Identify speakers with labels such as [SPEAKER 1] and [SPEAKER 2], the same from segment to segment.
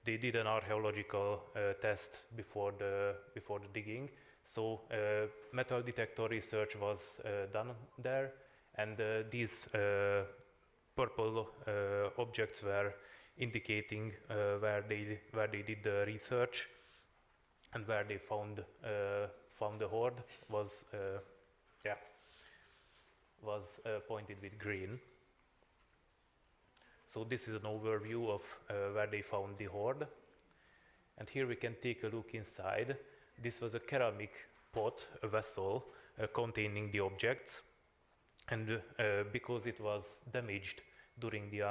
[SPEAKER 1] they did an archaeological test before the digging. So metal detector research was done there, and these purple objects were indicating where they did the research, and where they found the hoard was pointed with green. So this is an overview of where they found the hoard. And here we can take a look inside. This was a ceramic pot, a vessel, containing the objects. And because it was damaged during the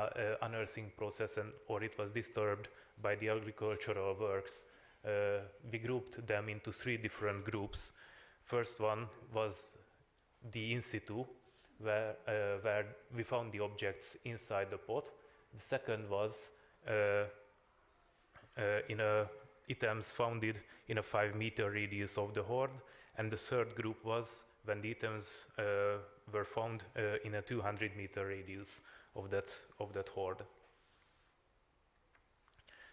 [SPEAKER 1] unearthing process, or it was disturbed by the agricultural works, we grouped them into 3 different groups. First one was the in situ, where we found the objects inside the pot. The second was items found in a 5-meter radius of the hoard, and the third group was when the items were found in a 200-meter radius of that hoard.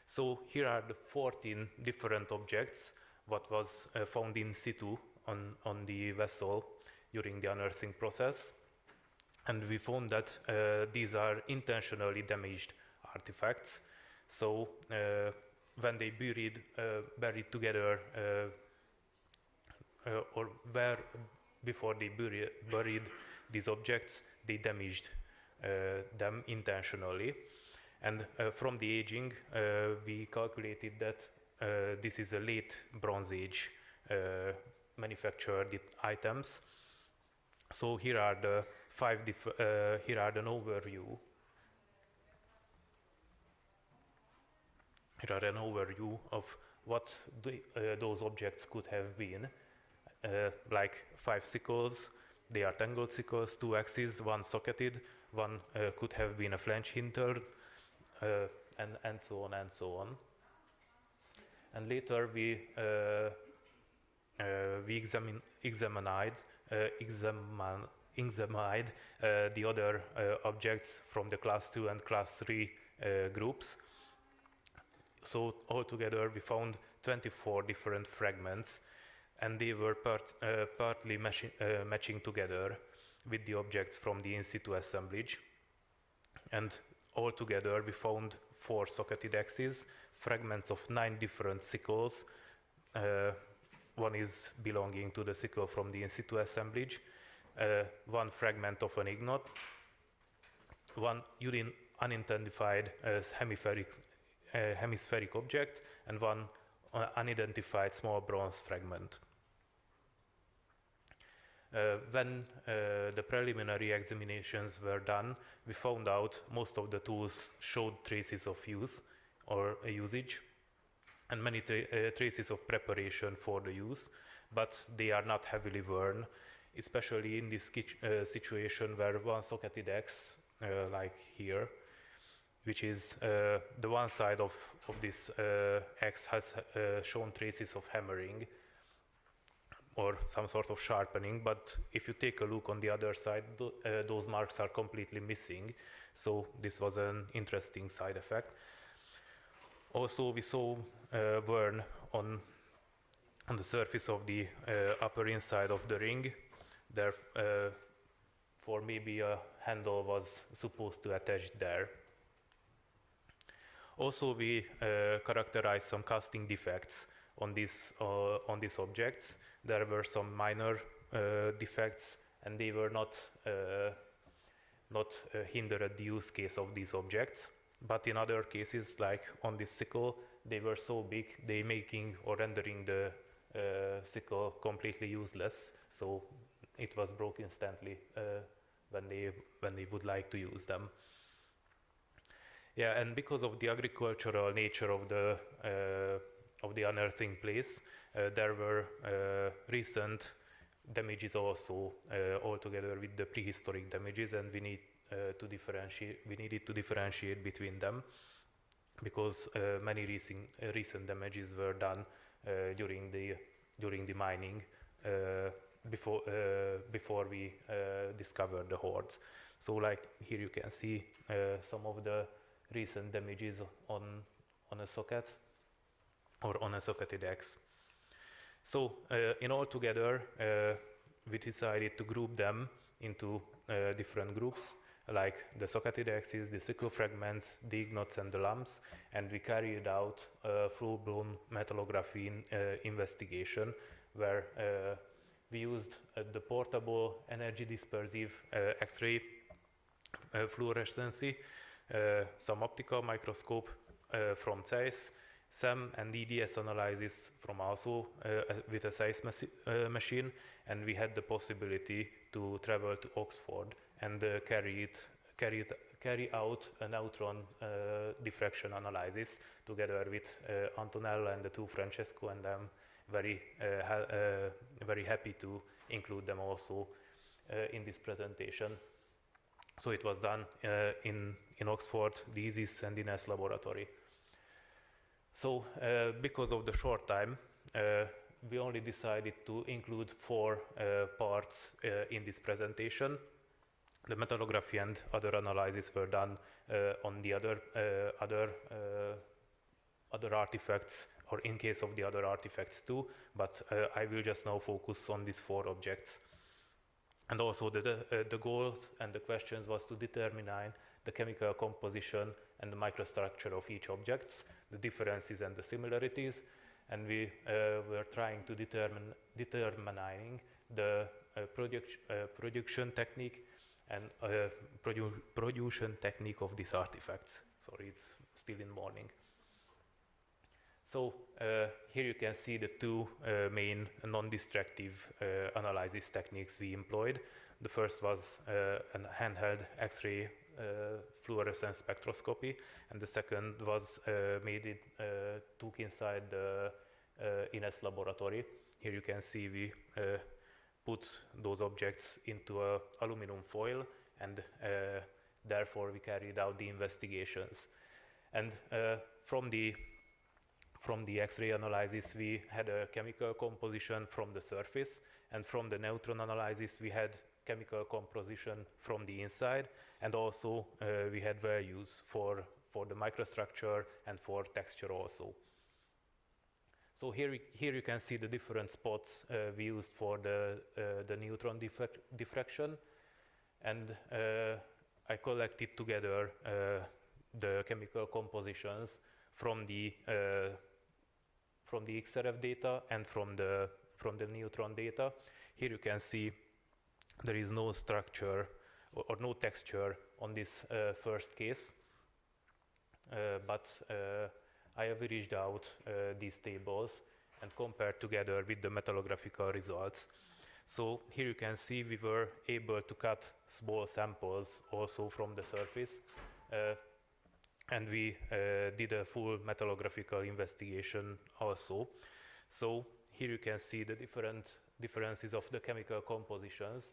[SPEAKER 1] So here are the 14 different objects what was found in situ on the vessel during the unearthing process. And we found that these are intentionally damaged artifacts. So when they buried together, or before they buried these objects, they damaged them intentionally. And from the aging, we calculated that this is a late Bronze Age manufactured items. So here are the here are an overview. Here are an overview of what those objects could have been. Like 5 sickles, they are tangled sickles, 2 axes, 1 socketed, 1 could have been a flange hinter, and so on and so on. And later we examined the other objects from the class 2 and class 3 groups. So altogether we found 24 different fragments, and they were partly matching together with the objects from the in situ assemblage. And altogether we found 4 socketed axes, fragments of 9 different sickles. One is belonging to the sickle from the in situ assemblage, 1 fragment of an ignot, 1 unidentified hemispheric object, and 1 unidentified small bronze fragment. When the preliminary examinations were done, we found out most of the tools showed traces of use or usage, and many traces of preparation for the use, but they are not heavily worn, especially in this situation where 1 socketed axe, like here, which is the one side of this axe has shown traces of hammering or some sort of sharpening, but if you take a look on the other side, those marks are completely missing. So this was an interesting side effect. Also, we saw worn on the surface of the upper inside of the ring. Therefore, maybe a handle was supposed to attach there. Also, we characterized some casting defects on these objects. There were some minor defects, and they were not hindered the use case of these objects. But in other cases, like on this sickle, they were so big, they making or rendering the sickle completely useless. So it was broke instantly when they would like to use them. Yeah, and because of the agricultural nature of the unearthing place, there were recent damages also altogether with the prehistoric damages, and we needed to differentiate between them, because many recent damages were done during the mining before we discovered the hoards. So, like here you can see some of the recent damages on a socket or on a socketed X. So in all together, we decided to group them into different groups, like the socketed axes, the cyclofragments, the ignots, and the lumps, and we carried out a full-blown metallography investigation where we used the portable energy dispersive X-ray fluorescency, some optical microscope from Zeiss, SEM and EDS analysis from also with a Zeiss machine, and we had the possibility to travel to Oxford and carry out a neutron diffraction analysis together with Antonella and the two Francesco, and I'm very happy to include them also in this presentation. So it was done in Oxford, the ISIS and Ines laboratory. So because of the short time, we only decided to include 4 parts in this presentation. The metallography and other analyses were done on the other artifacts, or in case of the other artifacts too, but I will just now focus on these 4 objects. And also the goals and the questions was to determine the chemical composition and the microstructure of each object, the differences and the similarities, and we were trying to determining the production technique and production technique of these artifacts. Sorry, it's still in morning. So here you can see the 2 main non-destructive analysis techniques we employed. The first was a handheld X-ray fluorescence spectroscopy, and the second was took inside the Ines laboratory. Here you can see we put those objects into an aluminum foil, and therefore we carried out the investigations. And from the X-ray analysis, we had a chemical composition from the surface, and from the neutron analysis, we had chemical composition from the inside, and also we had values for the microstructure and for texture also. So here you can see the different spots we used for the neutron diffraction, and I collected together the chemical compositions from the XRF data and from the neutron data. Here you can see there is no structure or no texture on this first case, but I have reached out these tables and compared together with the metallographical results. So here you can see we were able to cut small samples also from the surface, and we did a full metallographical investigation also. So here you can see the differences of the chemical compositions.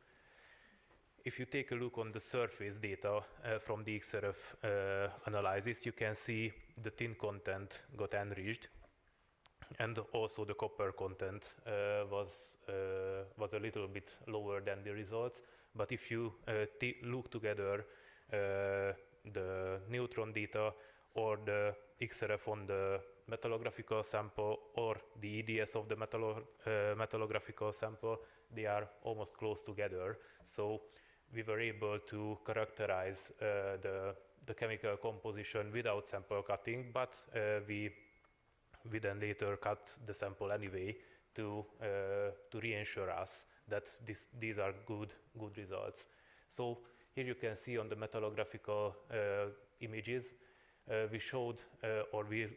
[SPEAKER 1] If you take a look on the surface data from the XRF analysis, you can see the tin content got enriched, and also the copper content was a little bit lower than the results. But if you look together the neutron data or the XRF on the metallographical sample or the EDS of the metallographical sample, they are almost close together. So we were able to characterize the chemical composition without sample cutting, but we then later cut the sample anyway to reassure us that these are good results. So here you can see on the metallographical images, we showed or we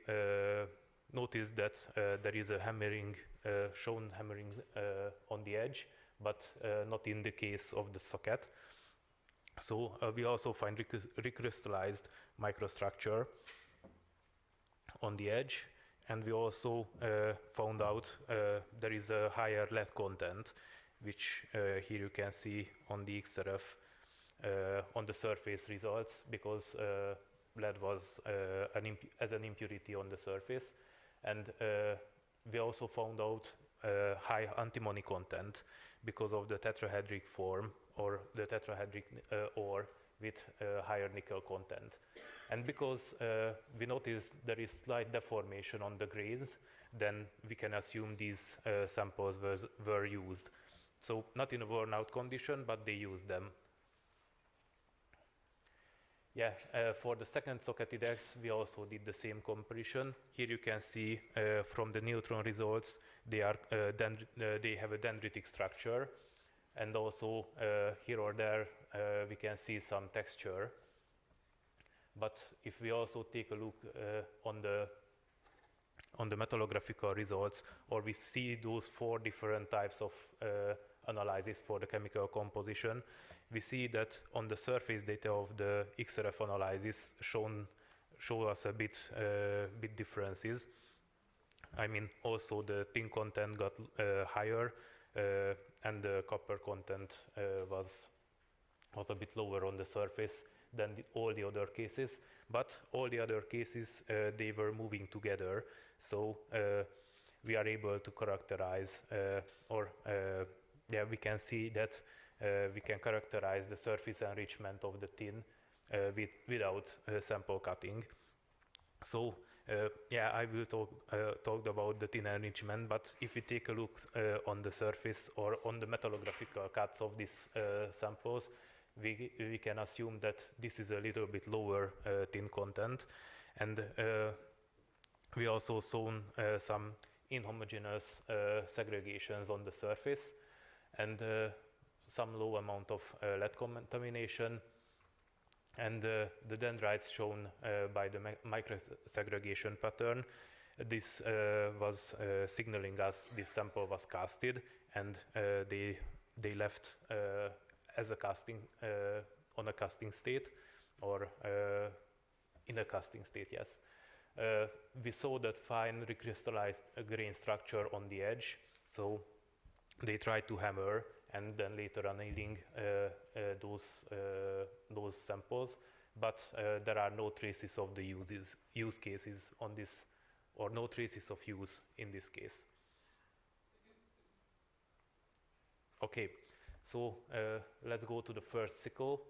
[SPEAKER 1] noticed that there is a hammering, shown hammering on the edge, but not in the case of the socket. So we also find recrystallized microstructure on the edge, and we also found out there is a higher lead content, which here you can see on the XRF on the surface results, because lead was as an impurity on the surface. And we also found out high antimony content because of the tetrahedric form or the tetrahedric ore with higher nickel content. And because we notice there is slight deformation on the grains, then we can assume these samples were used. So not in a worn-out condition, but they used them. Yeah, for the second Socketidex, we also did the same comparison. Here you can see from the neutron results, they have a dendritic structure. And also here or there, we can see some texture. But if we also take a look on the metallographical results, or we see those 4 different types of analysis for the chemical composition, we see that on the surface data of the XRF analysis show us a bit differences. I mean, also the tin content got higher, and the copper content was a bit lower on the surface than all the other cases. But all the other cases, they were moving together. So we are able to characterize, we can see that we can characterize the surface enrichment of the tin without sample cutting. So I will talk about the tin enrichment, but if we take a look on the surface or on the metallographical cuts of these samples, we can assume that this is a little bit lower tin content. And we also shown some inhomogeneous segregations on the surface, and some low amount of lead contamination. And the dendrites shown by the microsegregation pattern, this was signaling us this sample was casted, and they left as a casting on a casting state, or in a casting state, yes. We saw that fine recrystallized grain structure on the edge, so they tried to hammer and then later annealing those samples, but there are no traces of the use cases on this, or no traces of use in this case. Okay, so let's go to the first sickle.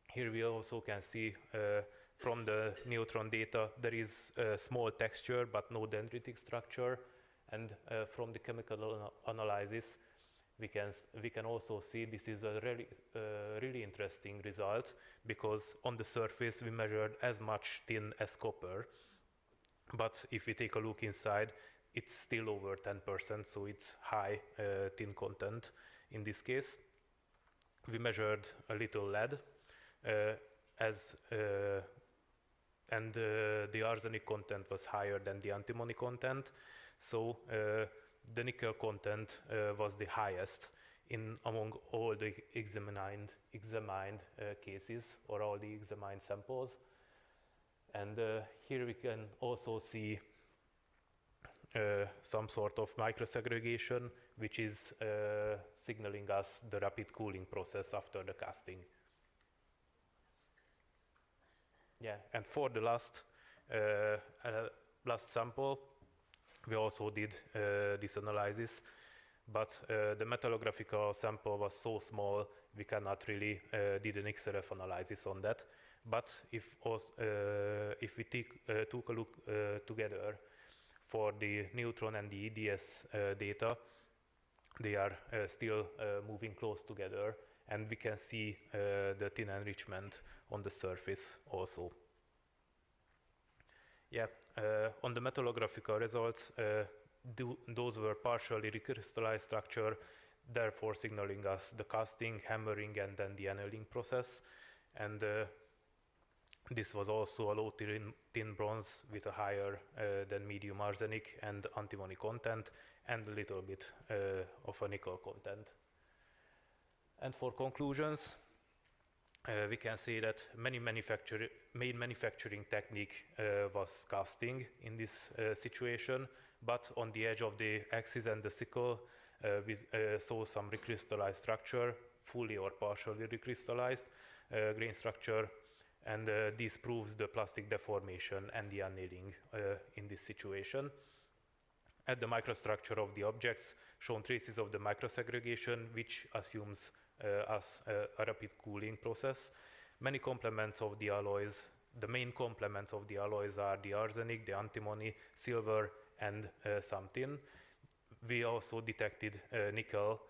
[SPEAKER 1] Here we also can see from the neutron data there is a small texture but no dendritic structure, and from the chemical analysis we can also see this is a really interesting result, because on the surface we measured as much tin as copper, but if we take a look inside, it's still over 10%, so it's high tin content in this case. We measured a little lead, and the arsenic content was higher than the antimony content, so the nickel content was the highest among all the examined cases, or all the examined samples. And here we can also see some sort of microsegregation, which is signaling us the rapid cooling process after the casting. Yeah, and for the last sample, we also did this analysis, but the metallographical sample was so small we cannot really did an XRF analysis on that. But if we took a look together for the neutron and the EDS data, they are still moving close together, and we can see the tin enrichment on the surface also. Yeah, on the metallographical results, those were partially recrystallized structure, therefore signaling us the casting, hammering, and then the annealing process. And this was also a low tin bronze with a higher than medium arsenic and antimony content, and a little bit of a nickel content. And for conclusions, we can say that main manufacturing technique was casting in this situation, but on the edge of the axis and the sickle, we saw some recrystallized structure, fully or partially recrystallized grain structure, and this proves the plastic deformation and the annealing in this situation. At the microstructure of the objects, shown traces of the microsegregation, which assumes a rapid cooling process. many complements of the alloys. The main complements of the alloys are the arsenic, the antimony, silver, and some tin. We also detected nickel,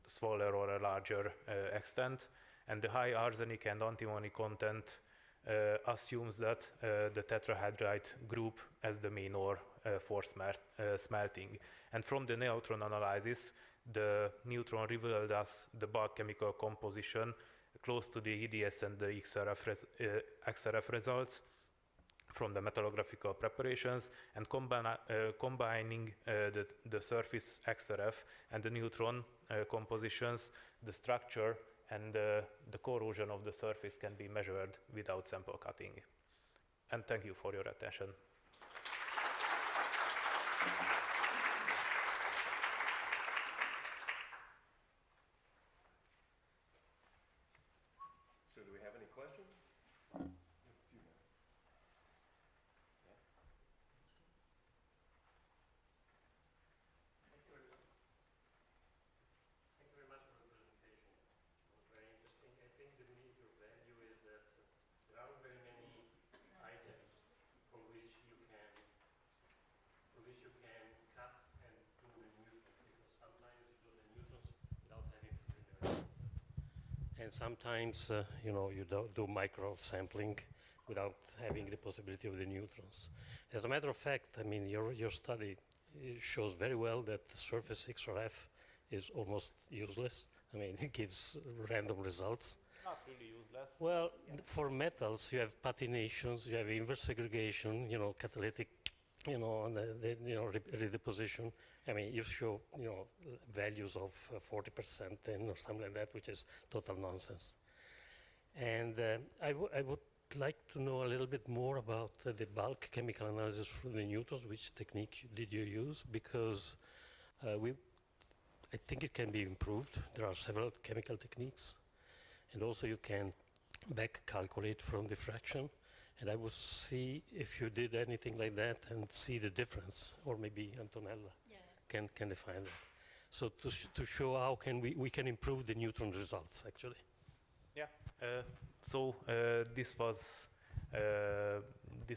[SPEAKER 1] smaller or a larger extent, and the high arsenic and antimony content assumes that the tetrahedrite group as the main ore for smelting. And from the neutron analysis, the neutron revealed us the bulk chemical composition close to the EDS and the XRF results from the metallographical preparations, and combining the surface XRF and the neutron compositions, the structure and the corrosion of the surface can be measured without sample cutting. And thank you for your attention.
[SPEAKER 2] So do we have any questions?
[SPEAKER 3] And sometimes, you do micro sampling without having the possibility of the neutrons. As a matter of fact, I mean, your study shows very well that the surface XRF is almost useless. I mean, it gives random results.
[SPEAKER 1] Not really useless.
[SPEAKER 3] Well, for metals, you have patinations, you have inverse segregation, catalytic, and redeposition. I mean, you show, values of 40% and or something like that, which is total nonsense. And I would like to know a little bit more about the bulk chemical analysis for the neutrons. Which technique did you use? Because I think it can be improved. There are several chemical techniques. And also you can back calculate from diffraction. And I will see if you did anything like that and see the difference, or maybe Antonella can define that. So to show how we can improve the neutron results, actually.
[SPEAKER 1] Yeah. This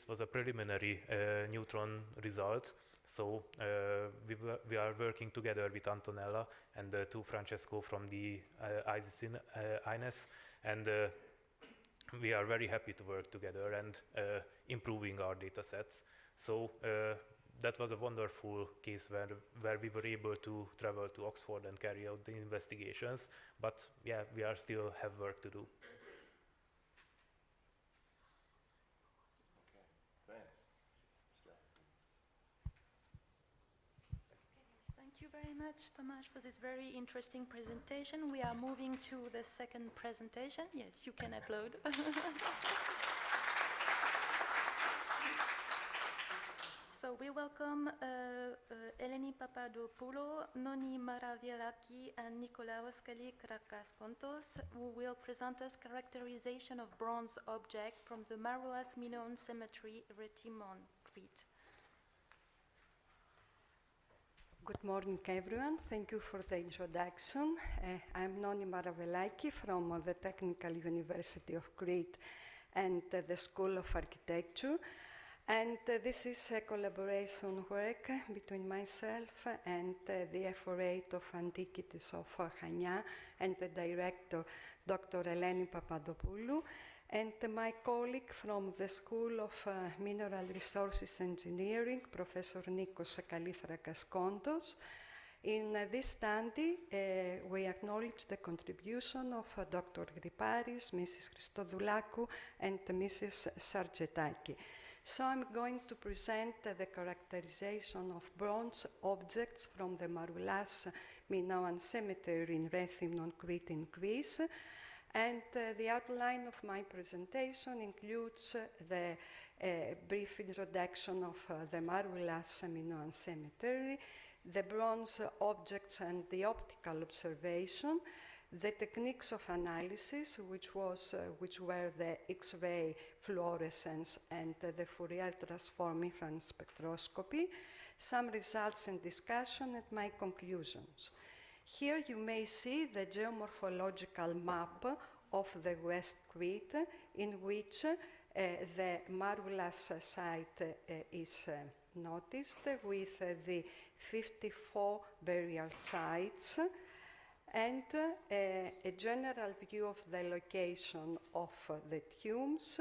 [SPEAKER 1] was a preliminary neutron result. So we are working together with Antonella and to Francesco from the INES, and we are very happy to work together and improving our data sets. So that was a wonderful case where we were able to travel to Oxford and carry out the investigations. But yeah, we are still have work to do.
[SPEAKER 2] Okay,
[SPEAKER 4] Thank you very much, Tomasz, for this very interesting presentation. We are moving to the second presentation. Yes, you can upload. So we welcome Eleni Papadopoulou, Noni Maravielaki, and Nikolaos Kallikrakaskontos, who will present us characterization of bronze object from the Maroulas Minoan Cemetery, Retimon, Crete.
[SPEAKER 5] Good morning, everyone. Thank you for the introduction. I'm Noni Maravielaki from the Technical University of Crete and the School of Architecture. And this is a collaboration work between myself and the Ephorate of Antiquities of Chania and the director, Dr. Eleni Papadopoulou, and my colleague from the School of Mineral Resources Engineering, Professor Nikos Kallikrakaskontos. In this study, we acknowledge the contribution of Dr. Griparis, Mrs. Christodoulacou, and Mrs. Sargetaki. So I'm going to present the characterization of bronze objects from the Maroulas Minoan Cemetery in Rethymnon, Crete in Greece. And the outline of my presentation includes the brief introduction of the Maroulas Minoan Cemetery, the bronze objects and the optical observation, the techniques of analysis, which were the X-ray fluorescence and the Fourier transform infrared spectroscopy, some results and discussion, and my conclusions. Here you may see the geomorphological map of the West Crete, in which the Maroulas site is noticed with the 54 burial sites and a general view of the location of the tombs.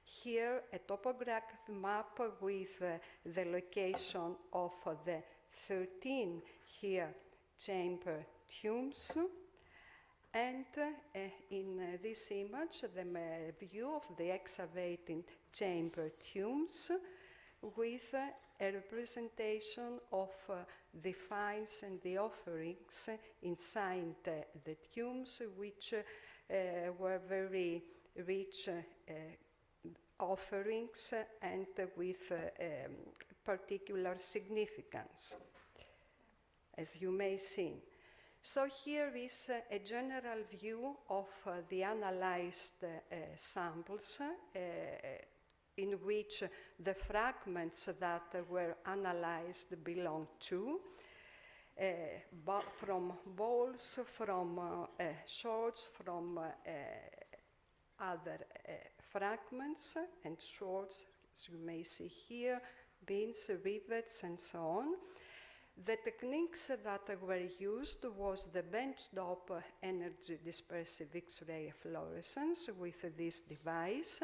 [SPEAKER 5] Here, a topographic map with the location of the 13 here chamber tombs. And in this image, the view of the excavated chamber tombs with a representation of the finds and the offerings inside the tombs, which were very rich offerings and with particular significance, as you may see. So here is a general view of the analyzed samples in which the fragments that were analyzed belong to, from bowls, from swords, from other fragments and swords, as you may see here, beams, rivets, and so on. The techniques that were used was the benchtop energy dispersive X-ray fluorescence with this device,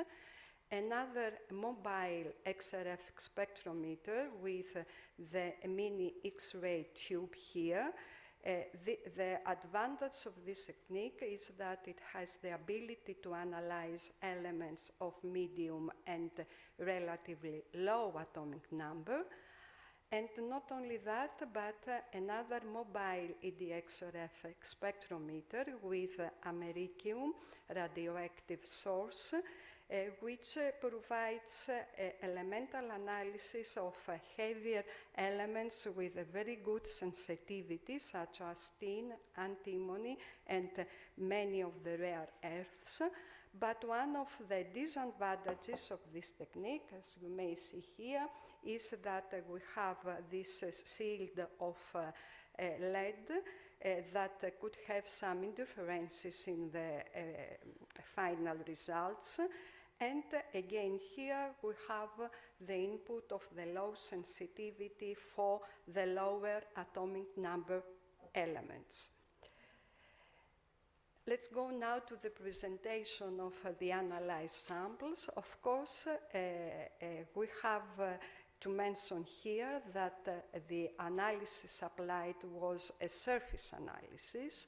[SPEAKER 5] another mobile XRF spectrometer with the mini X-ray tube here. The advantage of this technique is that it has the ability to analyze elements of medium and relatively low atomic number. And not only that, but another mobile EDXRF spectrometer with americium radioactive source, which provides elemental analysis of heavier elements with a very good sensitivity, such as tin, antimony, and many of the rare earths. But one of the disadvantages of this technique, as you may see here, is that we have this shield of lead that could have some interferences in the final results. And again, here we have the input of the low sensitivity for the lower atomic number elements. Let's go now to the presentation of the analyzed samples. Of course, we have to mention here that the analysis applied was a surface analysis,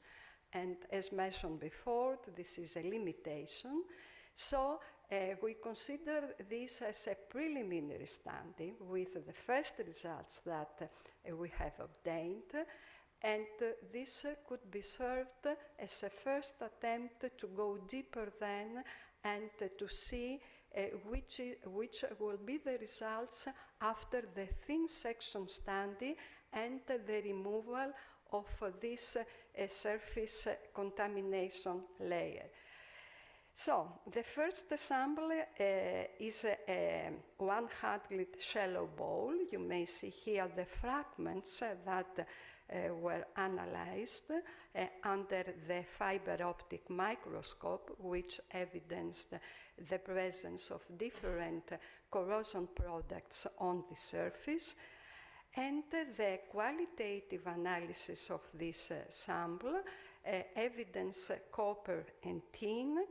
[SPEAKER 5] and as mentioned before, this is a limitation. So we consider this as a preliminary study with the first results that we have obtained, and this could be served as a first attempt to go deeper then and to see which will be the results after the thin section study and the removal of this surface contamination layer. So the first sample is a 100 shallow bowl. You may see here the fragments that were analyzed under the fiber optic microscope, which evidenced the presence of different corrosion products on the surface. And the qualitative analysis of this sample evidence copper and tin,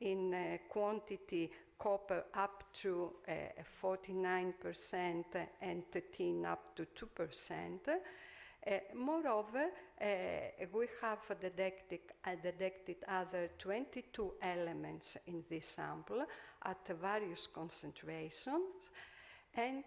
[SPEAKER 5] in quantity copper up to 49% and tin up to 2%. Moreover, we have detected other 22 elements in this sample at various concentrations, and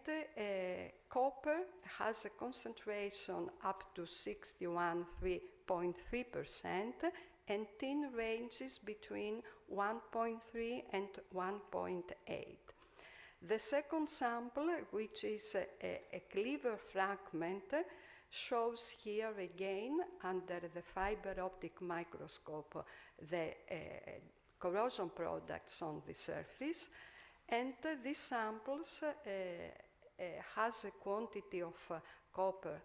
[SPEAKER 5] copper has a concentration up to 61.3%, and tin ranges between 1.3 and 1.8. The second sample, which is a cleaver fragment, shows here again under the fiber optic microscope the corrosion products on the surface, and these samples has a quantity of copper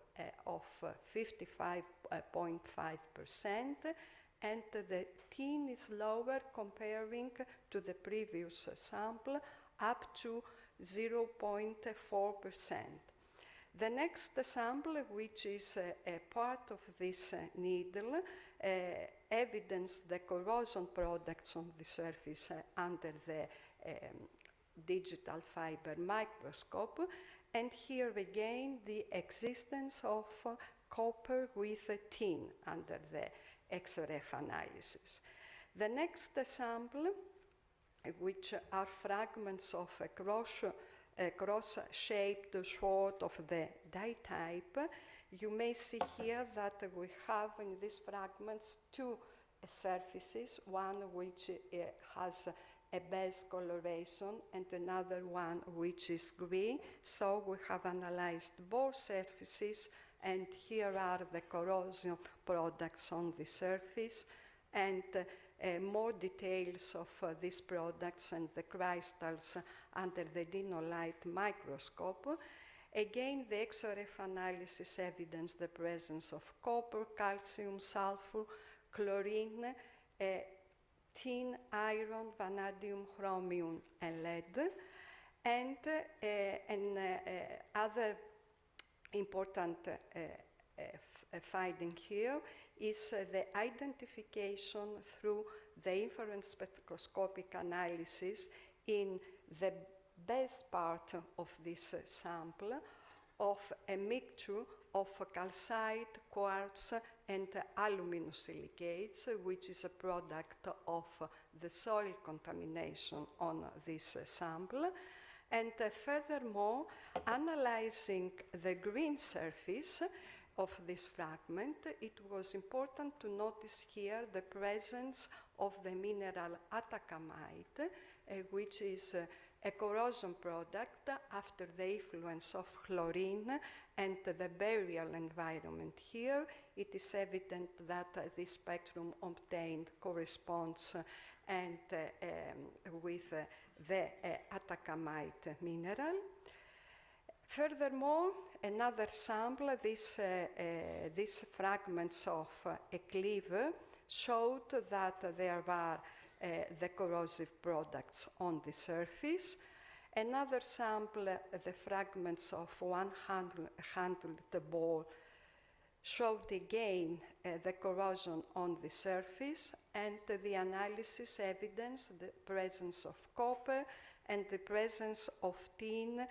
[SPEAKER 5] of 55.5% and the tin is lower comparing to the previous sample, up to 0.4%. The next sample, which is a part of this needle, evidenced the corrosion products on the surface under the digital fiber microscope, and here again the existence of copper with tin under the XRF analysis. The next sample, which are fragments of a cross-shaped sword of the die type, you may see here that we have in these fragments two surfaces, one which has a base coloration and another one which is green. So we have analyzed both surfaces, and here are the corrosion products on the surface, and more details of these products and the crystals under the dinolite microscope. Again, the XRF analysis evidenced the presence of copper, calcium, sulfur, chlorine, tin, iron, vanadium, chromium, and lead. And other important finding here is the identification through the infrared spectroscopic analysis in the base part of this sample of a mixture of calcite, quartz, and aluminosilicates, which is a product of the soil contamination on this sample. And furthermore, analyzing the green surface of this fragment, it was important to notice here the presence of the mineral atacamite, which is a corrosion product after the influence of chlorine and the burial environment. Here, it is evident that this spectrum obtained corresponds and with the atacamite mineral. Furthermore, another sample, these fragments of a cleaver showed that there were the corrosive products on the surface. Another sample, the fragments of one-handled ball, showed again the corrosion on the surface, and the analysis evidenced the presence of copper and the presence of tin,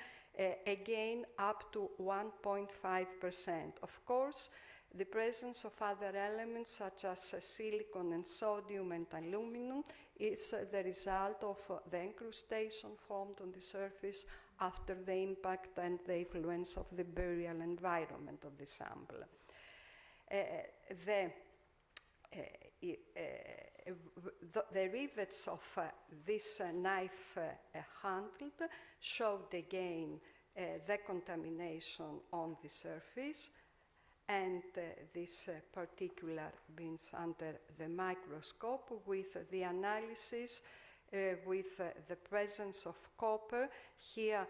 [SPEAKER 5] again up to 1.5%. Of course, the presence of other elements such as silicon and sodium and aluminum is the result of the incrustation formed on the surface after the impact and the influence of the burial environment of the sample. The rivets of this knife handled showed again the contamination on the surface, and this particular beams under the microscope with the analysis with the presence of copper here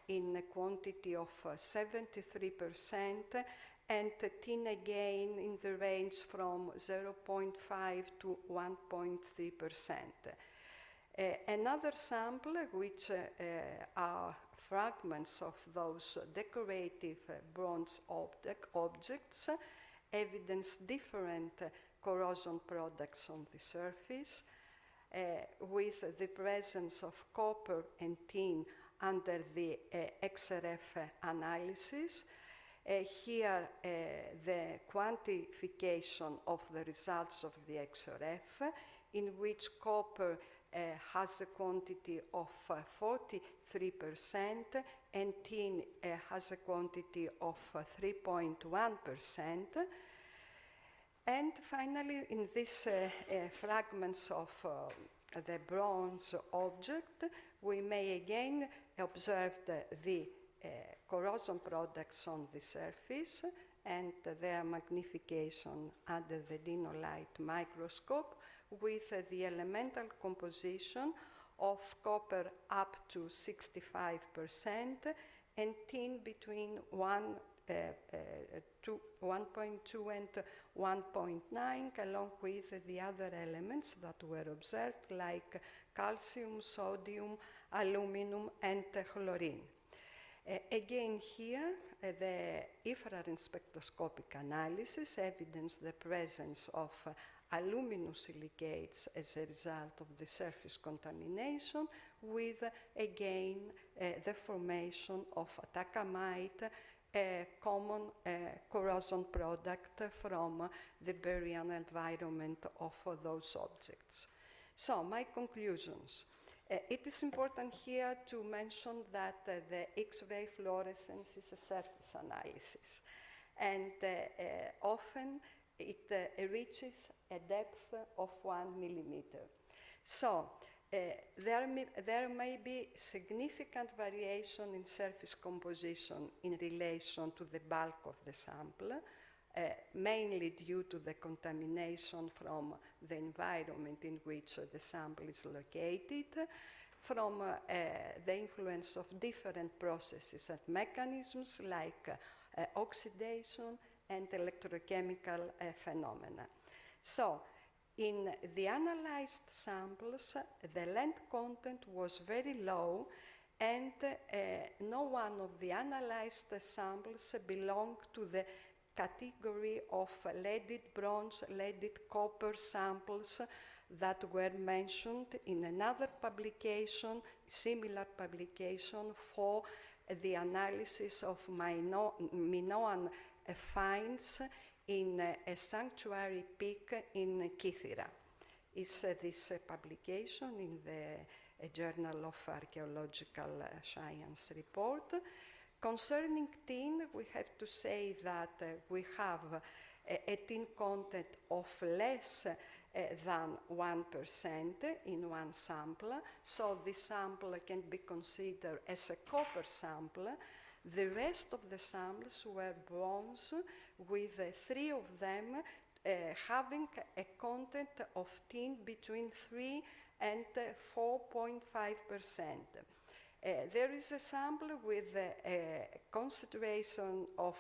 [SPEAKER 5] in a quantity of 73%, and tin again in the range from 0.5 to 1.3%. Another sample, which are fragments of those decorative bronze objects, evidence different corrosion products on the surface, with the presence of copper and tin under the XRF analysis. Here, the quantification of the results of the XRF, in which copper has a quantity of 43% and tin has a quantity of 3.1%. And finally, in these fragments of the bronze object, we may again observe the corrosion products on the surface and their magnification under the dinolite microscope, with the elemental composition of copper up to 65% and tin between 1.2 and 1.9, along with the other elements that were observed, like calcium, sodium, aluminum, and chlorine. Again here, the infrared spectroscopic analysis evidenced the presence of aluminum silicates as a result of the surface contamination, with again the formation of atacamite, a common corrosion product from the burial environment of those objects. So, my conclusions. It is important here to mention that the X-ray fluorescence is a surface analysis, and often it reaches a depth of 1 millimeter. So, there may be significant variation in surface composition in relation to the bulk of the sample, mainly due to the contamination from the environment in which the sample is located, from the influence of different processes and mechanisms like oxidation and electrochemical phenomena. So, in the analyzed samples, the lead content was very low, and no one of the analyzed samples belonged to the category of leaded bronze, leaded copper samples that were mentioned in another publication, similar publication, for the analysis of Minoan finds in a sanctuary peak in Kythera. Is this publication in the Journal of Archaeological Science report. Concerning tin, we have to say that we have a tin content of less than 1% in one sample, so this sample can be considered as a copper sample. The rest of the samples were bronze, with 3 of them having a content of tin between 3 and 4.5%. There is a sample with a concentration of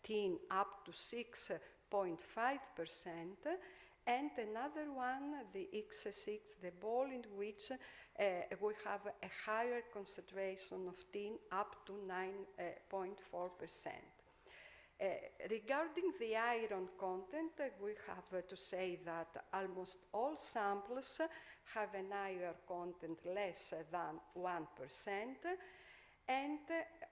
[SPEAKER 5] tin up to 6.5%, and another one, the X6, the ball, in which we have a higher concentration of tin up to 9.4%. Regarding the iron content, we have to say that almost all samples have an iron content less than 1%, and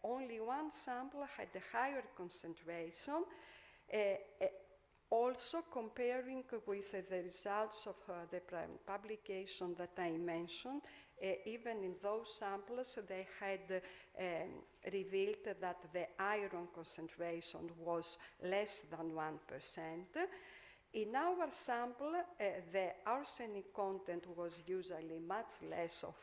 [SPEAKER 5] only one sample had a higher concentration. Also, comparing with the results of the publication that I mentioned, even in those samples, they had revealed that the iron concentration was less than 1%. In our sample, the arsenic content was usually much less of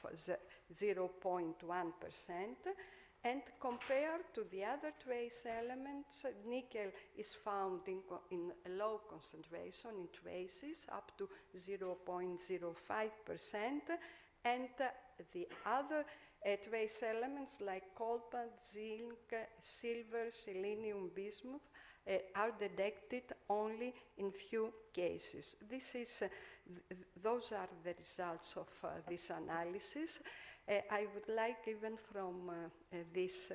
[SPEAKER 5] 0.1%, and compared to the other trace elements, nickel is found in low concentration in traces, up to 0.05%, and the other trace elements like cobalt, zinc, silver, selenium, bismuth are detected only in few cases. Those are the results of this analysis. I would like, even from this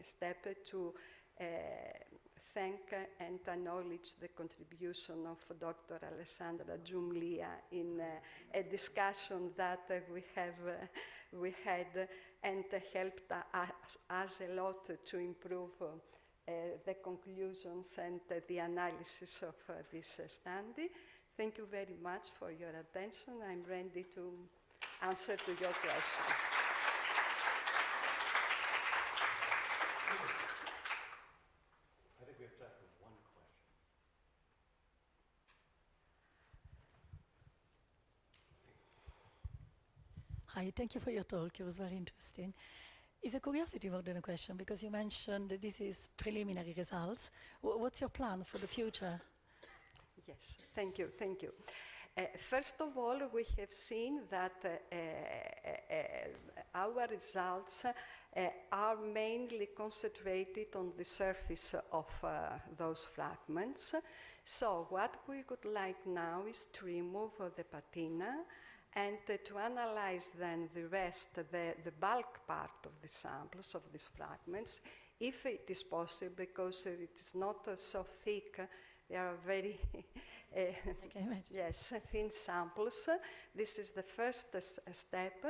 [SPEAKER 5] step, to thank and acknowledge the contribution of Dr. Alessandra Giumlia in a discussion that we had, and helped us a lot to improve the conclusions and the analysis of this study. Thank you very much for your attention. I'm ready to answer to your questions.
[SPEAKER 2] I think we have time for one question.
[SPEAKER 6] Hi, thank you for your talk. It was very interesting. It's a curiosity more than a question, because you mentioned that this is preliminary results. What's your plan for the future?
[SPEAKER 5] Yes, thank you. First of all, we have seen that our results are mainly concentrated on the surface of those fragments. So what we would like now is to remove the patina and to analyze then the rest, the bulk part of the samples of these fragments, if it is possible, because it is not so thick. They are very
[SPEAKER 6] I can imagine.
[SPEAKER 5] yes, thin samples. This is the first step.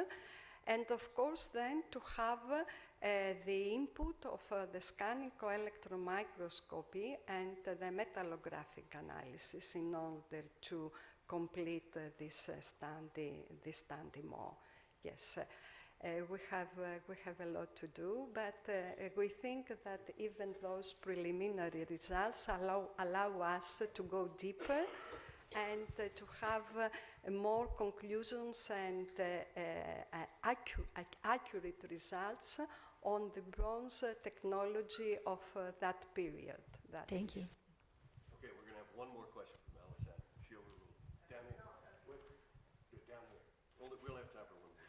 [SPEAKER 5] And of course then to have the input of the scanning co-electron microscopy and the metallographic analysis in order to complete this study more. Yes, we have a lot to do, but we think that even those preliminary results allow us to go deeper and to have more conclusions and accurate results on the bronze technology of that period.
[SPEAKER 6] Thank you.
[SPEAKER 2] Okay, we're going to have one more question from Alessandra. She overruled. Down here. Down here. We'll have time for one more.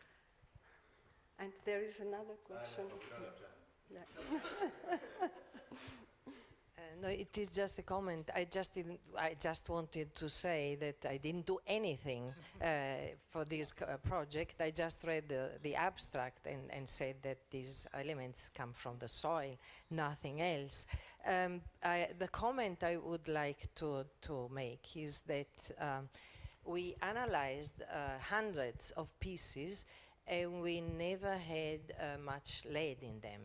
[SPEAKER 5] And there is another question.
[SPEAKER 2] We don't have time.
[SPEAKER 5] Yeah.
[SPEAKER 7] No, it is just a comment. I just wanted to say that I didn't do anything for this project. I just read the abstract and said that these elements come from the soil, nothing else. The comment I would like to make is that we analyzed hundreds of pieces and we never had much lead in them.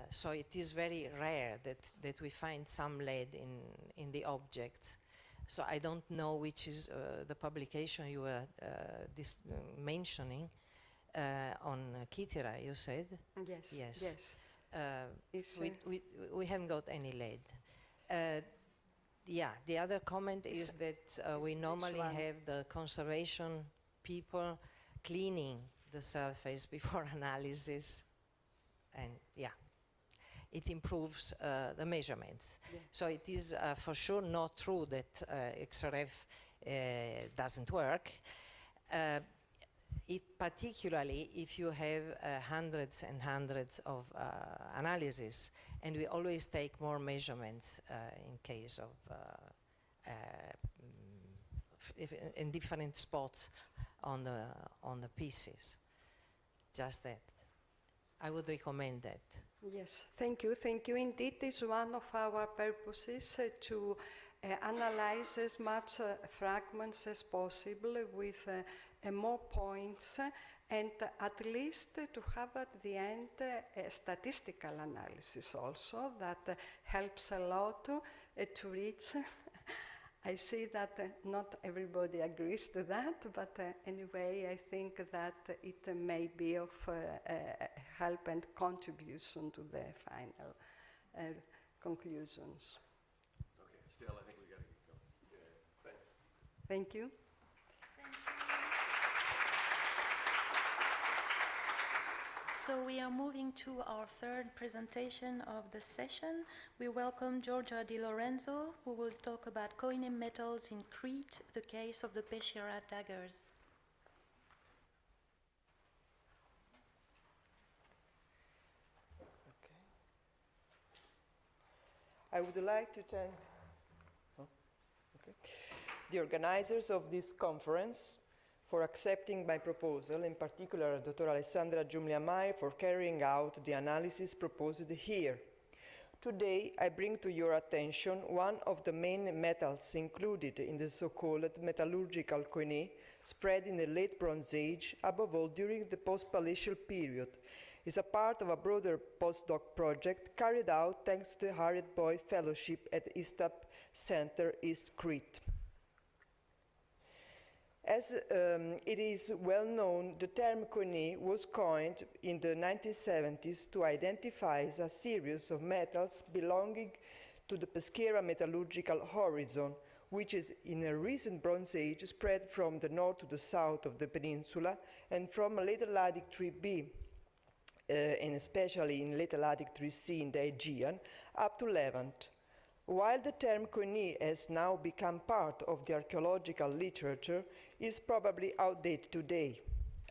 [SPEAKER 7] So it is very rare that we find some lead in the objects. So I don't know which is the publication you were mentioning on Kythera, you said?
[SPEAKER 5] Yes.
[SPEAKER 7] Yes.
[SPEAKER 5] Yes.
[SPEAKER 7] We haven't got any lead. Yeah, the other comment is that we normally have the conservation people cleaning the surface before analysis. And yeah, it improves the measurements. Yeah. So it is for sure not true that XRF doesn't work. Particularly if you have hundreds and hundreds of analyses, and we always take more measurements in case of in different spots on the pieces. Just that. I would recommend that.
[SPEAKER 5] Yes, thank you. Thank you. Indeed, it is one of our purposes to analyze as much fragments as possible with more points and at least to have at the end a statistical analysis also that helps a lot to reach. I see that not everybody agrees to that, but anyway, I think that it may be of help and contribution to the final conclusions.
[SPEAKER 2] Okay, Estelle, I think we got to keep going. Yeah, thanks.
[SPEAKER 5] Thank you.
[SPEAKER 4] So we are moving to our third presentation of the session. We welcome Giorgia Di Lorenzo, who will talk about coinem metals in Crete, the case of the Peschiera daggers.
[SPEAKER 8] Okay. I would like to thank the organizers of this conference for accepting my proposal, in particular Dr. Alessandra Giumliamai for carrying out the analysis proposed here. Today, I bring to your attention one of the main metals included in the so-called metallurgical koine spread in the late Bronze Age, above all during the post-Palatial period. It's a part of a broader postdoc project carried out thanks to the Harriet Boyd Fellowship at ISTAP Center, East Crete. As it is well known, the term koine was coined in the 1970s to identify a series of metals belonging to the Peschiera metallurgical horizon, which is in a recent Bronze Age spread from the north to the south of the peninsula and from late Atlantic 3B, and especially in late Atlantic 3C in the Aegean, up to Levant. While the term koine has now become part of the archaeological literature, is probably outdated today.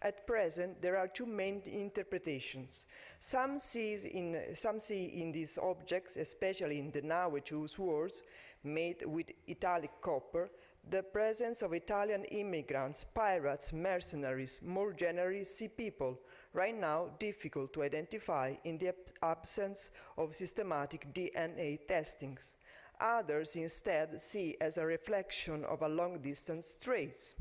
[SPEAKER 8] At present, there are two main interpretations. Some see in these objects, especially in the now-choose words made with italic copper, the presence of Italian immigrants, pirates, mercenaries, more generally sea people, right now difficult to identify in the absence of systematic DNA testings. Others instead see as a reflection of a long-distance trace.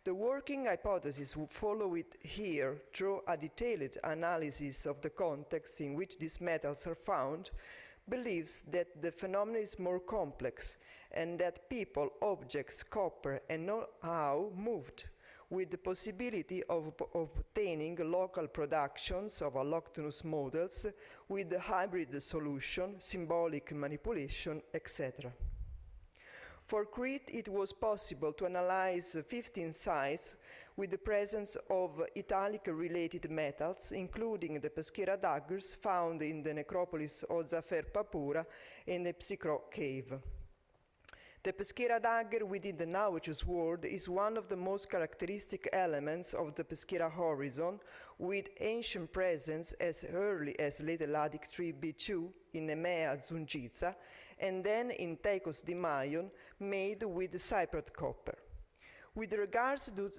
[SPEAKER 8] The working hypothesis followed here through a detailed analysis of the context in which these metals are found believes that the phenomenon is more complex and that people, objects, copper, and know-how moved, with the possibility of obtaining local productions of alloctonous models with the hybrid solution, symbolic manipulation, etc. For Crete, it was possible to analyze 15 sites with the presence of italic-related metals, including the Peschiera daggers found in the necropolis of Zafer Papura and the Psychro cave. The Peschiera dagger within the now-choose world is one of the most characteristic elements of the Peschiera horizon, with ancient presence as early as late Helladic 3 B2 in Nemea Zungiza, and then in Teikos di Maion, made with Cypriot copper. With regards to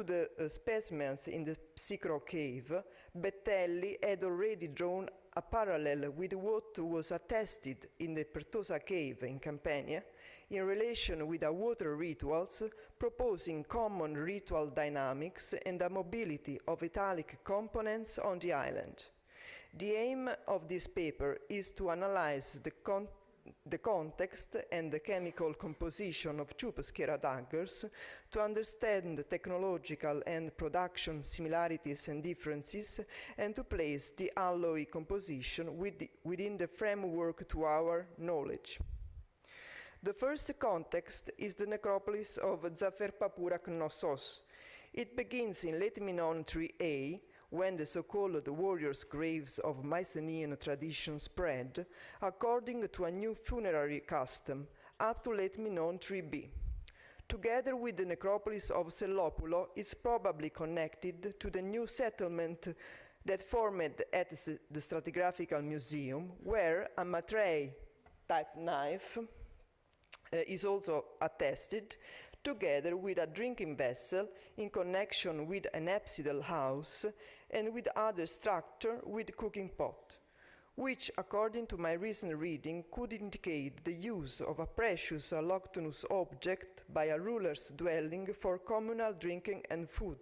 [SPEAKER 8] the specimens in the Psychro cave, Bettelli had already drawn a parallel with what was attested in the Pertosa cave in Campania in relation with the water rituals, proposing common ritual dynamics and the mobility of italic components on the island. The aim of this paper is to analyze the context and the chemical composition of two Peschiera daggers to understand the technological and production similarities and differences, and to place the alloy composition within the framework to our knowledge. The first context is the necropolis of Zafer Papura Knossos. It begins in late Minoan 3A, when the so-called warriors' graves of Mycenaean tradition spread, according to a new funerary custom, up to late Minoan 3B. Together with the necropolis of Sellopulo, is probably connected to the new settlement that formed at the Stratigraphical Museum, where a Matrei-type knife is also attested, together with a drinking vessel in connection with an apsidal house and with other structure with cooking pot, which, according to my recent reading, could indicate the use of a precious alloctonous object by a ruler's dwelling for communal drinking and food.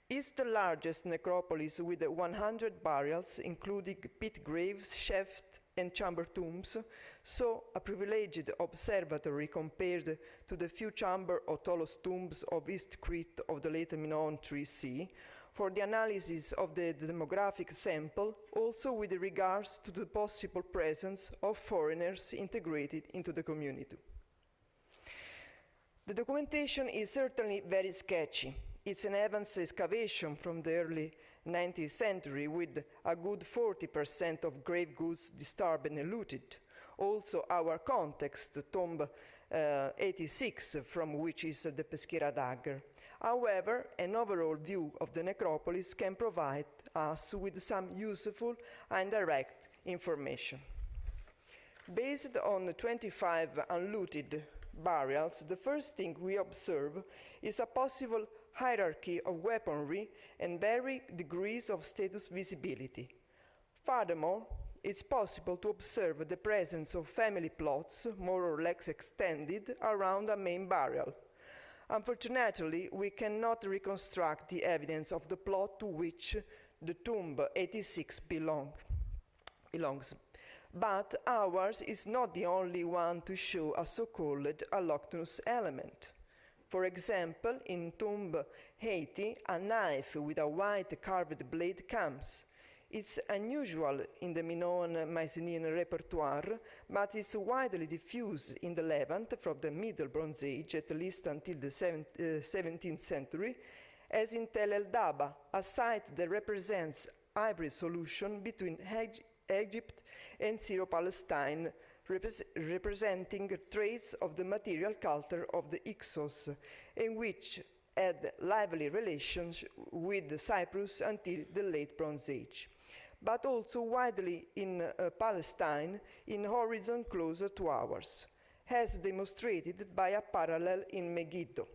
[SPEAKER 8] It's the largest necropolis with 100 burials, including pit graves, shaft, and chamber tombs, so a privileged observatory compared to the few chamber or tholos tombs of East Crete of the late Minoan 3C, for the analysis of the demographic sample, also with regards to the possible presence of foreigners integrated into the community. The documentation is certainly very sketchy. It's an advanced excavation from the early 19th century with a good 40% of grave goods disturbed and looted. Also our context, tomb 86, from which is the Peschiera dagger. However, an overall view of the necropolis can provide us with some useful and direct information. Based on 25 unlooted burials, the first thing we observe is a possible hierarchy of weaponry and varying degrees of status visibility. Furthermore, it's possible to observe the presence of family plots, more or less extended, around a main burial. Unfortunately, we cannot reconstruct the evidence of the plot to which the tomb 86 belongs. But ours is not the only one to show a so-called alloctonous element. For example, in tomb 80, a knife with a white carved blade comes. It's unusual in the Minoan Mycenaean repertoire, but it's widely diffused in the Levant from the Middle Bronze Age, at least until the 17th century, as in Tel El Daba, a site that represents hybrid solution between Egypt and Syro-Palestine, representing traits of the material culture of the Ixos, in which had lively relations with Cyprus until the late Bronze Age, but also widely in Palestine in horizon closer to ours, as demonstrated by a parallel in Megiddo.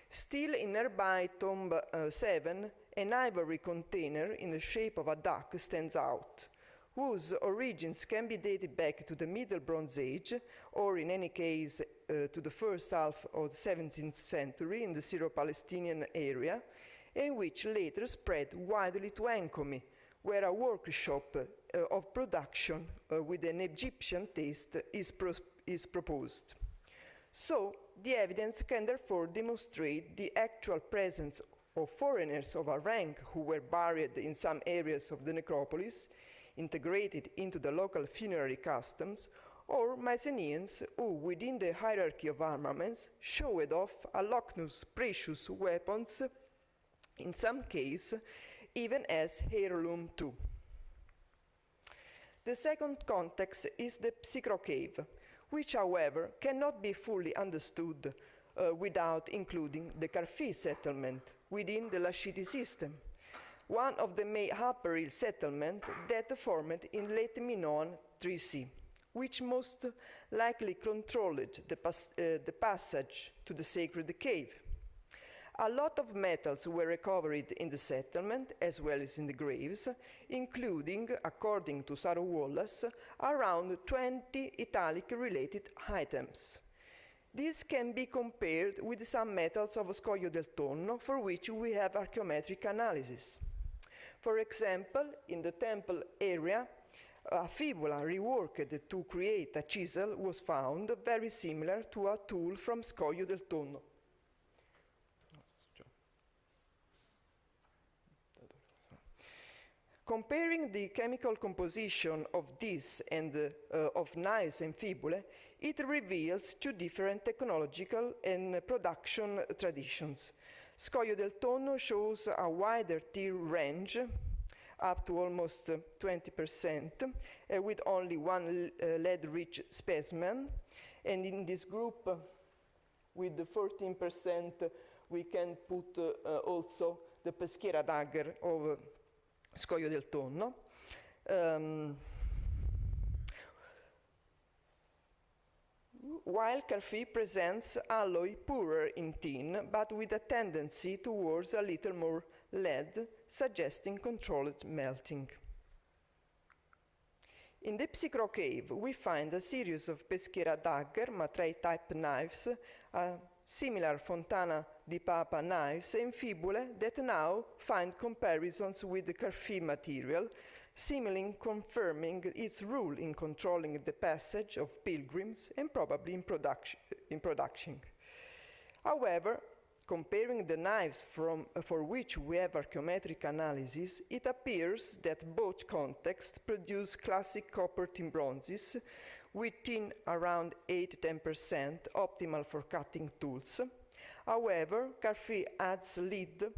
[SPEAKER 8] Still in nearby Tomb 7, an ivory container in the shape of a duck stands out, whose origins can be dated back to the Middle Bronze Age, or in any case to the first half of the 17th century in the Syro-Palestinian area, and which later spread widely to Enkomi, where a workshop of production with an Egyptian taste is proposed. So, the evidence can therefore demonstrate the actual presence of foreigners of a rank who were buried in some areas of the necropolis, integrated into the local funerary customs, or Mycenaeans who, within the hierarchy of armaments, showed off a locus precious weapons, in some cases even as heirloom too. The second context is the Psychro cave, which, however, cannot be fully understood without including the Carfi settlement within the Lashiti system, one of the main Upper Hill settlements that formed in late Minoan 3C, which most likely controlled the passage to the sacred cave. A lot of metals were recovered in the settlement, as well as in the graves, including, according to Saro Wallace, around 20 Italic-related items. This can be compared with some metals of Scoglio del Tonno, for which we have archaeometric analysis. For example, in the temple area, a fibula reworked to create a chisel was found, very similar to a tool from Scoglio del Tonno. Comparing the chemical composition of this and of knives and fibulae, it reveals two different technological and production traditions. Scoglio del Tonno shows a wider tier range, up to almost 20%, with only one lead-rich specimen. And in this group, with the 14%, we can put also the peschiera dagger of Scoglio del Tonno. While Carfi presents alloy poorer in tin, but with a tendency towards a little more lead, suggesting controlled melting. In the Psychro cave, we find a series of peschiera dagger, Matrei-type knives, similar Fontana di Papa knives, and fibulae that now find comparisons with the Carfi material, seemingly confirming its role in controlling the passage of pilgrims and probably in production. However, comparing the knives for which we have archaeometric analysis, it appears that both contexts produce classic copper tin bronzes with tin around 8–10%, optimal for cutting tools. However, Carfi adds lead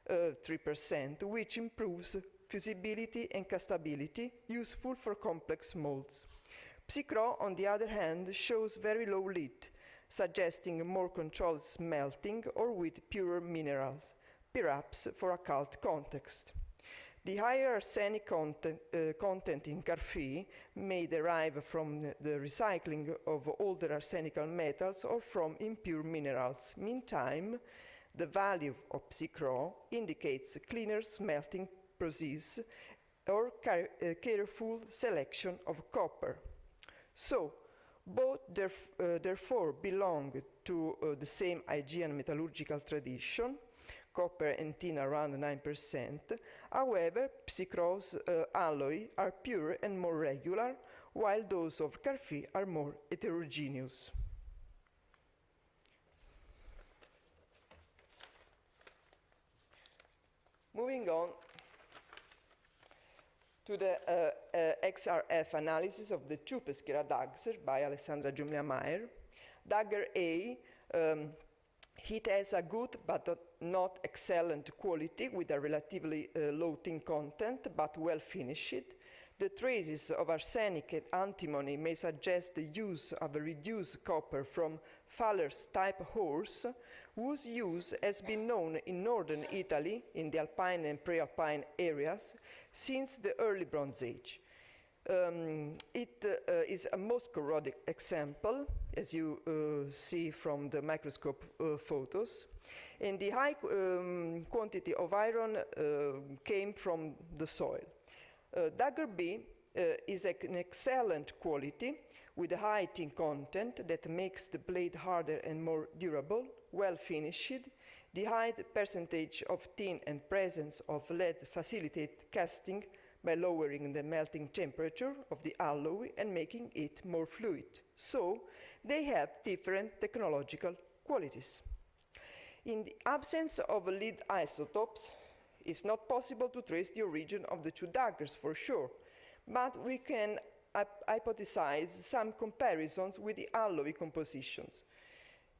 [SPEAKER 8] 3%, which improves fusibility and castability, useful for complex molds. Psychro, on the other hand, shows very low lead, suggesting more controlled smelting or with purer minerals, perhaps for a cult context. The higher arsenic content in Carfi may derive from the recycling of older arsenical metals or from impure minerals. Meantime, the value of Psychro indicates a cleaner smelting process or careful selection of copper. So, both therefore belong to the same Aegean metallurgical tradition, copper and tin around 9%. However, Psychro's alloy are pure and more regular, while those of Carfi are more heterogeneous. Moving on to the XRF analysis of the two peschiera daggers by Alessandra Giumlia-Meyer. Dagger A, it has a good but not excellent quality with a relatively low tin content but well finished. The traces of arsenic and antimony may suggest the use of a reduced copper from Faller's-type ores, whose use has been known in northern Italy, in the Alpine and pre-Alpine areas, since the early Bronze Age. It is a most corrodic example, as you see from the microscope photos. And the high quantity of iron came from the soil. Dagger B is an excellent quality with a high tin content that makes the blade harder and more durable, well finished. The high percentage of tin and presence of lead facilitate casting by lowering the melting temperature of the alloy and making it more fluid. So they have different technological qualities. In the absence of lead isotopes, it's not possible to trace the origin of the two daggers for sure, but we can hypothesize some comparisons with the alloy compositions.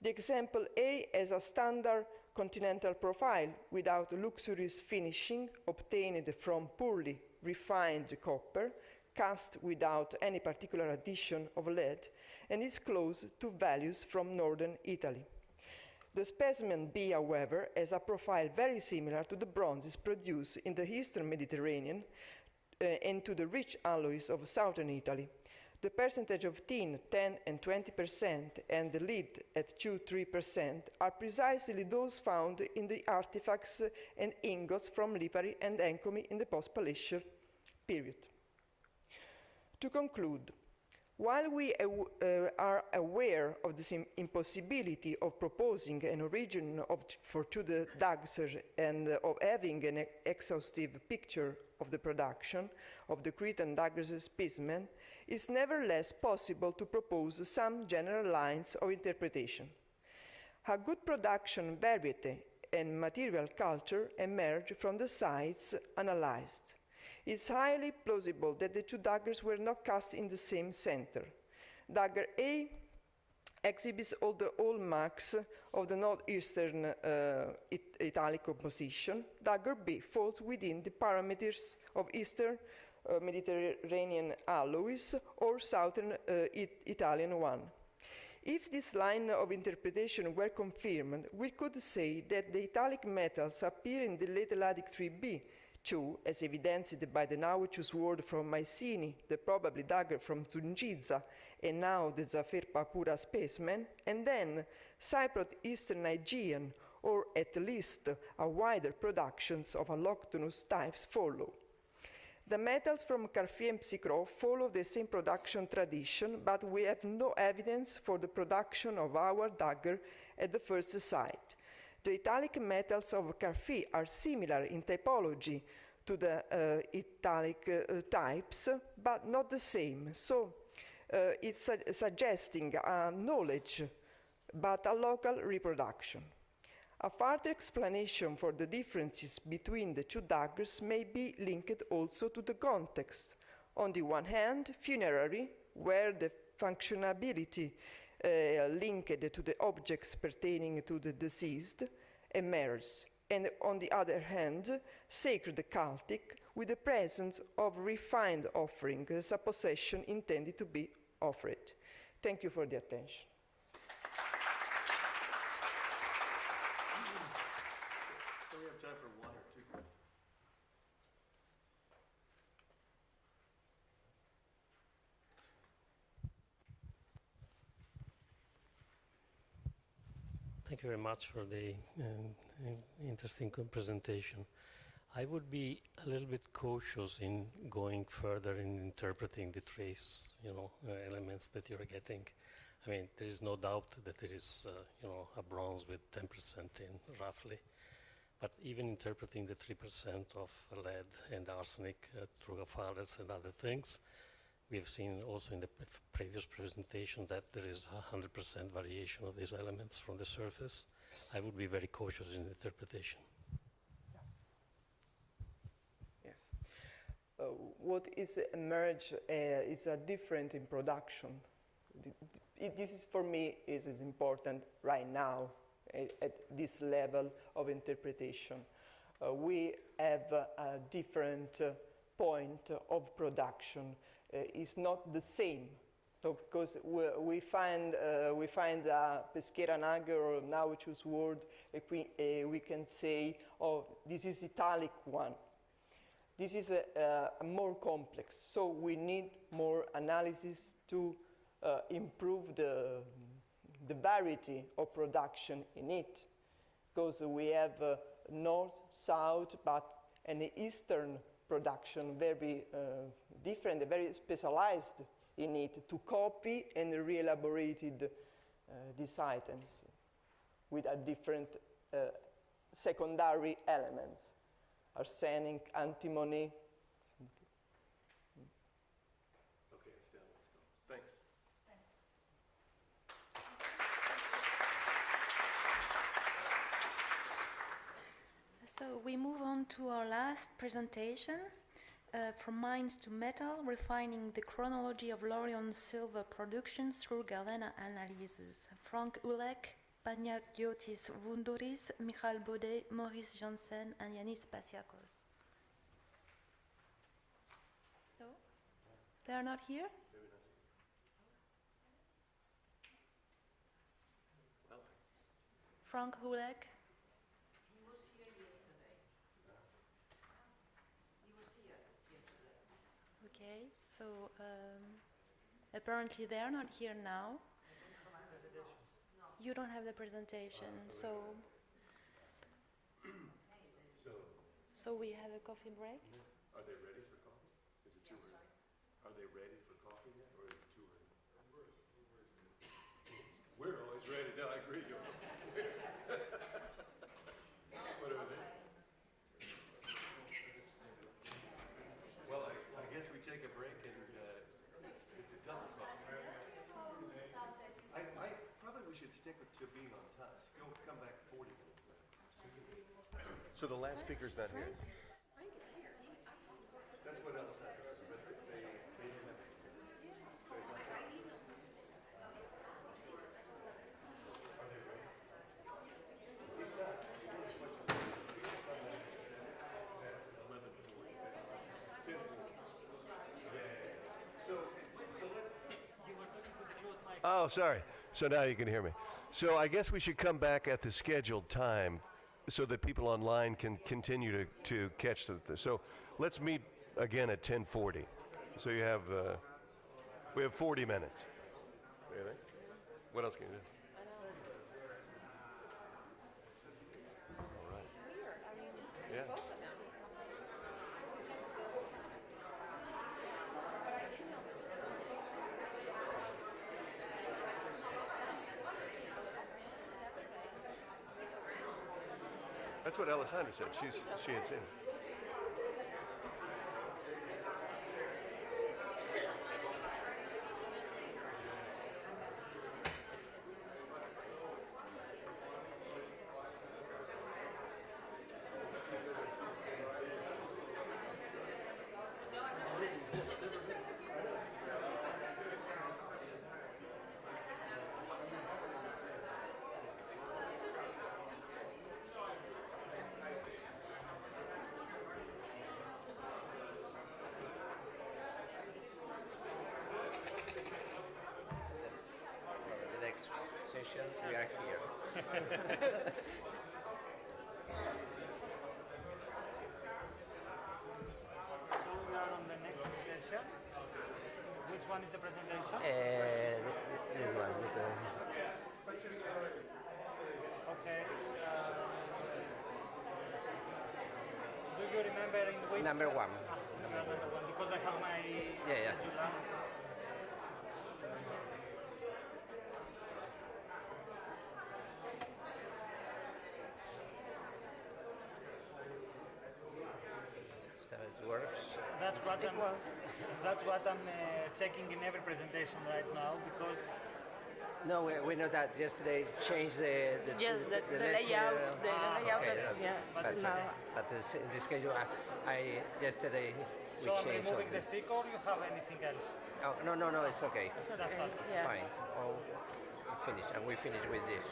[SPEAKER 8] The example A has a standard continental profile without luxurious finishing obtained from poorly refined copper, cast without any particular addition of lead, and is close to values from northern Italy. The specimen B, however, has a profile very similar to the bronzes produced in the eastern Mediterranean and to the rich alloys of southern Italy. The percentage of tin, 10 and 20%, and the lead at 2-3% are precisely those found in the artifacts and ingots from Lipari and Encomi in the post-Palatial period. To conclude, while we are aware of the impossibility of proposing an origin for two daggers and of having an exhaustive picture of the production of the Cretan daggers specimen, it's nevertheless possible to propose some general lines of interpretation. A good production variety and material culture emerge from the sites analyzed. It's highly plausible that the two daggers were not cast in the same center. Dagger A exhibits all the hallmarks of the northeastern Italic composition. Dagger B falls within the parameters of eastern Mediterranean alloys or southern Italian one. If this line of interpretation were confirmed, we could say that the Italic metals appear in the late Helladic 3B, too, as evidenced by the nauchus sword from Mycenae, the probably dagger from Zungiza, and now the Zafir Papura specimen, and then Cypriot Eastern Aegean, or at least a wider productions of alloctonous types follow. The metals from Cartier and Psychro follow the same production tradition, but we have no evidence for the production of our dagger at the first site. The Italic metals of Cartier are similar in typology to the Italic types, but not the same. So it's suggesting a knowledge, but a local reproduction. A further explanation for the differences between the two daggers may be linked also to the context. On the one hand, funerary, where the functionality linked to the objects pertaining to the deceased emerges, and on the other hand, sacred cultic, with the presence of refined offering as a possession intended to be offered. Thank you for the attention.
[SPEAKER 2] So we have time for one or two questions.
[SPEAKER 3] Thank you very much for the interesting presentation. I would be a little bit cautious in going further in interpreting the trace, elements that you're getting. I mean, there is no doubt that there is, a bronze with 10% in, roughly. But even interpreting the 3% of lead and arsenic through fathers and other things, we have seen also in the previous presentation that there is 100% variation of these elements from the surface. I would be very cautious in interpretation.
[SPEAKER 8] Yes. What is emerged is a different in production. This is, for me, is important right now at this level of interpretation. We have a different point of production is not the same. So because we find a peschiera nugget or nauchus word, we can say, oh, this is Italic one. This is a more complex, so we need more analysis to improve the variety of production in it, because we have north, south, but an eastern production very different, very specialized in it to copy and re-elaborated these items with a different secondary elements. Arsenic, antimony.
[SPEAKER 2] Okay, Estelle, let's go. Thanks.
[SPEAKER 4] So we move on to our last presentation, from mines to metal, refining the chronology of Lorient silver production through Galena analysis. Frank Ulek, Panagiotis Voundoris, Michal Baudet, Maurice Janssen, and Yanis Pasiakos. No? They are not here?
[SPEAKER 2] Well,
[SPEAKER 4] Frank Ulek. Okay, so apparently they are not here now. You don't have the presentation, so we have a coffee break.
[SPEAKER 2] are they ready for coffee? Is it too early? Are they ready for coffee yet, or is it too early? We're always ready. No, I agree. What are they? Well, I guess we take a break and it's a double coffee. I probably we should stick to being on time. Come back 40 minutes later. So the last speaker's not here. That's what else happens. But they Oh, sorry. So now you can hear me. So I guess we should come back at the scheduled time so that people online can continue to catch so let's meet again at 10:40. So you have, we have 40 minutes. Really? What else can you do? All right. Yeah. That's what Alessandra said. She had seen it.
[SPEAKER 9] We are here.
[SPEAKER 10] So we are on the next session. Which one is the presentation?
[SPEAKER 9] This one.
[SPEAKER 10] Okay. Do you remember in which?
[SPEAKER 9] Number one.
[SPEAKER 10] Number one. Because I have my schedule on. That's what I'm checking in every presentation right now, because
[SPEAKER 9] no, we know that yesterday changed the
[SPEAKER 11] layout. The layout is, yeah.
[SPEAKER 9] But in this case, yesterday we
[SPEAKER 10] so
[SPEAKER 9] changed.
[SPEAKER 10] So I'm removing the stick, or you have anything else?
[SPEAKER 9] Oh, no, it's okay.
[SPEAKER 10] It's
[SPEAKER 11] yeah.
[SPEAKER 9] Fine. Oh, finish, and we finish with this.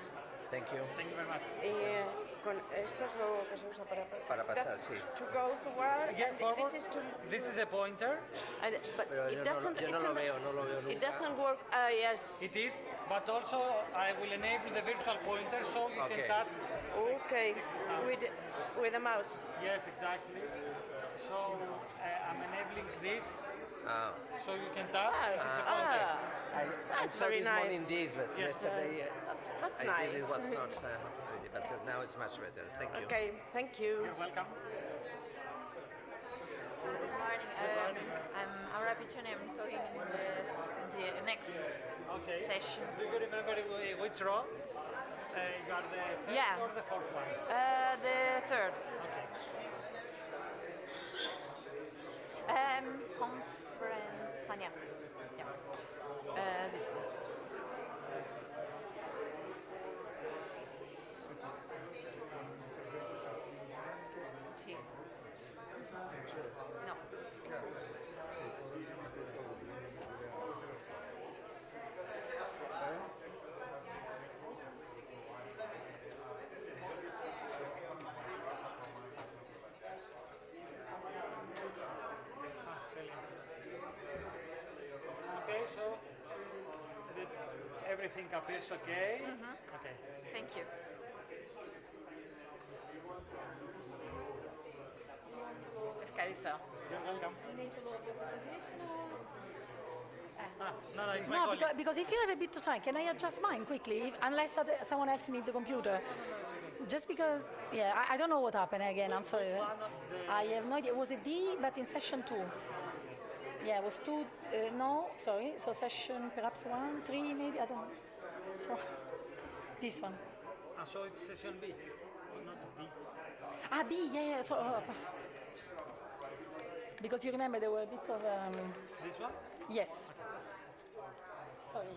[SPEAKER 9] Thank you.
[SPEAKER 10] Thank you very much.
[SPEAKER 11] Esto es lo que se usa
[SPEAKER 9] Para pasar,
[SPEAKER 11] that's
[SPEAKER 9] sí.
[SPEAKER 11] To go forward.
[SPEAKER 10] Yeah,
[SPEAKER 11] and
[SPEAKER 10] forward.
[SPEAKER 11] This is
[SPEAKER 10] the pointer.
[SPEAKER 11] But
[SPEAKER 9] Pero
[SPEAKER 11] it doesn't.
[SPEAKER 9] yo no lo veo nunca.
[SPEAKER 11] It doesn't work. Yes.
[SPEAKER 10] It is, but also I will enable the virtual pointer so you
[SPEAKER 9] Okay.
[SPEAKER 10] can touch.
[SPEAKER 11] Okay. With a mouse.
[SPEAKER 10] Yes, exactly. So I'm enabling this
[SPEAKER 9] Ah.
[SPEAKER 10] so you can touch. It's a pointer.
[SPEAKER 9] I
[SPEAKER 11] That's
[SPEAKER 9] saw
[SPEAKER 11] very
[SPEAKER 9] this morning
[SPEAKER 11] nice.
[SPEAKER 9] this, but
[SPEAKER 10] Yes.
[SPEAKER 9] yesterday
[SPEAKER 11] That's
[SPEAKER 9] I
[SPEAKER 11] nice.
[SPEAKER 9] did it was not ready, but now it's much better. Thank you.
[SPEAKER 11] Okay. Thank you.
[SPEAKER 10] You're welcome.
[SPEAKER 12] Good morning. I'm Aura Pichoni. I'm talking in the next session.
[SPEAKER 10] Do you remember which row? You are the third
[SPEAKER 12] Yeah.
[SPEAKER 10] or the fourth one?
[SPEAKER 12] The third.
[SPEAKER 10] Okay.
[SPEAKER 12] Conference. Chania. Yeah. This one. Sì. No.
[SPEAKER 10] Okay, so everything appears okay. Okay.
[SPEAKER 12] Thank you. Ευχαριστώ.
[SPEAKER 10] You're welcome. No, it's my
[SPEAKER 6] No,
[SPEAKER 10] colleague.
[SPEAKER 6] because if you have a bit of time, can I adjust mine quickly? Unless someone else needs the computer. Just because, yeah, I don't know what happened again. I'm sorry. I have no idea. It was a D, but in session 2. Yeah, it was 2. No, sorry. So session perhaps 1, 3, maybe. I don't know. So this one.
[SPEAKER 10] So it's session B, not D.
[SPEAKER 6] Ah, B. Yeah. So, because you remember there were a bit of.
[SPEAKER 10] This one?
[SPEAKER 6] Yes. Sorry.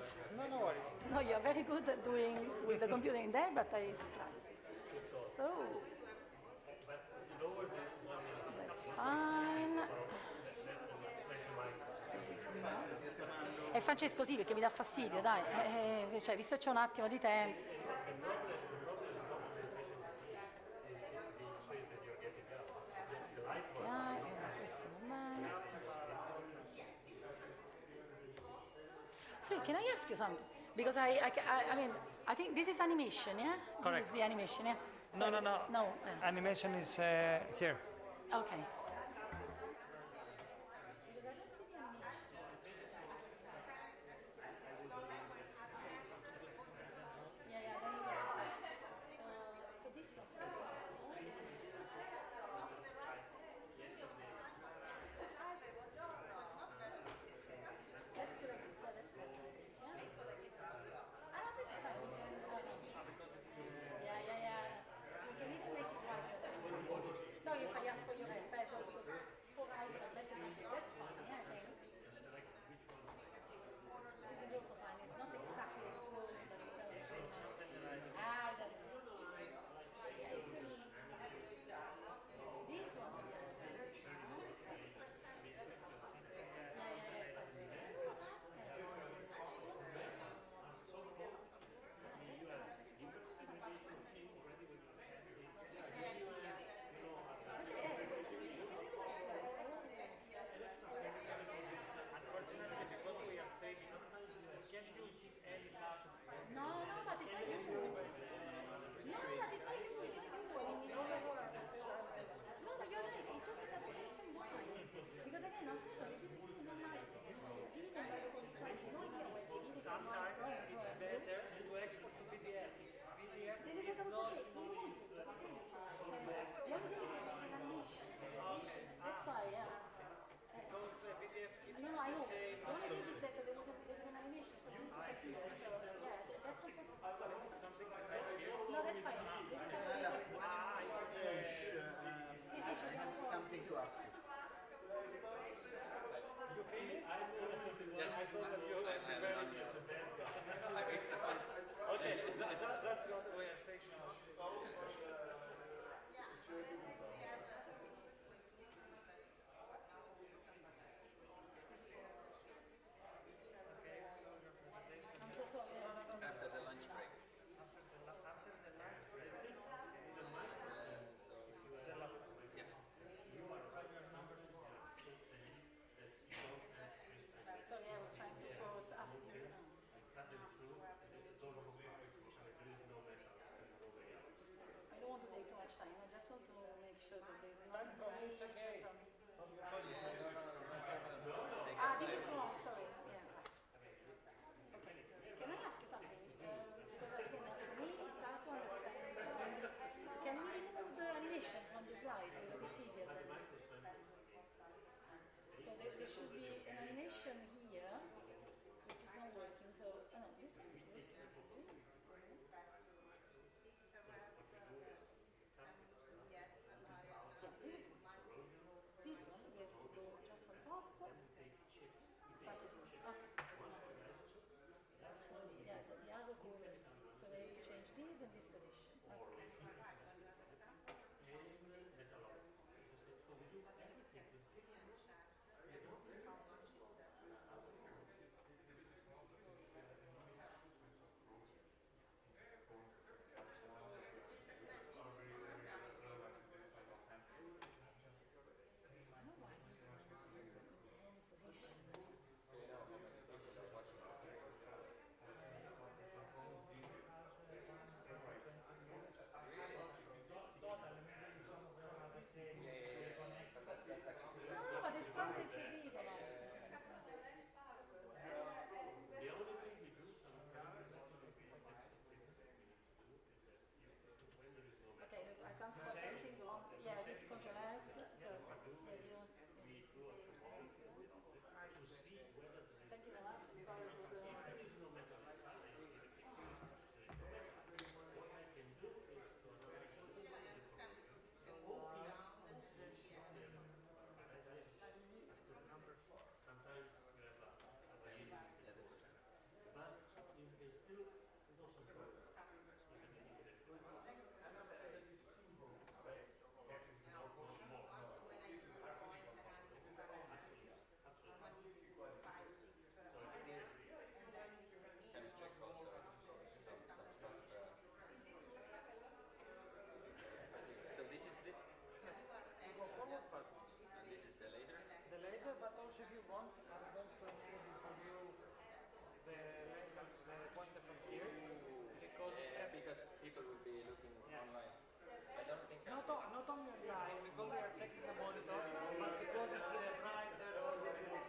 [SPEAKER 10] No worries.
[SPEAKER 6] No, you're very good at doing with the computer in there, but I. So. That's fine. E Francesco sì, perché mi dà fastidio, dai. Cioè, visto che c'è un attimo di tempo. Sorry, can I ask you something? Because I mean, I think this is animation, yeah?
[SPEAKER 10] Correct.
[SPEAKER 6] This is the animation, yeah?
[SPEAKER 10] No.
[SPEAKER 6] No.
[SPEAKER 10] Animation is here.
[SPEAKER 6] Okay. Sorry if I ask for your help, so
[SPEAKER 10] not only online, because we are checking the monitor, but because it's right there on the screen.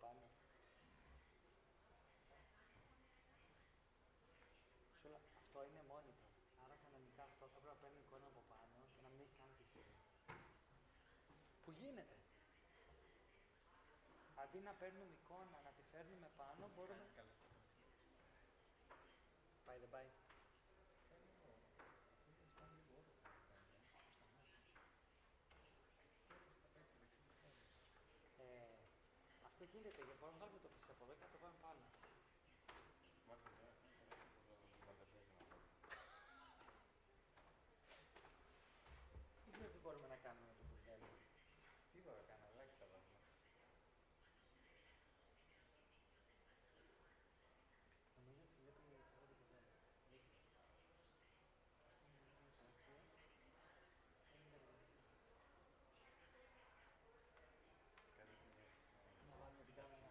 [SPEAKER 10] πάνω. Αυτό είναι monitor. Άρα κανονικά αυτό θα πρέπει να παίρνει εικόνα από πάνω και να μην έχει καν πισίνη. Που γίνεται. Αντί να παίρνουμε εικόνα, να τη φέρνουμε πάνω, μπορούμε... By the by. Αυτό γίνεται, για μπορούμε να βάλουμε το πίσω από εδώ και να το πάμε πάνω. Δεν ξέρω τι μπορούμε να κάνουμε με το που θέλουμε. Τίποτα κάναμε, αλλά και τα βάλουμε. Νομίζω ότι βλέπουμε η πρώτη που θέλουμε. Να βάλουμε την κάμερα.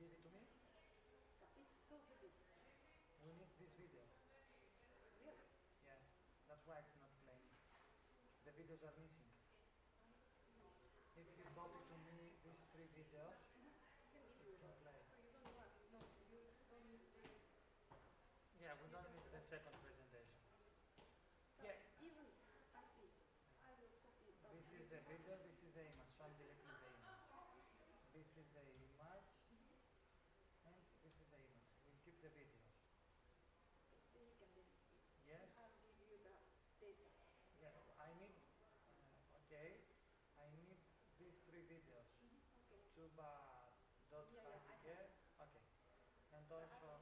[SPEAKER 10] give it to me? We need this video. Yeah, that's why it's not playing. The videos are missing. If you copy to me these 3 videos, it can play. Yeah, we don't need the second presentation. Yeah. This is the video, this is the image, so I'm deleting the image. This is the image, and this is the image. We keep the videos. Yes? Yeah, I need, okay, I need these 3 videos. Tuba.hpg, okay. And also,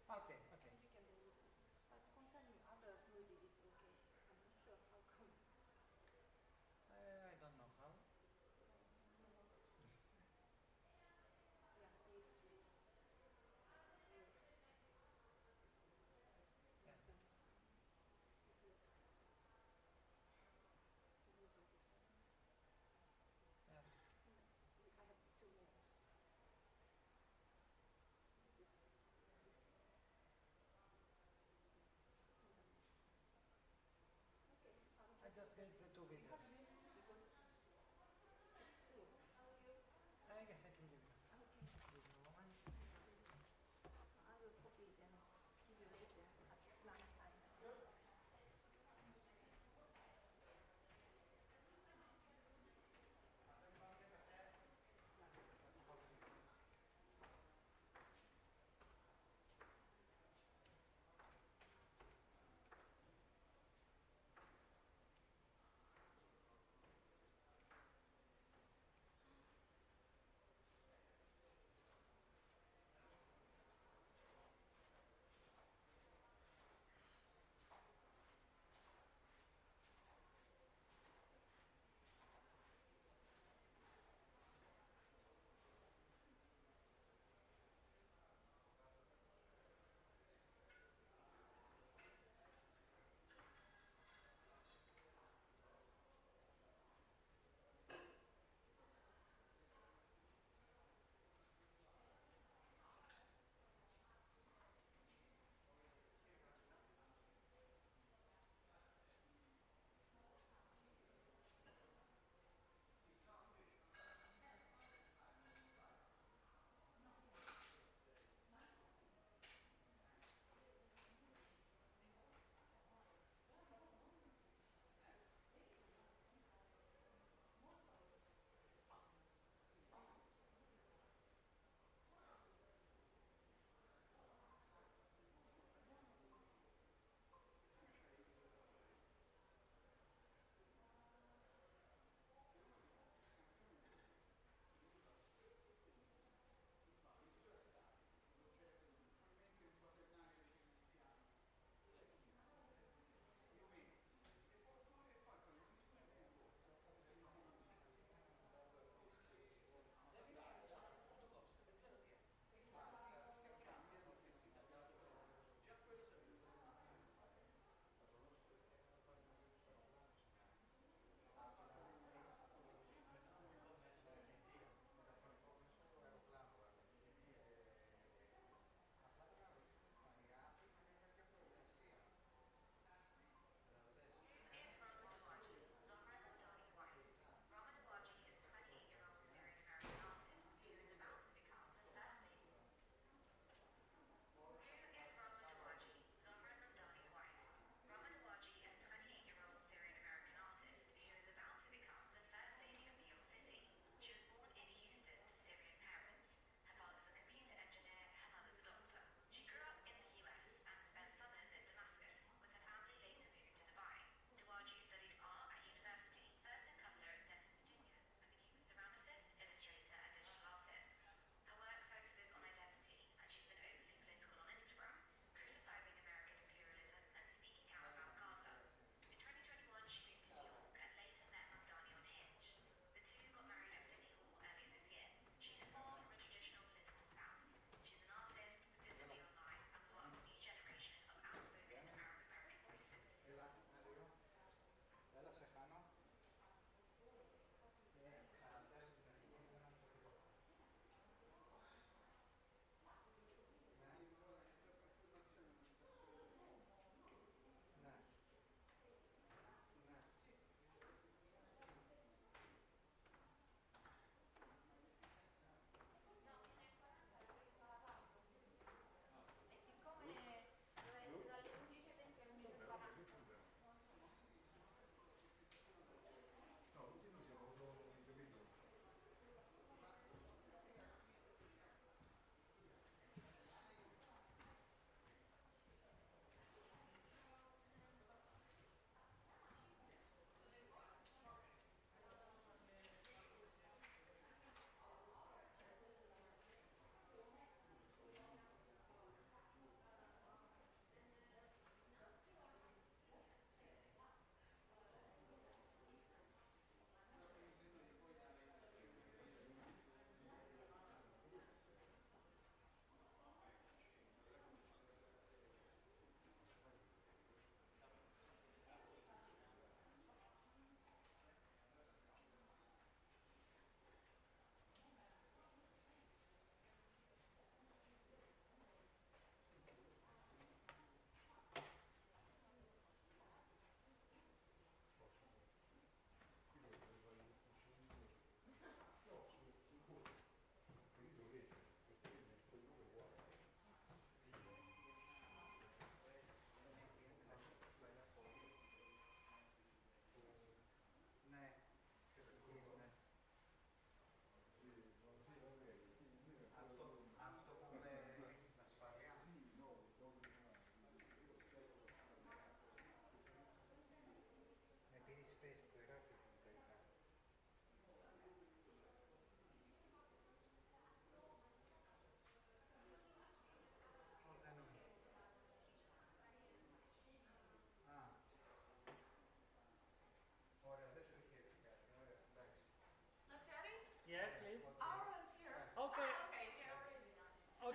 [SPEAKER 10] okay, okay. I don't know how. Yeah. Yeah.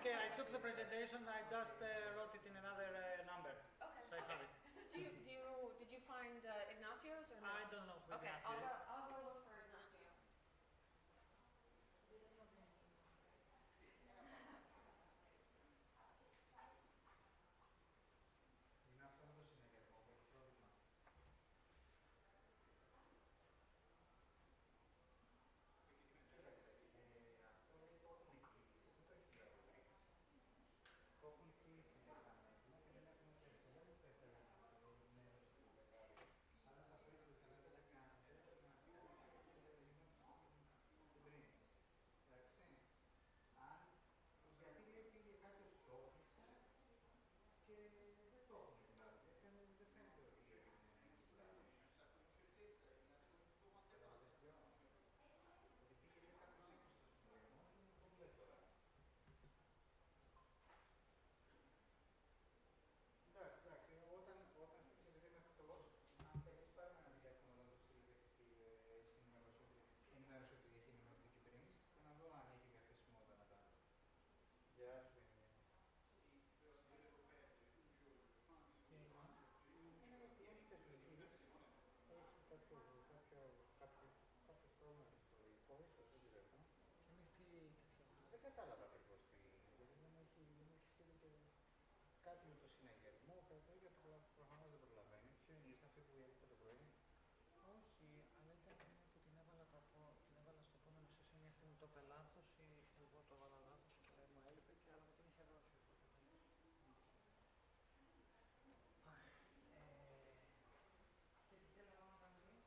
[SPEAKER 10] Okay, I took the presentation. I just wrote it in another number.
[SPEAKER 13] Okay.
[SPEAKER 10] So I have it.
[SPEAKER 13] Did you find Ignacio's or no?
[SPEAKER 10] I don't know who
[SPEAKER 13] Okay,
[SPEAKER 10] Ignacio is.
[SPEAKER 13] I'll go look for Ignacio.
[SPEAKER 10] Δεν κατάλαβα ακριβώς τι, γιατί δεν έχει στείλει και κάτι με το συναγερμό, το ίδιο προφανώς δεν προλαβαίνει. Ποιο είναι, ήρθε αυτή που έλειπε το πρωί? Όχι, αλλά ήταν που την έβαλα στο επόμενο session, αυτή μου το είπε λάθος ή εγώ το έβαλα λάθος και μου έλειπε και αλλά μου την είχε δώσει. Και τι θέλω να κάνω εμείς?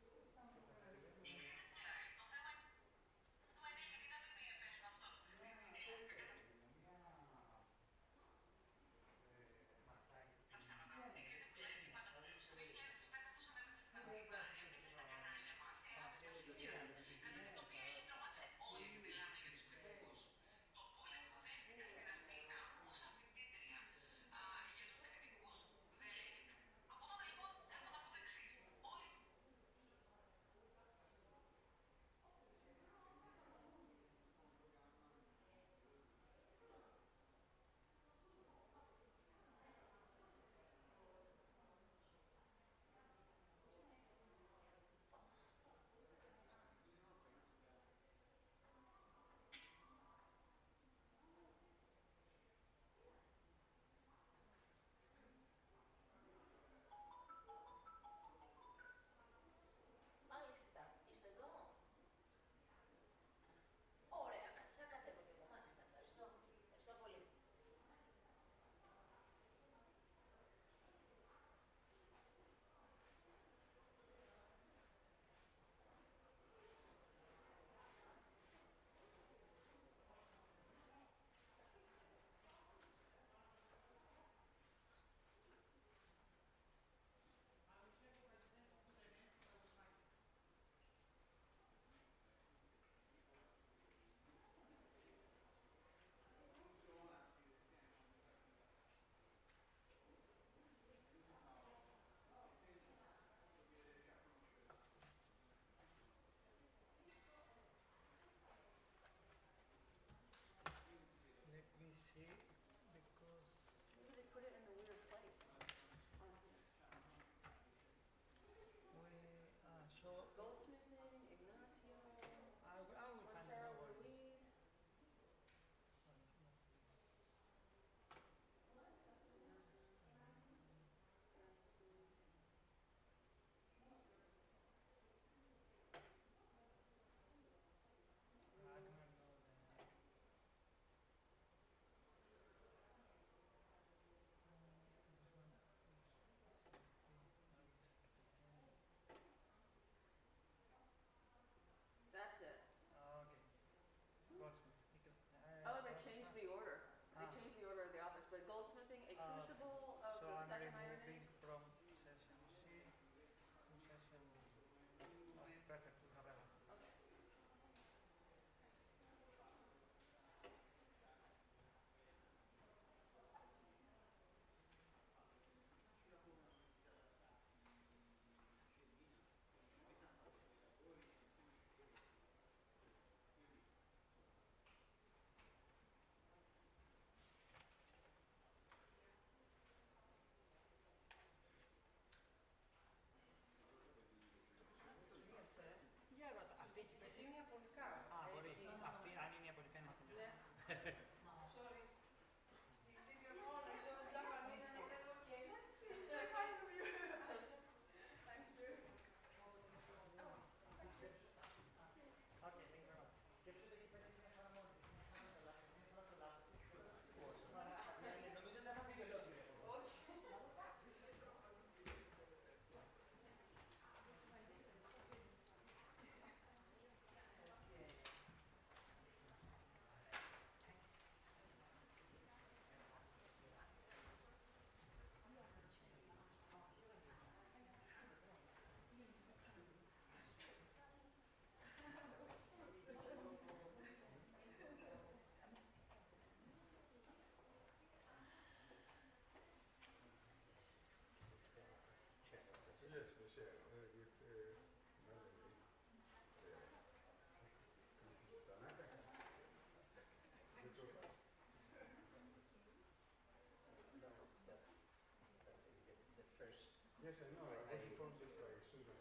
[SPEAKER 14] Yes, I know. I was informed just by Susan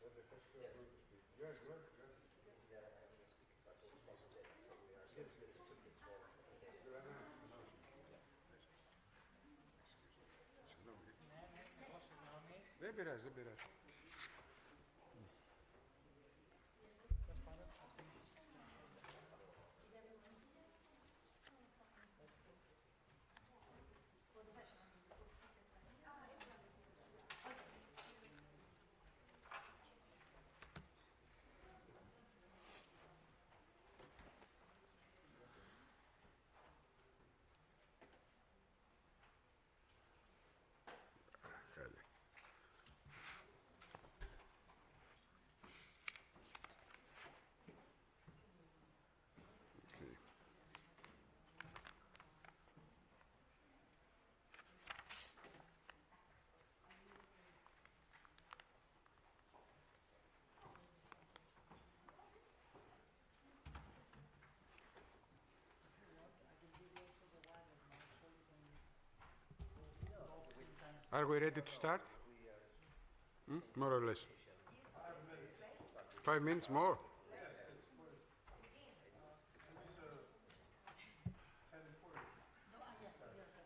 [SPEAKER 14] that the first two are going to speak. Yes, yes, yes. Δεν πειράζει, δεν πειράζει. Are we ready to start? More or less. 5 minutes more?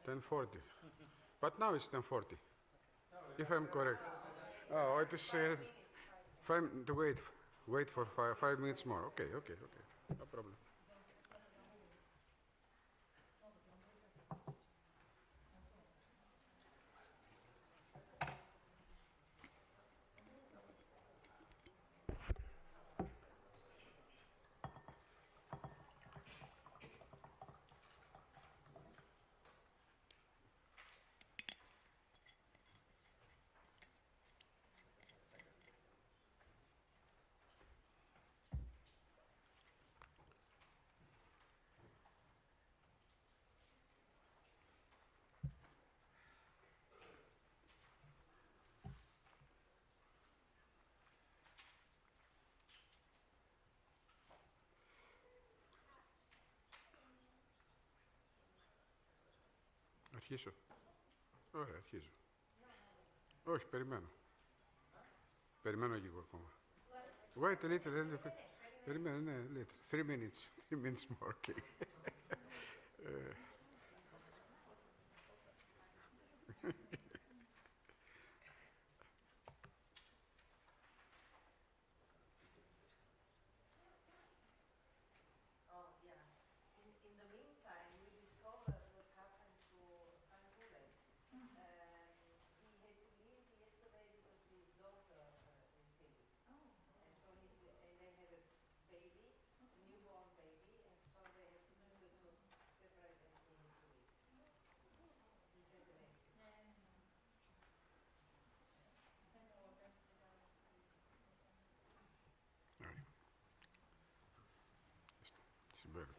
[SPEAKER 14] 10:40. But now it's 10:40, if I'm correct. Oh, it is to wait for 5 minutes more. Okay, no problem. Αρχίσω. Ωραία, αρχίζω. Όχι, περιμένω. Περιμένω λίγο ακόμα. Wait a little bit. Περιμένω, ναι, little. 3 minutes. 3 minutes more, okay. Συμβαίνει.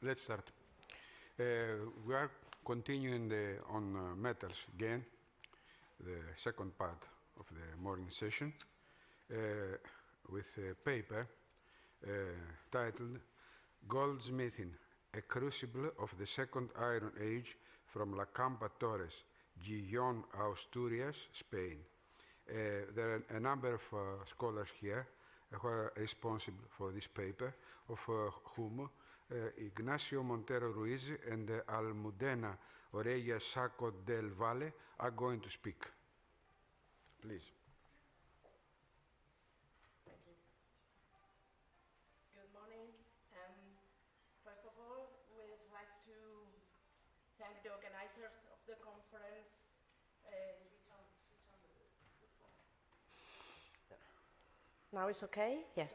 [SPEAKER 14] Let's start. We are continuing on metals again, the second part of the morning session, with a paper titled Goldsmithing, a Crucible of the Second Iron Age from La Campa Torres, Gijón, Asturias, Spain. There are a number of scholars here who are responsible for this paper, of whom Ignacio Montero Ruiz and Almudena Orella Saco del Valle are going to speak. Please.
[SPEAKER 11] Thank you. Good morning. First of all, we'd like to thank the organizers of the conference. Now it's okay? Yeah.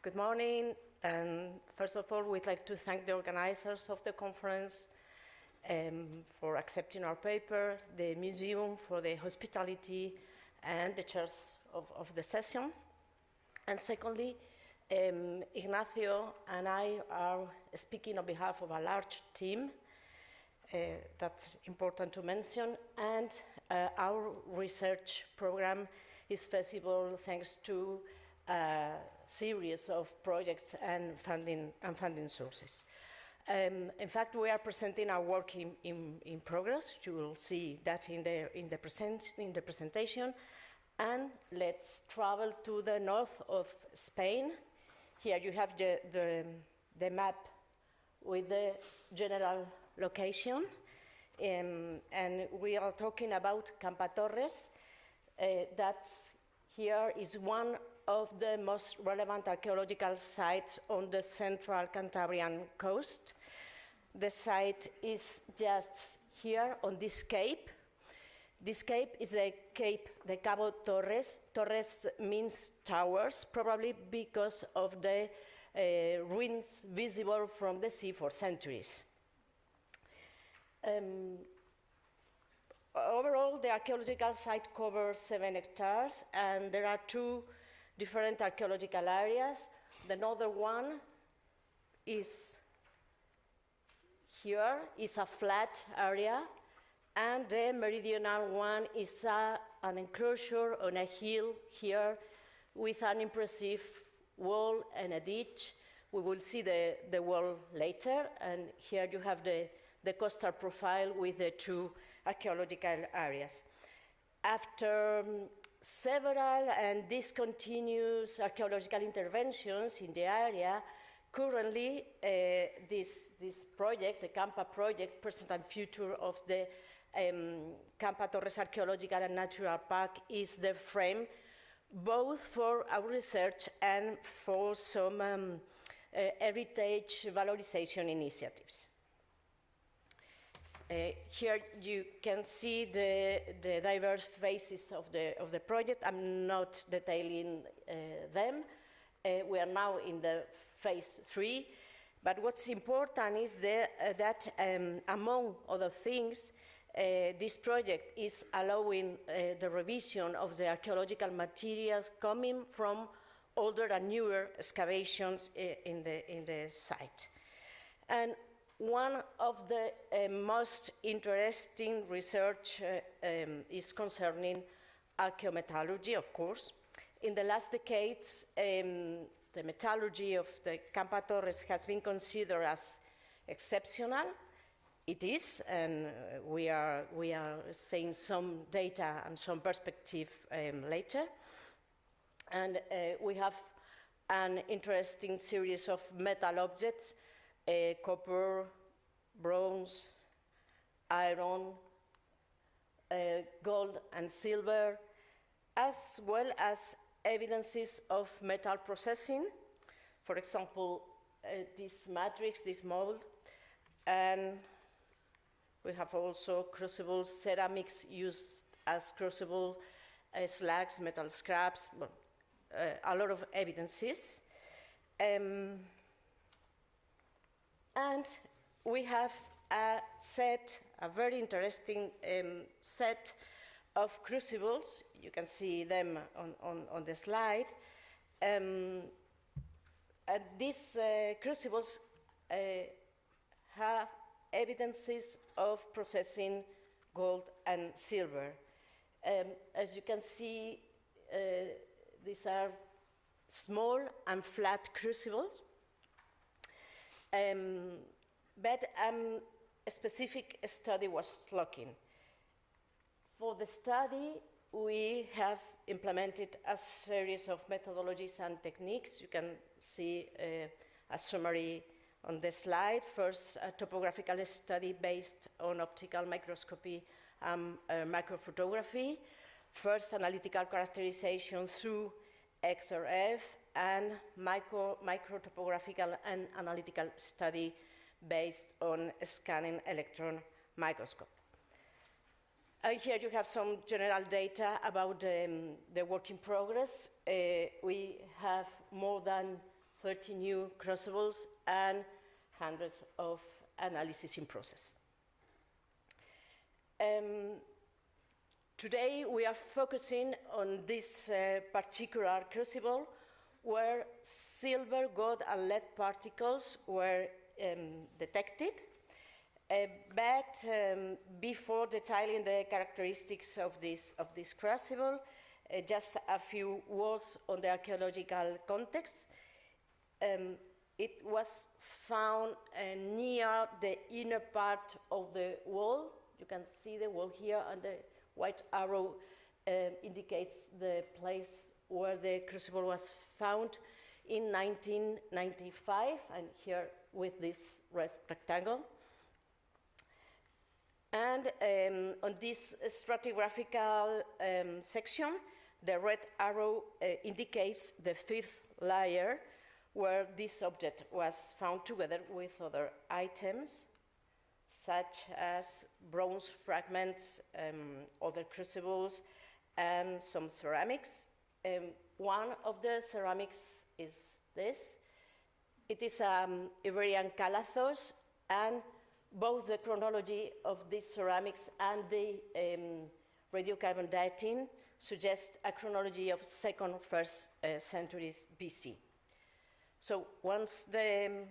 [SPEAKER 11] Good morning. And first of all, we'd like to thank the organizers of the conference for accepting our paper, the museum for the hospitality and the chairs of the session. And secondly, Ignacio and I are speaking on behalf of a large team. That's important to mention. And our research program is feasible thanks to a series of projects and funding sources. In fact, we are presenting our work in progress. You will see that in the presentation. And let's travel to the north of Spain. Here you have the map with the general location. And we are talking about Campa Torres. That's here is one of the most relevant archaeological sites on the central Cantabrian coast. The site is just here on this cape. This cape is a cape, the Cabo Torres. Torres means towers, probably because of the ruins visible from the sea for centuries. Overall, the archaeological site covers 7 hectares, and there are 2 different archaeological areas. The northern one is here, is a flat area, and the meridional one is an enclosure on a hill here with an impressive wall and a ditch. We will see the wall later, and here you have the coastal profile with the 2 archaeological areas. After several and discontinuous archaeological interventions in the area, currently this project, the Campa project, present and future of the Campa Torres Archaeological and Natural Park, is the frame both for our research and for some heritage valorization initiatives. Here you can see the diverse phases of the project. I'm not detailing them. We are now in the phase 3. But what's important is that among other things, this project is allowing the revision of the archaeological materials coming from older and newer excavations in the site. And one of the most interesting research is concerning archaeometallurgy, of course. In the last decades, the metallurgy of the Campa Torres has been considered as exceptional. It is, and we are seeing some data and some perspective later. And we have an interesting series of metal objects, copper, bronze, iron, gold and silver, as well as evidences of metal processing. For example, this matrix, this mold, and we have also crucibles, ceramics used as crucible, slags, metal scraps, well, a lot of evidences. And we have a very interesting set of crucibles. You can see them on the slide. And these crucibles have evidences of processing gold and silver. As you can see, these are small and flat crucibles, but a specific study was looking. For the study, we have implemented a series of methodologies and techniques. You can see a summary on the slide. First, a topographical study based on optical microscopy and microphotography. First, analytical characterization through XRF, and microtopographical and analytical study based on scanning electron microscope. And here you have some general data about the work in progress. We have more than 30 new crucibles and hundreds of analysis in process. Today we are focusing on this particular crucible where silver, gold, and lead particles were detected. But before detailing the characteristics of this crucible, just a few words on the archaeological context. It was found near the inner part of the wall. You can see the wall here, and the white arrow indicates the place where the crucible was found in 1995, and here with this red rectangle. And on this stratigraphical section, the red arrow indicates the fifth layer where this object was found together with other items, such as bronze fragments, other crucibles, and some ceramics. One of the ceramics is this. It is Iberian calathos, and both the chronology of these ceramics and the radiocarbon dating suggest a chronology of second, first centuries BC. So once the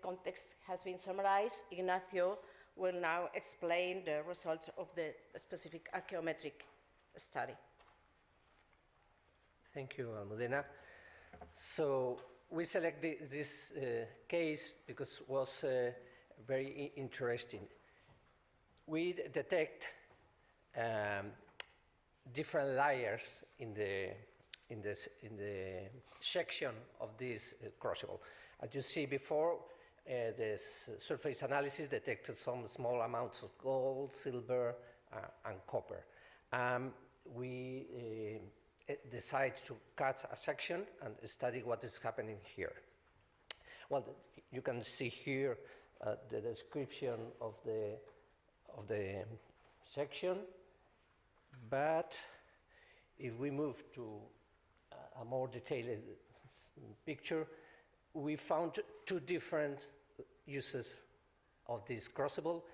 [SPEAKER 11] context has been summarized, Ignacio will now explain the results of the specific archaeometric study.
[SPEAKER 9] Thank you, Almudena. So we select this case because it was very interesting. We detect different layers in the section of this crucible. As you see before, this surface analysis detected some small amounts of gold, silver, and copper. We decide to cut a section and study what is happening here. Well, you can see here the description of the section, but if we move to a more detailed picture, we found two different uses of this crucible,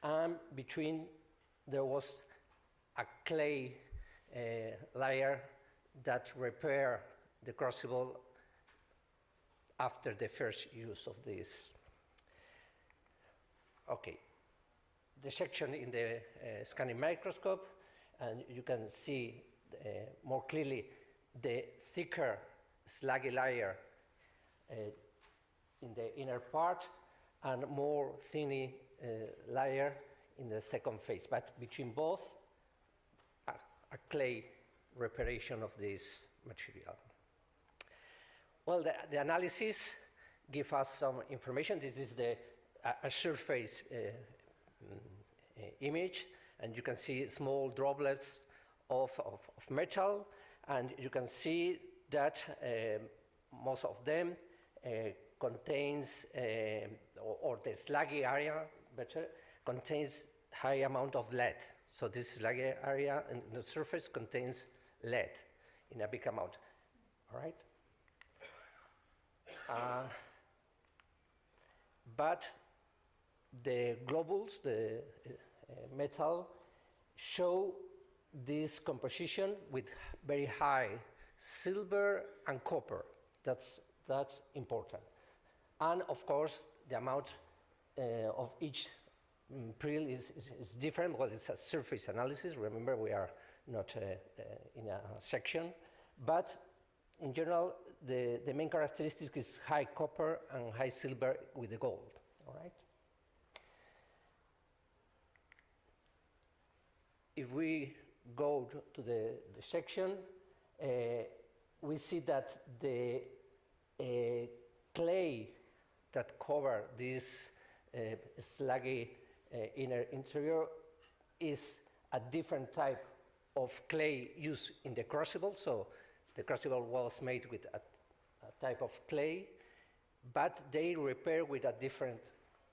[SPEAKER 9] and between there was a clay layer that repaired the crucible after the first use of this. Okay, the section in the scanning microscope, and you can see more clearly the thicker slaggy layer in the inner part and more thinny layer in the second phase, but between both a clay reparation of this material. Well, the analysis gives us some information. This is a surface image, and you can see small droplets of metal, and you can see that most of them contains, or the slaggy area better, contains high amount of lead. So this slaggy area in the surface contains lead in a big amount, all right? But the globules, the metal, show this composition with very high silver and copper. That's important. And of course, the amount of each prill is different. Well, it's a surface analysis. Remember, we are not in a section. But in general, the main characteristic is high copper and high silver with the gold, all right? If we go to the section, we see that the clay that cover this sluggy inner interior is a different type of clay used in the crucible. So the crucible was made with a type of clay, but they repair with a different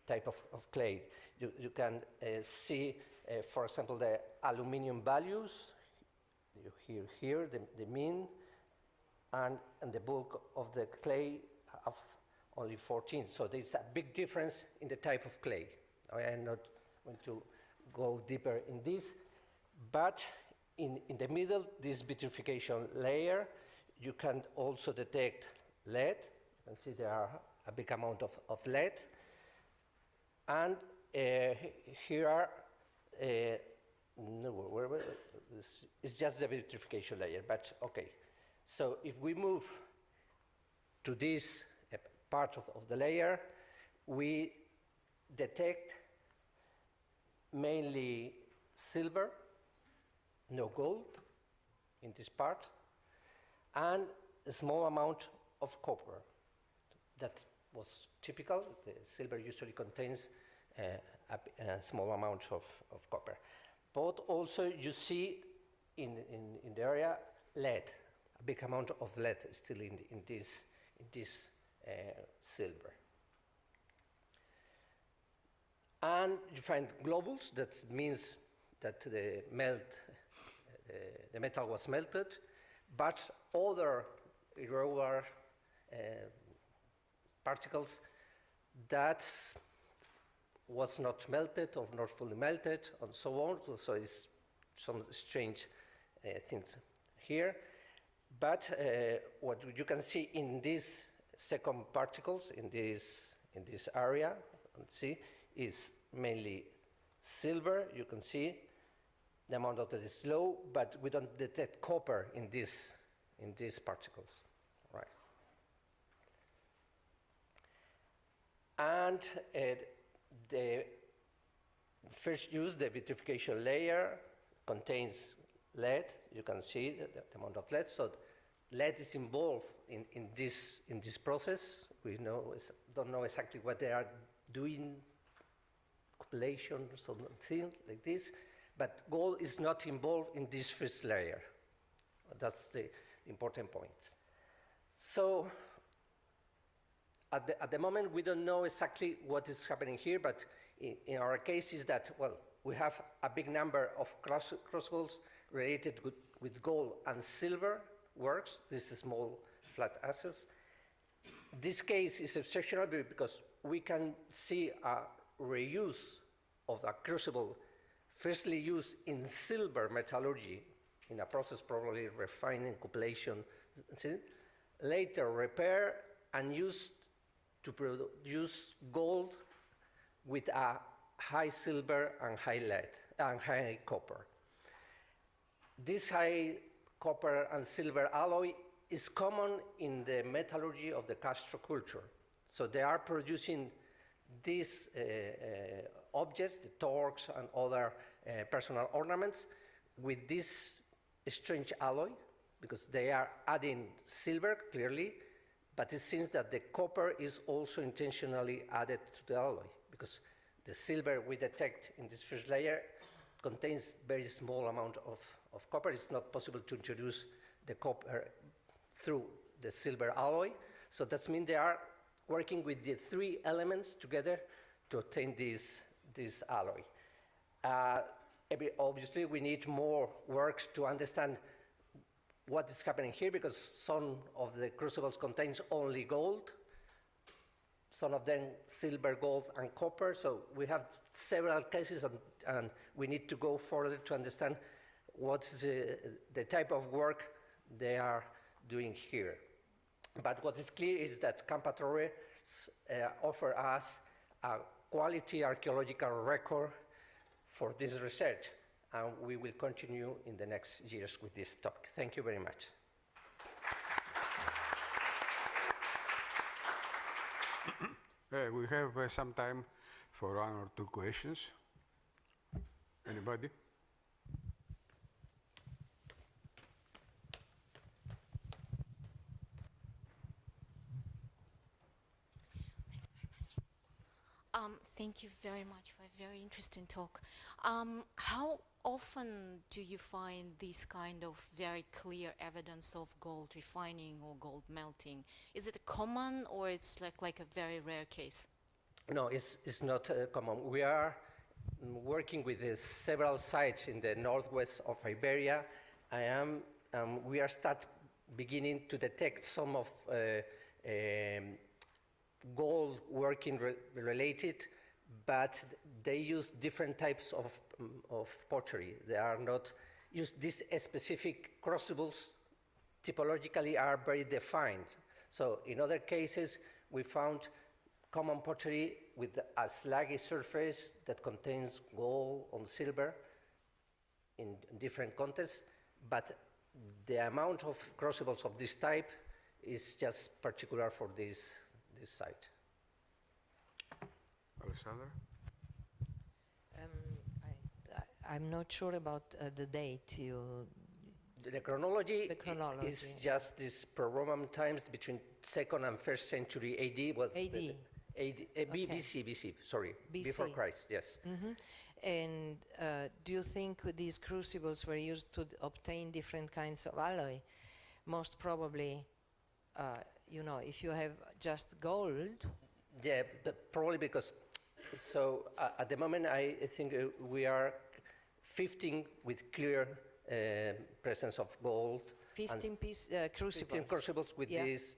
[SPEAKER 9] type of clay. You can see, for example, the aluminum values. You here the mean, and the bulk of the clay of only 14. So there's a big difference in the type of clay. I am not going to go deeper in this, but in the middle, this vitrification layer, you can also detect lead. You can see there are a big amount of lead. And here are, it's just the vitrification layer, but okay. So if we move to this part of the layer, we detect mainly silver, no gold in this part, and a small amount of copper. That was typical. The silver usually contains a small amount of copper. But also you see in the area lead, a big amount of lead still in this silver. And you find globules. That means that the metal was melted, but other irregular particles that was not melted or not fully melted, and so on. So it's some strange things here. But what you can see in these second particles in this area, see, is mainly silver. You can see the amount of that is low, but we don't detect copper in these particles, right? And the first use, the vitrification layer, contains lead. You can see the amount of lead. So lead is involved in this process. We don't know exactly what they are doing, copulation or something like this. But gold is not involved in this first layer. That's the important point. So at the moment, we don't know exactly what is happening here, but in our case is that, well, we have a big number of crucibles related with gold and silver works. This is small flat ashes. This case is exceptional because we can see a reuse of a crucible firstly used in silver metallurgy in a process probably refining, cupellation, later repair and used to produce gold with a high silver and high lead and high copper. This high copper and silver alloy is common in the metallurgy of the Castro culture. So they are producing these objects, the torques and other personal ornaments, with this strange alloy, because they are adding silver, clearly, but it seems that the copper is also intentionally added to the alloy, because the silver we detect in this first layer contains very small amount of copper. It's not possible to introduce the copper through the silver alloy. So that means they are working with the three elements together to obtain this alloy. Obviously, we need more work to understand what is happening here, because some of the crucibles contains only gold, some of them silver, gold, and copper. So we have several cases, and we need to go further to understand what's the type of work they are doing here. But what is clear is that Campa Torres offer us a quality archaeological record for this research. And we will continue in the next years with this topic. Thank you very much.
[SPEAKER 14] We have some time for one or two questions. Anybody?
[SPEAKER 15] Thank you very much for a very interesting talk. How often do you find this kind of very clear evidence of gold refining or gold melting? Is it common, or it's like a very rare case?
[SPEAKER 9] No, it's not common. We are working with several sites in the northwest of Iberia. We are beginning to detect some of gold working related, but they use different types of pottery. They are not use these specific crucibles typologically are very defined. So in other cases, we found common pottery with a slaggy surface that contains gold or silver in different contexts, but the amount of crucibles of this type is just particular for this site.
[SPEAKER 14] Alessandra?
[SPEAKER 7] I'm not sure about the date.
[SPEAKER 9] The chronology is just this pre-Roman times between 2nd and 1st century AD. Well, BC, sorry, BC. Before Christ, yes.
[SPEAKER 7] Mm-hmm. And do you think these crucibles were used to obtain different kinds of alloy? Most probably, if you have just gold.
[SPEAKER 9] Yeah, but probably because, at the moment I think we are 15 with clear presence of gold.
[SPEAKER 7] 15 crucibles.
[SPEAKER 9] 15 crucibles with this,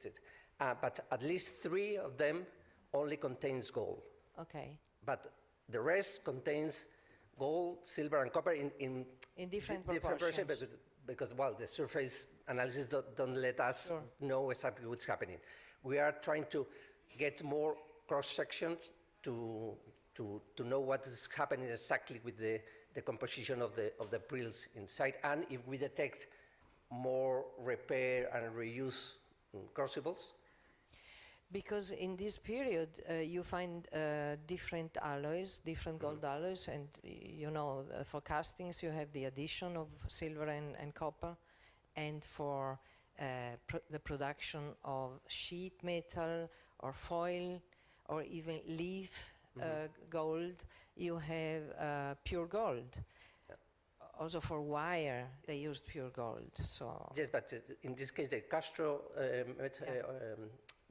[SPEAKER 9] but at least 3 of them only contains gold.
[SPEAKER 7] Okay.
[SPEAKER 9] But the rest contains gold, silver, and copper in
[SPEAKER 7] different proportions.
[SPEAKER 9] Because the surface analysis don't let us know exactly what's happening. We are trying to get more cross-sections to know what is happening exactly with the composition of the prills inside, and if we detect more repair and reuse crucibles.
[SPEAKER 7] Because in this period, you find different alloys, different gold alloys, and for castings you have the addition of silver and copper, and for the production of sheet metal or foil or even leaf gold, you have pure gold. Also for wire, they used pure gold. So
[SPEAKER 9] yes, but in this case, the Castro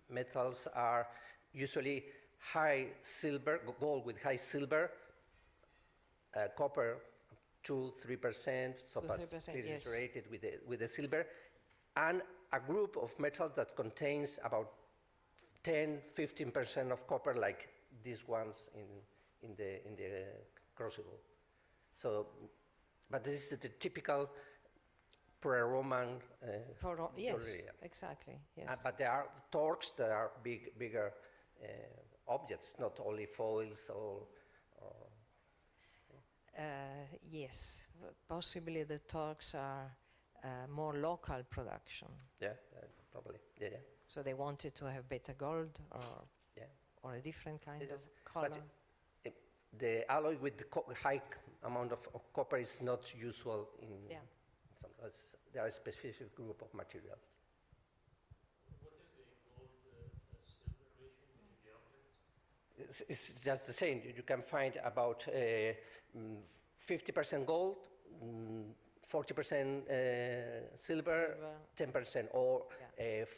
[SPEAKER 9] metals are usually high silver, gold with high silver, copper 2-3%, so but still is rated with the silver, and a group of metals that contains about 10-15% of copper, like these ones in the crucible. So, but this is the typical pre-Roman.
[SPEAKER 7] Yes, exactly. Yes.
[SPEAKER 9] But there are torques that are bigger objects, not only foils or
[SPEAKER 7] yes, possibly the torques are more local production.
[SPEAKER 9] Yeah, probably. Yeah.
[SPEAKER 7] So they wanted to have better gold or a different kind of color.
[SPEAKER 9] But the alloy with the high amount of copper is not usual in. Yeah. There are a specific group of materials.
[SPEAKER 16] What is the gold-silver ratio between the objects?
[SPEAKER 9] It's just the same. You can find about 50% gold, 40% silver, 10%, or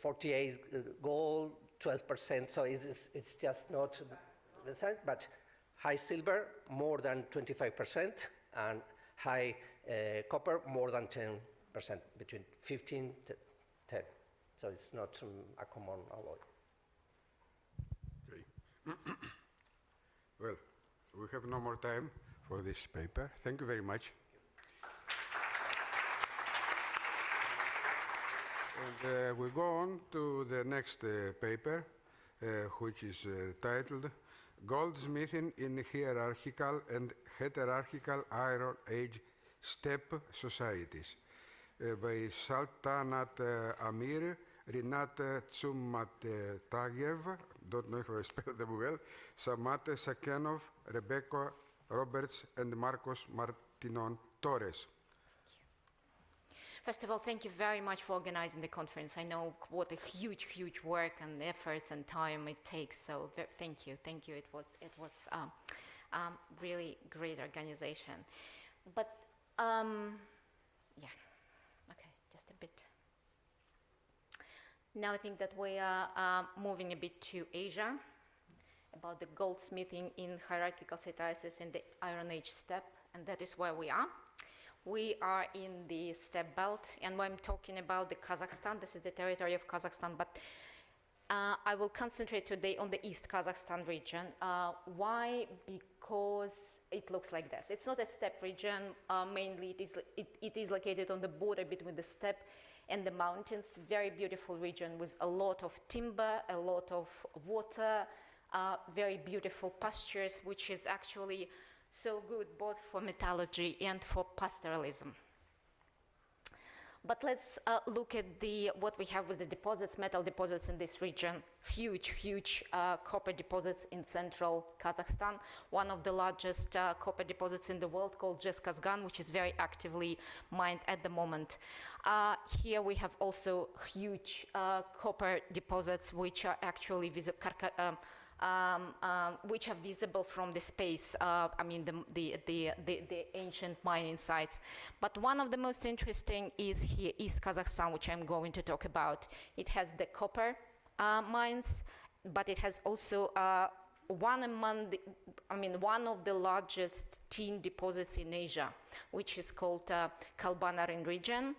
[SPEAKER 9] 48 gold, 12%. So it's just not the same, but high silver more than 25%, and high copper more than 10%, between 15 to 10. So it's not a common alloy.
[SPEAKER 14] Okay. Well, we have no more time for this paper. Thank you very much. And we go on to the next paper, which is titled goldsmithing in hierarchical and heterarchical Iron Age steppe societies by Sultanat Amir, Rinat Tsumatetayev, don't know if I spelled them well, Samate Sakenov, Rebecca Roberts, and Marcos Martinon Torres.
[SPEAKER 15] First of all, thank you very much for organizing the conference. I know what a huge, huge work and efforts and time it takes. So thank you. It was really great organization. But yeah, okay, just a bit. Now I think that we are moving a bit to Asia, about the goldsmithing in hierarchical cities in the Iron Age steppe, and that is where we are. We are in the steppe belt, and when I'm talking about the Kazakhstan, this is the territory of Kazakhstan, but I will concentrate today on the East Kazakhstan region. Why? Because it looks like this. It's not a steppe region. Mainly, it is located on the border between the steppe and the mountains. Very beautiful region with a lot of timber, a lot of water, very beautiful pastures, which is actually so good both for metallurgy and for pastoralism. But let's look at what we have with the deposits, metal deposits in this region. Huge copper deposits in central Kazakhstan. One of the largest copper deposits in the world called Jeskazgan, which is very actively mined at the moment. Here we have also huge copper deposits which are actually visible. Which are visible from the space, I mean the ancient mining sites. But one of the most interesting is here, East Kazakhstan, which I'm going to talk about. It has the copper mines, but it has also one of the largest tin deposits in Asia, which is called Kalbanarin region.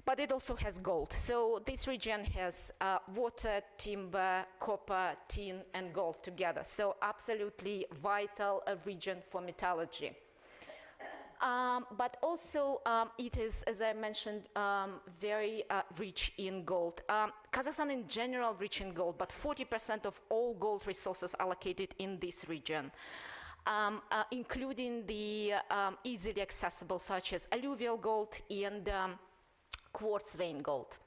[SPEAKER 15] But it also has gold. So this region has water, timber, copper, tin, and gold together. So absolutely vital region for metallurgy. But also it is, as I mentioned, very rich in gold. Kazakhstan in general rich in gold, but 40% of all gold resources are located in this region. Including the easily accessible, such as alluvial gold and quartz vein gold.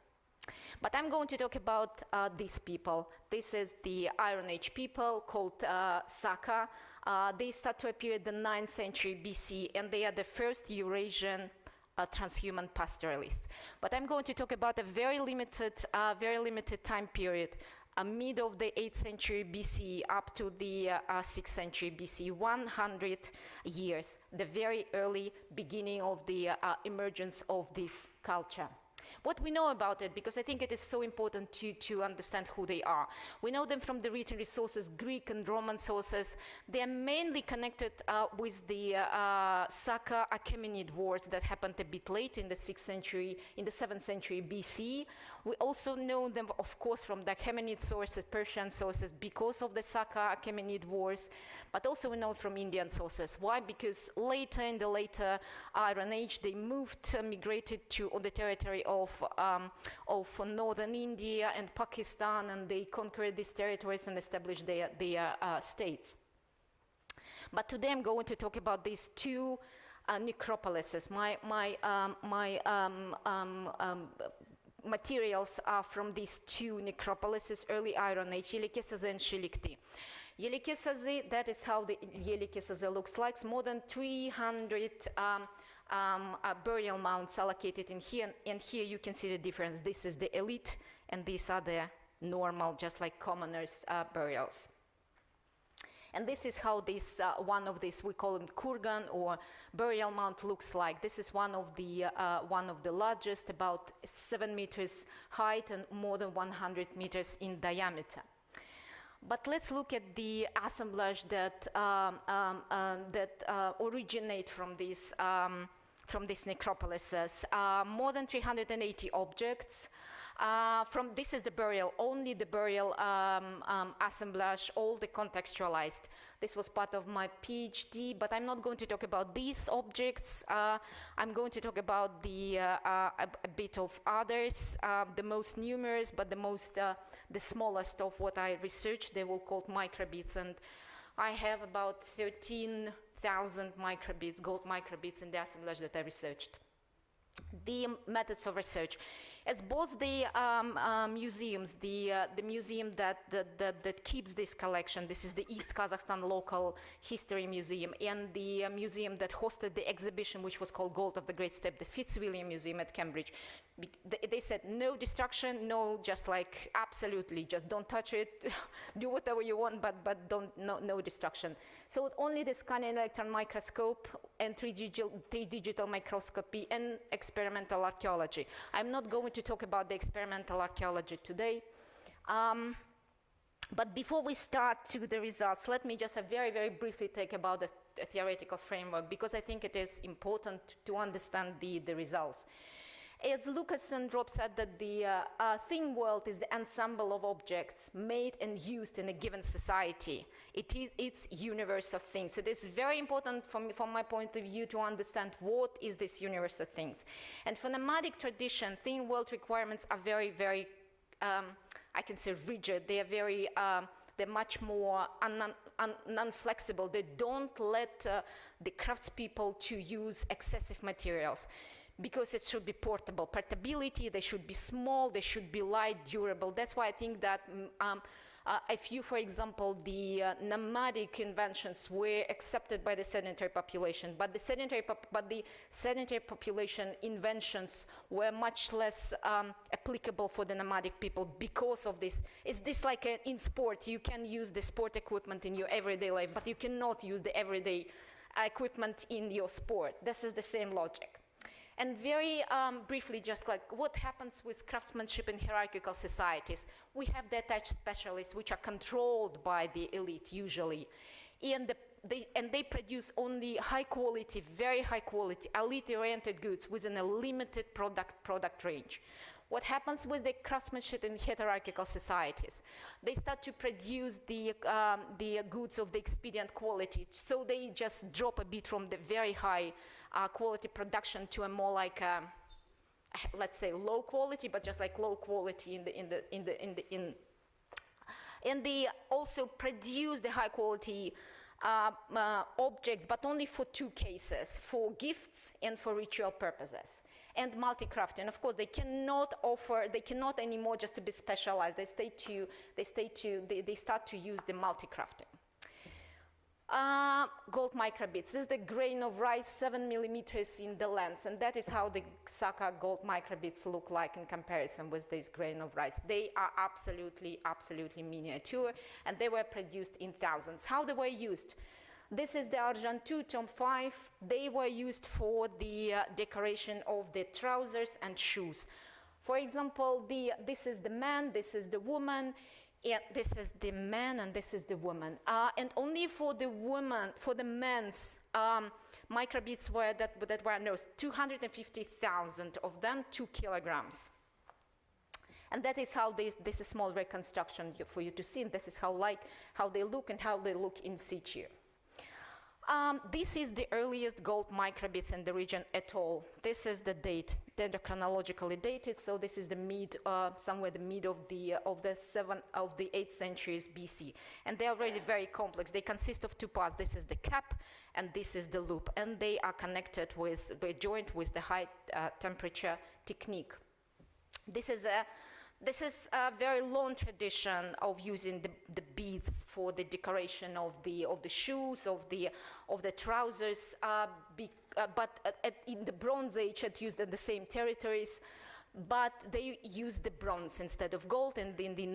[SPEAKER 15] But I'm going to talk about these people. This is the Iron Age people called Saka. They start to appear in the 9th century BC, and they are the first Eurasian transhuman pastoralists. But I'm going to talk about a very limited time period, mid of the 8th century BC up to the 6th century BC, 100 years, the very early beginning of the emergence of this culture. What we know about it, because I think it is so important to understand who they are. We know them from the written resources, Greek and Roman sources. They are mainly connected with the Saka Achaemenid wars that happened a bit late in the 6th century, in the 7th century BC. We also know them, of course, from the Achaemenid sources, Persian sources, because of the Saka Achaemenid wars, but also we know from Indian sources. Why? Because later, in the later Iron Age, they migrated on the territory of northern India and Pakistan, and they conquered these territories and established their states. But today I'm going to talk about these two necropolises. Materials are from these two necropolises, early Iron Age, Yelikesaze and Shilikti. Yelikesaze, that is how the Yelikesaze looks like. More than 300 burial mounds are located in here, and here you can see the difference. This is the elite, and these are the normal, just like commoners' burials. And this is how this one of these, we call them kurgan or burial mound, looks like. This is one of the largest, about 7 meters height and more than 100 meters in diameter. But let's look at the assemblage that originate from these necropolises. More than 380 objects. This is the burial, only the burial assemblage, all the contextualized. This was part of my PhD, but I'm not going to talk about these objects. I'm going to talk about a bit of others, the most numerous, but the smallest of what I researched. They were called microbits, and
[SPEAKER 6] I have about 13,000 microbeads, gold microbeads in the assemblage that I researched. The methods of research. As both the museums, the museum that keeps this collection, this is the East Kazakhstan Local History Museum, and the museum that hosted the exhibition, which was called Gold of the Great Steppe, the Fitzwilliam Museum at Cambridge. They said no destruction, no, just like absolutely, just don't touch it, do whatever you want, but no destruction. So only the scanning electron microscope and 3D digital microscopy and experimental archaeology. I'm not going to talk about the experimental archaeology today. But before we start to the results, let me just very, very briefly talk about the theoretical framework, because I think it is important to understand the results. As Lucas and Rob said, that the thing world is the ensemble of objects made and used in a given society. It's universe of things. It is very important from my point of view to understand what is this universe of things. And for nomadic tradition, thing world requirements are very, very, I can say rigid. They are very, they're much more non-flexible. They don't let the craftspeople to use excessive materials, because it should be portable. Portability, they should be small, they should be light, durable. That's why I think that if you, for example, the nomadic inventions were accepted by the sedentary population, but the sedentary population inventions were much less applicable for the nomadic people because of this. Is this like in sport? You can use the sport equipment in your everyday life, but you cannot use the everyday equipment in your sport. This is the same logic. And very briefly, just like what happens with craftsmanship in hierarchical societies. We have the attached specialists, which are controlled by the elite usually. And they produce only high quality, very high quality, elite-oriented goods within a limited product range. What happens with the craftsmanship in hierarchical societies? They start to produce the goods of the expedient quality, so they just drop a bit from the very high quality production to a more like, let's say, low quality, but just like low quality and they also produce the high quality objects, but only for two cases: for gifts and for ritual purposes. And multi-crafting. Of course, they cannot anymore just to be specialized. They start to use the multi-crafting. Gold microbeads. This is the grain of rice, 7 millimeters in the length, and that is how the Saka gold microbeads look like in comparison with this grain of rice. They are absolutely, absolutely miniature, and they were produced in thousands. How they were used? This is the Argent 2, Tom 5. They were used for the decoration of the trousers and shoes. For example, this is the man, this is the woman, and this is the man, and this is the woman. And only for the woman, for the men's microbeads were that were noticed, 250,000 of them, 2 kilograms. And that is how this is a small reconstruction for you to see. And this is how they look and how they look in situ. This is the earliest gold microbeads in the region at all. This is the date. They're chronologically dated, so this is the mid, somewhere the mid of the 8th centuries BC, and they're already very complex. They consist of two parts. This is the cap, and this is the loop, and they are connected with, they're joined with the high temperature technique. This is a very long tradition of using the beads for the decoration of the shoes, of the trousers. But in the Bronze Age, it used in the same territories, but they used the bronze instead of gold. And in the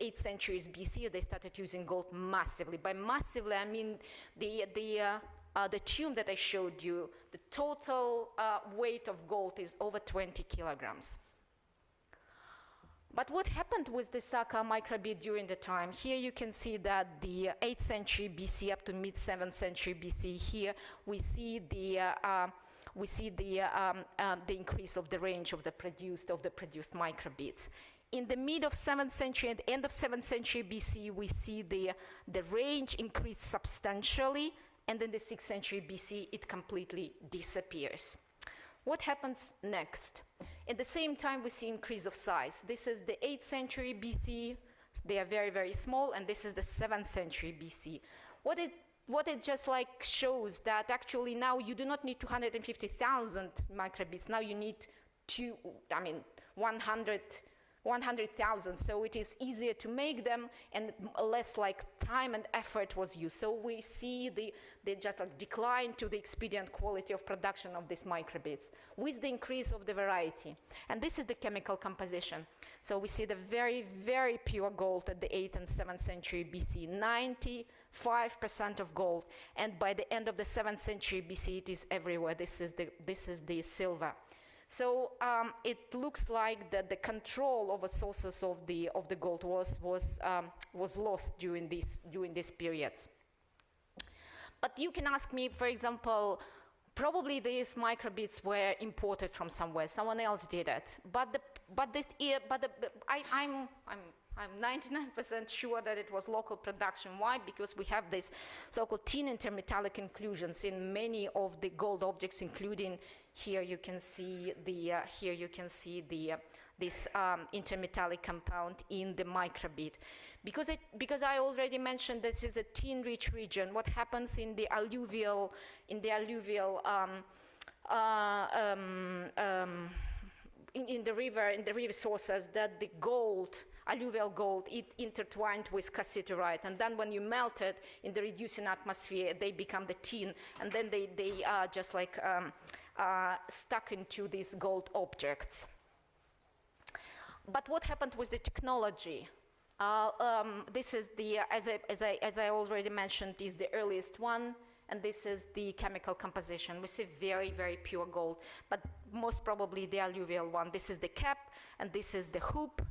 [SPEAKER 6] 8th centuries BC, they started using gold massively. By massively, I mean the tomb that I showed you. The total weight of gold is over 20 kilograms. But what happened with the Saka microbead during the time? Here you can see that the 8th century BC up to mid 7th century BC. Here we see the increase of the range of the produced microbeads. In the mid of 7th century and end of 7th century BC, we see the range increase substantially, and in the 6th century BC, it completely disappears. What happens next? At the same time, we see increase of size. This is the 8th century BC. They are very, very small, and this is the 7th century BC. what it just like shows that actually now you do not need 250,000 microbits. Now you need 100,000. So it is easier to make them and less like time and effort was used. So we see the just like decline to the expedient quality of production of these microbits with the increase of the variety. And this is the chemical composition. So we see the very, very pure gold at the 8th and 7th century BC, 95% of gold. And by the end of the 7th century BC, it is everywhere. This is the silver. So it looks like that the control over sources of the gold was lost during these periods. But you can ask me, for example, probably these microbits were imported from somewhere. Someone else did it. I'm 99% sure that it was local production. Why? Because we have this so-called tin intermetallic inclusions in many of the gold objects, including here you can see this intermetallic compound in the microbit. Because I already mentioned this is a tin-rich region. What happens in the alluvial in the river sources, that the gold, alluvial gold, it intertwined with cassiterite, and then when you melt it in the reducing atmosphere, they become the tin, and then they are just like stuck into these gold objects. But what happened with the technology? This is the, as I already mentioned, is the earliest one, and this is the chemical composition. We see very, very pure gold, but most probably the alluvial one. This is the cap, and this is the hoop,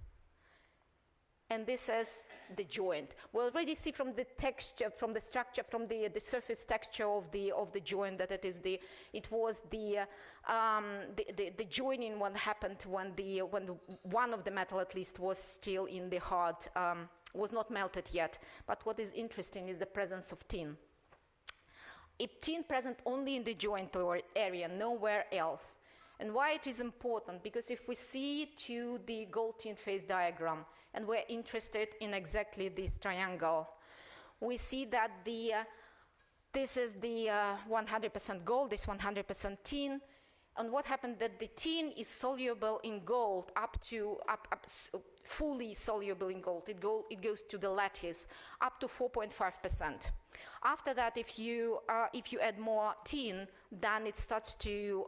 [SPEAKER 6] and this is the joint. We already see from the texture, from the structure, from the surface texture of the joint that it was the joining what happened when one of the metal at least was still in the hard, was not melted yet. But what is interesting is the presence of tin. Tin present only in the joint area, nowhere else. And why it is important? Because if we see to the gold tin phase diagram, and we're interested in exactly this triangle, we see that this is the 100% gold, this 100% tin, and what happened that the tin is soluble in gold fully soluble in gold. It goes to the lattice up to 4.5%. After that, if you add more tin, then it starts to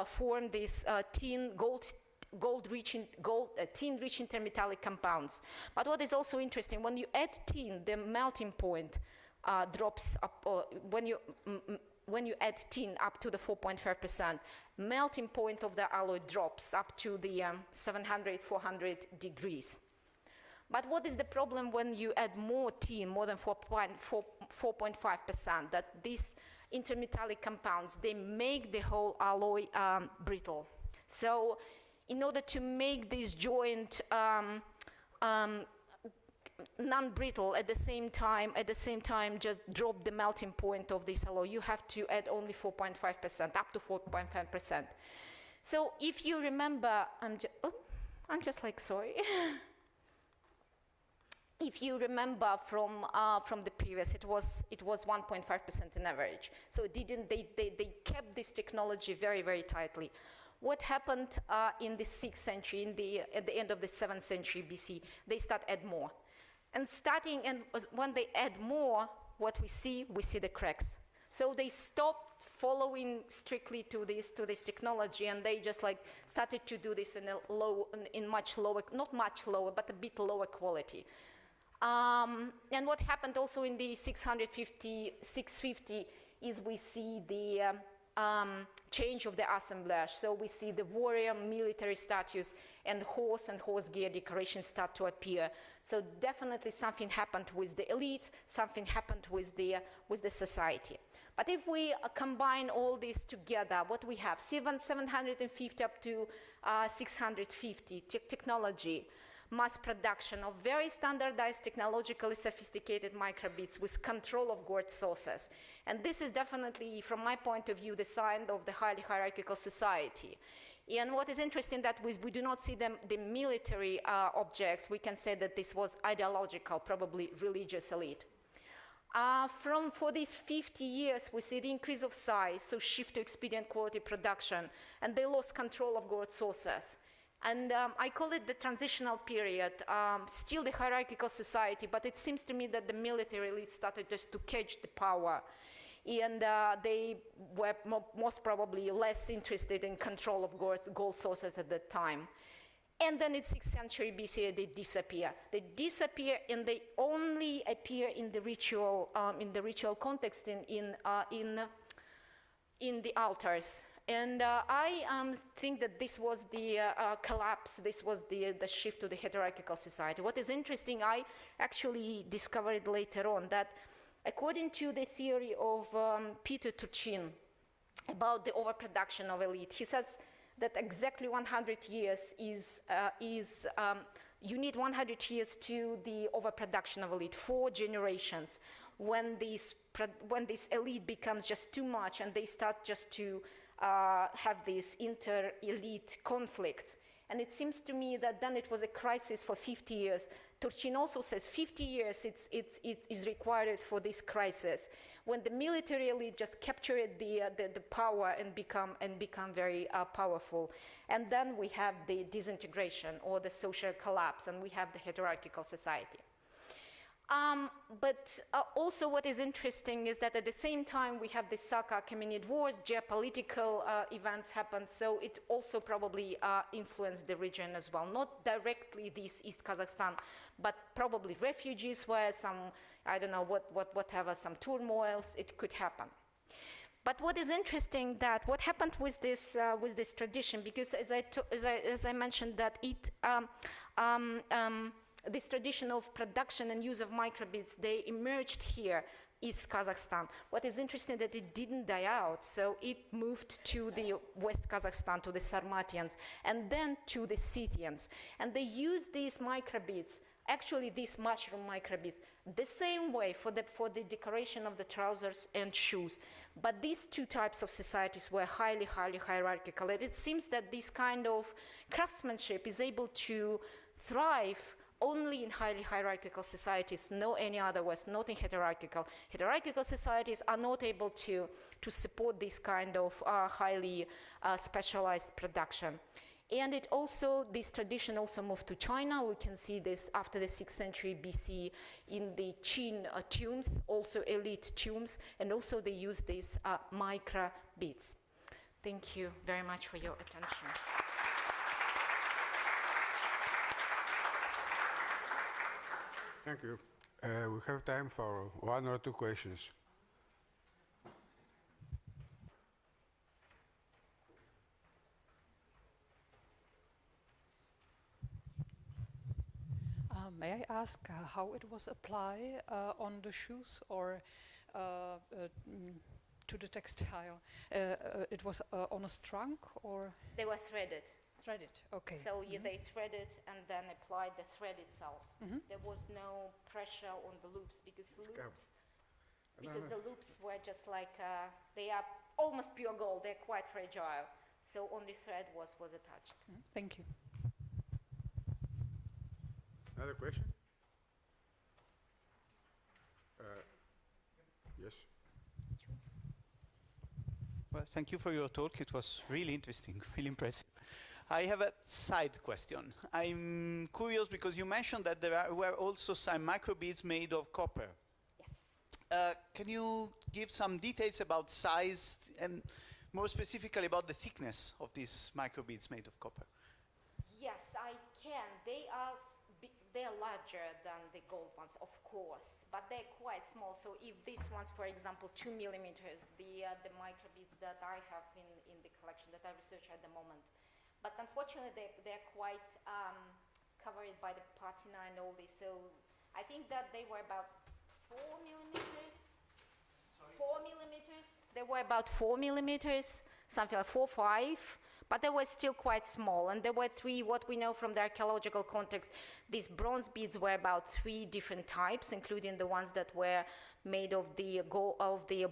[SPEAKER 6] form this tin-rich intermetallic compounds. But what is also interesting, when you add tin, the melting point drops up. When you add tin up to the 4.5%, melting point of the alloy drops up to the 700, 400 degrees. But what is the problem when you add more tin, more than 4.5%, that these intermetallic compounds, they make the whole alloy brittle. So in order to make this joint non-brittle at the same time just drop the melting point of this alloy, you have to add only 4.5%, up to 4.5%. So if you remember, I'm just like, sorry. If you remember from the previous, it was 1.5% in average. So they kept this technology very, very tightly. What happened in the 6th century, at the end of the 7th century BC, they start add more. And when they add more, what we see the cracks. So they stopped following strictly to this technology, and they just like started to do this in much lower, not much lower, but a bit lower quality. And what happened also in the 650 is we see the change of the assemblage. So we see the warrior military statues and horse gear decorations start to appear. So definitely something happened with the elite, something happened with the society. But if we combine all this together, what we have, 750 up to 650 technology. mass production of very standardized, technologically sophisticated microbeads with control of gourd sources. And this is definitely, from my point of view, the sign of the highly hierarchical society. And what is interesting that we do not see the military objects. We can say that this was ideological, probably religious elite. For these 50 years, we see the increase of size, so shift to expedient quality production, and they lost control of gourd sources. And I call it the transitional period, still the hierarchical society, but it seems to me that the military elite started just to catch the power. And they were most probably less interested in control of gold sources at that time. And then in 6th century BC, they disappear. They disappear, and they only appear in the ritual context in the altars. And I think that this was the collapse, this was the shift to the hierarchical society. What is interesting, I actually discovered later on that according to the theory of Peter Turchin about the overproduction of elite, he says that exactly 100 years you need 100 years to the overproduction of elite, 4 generations, when this elite becomes just too much and they start just to have these inter-elite conflicts. And it seems to me that then it was a crisis for 50 years. Turchin also says 50 years it is required for this crisis, when the military elite just captured the power and become very powerful. And then we have the disintegration or the social collapse, and we have the hierarchical society. But also what is interesting is that at the same time we have the Saka-Achaemenid wars, geopolitical events happened, so it also probably influenced the region as well. Not directly this East Kazakhstan, but probably refugees were some, I don't know, whatever, some turmoils, it could happen. But what is interesting that what happened with this tradition, because as I mentioned that it this tradition of production and use of microbeads, they emerged here, East Kazakhstan. What is interesting that it didn't die out, so it moved to the West Kazakhstan, to the Sarmatians, and then to the Scythians. And they used these microbeads, actually these mushroom microbeads, the same way for the decoration of the trousers and shoes. But these two types of societies were highly, highly hierarchical. And it seems that this kind of craftsmanship is able to thrive only in highly hierarchical societies, no any other was, not in heterarchical. Heterarchical societies are not able to support this kind of highly specialized production. And it also, this tradition also moved to China. We can see this after the 6th century BC in the Qin tombs, also elite tombs, and also they use these micro beads. Thank you very much for your attention.
[SPEAKER 14] Thank you. We have time for 1 or 2 questions.
[SPEAKER 17] May I ask how it was applied on the shoes or to the textile? It was on a strang or?
[SPEAKER 6] They were threaded.
[SPEAKER 17] Threaded, okay.
[SPEAKER 6] So they threaded and then applied the thread itself. There was no pressure on the loops because the loops were just like, they are almost pure gold, they're quite fragile. So only thread was attached.
[SPEAKER 17] Thank you.
[SPEAKER 14] Another question? Yes.
[SPEAKER 18] Well, thank you for your talk. It was really interesting, really impressive. I have a side question. I'm curious because you mentioned that there were also some microbeads made of copper.
[SPEAKER 6] Yes.
[SPEAKER 18] Can you give some details about size and more specifically about the thickness of these microbeads made of copper?
[SPEAKER 6] Yes, I can. They are larger than the gold ones, of course, but they're quite small. So if these ones, for example, 2 millimeters, the microbeads that I have in the collection that I research at the moment, but unfortunately they're quite covered by the patina and all this. So I think that they were about 4 millimeters. Sorry? 4 millimeters. They were about 4 millimeters, something like 4, 5.
[SPEAKER 19] but they were still quite small. And there were three, what we know from the archaeological context, these bronze beads were about 3 different types, including the ones that were made of the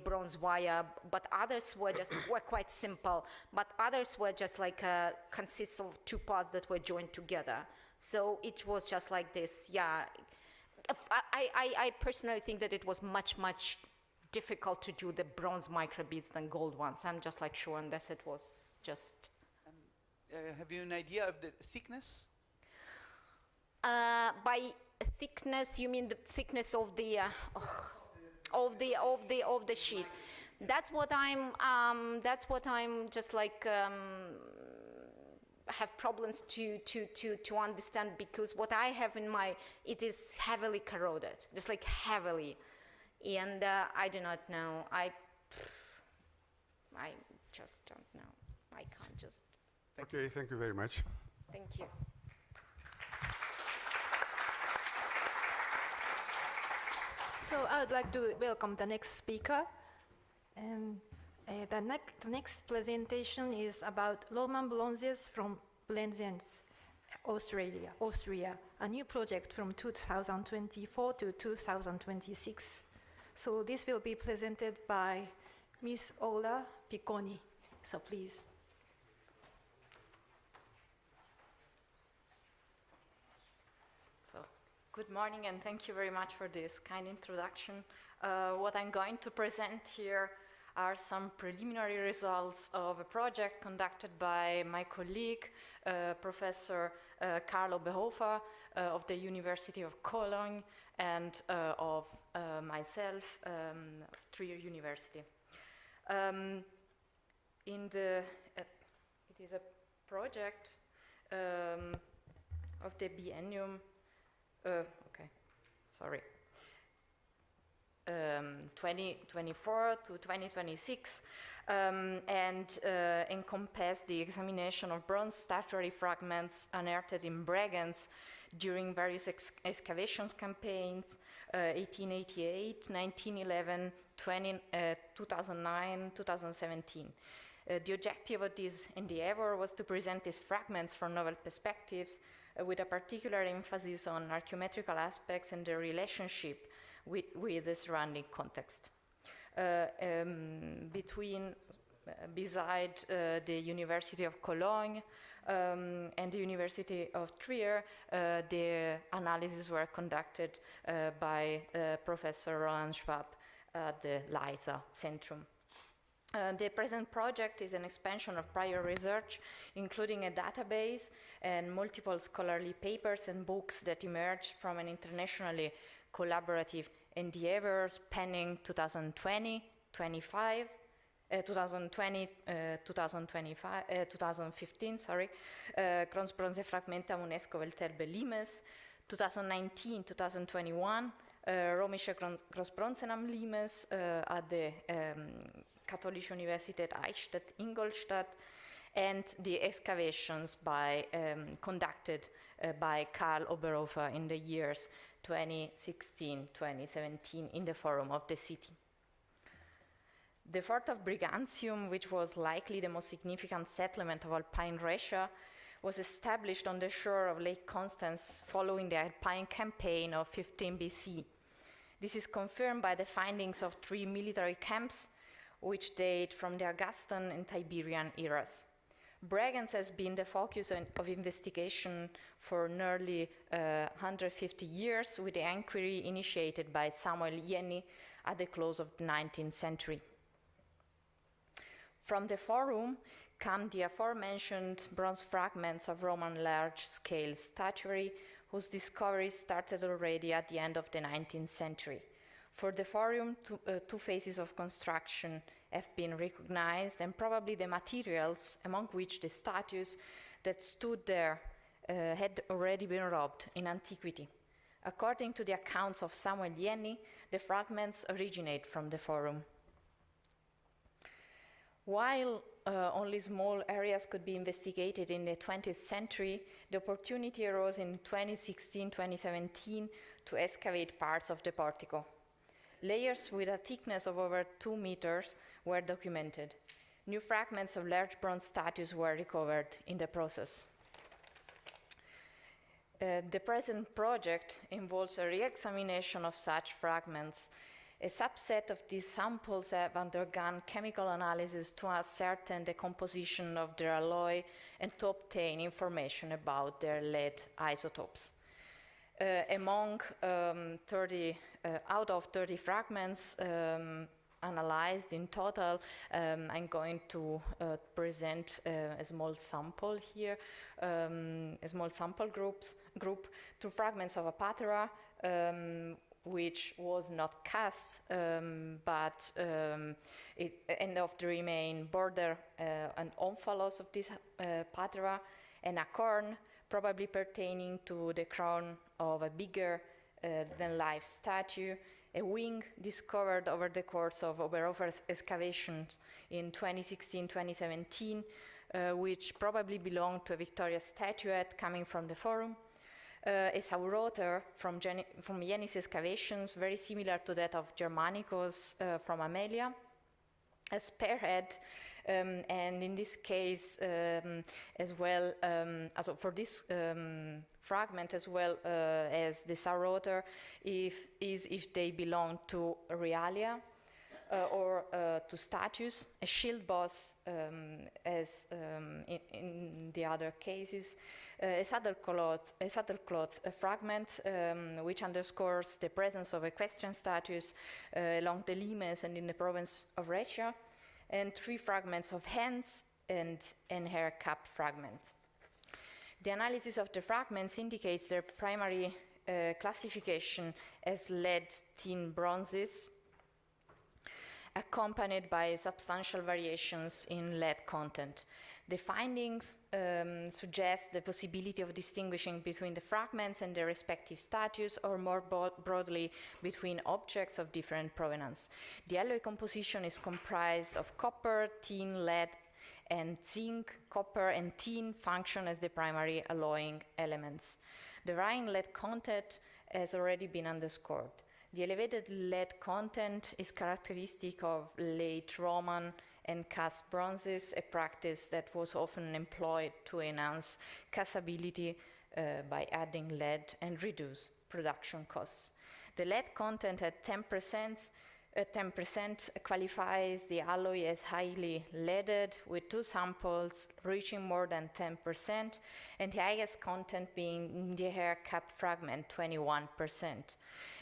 [SPEAKER 19] bronze wire, but others were just were quite simple. But others were just like consists of 2 parts that were joined together. So it was just like this. Yeah, I personally think that it was much difficult to do the bronze microbeads than gold ones. I'm just like sure, unless it was just.
[SPEAKER 18] Have you an idea of the thickness?
[SPEAKER 19] By thickness, you mean the thickness of the sheet? That's what I'm just like have problems to understand, because what I have in my, it is heavily corroded, just like heavily. And I do not know. I just don't know. I can't just.
[SPEAKER 14] Okay, thank you very much.
[SPEAKER 19] Thank you.
[SPEAKER 20] So I would like to welcome the next speaker. And the next presentation is about Roman bronzes from Brenzens, Austria, a new project from 2024 to 2026. So this will be presented by Ms. Ola Picconi. So please.
[SPEAKER 21] So, good morning and thank you very much for this kind introduction. What I'm going to present here are some preliminary results of a project conducted by my colleague, Professor Carlo Behofer of the University of Cologne, and of myself, of Trier University. It is a project of the biennium, 2024 to 2026, and encompass the examination of bronze statuary fragments unearthed in Bregenz during various excavations campaigns, 1888, 1911, 2009, 2017. The objective of this endeavor was to present these fragments from novel perspectives, with a particular emphasis on archaeometrical aspects and the relationship with the surrounding context. Beside the University of Cologne and the University of Trier, the analyses were conducted by Professor Roland Schwab at the LISA Centrum. The present project is an expansion of prior research, including a database and multiple scholarly papers and books that emerged from an internationally collaborative endeavor spanning 2020, 2015, Kronzbronze Fragmenta UNESCO Welterbe Limes, 2019, 2021, Römische Großbronzenam Limes at the Katholische Universität Eichstätt-Ingolstadt, and the excavations conducted by Karl Oberhofer in the years 2016-2017 in the Forum of the City. The fort of Brigantium, which was likely the most significant settlement of Alpine Russia, was established on the shore of Lake Constance following the Alpine campaign of 15 BC. This is confirmed by the findings of 3 military camps, which date from the Augustan and Tiberian eras. Bregenz has been the focus of investigation for nearly 150 years, with the inquiry initiated by Samuel Jenny at the close of the 19th century. From the Forum come the aforementioned bronze fragments of Roman large-scale statuary, whose discovery started already at the end of the 19th century. For the Forum, 2 phases of construction have been recognized, and probably the materials, among which the statues that stood there had already been robbed in antiquity. According to the accounts of Samuel Jenny, the fragments originate from the Forum. While only small areas could be investigated in the 20th century, the opportunity arose in 2016-2017 to excavate parts of the portico. Layers with a thickness of over 2 meters were documented. New fragments of large bronze statues were recovered in the process. The present project involves a re-examination of such fragments. A subset of these samples have undergone chemical analysis to ascertain the composition of their alloy and to obtain information about their lead isotopes. Out of 30 fragments analyzed in total, I'm going to present a small sample here, a small sample group, 2 fragments of a patera, which was not cast, but and of the remain border and omphalos of this patera, and a corn, probably pertaining to the crown of a bigger than life statue, a wing discovered over the course of over excavations in 2016-2017, which probably belonged to a Victoria statuette coming from the Forum, a sauroter from Yenis excavations, very similar to that of Germanicus from Amelia, a spearhead, and in this case as well, for this fragment as well as the sauroter, if they belong to realia or to statues, a shield boss as in the other cases, a saddlecloth fragment which underscores the presence of equestrian statues along the limes and in the province of Rhaetia, and 3 fragments of hands and hair cap fragment. The analysis of the fragments indicates their primary classification as lead-tin bronzes, accompanied by substantial variations in lead content. The findings suggest the possibility of distinguishing between the fragments and their respective statues, or more broadly, between objects of different provenance. The alloy composition is comprised of copper, tin, lead, and zinc. Copper and tin function as the primary alloying elements. The varying lead content has already been underscored. The elevated lead content is characteristic of late Roman and cast bronzes, a practice that was often employed to enhance castability by adding lead and reduce production costs. The lead content at 10% qualifies the alloy as highly leaded, with 2 samples reaching more than 10%, and the highest content being in the hair cap fragment, 21%.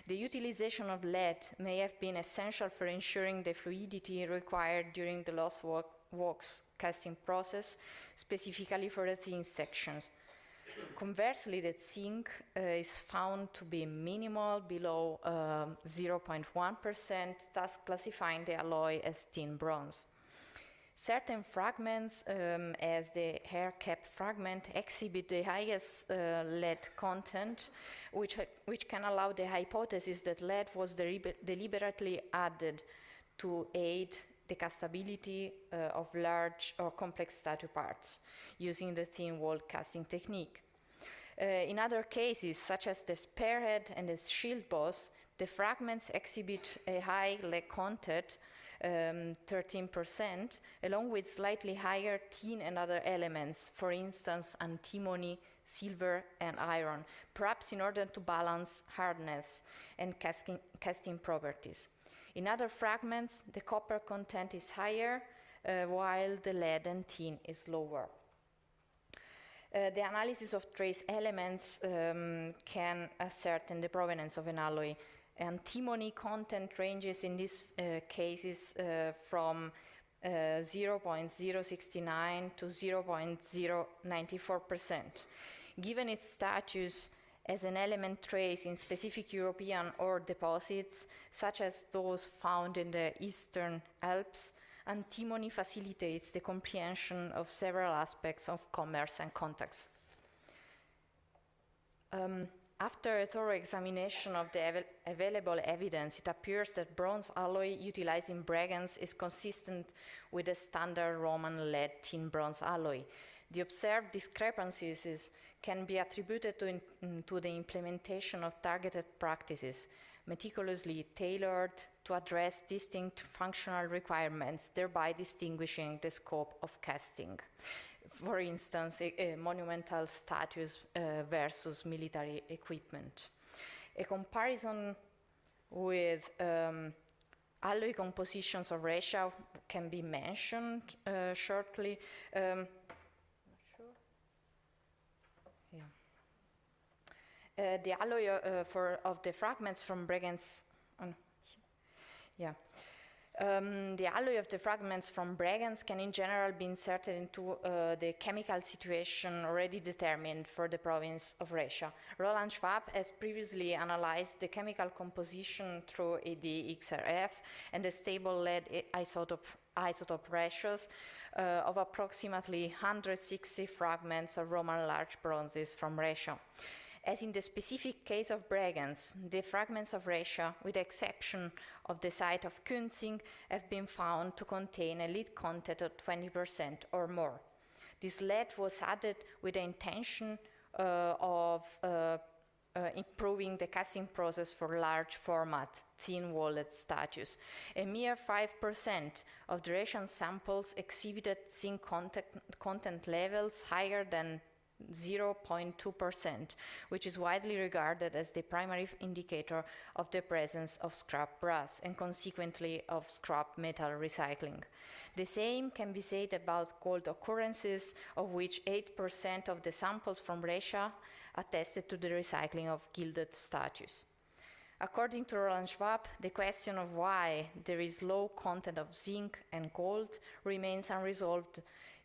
[SPEAKER 21] The utilization of lead may have been essential for ensuring the fluidity required during the lost wax casting process, specifically for the thin sections. Conversely, the zinc is found to be minimal, below 0.1%, thus classifying the alloy as thin bronze. Certain fragments, as the hair cap fragment, exhibit the highest lead content, which can allow the hypothesis that lead was deliberately added to aid the castability of large or complex statue parts using the thin wall casting technique. In other cases, such as the spearhead and the shield boss, the fragments exhibit a high lead content, 13%, along with slightly higher tin and other elements, for instance, antimony, silver, and iron, perhaps in order to balance hardness and casting properties. In other fragments, the copper content is higher, while the lead and tin is lower. The analysis of trace elements can ascertain the provenance of an alloy. Antimony content ranges in these cases from 0.069 to 0.094%. Given its status as an element trace in specific European ore deposits, such as those found in the Eastern Alps, antimony facilitates the comprehension of several aspects of commerce and contacts. After a thorough examination of the available evidence, it appears that bronze alloy utilized in Bregenz is consistent with the standard Roman lead tin bronze alloy. The observed discrepancies can be attributed to the implementation of targeted practices, meticulously tailored to address distinct functional requirements, thereby distinguishing the scope of casting. For instance, a monumental status versus military equipment. A comparison with alloy compositions of Rhaetia can be mentioned shortly. The alloy of the fragments from Bregenz, the alloy of the fragments from Bregenz can in general be inserted into the chemical situation already determined for the province of Rhaetia. Roland Schwab has previously analyzed the chemical composition through ADXRF and the stable lead isotope ratios of approximately 160 fragments of Roman large bronzes from Rhaetia. As in the specific case of Bregenz, the fragments of Rhaetia, with the exception of the site of Künzing, have been found to contain a lead content of 20% or more. This lead was added with the intention of improving the casting process for large format, thin-walled statues. A mere 5% of the Rhaetian samples exhibited zinc content levels higher than 0.2%, which is widely regarded as the primary indicator of the presence of scrap brass and consequently of scrap metal recycling. The same can be said about gold occurrences, of which 8% of the samples from Rhaetia attested to the recycling of gilded statues. According to Roland Schwab, the question of why there is low content of zinc and gold remains unresolved,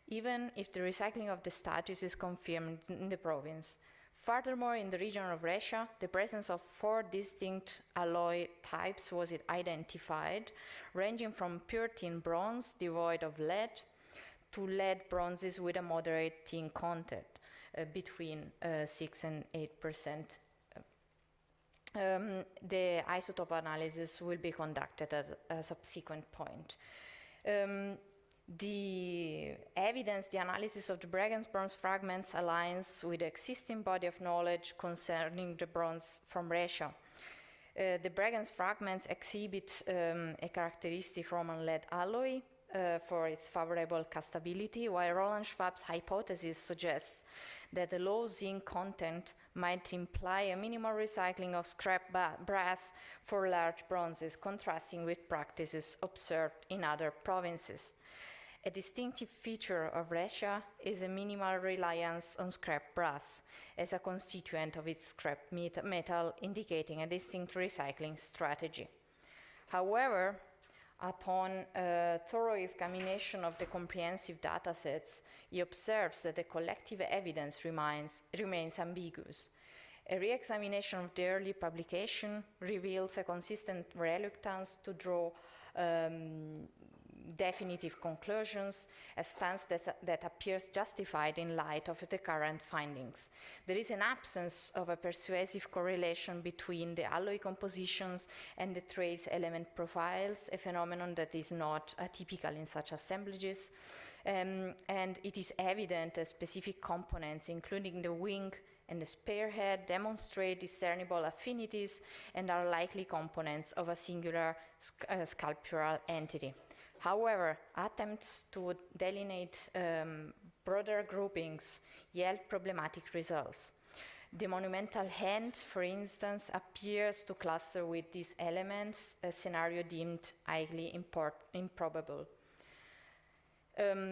[SPEAKER 21] even if the recycling of the statues is confirmed in the province. Furthermore, in the region of Rhaetia, the presence of 4 distinct alloy types was identified, ranging from pure tin bronze devoid of lead to lead bronzes with a moderate tin content, between 6 and 8%. The isotope analysis will be conducted at a subsequent point. The evidence, the analysis of the Bregenz bronze fragments aligns with the existing body of knowledge concerning the bronze from Rhaetia. The Bregenz fragments exhibit a characteristic Roman lead alloy for its favorable castability, while Roland Schwab's hypothesis suggests that the low zinc content might imply a minimal recycling of scrap brass for large bronzes, contrasting with practices observed in other provinces. A distinctive feature of Rhaetia is a minimal reliance on scrap brass as a constituent of its scrap metal, indicating a distinct recycling strategy. However, upon a thorough examination of the comprehensive datasets, he observes that the collective evidence remains ambiguous. A re-examination of the early publication reveals a consistent reluctance to draw definitive conclusions, a stance that appears justified in light of the current findings. There is an absence of a persuasive correlation between the alloy compositions and the trace element profiles, a phenomenon that is not atypical in such assemblages, and it is evident that specific components, including the wing and the spearhead, demonstrate discernible affinities and are likely components of a singular sculptural entity. However, attempts to delineate broader groupings yield problematic results. The monumental hand, for instance, appears to cluster with these elements, a scenario deemed highly improbable.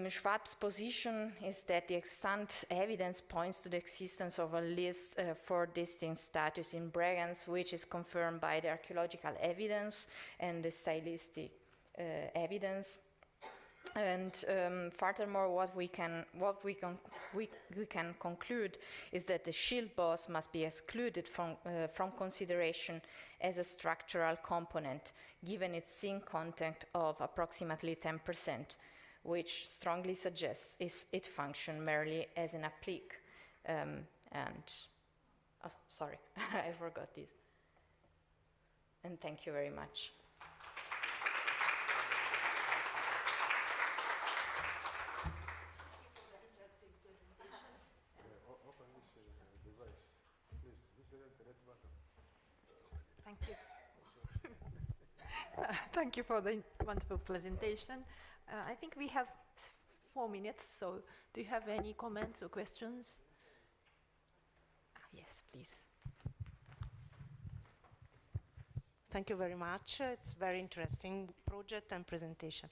[SPEAKER 21] Schwab's position is that the extant evidence points to the existence of at least 4 distinct statues in Bregenz, which is confirmed by the archaeological evidence and the stylistic evidence, and furthermore, what we can conclude is that the shield boss must be excluded from consideration as a structural component, given its zinc content of approximately 10%, which strongly suggests it functions merely as an applique. Sorry, I forgot this. And thank you very much.
[SPEAKER 20] Thank you. Thank you for the wonderful presentation. I think we have 4 minutes, so do you have any comments or questions? Yes, please.
[SPEAKER 11] Thank you very much. It's very interesting project and presentation.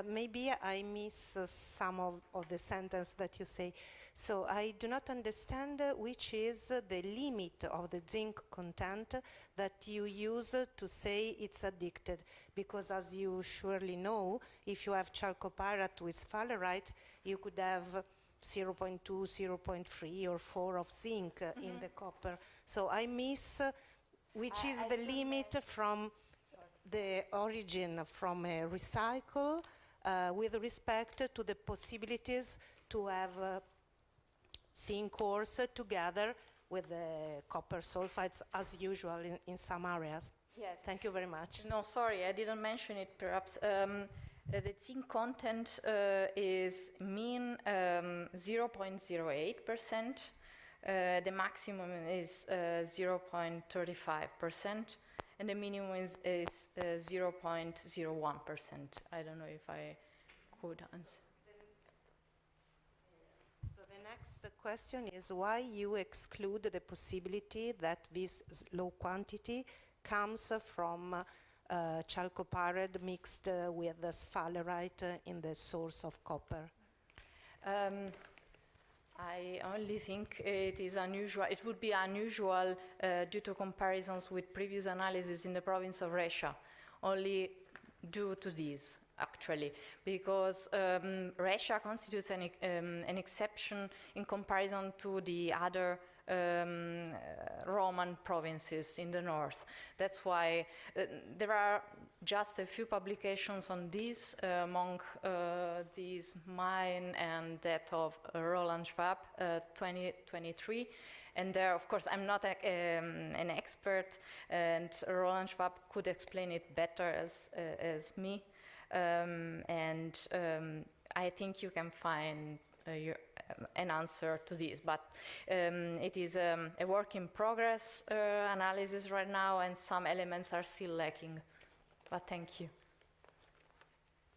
[SPEAKER 11] Maybe I miss some of the sentence that you say. So I do not understand which is the limit of the zinc content that you use to say it's addicted. Because as you surely know, if you have chalcopyrite with sphalerite, you could have 0.2, 0.3 or 4 of zinc in the copper. So I miss which is the limit from the origin from a recycle with respect to the possibilities to have zinc ores together with the copper sulfides as usual in some areas.
[SPEAKER 19] Yes.
[SPEAKER 11] Thank you very much.
[SPEAKER 19] No, sorry, I didn't mention it perhaps. The zinc content is mean 0.08%. The maximum is 0.35%, and the minimum is 0.01%. I don't know if I could answer.
[SPEAKER 11] So the next question is why you exclude the possibility that this low quantity comes from chalcopyrite mixed with the sphalerite in the source of copper?
[SPEAKER 19] I only think it is unusual. It would be unusual due to comparisons with previous analysis in the province of Resha, only due to this, actually, because Resha constitutes an exception in comparison to the other Roman provinces in the north. That's why there are just a few publications on this among these mine and that of Roland Schwab 2023. And there, of course, I'm not an expert, and Roland Schwab could explain it better as me. I think you can find an answer to this, but it is a work in progress analysis right now, and some elements are still lacking. But thank you.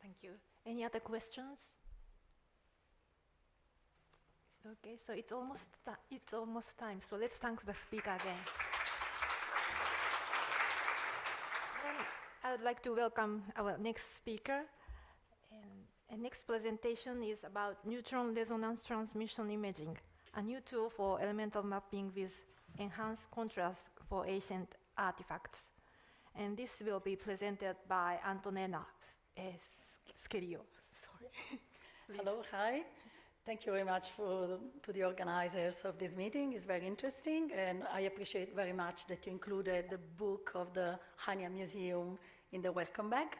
[SPEAKER 20] Thank you. Any other questions? Is it okay? So it's almost time. So let's thank the speaker again. Then I would like to welcome our next speaker. And next presentation is about neutron resonance transmission imaging, a new tool for elemental mapping with enhanced contrast for ancient artifacts. And this will be presented by Antonella Scherio. Sorry.
[SPEAKER 1] Hello, hi. Thank you very much to the organizers of this meeting. It's very interesting, and I appreciate very much that you included the book of the Chania Museum in the welcome bag.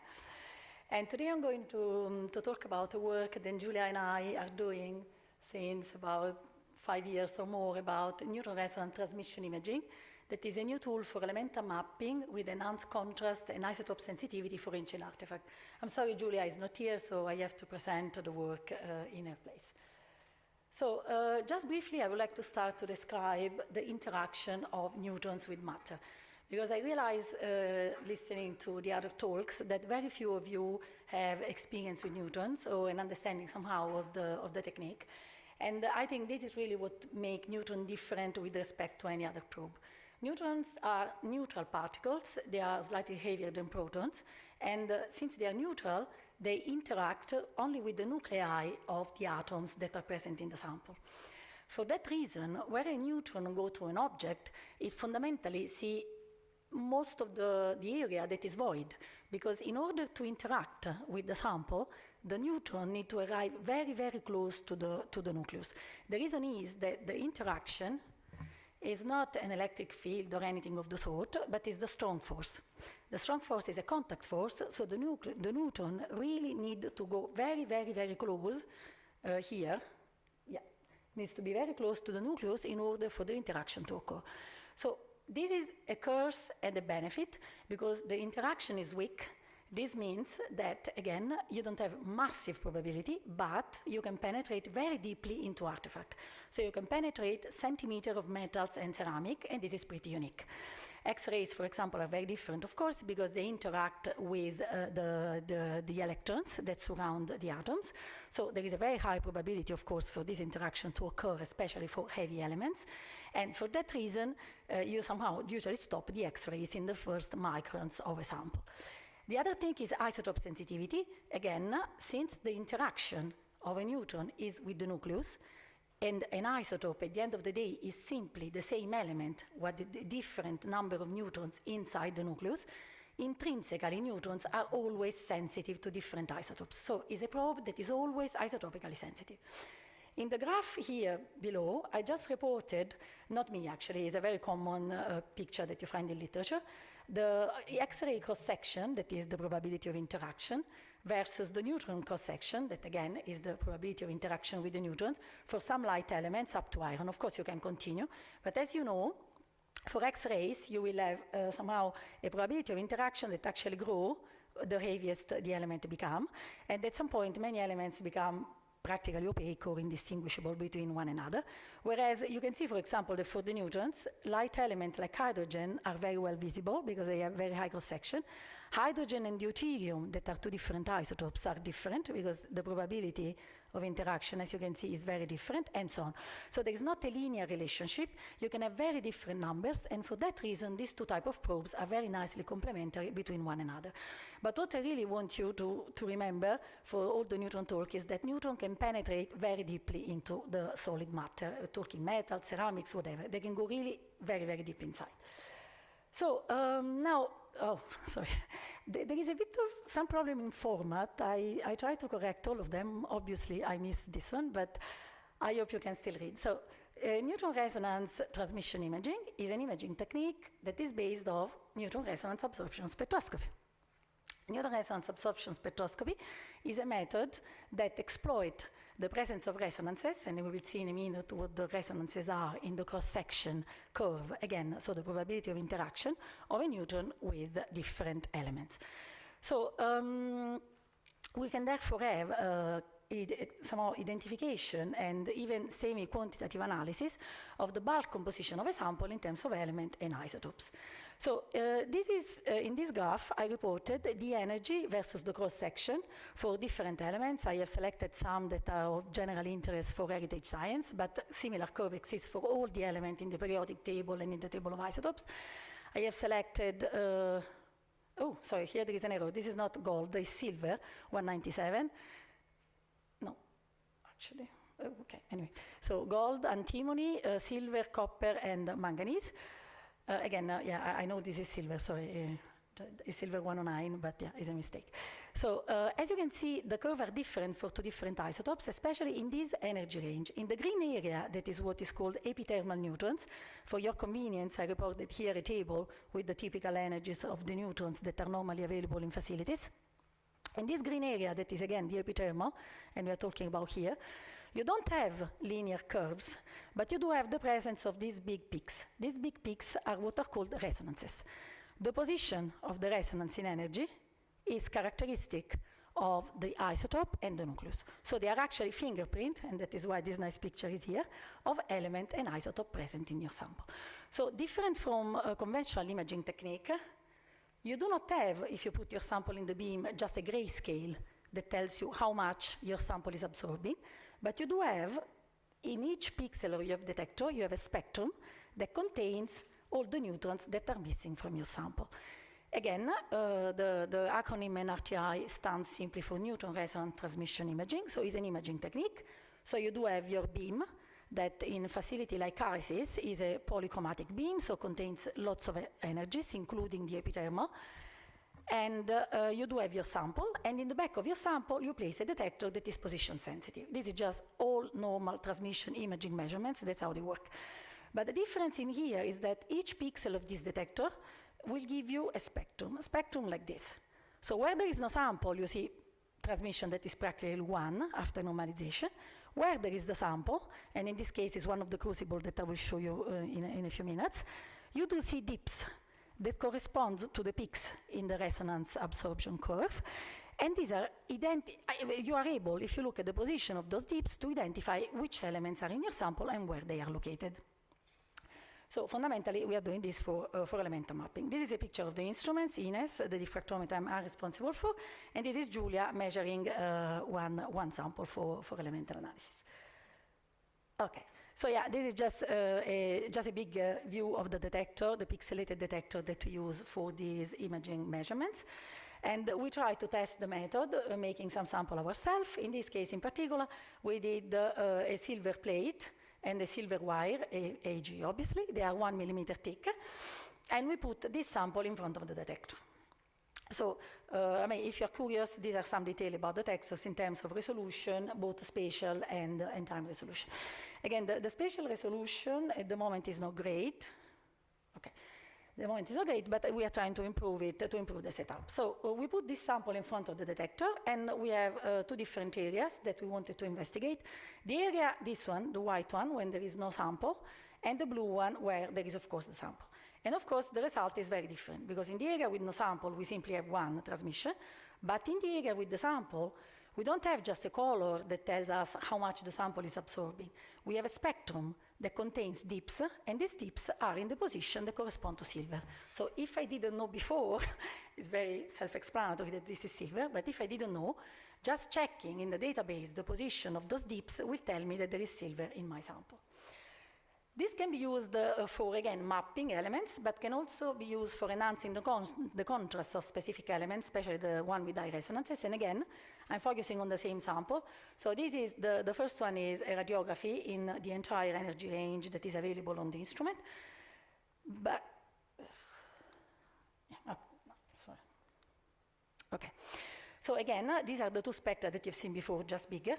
[SPEAKER 1] And today I'm going to talk about the work that Julia and I are doing since about 5 years or more about neutron resonance transmission imaging. That is a new tool for elemental mapping with enhanced contrast and isotope sensitivity for ancient artifacts. I'm sorry Julia is not here, so I have to present the work in her place. So just briefly, I would like to start to describe the interaction of neutrons with matter. Because I realize, listening to the other talks, that very few of you have experience with neutrons or an understanding somehow of the technique. And I think this is really what makes neutron different with respect to any other probe. Neutrons are neutral particles. They are slightly heavier than protons. And since they are neutral, they interact only with the nuclei of the atoms that are present in the sample. For that reason, where a neutron goes to an object, it fundamentally sees most of the area that is void, because in order to interact with the sample, the neutron need to arrive very, very close to the nucleus. The reason is that the interaction is not an electric field or anything of the sort, but is the strong force. The strong force is a contact force, so the neutron really need to go very, very, very close here. Yeah, needs to be very close to the nucleus in order for the interaction to occur. So this is a curse and a benefit, because the interaction is weak. This means that, again, you don't have massive probability, but you can penetrate very deeply into artifact. So you can penetrate centimeters of metals and ceramic, and this is pretty unique. X-rays, for example, are very different, of course, because they interact with the electrons that surround the atoms. So there is a very high probability, of course, for this interaction to occur, especially for heavy elements. And for that reason, you somehow usually stop the X-rays in the first microns of a sample. The other thing is isotope sensitivity. Again, since the interaction of a neutron is with the nucleus, and an isotope at the end of the day is simply the same element with the different number of neutrons inside the nucleus, intrinsically neutrons are always sensitive to different isotopes. So it's a probe that is always isotopically sensitive. In the graph here below, I just reported, not me actually, it's a very common picture that you find in literature, the X-ray cross-section, that is the probability of interaction, versus the neutron cross-section, that again is the probability of interaction with the neutrons, for some light elements up to iron. Of course, you can continue, but as you know, for X-rays, you will have somehow a probability of interaction that actually grow the heaviest the element become, and at some point, many elements become practically opaque or indistinguishable between one another. Whereas you can see, for example, that for the neutrons, light elements like hydrogen are very well visible because they have very high cross-section. Hydrogen and deuterium, that are two different isotopes, are different because the probability of interaction, as you can see, is very different, and so on. So there is not a linear relationship. You can have very different numbers, and for that reason, these two types of probes are very nicely complementary between one another. But what I really want you to remember for all the neutron talk is that neutron can penetrate very deeply into the solid matter, talking metals, ceramics, whatever. They can go really very, very deep inside. So now, oh, sorry. There is a bit of some problem in format. I try to correct all of them. Obviously, I missed this one, but I hope you can still read. So neutron resonance transmission imaging is an imaging technique that is based on neutron resonance absorption spectroscopy. Neutron resonance absorption spectroscopy is a method that exploits the presence of resonances, and we will see in a minute what the resonances are in the cross-section curve, again, so the probability of interaction of a neutron with different elements. So we can therefore have somehow identification and even semi-quantitative analysis of the bulk composition of a sample in terms of element and isotopes. So this is, in this graph, I reported the energy versus the cross-section for different elements. I have selected some that are of general interest for heritage science, but similar curve exists for all the elements in the periodic table and in the table of isotopes. I have selected, oh, sorry, here there is an error. This is not gold, it's silver, 197. No, actually, okay, anyway. So gold, antimony, silver, copper, and manganese. Again, yeah, I know this is silver, sorry, it's silver 109, but yeah, it's a mistake. So as you can see, the curves are different for two different isotopes, especially in this energy range. In the green area, that is what is called epithermal neutrons. For your convenience, I reported here a table with the typical energies of the neutrons that are normally available in facilities. In this green area, that is again the epithermal, and we are talking about here, you don't have linear curves, but you do have the presence of these big peaks. These big peaks are what are called resonances. The position of the resonance in energy is characteristic of the isotope and the nucleus. So they are actually fingerprint, and that is why this nice picture is here, of element and isotope present in your sample. So different from a conventional imaging technique, you do not have, if you put your sample in the beam, just a grayscale that tells you how much your sample is absorbing. But you do have, in each pixel of your detector, you have a spectrum that contains all the neutrons that are missing from your sample. Again, the acronym NRTI stands simply for neutron resonance transmission imaging, so it's an imaging technique. So you do have your beam that in a facility like IRISIS is a polychromatic beam, so contains lots of energies, including the epithermal. And you do have your sample, and in the back of your sample, you place a detector that is position sensitive. This is just all normal transmission imaging measurements. That's how they work. But the difference in here is that each pixel of this detector will give you a spectrum like this. So where there is no sample, you see transmission that is practically 1 after normalization. Where there is the sample, and in this case is one of the crucibles that I will show you in a few minutes, you do see dips that correspond to the peaks in the resonance absorption curve. And these are you are able, if you look at the position of those dips, to identify which elements are in your sample and where they are located.
[SPEAKER 6] So fundamentally, we are doing this for elemental mapping. This is a picture of the instruments, Ines, the diffractometer I'm responsible for, and this is Julia measuring one sample for elemental analysis. Okay, so yeah, this is just a big view of the detector, the pixelated detector that we use for these imaging measurements. And we try to test the method, making some sample ourselves. In this case in particular, we did a silver plate and a silver wire, AG obviously. They are 1 millimeter thick. And we put this sample in front of the detector. So, I mean, if you're curious, these are some detail about the detectors in terms of resolution, both spatial and time resolution. Again, the spatial resolution at the moment is not great. Okay. The moment is not great, but we are trying to improve it, to improve the setup. So we put this sample in front of the detector, and we have 2 different areas that we wanted to investigate. The area, this one, the white one, when there is no sample, and the blue one, where there is, of course, the sample. And of course, the result is very different, because in the area with no sample, we simply have one transmission, but in the area with the sample, we don't have just a color that tells us how much the sample is absorbing. We have a spectrum that contains dips, and these dips are in the position that correspond to silver. So if I didn't know before, it's very self-explanatory that this is silver, but if I didn't know, just checking in the database the position of those dips will tell me that there is silver in my sample. This can be used for, again, mapping elements, but can also be used for enhancing the contrast of specific elements, especially the one with high resonances. And again, I'm focusing on the same sample. So this is the first one is a radiography in the entire energy range that is available on the instrument. But, yeah, sorry. Okay. So again, these are the 2 spectra that you've seen before, just bigger.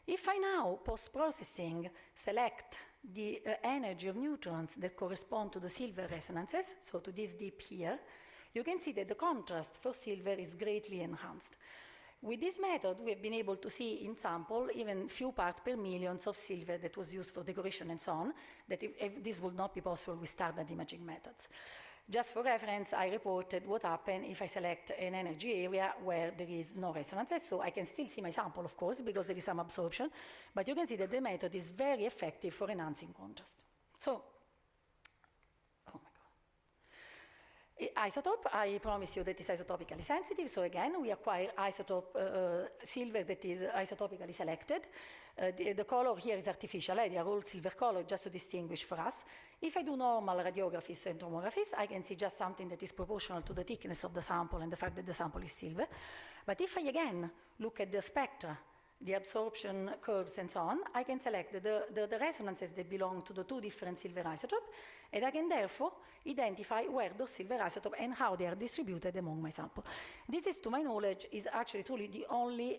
[SPEAKER 6] If I now, post-processing, select the energy of neutrons that correspond to the silver resonances, so to this dip here, you can see that the contrast for silver is greatly enhanced. With this method, we have been able to see in sample even few parts per millions of silver that was used for decoration and so on, that if this would not be possible with standard imaging methods. Just for reference, I reported what happened if I select an energy area where there is no resonances, so I can still see my sample, of course, because there is some absorption, but you can see that the method is very effective for enhancing contrast. So, oh my God. Isotope, I promise you that it's isotopically sensitive, so again, we acquire isotope silver that is isotopically selected. The color here is artificial, they are all silver color, just to distinguish for us. If I do normal radiographies and tomographies, I can see just something that is proportional to the thickness of the sample and the fact that the sample is silver. But if I again look at the spectra, the absorption curves and so on, I can select the resonances that belong to the 2 different silver isotopes, and I can therefore identify where those silver isotopes and how they are distributed among my sample. This is, to my knowledge, is actually truly the only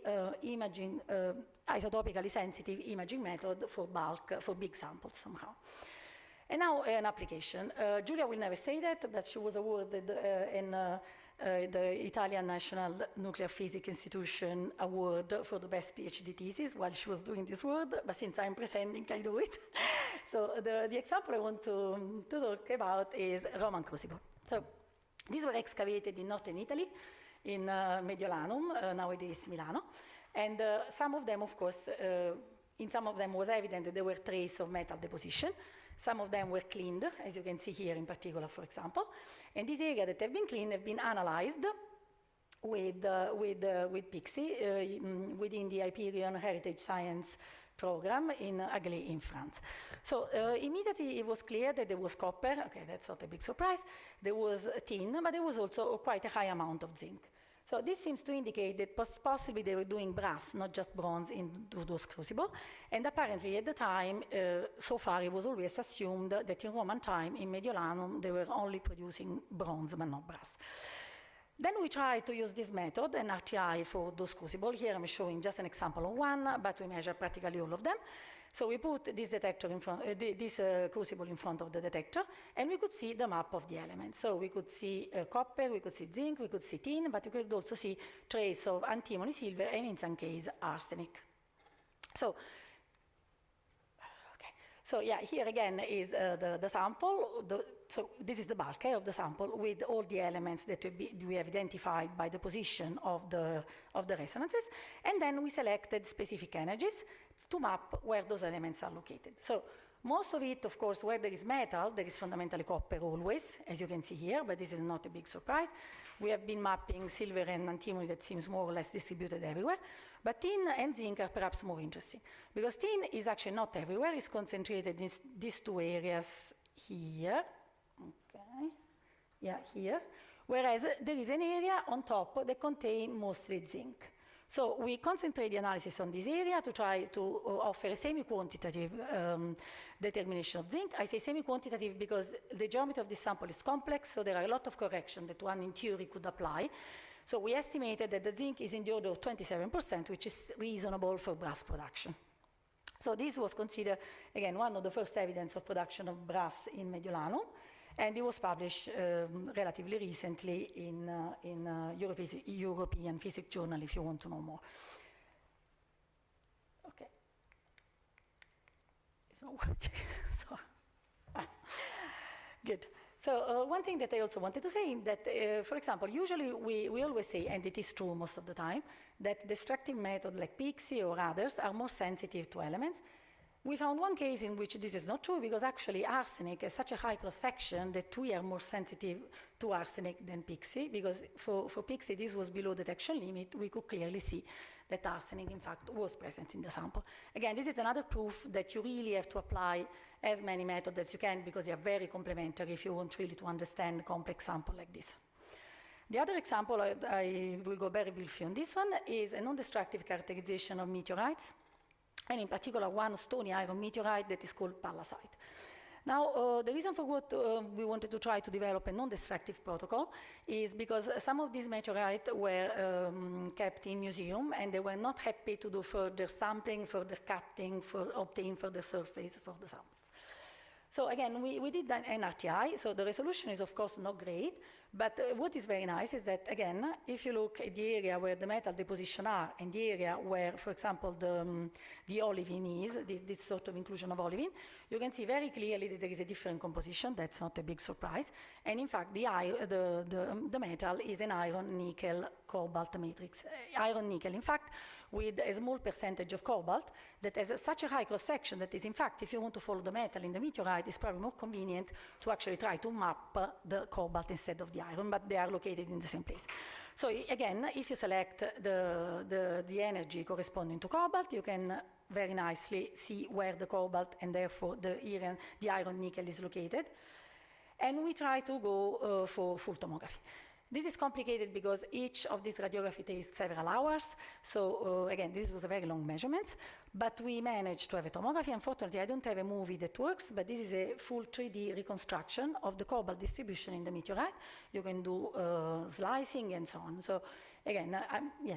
[SPEAKER 6] isotopically sensitive imaging method for bulk, for big samples somehow. And now an application. Julia will never say that, but she was awarded the Italian National Nuclear Physics Institution Award for the best PhD thesis while she was doing this work, but since I'm presenting, I do it. So the example I want to talk about is Roman crucible. So these were excavated in northern Italy, in Mediolanum, nowadays Milano, and some of them, of course, in some of them was evident that there were traces of metal deposition. Some of them were cleaned, as you can see here in particular, for example. And these areas that have been cleaned have been analyzed with PIXI within the Hyperion Heritage Science program in Agli in France. So immediately it was clear that there was copper. Okay, that's not a big surprise. There was tin, but there was also quite a high amount of zinc. So this seems to indicate that possibly they were doing brass, not just bronze, into those crucibles. And apparently at the time, so far it was always assumed that in Roman time, in Mediolanum, they were only producing bronze, but not brass. Then we tried to use this method, an RTI for those crucibles. Here I'm showing just an example of one, but we measure practically all of them. So we put this detector in front, this crucible in front of the detector, and we could see the map of the elements. So we could see copper, we could see zinc, we could see tin, but we could also see trace of antimony, silver, and in some case arsenic. So, okay. So yeah, here again is the sample. So this is the bulk of the sample with all the elements that we have identified by the position of the resonances, and then we selected specific energies to map where those elements are located. So Most of it, of course, where there is metal, there is fundamentally copper always, as you can see here, but this is not a big surprise. We have been mapping silver and antimony that seems more or less distributed everywhere. But tin and zinc are perhaps more interesting, because tin is actually not everywhere. It's concentrated in these two areas here. Okay. Yeah, here. Whereas there is an area on top that contains mostly zinc. So we concentrate the analysis on this area to try to offer a semi-quantitative determination of zinc. I say semi-quantitative because the geometry of this sample is complex, so there are a lot of corrections that one in theory could apply. So we estimated that the zinc is in the order of 27%, which is reasonable for brass production. So this was considered, again, one of the first evidence of production of brass in Mediolanum, and it was published relatively recently in European Physics Journal, if you want to know more. Okay. It's not working. Good. So one thing that I also wanted to say is that, for example, usually we always say, and it is true most of the time, that destructive methods like PIXI or others are more sensitive to elements. We found one case in which this is not true, because actually arsenic has such a high cross-section that we are more sensitive to arsenic than PIXI, because for PIXI this was below detection limit. We could clearly see that arsenic, in fact, was present in the sample. Again, this is another proof that you really have to apply as many methods as you can, because they are very complementary if you want really to understand a complex sample like this. The other example, I will go very briefly on this one, is a non-destructive characterization of meteorites, and in particular one stony iron meteorite that is called pallasite. Now, the reason for what we wanted to try to develop a non-destructive protocol is because some of these meteorites were kept in museum, and they were not happy to do further sampling, further cutting, obtain further surface for the samples. So again, we did an RTI, so the resolution is of course not great, but what is very nice is that, again, if you look at the area where the metal deposition are and the area where, for example, the olivine is, this sort of inclusion of olivine, you can see very clearly that there is a different composition. That's not a big surprise. And in fact, the metal is an iron-nickel cobalt matrix. Iron-nickel, in fact, with a small percentage of cobalt that has such a high cross-section that is, in fact, if you want to follow the metal in the meteorite, it's probably more convenient to actually try to map the cobalt instead of the iron, but they are located in the same place. So again, if you select the energy corresponding to cobalt, you can very nicely see where the cobalt and therefore the iron-nickel is located. And we try to go for full tomography. This is complicated because each of these radiography takes several hours. So again, this was a very long measurement, but we managed to have a tomography. Unfortunately, I don't have a movie that works, but this is a full 3D reconstruction of the cobalt distribution in the meteorite. You can do slicing and so on. So again,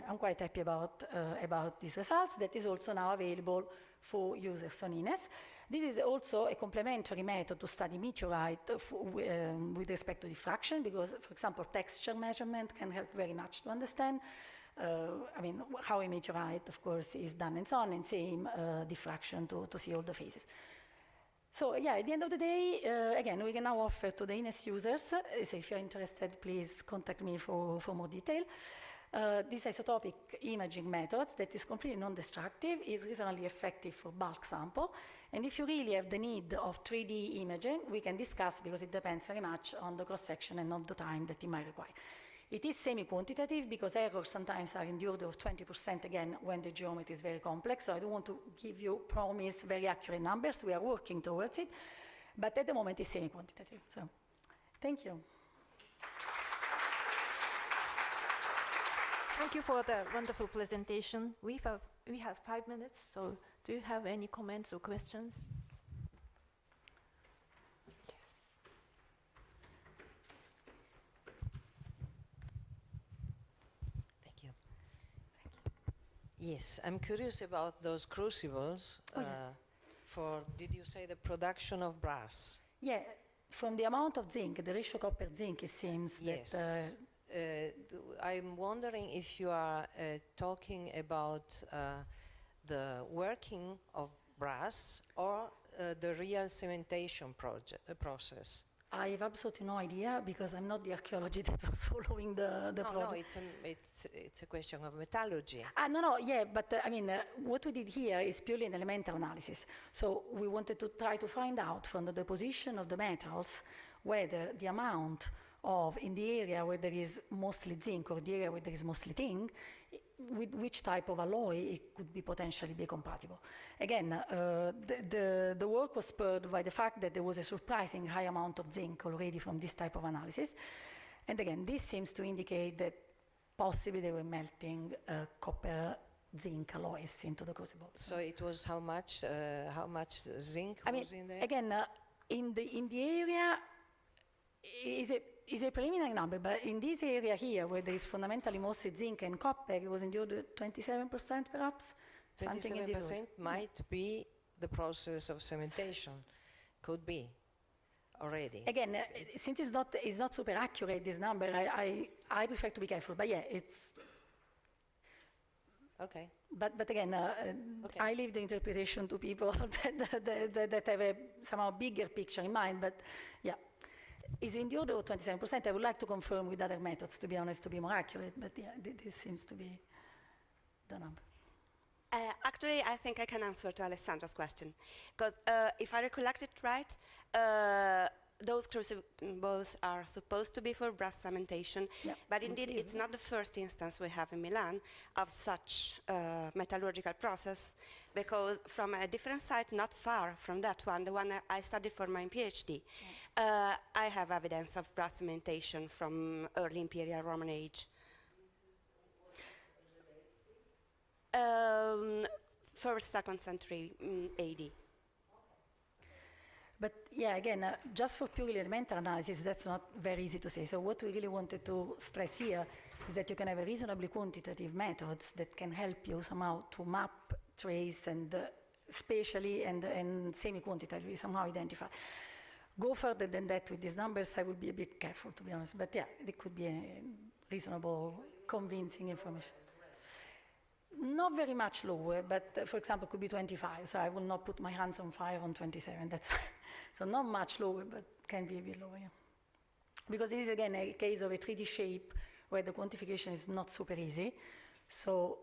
[SPEAKER 6] I'm quite happy about these results. That is also now available for users on INES. This is also a complementary method to study meteorite with respect to diffraction, because, for example, texture measurement can help very much to understand how a meteorite, of course, is done and so on, and same diffraction to see all the phases. So yeah, at the end of the day, again, we can now offer to the INES users, so if you're interested, please contact me for more detail. This isotopic imaging method that is completely non-destructive is reasonably effective for bulk sample. And if you really have the need of 3D imaging, we can discuss, because it depends very much on the cross-section and on the time that it might require. It is semi-quantitative because errors sometimes are in the order of 20%, again, when the geometry is very complex. So I don't want to give you promise very accurate numbers. We are working towards it. But at the moment, it's semi-quantitative. So thank you.
[SPEAKER 20] Thank you for the wonderful presentation. We have 5 minutes, so do you have any comments or questions? Yes.
[SPEAKER 7] Thank you. Yes, I'm curious about those crucibles did you say the production of brass?
[SPEAKER 6] Yeah, from the amount of zinc, the ratio copper-zinc, it seems that...
[SPEAKER 7] I'm wondering if you are talking about the working of brass or the real cementation process.
[SPEAKER 1] I have absolutely no idea because I'm not the archaeology that was following the project.
[SPEAKER 7] No, it's a question of metallurgy.
[SPEAKER 1] No, yeah, but I mean, what we did here is purely an elemental analysis. So we wanted to try to find out from the deposition of the metals whether the amount of, in the area where there is mostly zinc or the area where there is mostly tin, with which type of alloy it could be potentially be compatible. Again, the work was spurred by the fact that there was a surprising high amount of zinc already from this type of analysis. And again, this seems to indicate that possibly they were melting copper zinc alloys into the crucible.
[SPEAKER 7] So it was how much zinc was in there?
[SPEAKER 1] Again, in the area, is a preliminary number, but in this area here, where there is fundamentally mostly zinc and copper, it was endured 27% perhaps?
[SPEAKER 7] 27% might be the process of cementation. Could be already.
[SPEAKER 1] Again, since it's not super accurate, this number, I prefer to be careful, but yeah, it's...
[SPEAKER 7] Okay.
[SPEAKER 1] But again, okay. I leave the interpretation to people that have a somehow bigger picture in mind, but yeah. Is in the order of 27%. I would like to confirm with other methods, to be honest, to be more accurate, but yeah, this seems to be the number.
[SPEAKER 5] Actually, I think I can answer to Alessandra's question, because if I recollect it right, those crucibles are supposed to be for brass cementation, but indeed it's not the first instance we have in Milan of such metallurgical process, because from a different site not far from that one, the one I studied for my PhD, I have evidence of brass cementation from early Imperial Roman age. First, second century AD.
[SPEAKER 1] But yeah, again, just for purely elemental analysis, that's not very easy to say. So what we really wanted to stress here is that you can have a reasonably quantitative methods that can help you somehow to map, trace, and spatially and semi-quantitatively somehow identify. Go further than that with these numbers, I would be a bit careful, to be honest. But yeah, it could be a reasonable, convincing information. Not very much lower, but for example, could be 25. So I will not put my hands on fire on 27. That's so not much lower, but can be a bit lower. Yeah. Because it is again a case of a 3D shape where the quantification is not super easy. So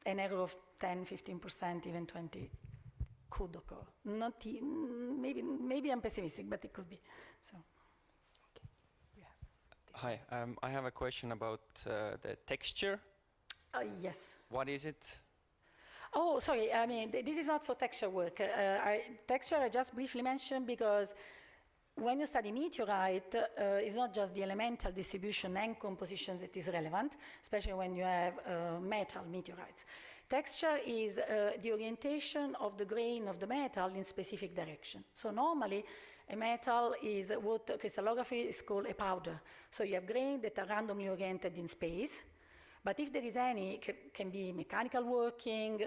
[SPEAKER 1] an error of 10, 15%, even 20 could occur. Not maybe I'm pessimistic, but it could be. So. Okay.
[SPEAKER 22] Hi, I have a question about the texture.
[SPEAKER 1] Yes.
[SPEAKER 22] What is it?
[SPEAKER 1] Oh, sorry. I mean, this is not for texture work. Texture I just briefly mentioned because when you study meteorite, it's not just the elemental distribution and composition that is relevant, especially when you have metal meteorites. Texture is the orientation of the grain of the metal in specific direction. So normally, a metal is what crystallography is called a powder. So you have grain that are randomly oriented in space. But if there is any, can be mechanical working,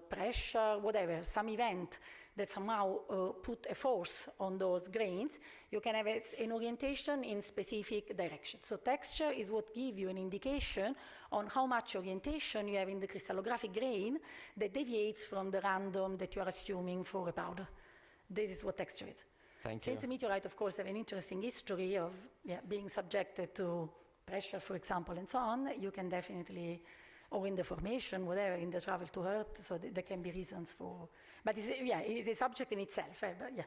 [SPEAKER 1] pressure, whatever, some event that somehow put a force on those grains, you can have an orientation in specific direction. So texture is what gives you an indication on how much orientation you have in the crystallographic grain that deviates from the random that you are assuming for a powder. This is what texture is.
[SPEAKER 22] Thank you.
[SPEAKER 1] Since meteorite, of course, have an interesting history of being subjected to pressure, for example, and so on, you can definitely, or in the formation, whatever, in the travel to Earth, so there can be reasons for, but it's a subject in itself, but yeah.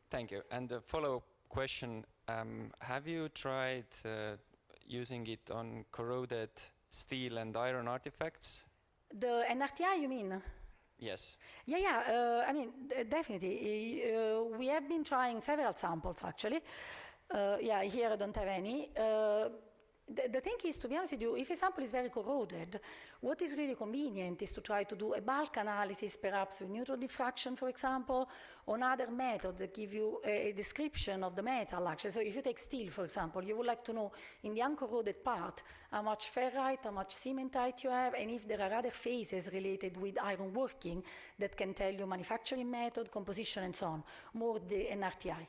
[SPEAKER 22] Thank you. And a follow-up question, have you tried using it on corroded steel and iron artifacts?
[SPEAKER 1] The NRTI, you mean?
[SPEAKER 22] Yes.
[SPEAKER 1] Yeah, I mean, definitely. We have been trying several samples, actually. Here I don't have any. The thing is, to be honest with you, if a sample is very corroded, what is really convenient is to try to do a bulk analysis, perhaps with neutron diffraction, for example, on other methods that give you a description of the metal, actually. So if you take steel, for example, you would like to know in the uncorroded part how much ferrite, how much cementite you have, and if there are other phases related with iron working that can tell you manufacturing method, composition, and so on, more the NRTI.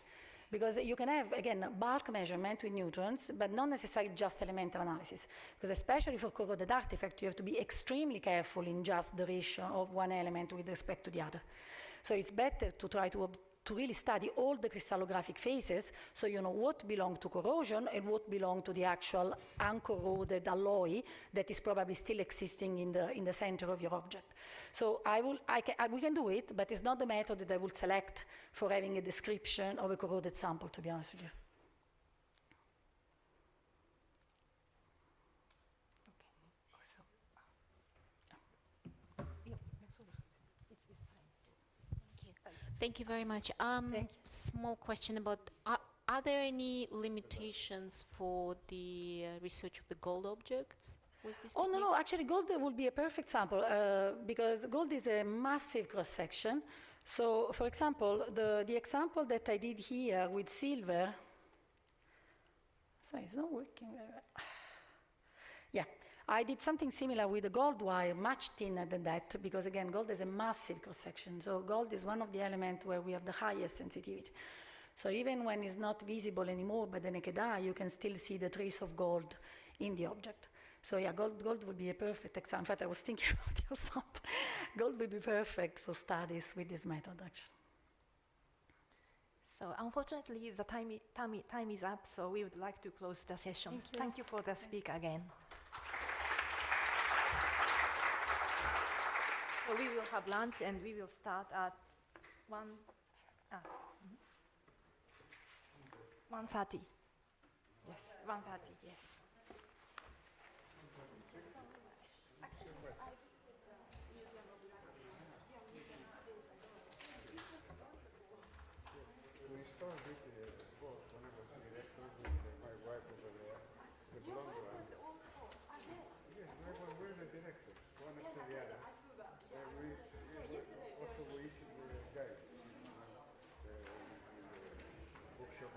[SPEAKER 1] Because you can have, again, bulk measurement with neutrons, but not necessarily just elemental analysis. Because especially for corroded artifact, you have to be extremely careful in just the ratio of one element with respect to the other. So it's better to try to to really study all the crystallographic phases, so you know what belong to corrosion and what belong to the actual uncorroded alloy that is probably still existing in the center of your object. So we can do it, but it's not the method that I would select for having a description of a corroded sample, to be honest with you.
[SPEAKER 15] Thank you very much. Small question about, are there any limitations for the research of the gold objects with this technique?
[SPEAKER 1] No, actually gold would be a perfect sample because gold is a massive cross-section. So, for example, the example that I did here with silver, so it's not working very well. Yeah. I did something similar with the gold wire, much thinner than that, because again, gold has a massive cross-section. So gold is one of the elements where we have the highest sensitivity. So even when it's not visible anymore by the naked eye, you can still see the trace of gold in the object. So yeah, gold would be a perfect example. In fact, I was thinking about your sample. Gold would be perfect for studies with this method, actually.
[SPEAKER 20] So unfortunately, the time is up, so we would like to close the session. Thank you for the speaker again. So we will have lunch and we will start at 1:30. Yes, 1:30, yes.
[SPEAKER 14] We started both when I was director with my wife over there, the blonde one. Yes, we're the directors, one after the other. Also we issued the guides in the bookshop.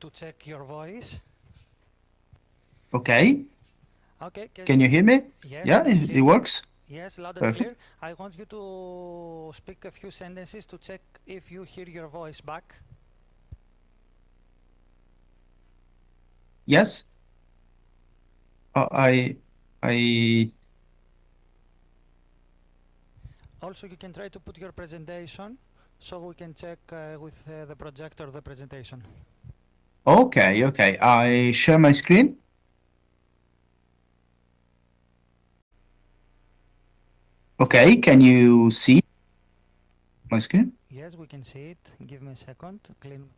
[SPEAKER 10] to check your voice.
[SPEAKER 3] Okay.
[SPEAKER 10] Okay.
[SPEAKER 3] Can you hear me?
[SPEAKER 10] Yes.
[SPEAKER 3] Yeah,
[SPEAKER 10] I can
[SPEAKER 3] it
[SPEAKER 10] hear you.
[SPEAKER 3] works.
[SPEAKER 10] Yes, loud and
[SPEAKER 3] Perfect.
[SPEAKER 10] clear. I want you to speak a few sentences to check if you hear your voice back.
[SPEAKER 3] Yes. I.
[SPEAKER 10] Also, you can try to put your presentation so we can check with the projector the presentation.
[SPEAKER 3] Okay. Okay. I share my screen. Okay. Can you see my screen?
[SPEAKER 10] Yes, we can see it. Give me a second. Clean.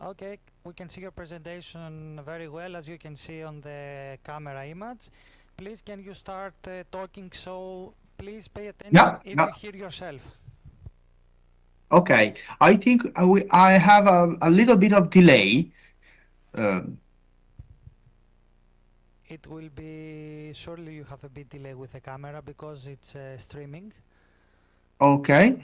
[SPEAKER 10] Okay, we can see your presentation very well, as you can see on the camera image. Please, can you start talking? So please pay attention if you hear yourself.
[SPEAKER 3] Okay. I think I have a little bit of delay.
[SPEAKER 10] It will be, surely you have a bit delay with the camera because it's streaming.
[SPEAKER 3] Okay.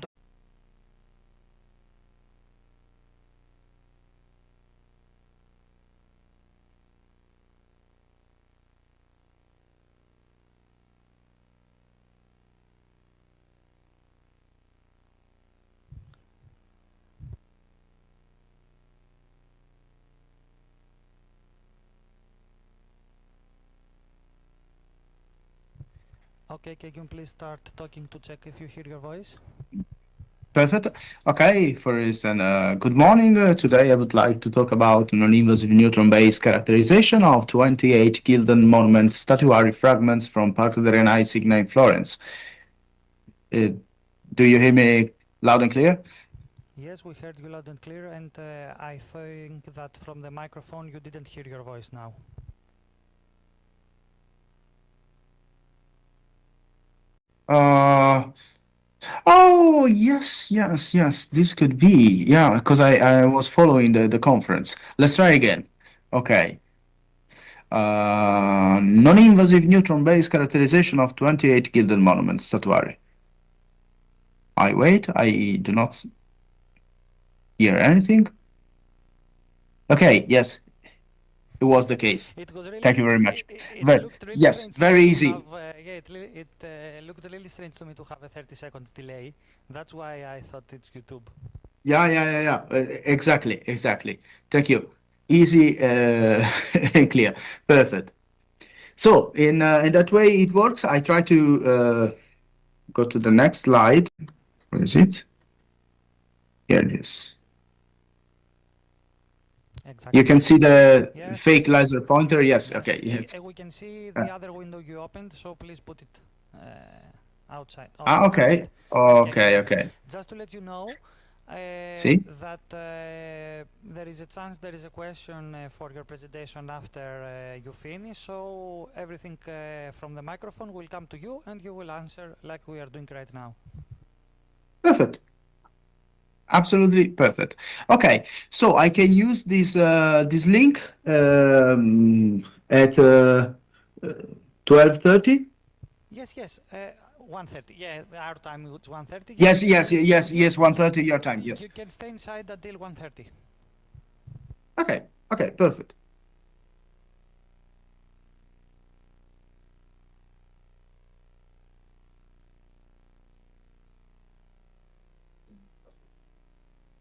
[SPEAKER 10] Okay, can you please start talking to check if you hear your voice?
[SPEAKER 3] Perfect. Okay, for instance, good morning. Today I would like to talk about non-invasive neutron-based characterization of 28 Gilded monument statuary fragments from Parco delle Renaissance in Florence. Do you hear me loud and clear?
[SPEAKER 10] Yes, we heard you loud and clear, and I think that from the microphone you didn't hear your voice now.
[SPEAKER 3] Oh, yes. This could be. Yeah, because I was following the conference. Let's try again. Okay. Non-invasive neutron-based characterization of 28 Gilded monument statuary. I wait. I do not hear anything. Okay. Yes, it was the case. Thank you very much. Yes, very easy.
[SPEAKER 10] It looked really strange to me to have a 30-second delay. That's why I thought it's YouTube.
[SPEAKER 3] Yeah. Exactly. Thank you. Easy and clear. Perfect. So in that way it works. I try to go to the next slide. Where is it? Here it is.
[SPEAKER 10] Exactly.
[SPEAKER 3] You can see the
[SPEAKER 10] Yes,
[SPEAKER 3] fake laser pointer. Yes. Okay.
[SPEAKER 10] Yes. We can see the other window you opened, so please put it outside.
[SPEAKER 3] Okay. Okay.
[SPEAKER 10] Just to let you know
[SPEAKER 3] See?
[SPEAKER 10] that there is a chance there is a question for your presentation after you finish, so everything from the microphone will come to you and you will answer like we are doing right now.
[SPEAKER 3] Perfect. Absolutely perfect. Okay, so I can use this this link at 12:30.
[SPEAKER 10] Yes. 1:30. Yeah, our time is 1:30.
[SPEAKER 3] Yes. 1:30 your time. Yes.
[SPEAKER 10] You can stay inside until 1:30.
[SPEAKER 3] Okay. Perfect.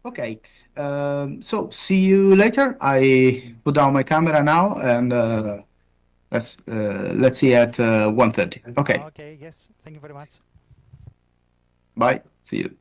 [SPEAKER 3] Okay, so see you later. I put down my camera now, and let's see at 1:30. Okay.
[SPEAKER 10] Okay. Yes. Thank you very much.
[SPEAKER 3] Bye. See you.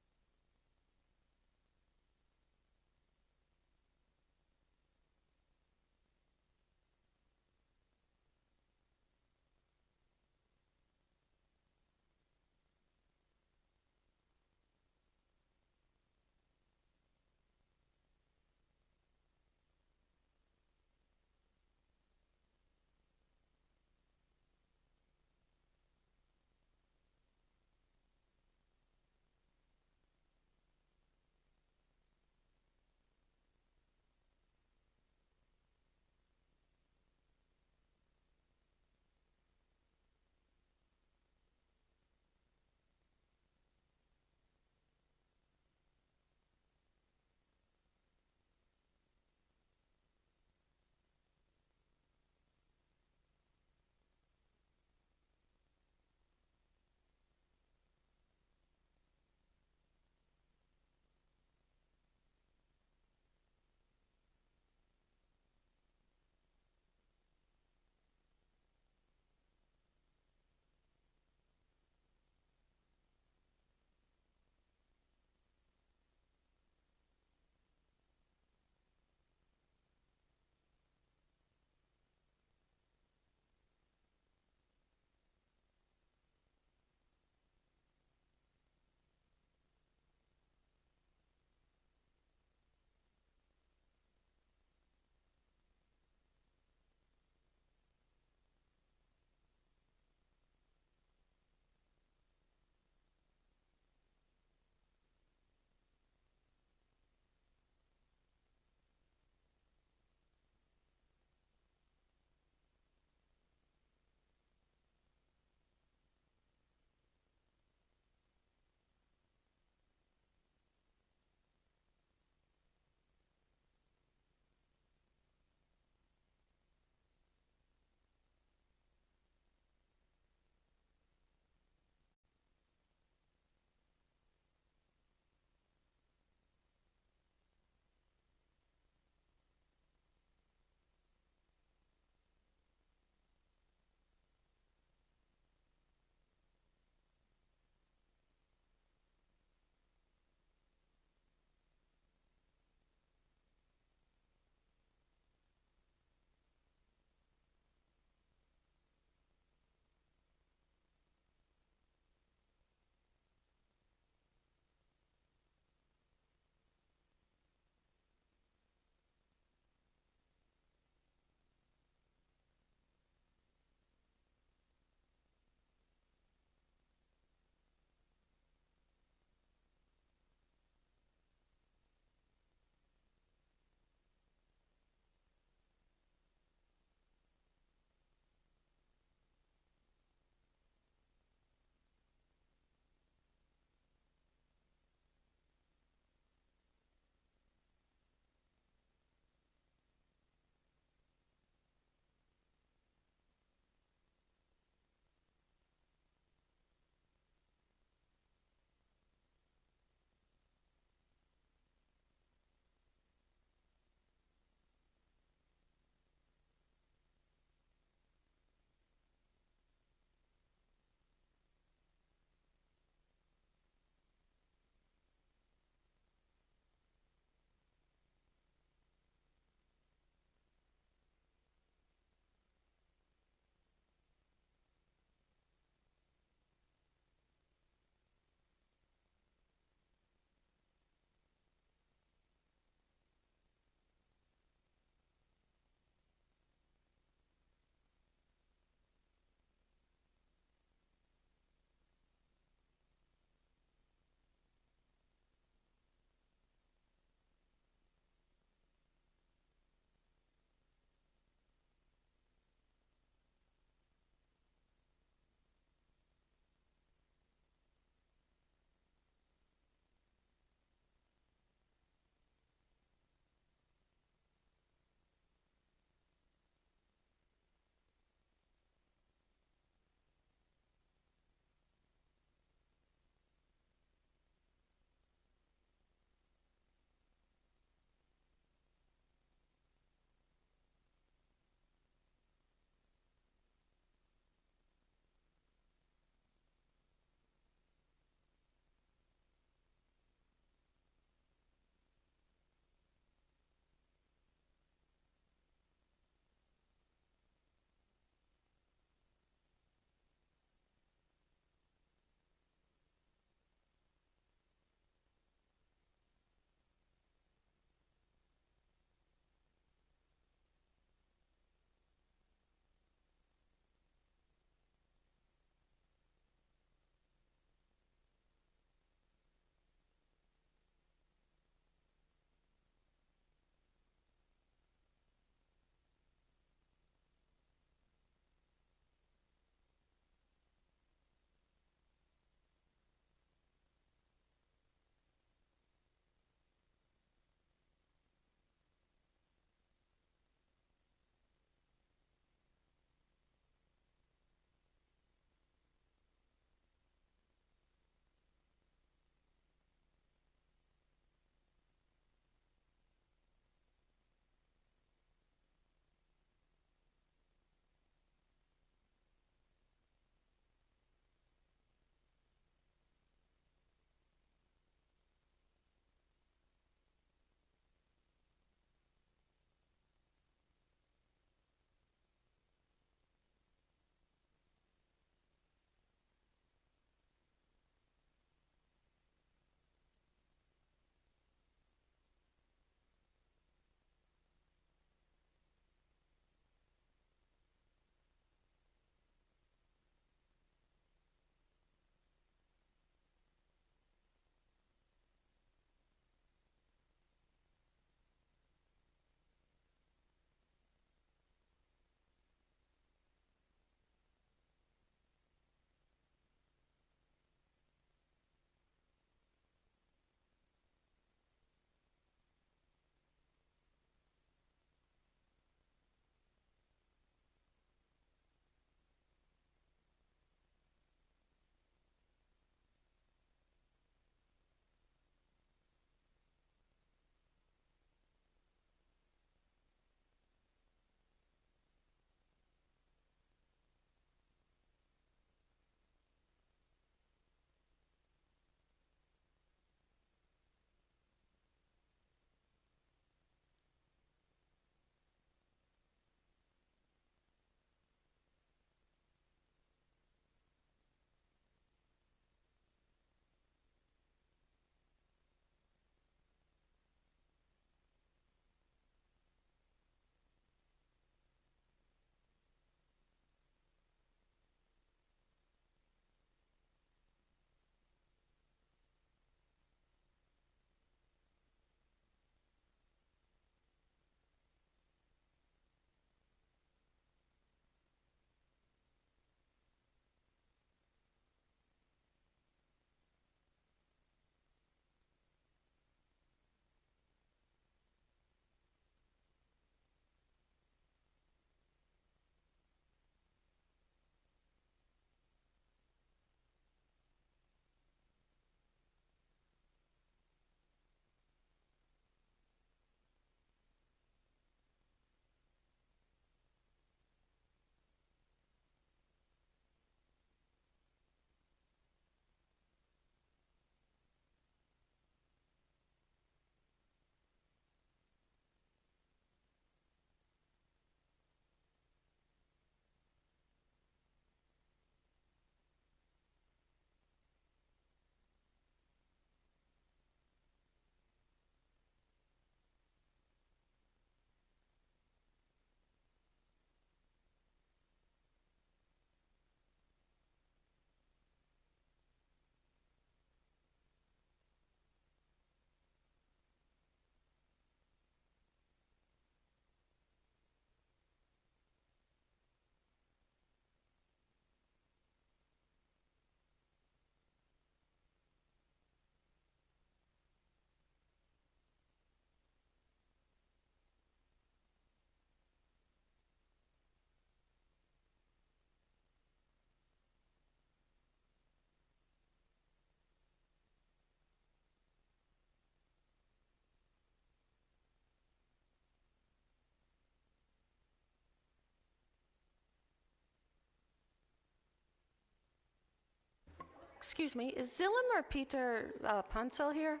[SPEAKER 4] excuse me, is Zillem or Peter Pansel here?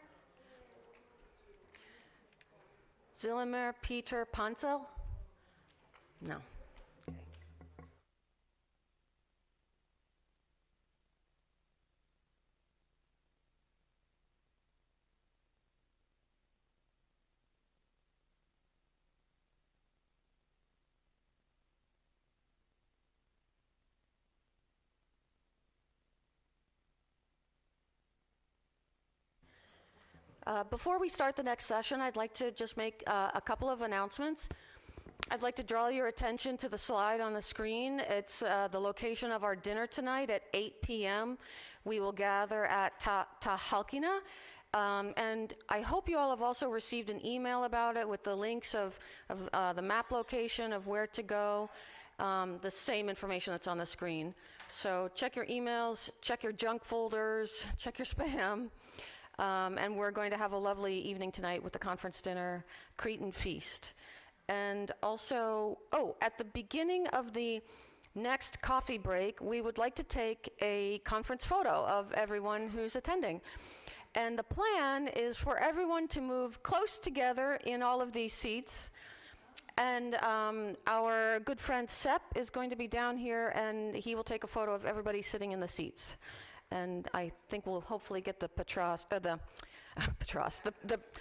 [SPEAKER 4] Zillemer Peter Pansel? No. Before we start the next session, I'd like to just make a couple of announcements. I'd like to draw your attention to the slide on the screen. It's the location of our dinner tonight at 8 p.m. We will gather at Tahalkina. And I hope you all have also received an email about it with the links of the map location of where to go, the same information that's on the screen. So check your emails, check your junk folders, check your spam. And we're going to have a lovely evening tonight with the conference dinner, Cretan feast. And also, at the beginning of the next coffee break, we would like to take a conference photo of everyone who's attending. And the plan is for everyone to move close together in all of these seats. And our good friend Sepp is going to be down here, and he will take a photo of everybody sitting in the seats. And I think we'll hopefully get the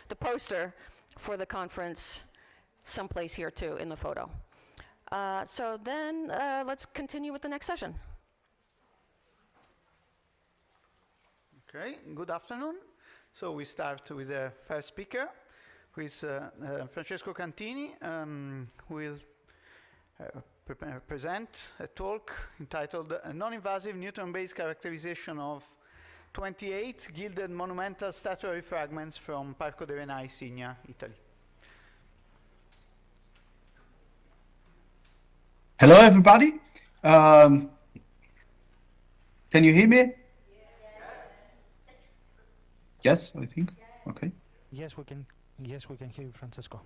[SPEAKER 4] the poster for the conference someplace here too in the photo. So then let's continue with the next session.
[SPEAKER 18] Okay, good afternoon. So we start with the first speaker, who is Francesco Cantini, who will present a talk entitled A Non-Invasive Neutron-Based Characterization of 28 Gilded Monumental Statuary Fragments from Parco dei Renai, Signa, Italy.
[SPEAKER 3] Hello, everybody. Can you hear me? Yes, I think. Okay.
[SPEAKER 10] Yes, we can. Yes, we can hear you, Francesco.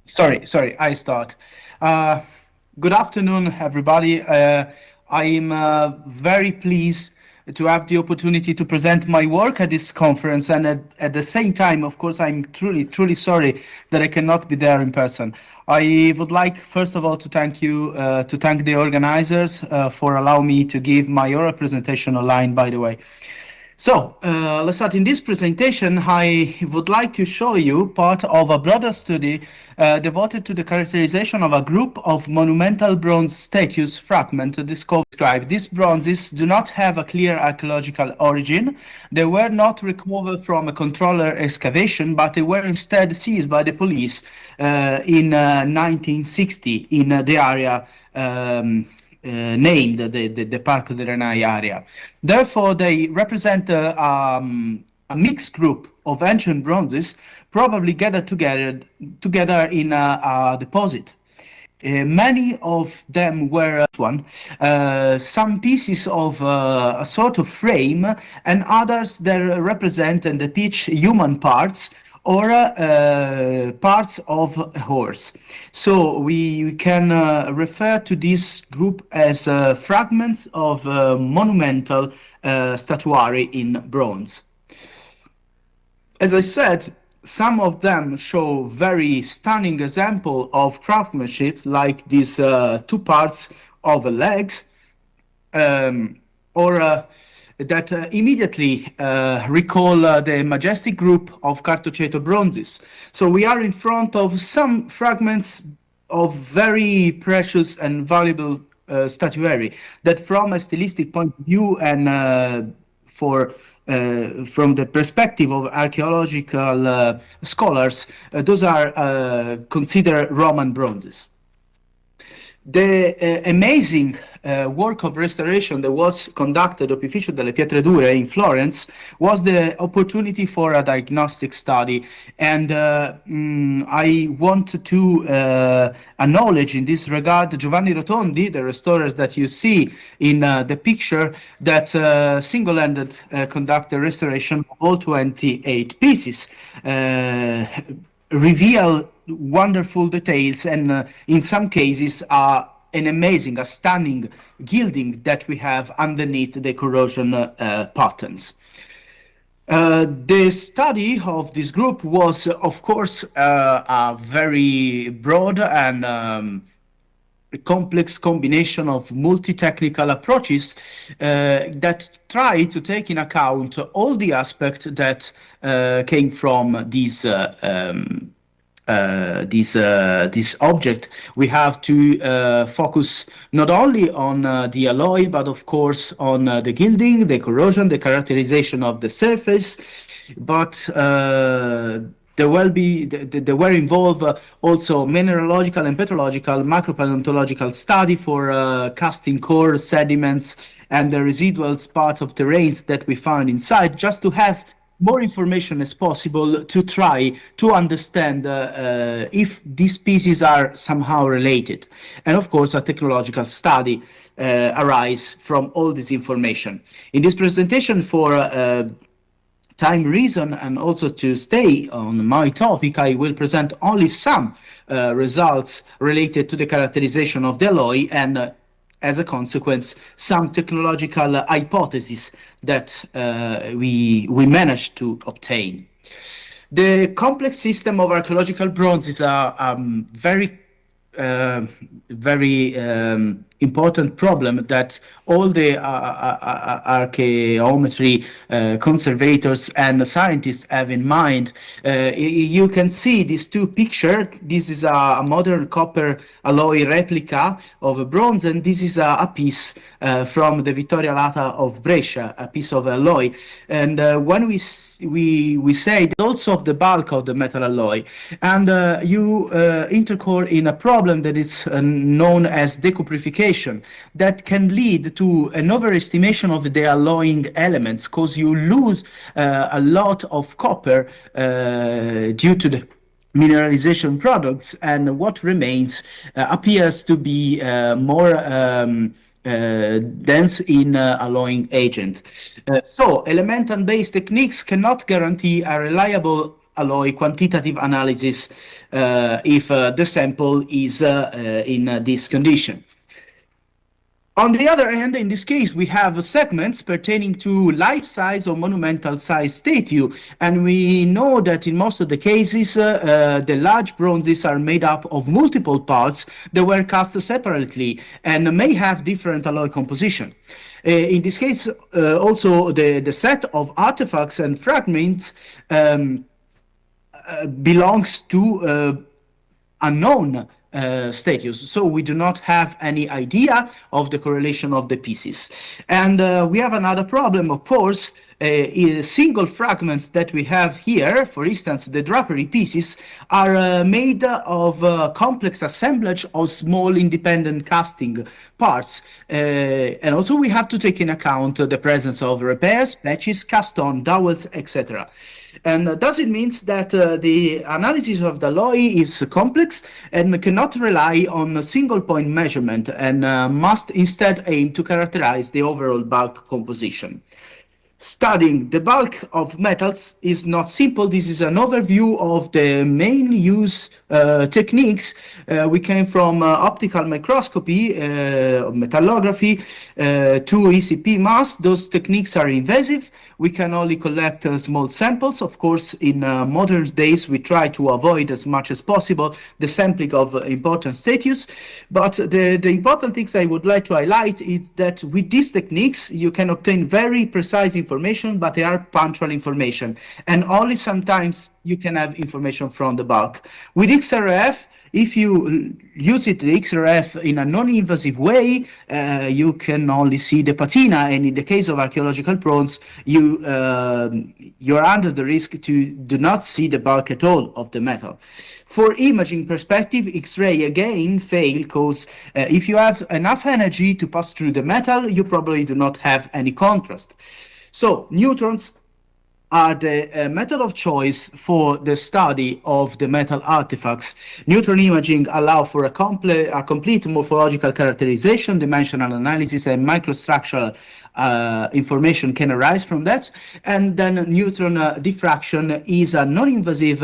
[SPEAKER 3] Sorry, I start. Good afternoon, everybody. I'm very pleased to have the opportunity to present my work at this conference, and at the same time, of course, I'm truly sorry that I cannot be there in person. I would like, first of all, to thank you, to thank the organizers for allowing me to give my oral presentation online, by the way. So, let's start. In this presentation, I would like to show you part of a broader study devoted to the characterization of a group of monumental bronze statues fragments described. These bronzes do not have a clear archaeological origin. They were not recovered from a controller excavation, but they were instead seized by the police in 1960 in the area named the Parco dei Renai area. Therefore, they represent a mixed group of ancient bronzes, probably gathered together in a deposit. Many of them were some pieces of a sort of frame, and others that represent and depict human parts or parts of a horse. So we can refer to this group as fragments of monumental statuary in bronze. As I said, some of them show very stunning example of craftsmanship, like these two parts of legs, or that immediately recall the majestic group of Cartoceto bronzes. So we are in front of some fragments of very precious and valuable statuary that, from a stylistic point of view and from the perspective of archaeological scholars, those are considered Roman bronzes. The amazing work of restoration that was conducted at Opificio delle Pietre Dure in Florence was the opportunity for a diagnostic study, and I want to acknowledge in this regard Giovanni Rotondi, the restorer that you see in the picture, that single-handed conducted restoration of all 28 pieces, reveal wonderful details, and in some cases an amazing, a stunning gilding that we have underneath the corrosion patterns. The study of this group was, of course, a very broad and a complex combination of multi-technical approaches that try to take in account all the aspects that came from this object. We have to focus not only on the alloy, but of course on the gilding, the corrosion, the characterization of the surface, but there were involved also mineralogical and petrological, macropaleontological study for casting core sediments and the residuals part of terrains that we found inside, just to have more information as possible to try to understand if these pieces are somehow related. And of course, a technological study arises from all this information. In this presentation, for time reason and also to stay on my topic, I will present only some results related to the characterization of the alloy and as a consequence some technological hypotheses that we managed to obtain. The complex system of archaeological bronze is a very important problem that all the archaeometry conservators and scientists have in mind. You can see these two pictures. This is a modern copper alloy replica of a bronze, and this is a piece from the Vittoria Lata of Brescia, a piece of alloy. And when we say that also of the bulk of the metal alloy, and you intercore in a problem that is known as decuprification, that can lead to an overestimation of the alloying elements, because you lose a lot of copper due to the mineralization products, and what remains appears to be more dense in alloying agent. So elemental-based techniques cannot guarantee a reliable alloy quantitative analysis if the sample is in this condition. On the other hand, in this case, we have segments pertaining to life-size or monumental-size statue, and we know that in most of the cases, the large bronzes are made up of multiple parts that were cast separately and may have different alloy composition. In this case, also the set of artifacts and fragments belongs to unknown statues, so we do not have any idea of the correlation of the pieces. And we have another problem, of course. Single fragments that we have here, for instance, the drapery pieces, are made of complex assemblage of small independent casting parts. And also we have to take in account the presence of repairs, patches, cast-on, dowels, etc. And thus it means that the analysis of the alloy is complex and cannot rely on a single point measurement, and must instead aim to characterize the overall bulk composition. Studying the bulk of metals is not simple. This is an overview of the main use techniques. We came from optical microscopy, metallography, to ECP mass. Those techniques are invasive. We can only collect small samples. Of course, in modern days, we try to avoid as much as possible the sampling of important statues. But the important things I would like to highlight is that with these techniques, you can obtain very precise information, but they are punctual information. And only sometimes you can have information from the bulk. With XRF, if you use the XRF in a non-invasive way, you can only see the patina, and in the case of archaeological bronze, you're under the risk to do not see the bulk at all of the metal. For imaging perspective, X-ray again fail, because if you have enough energy to pass through the metal, you probably do not have any contrast. So neutrons are the method of choice for the study of the metal artifacts. Neutron imaging allow for a complete morphological characterization, dimensional analysis, and microstructural information can arise from that. And then neutron diffraction is a non-invasive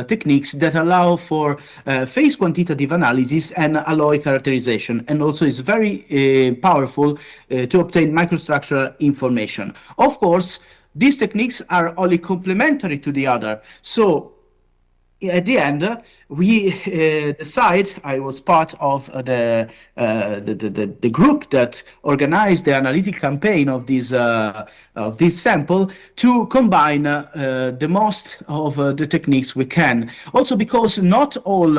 [SPEAKER 3] techniques that allow for phase quantitative analysis and alloy characterization, and also is very powerful to obtain microstructural information. Of course, these techniques are only complementary to the other. So at the end, we decide, I was part of the group that organized the analytic campaign of this sample to combine the most of the techniques we can. Also because not all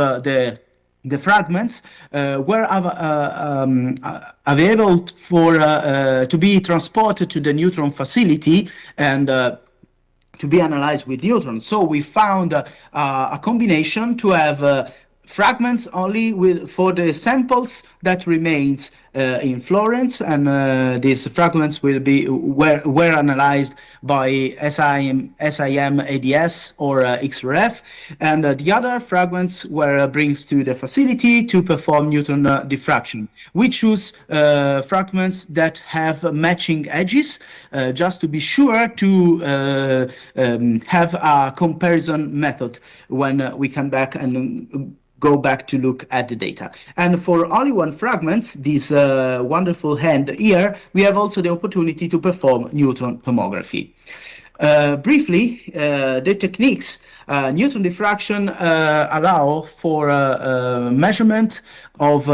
[SPEAKER 3] the fragments were available for to be transported to the neutron facility and to be analyzed with neutron. So we found a combination to have fragments only for the samples that remains in Florence, and these fragments were analyzed by SIM ADS or XRF, and the other fragments were brings to the facility to perform neutron diffraction. We choose fragments that have matching edges, just to be sure to have a comparison method when we come back and go back to look at the data. And for only one fragment, this wonderful hand here, we have also the opportunity to perform neutron tomography. Briefly, the techniques, neutron diffraction allow for measurement of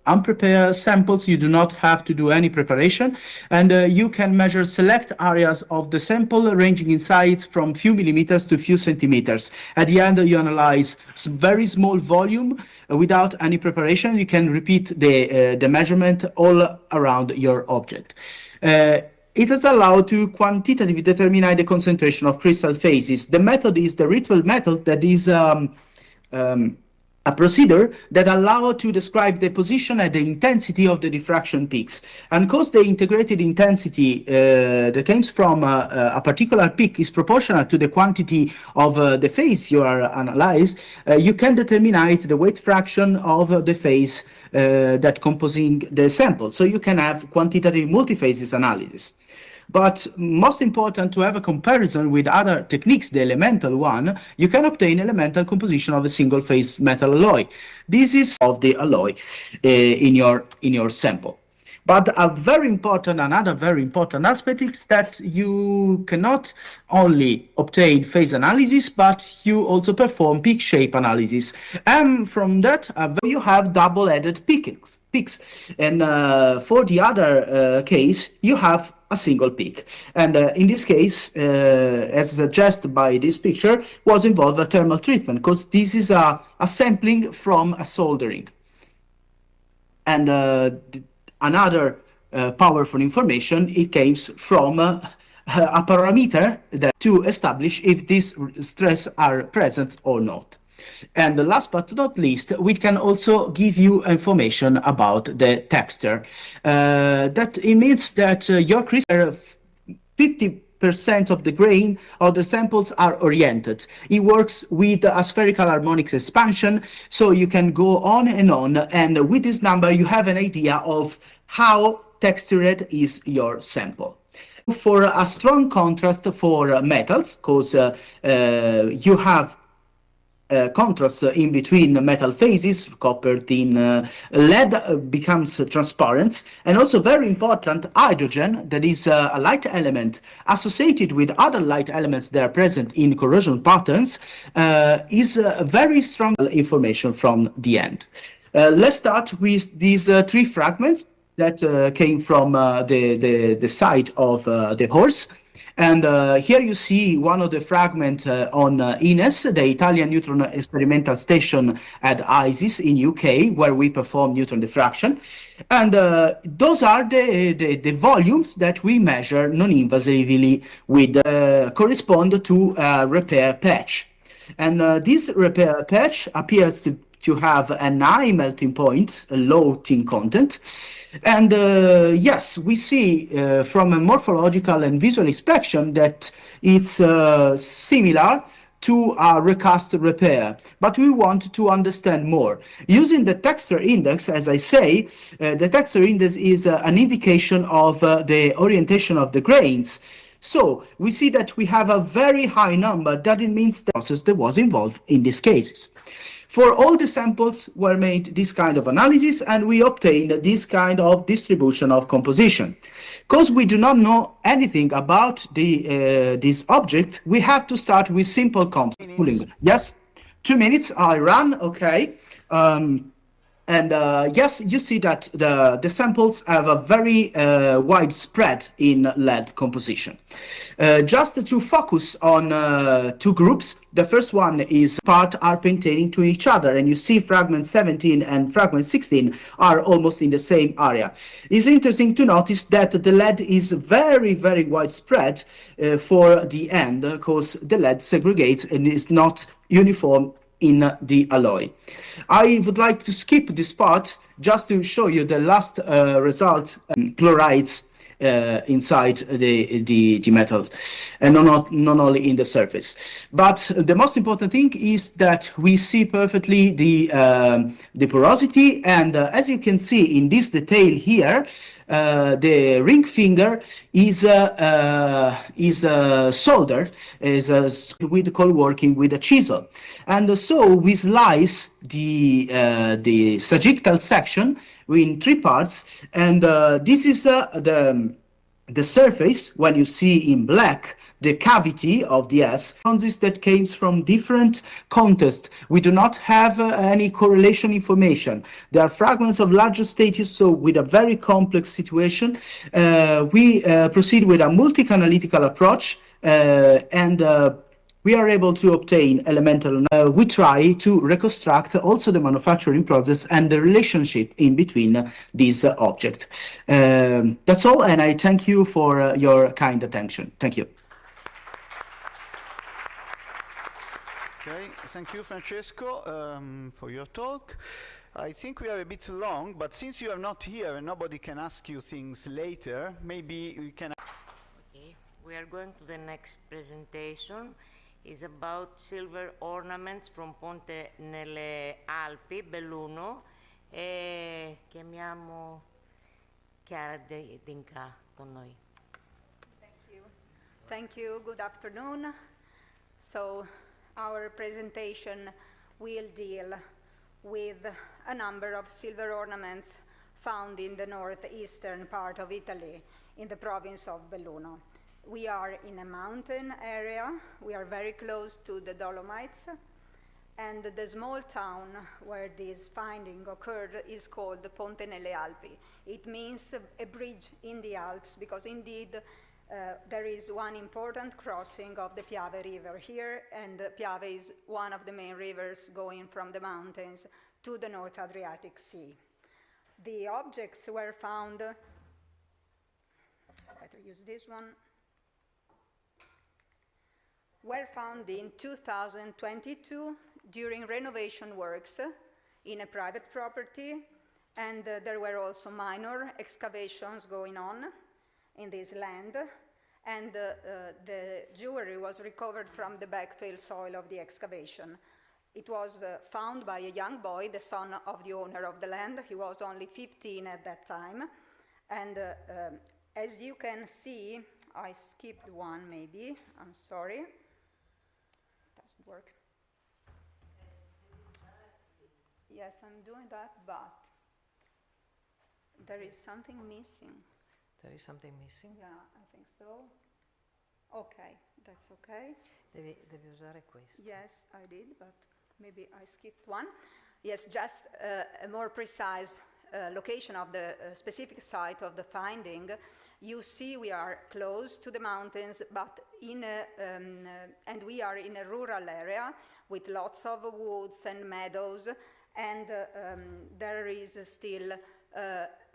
[SPEAKER 3] unprepared samples. You do not have to do any preparation, and you can measure select areas of the sample ranging in size from few millimeters to few centimeters. At the end, you analyze very small volume without any preparation. You can repeat the measurement all around your object. It is allowed to quantitatively determine the concentration of crystal phases. The method is the ritual method, that is a procedure that allows to describe the position and the intensity of the diffraction peaks. And because the integrated intensity that comes from a particular peak is proportional to the quantity of the phase you are analyzed, you can determine the weight fraction of the phase that composing the sample. So you can have quantitative multiphases analysis. But most important, to have a comparison with other techniques, the elemental one, you can obtain elemental composition of a single phase metal alloy. This is of the alloy in your sample. But another very important aspect is that you cannot only obtain phase analysis, but you also perform peak shape analysis. And from that, you have double-headed peaks. And for the other case, you have a single peak. And in this case, as suggested by this picture, was involved a thermal treatment, because this is a sampling from a soldering. And another powerful information, it came from a parameter to establish if these stress are present or not. And last but not least, we can also give you information about the texture. That it means that your crystal 50% of the grain of the samples are oriented. It works with a spherical harmonics expansion, so you can go on, and with this number you have an idea of how textured is your sample. For a strong contrast for metals, because you have contrast in between metal phases, copper, tin, lead becomes transparent, and also very important, hydrogen, that is a light element associated with other light elements that are present in corrosion patterns, is very strong information from the end. Let's start with these three fragments that came from the site of the horse. And here you see one of the fragments on INES, the Italian Neutron Experimental Station at ISIS in UK, where we perform neutron diffraction. And those are the volumes that we measure non-invasively with correspond to a repair patch. And this repair patch appears to have an high melting point, a low tin content. And yes, we see from a morphological and visual inspection that it's similar to a recast repair, but we want to understand more. Using the texture index, as I say, the texture index is an indication of the orientation of the grains. So we see that we have a very high number. That it means the process that was involved in these cases. For all the samples were made this kind of analysis, and we obtained this kind of distribution of composition. Because we do not know anything about this object, we have to start with simple comps. Yes, 2 minutes, I run, okay. Yes, you see that the samples have a very widespread in lead composition. Just to focus on 2 groups, the first one is part are pertaining to each other, and you see fragment 17 and fragment 16 are almost in the same area. It's interesting to notice that the lead is very, very widespread for the end, because the lead segregates and is not uniform in the alloy. I would like to skip this part just to show you the last result, chlorides inside the metal, and not only in the surface. But the most important thing is that we see perfectly the porosity, and as you can see in this detail here, the ring finger is soldered with cold working with a chisel, and so we slice the sagittal section in 3 parts, and this is the surface. When you see in black the cavity of the S, that came from different contexts. We do not have any correlation information. There are fragments of larger status, so with a very complex situation, we proceed with a multi-analytical approach, and we are able to obtain elemental. We try to reconstruct also the manufacturing process and the relationship in between these objects. That's all, and I thank you for your kind attention. Thank you.
[SPEAKER 18] Okay, thank you, Francesco, for your talk. I think we are a bit long, but since you are not here and nobody can ask you things later, maybe we can...
[SPEAKER 2] Okay, we are going to the next presentation. It's about silver ornaments from Ponte nelle Alpi, Belluno, e chiamiamo Chiara Dinca con noi.
[SPEAKER 8] Thank you. Thank you. Good afternoon. So, our presentation will deal with a number of silver ornaments found in the northeastern part of Italy, in the province of Belluno. We are in a mountain area. We are very close to the Dolomites, and the small town where this finding occurred is called Ponte nelle Alpi. It means a bridge in the Alps, because indeed there is one important crossing of the Piave River here, and Piave is one of the main rivers going from the mountains to the North Adriatic Sea. The objects were found, I better use this one, were found in 2022 during renovation works in a private property, and there were also minor excavations going on in this land, and the jewelry was recovered from the backfill soil of the excavation. It was found by a young boy, the son of the owner of the land. He was only 15 at that time, and as you can see, I skipped one maybe, I'm sorry. Doesn't work. Yes, I'm doing that, but there is something missing.
[SPEAKER 7] There is something missing?
[SPEAKER 8] Yeah, I think so. Okay, that's okay.
[SPEAKER 7] Devi usare questo.
[SPEAKER 8] Yes, I did, but maybe I skipped one. Yes, just a more precise location of the specific site of the finding. You see we are close to the mountains, but and we are in a rural area with lots of woods and meadows, and there is still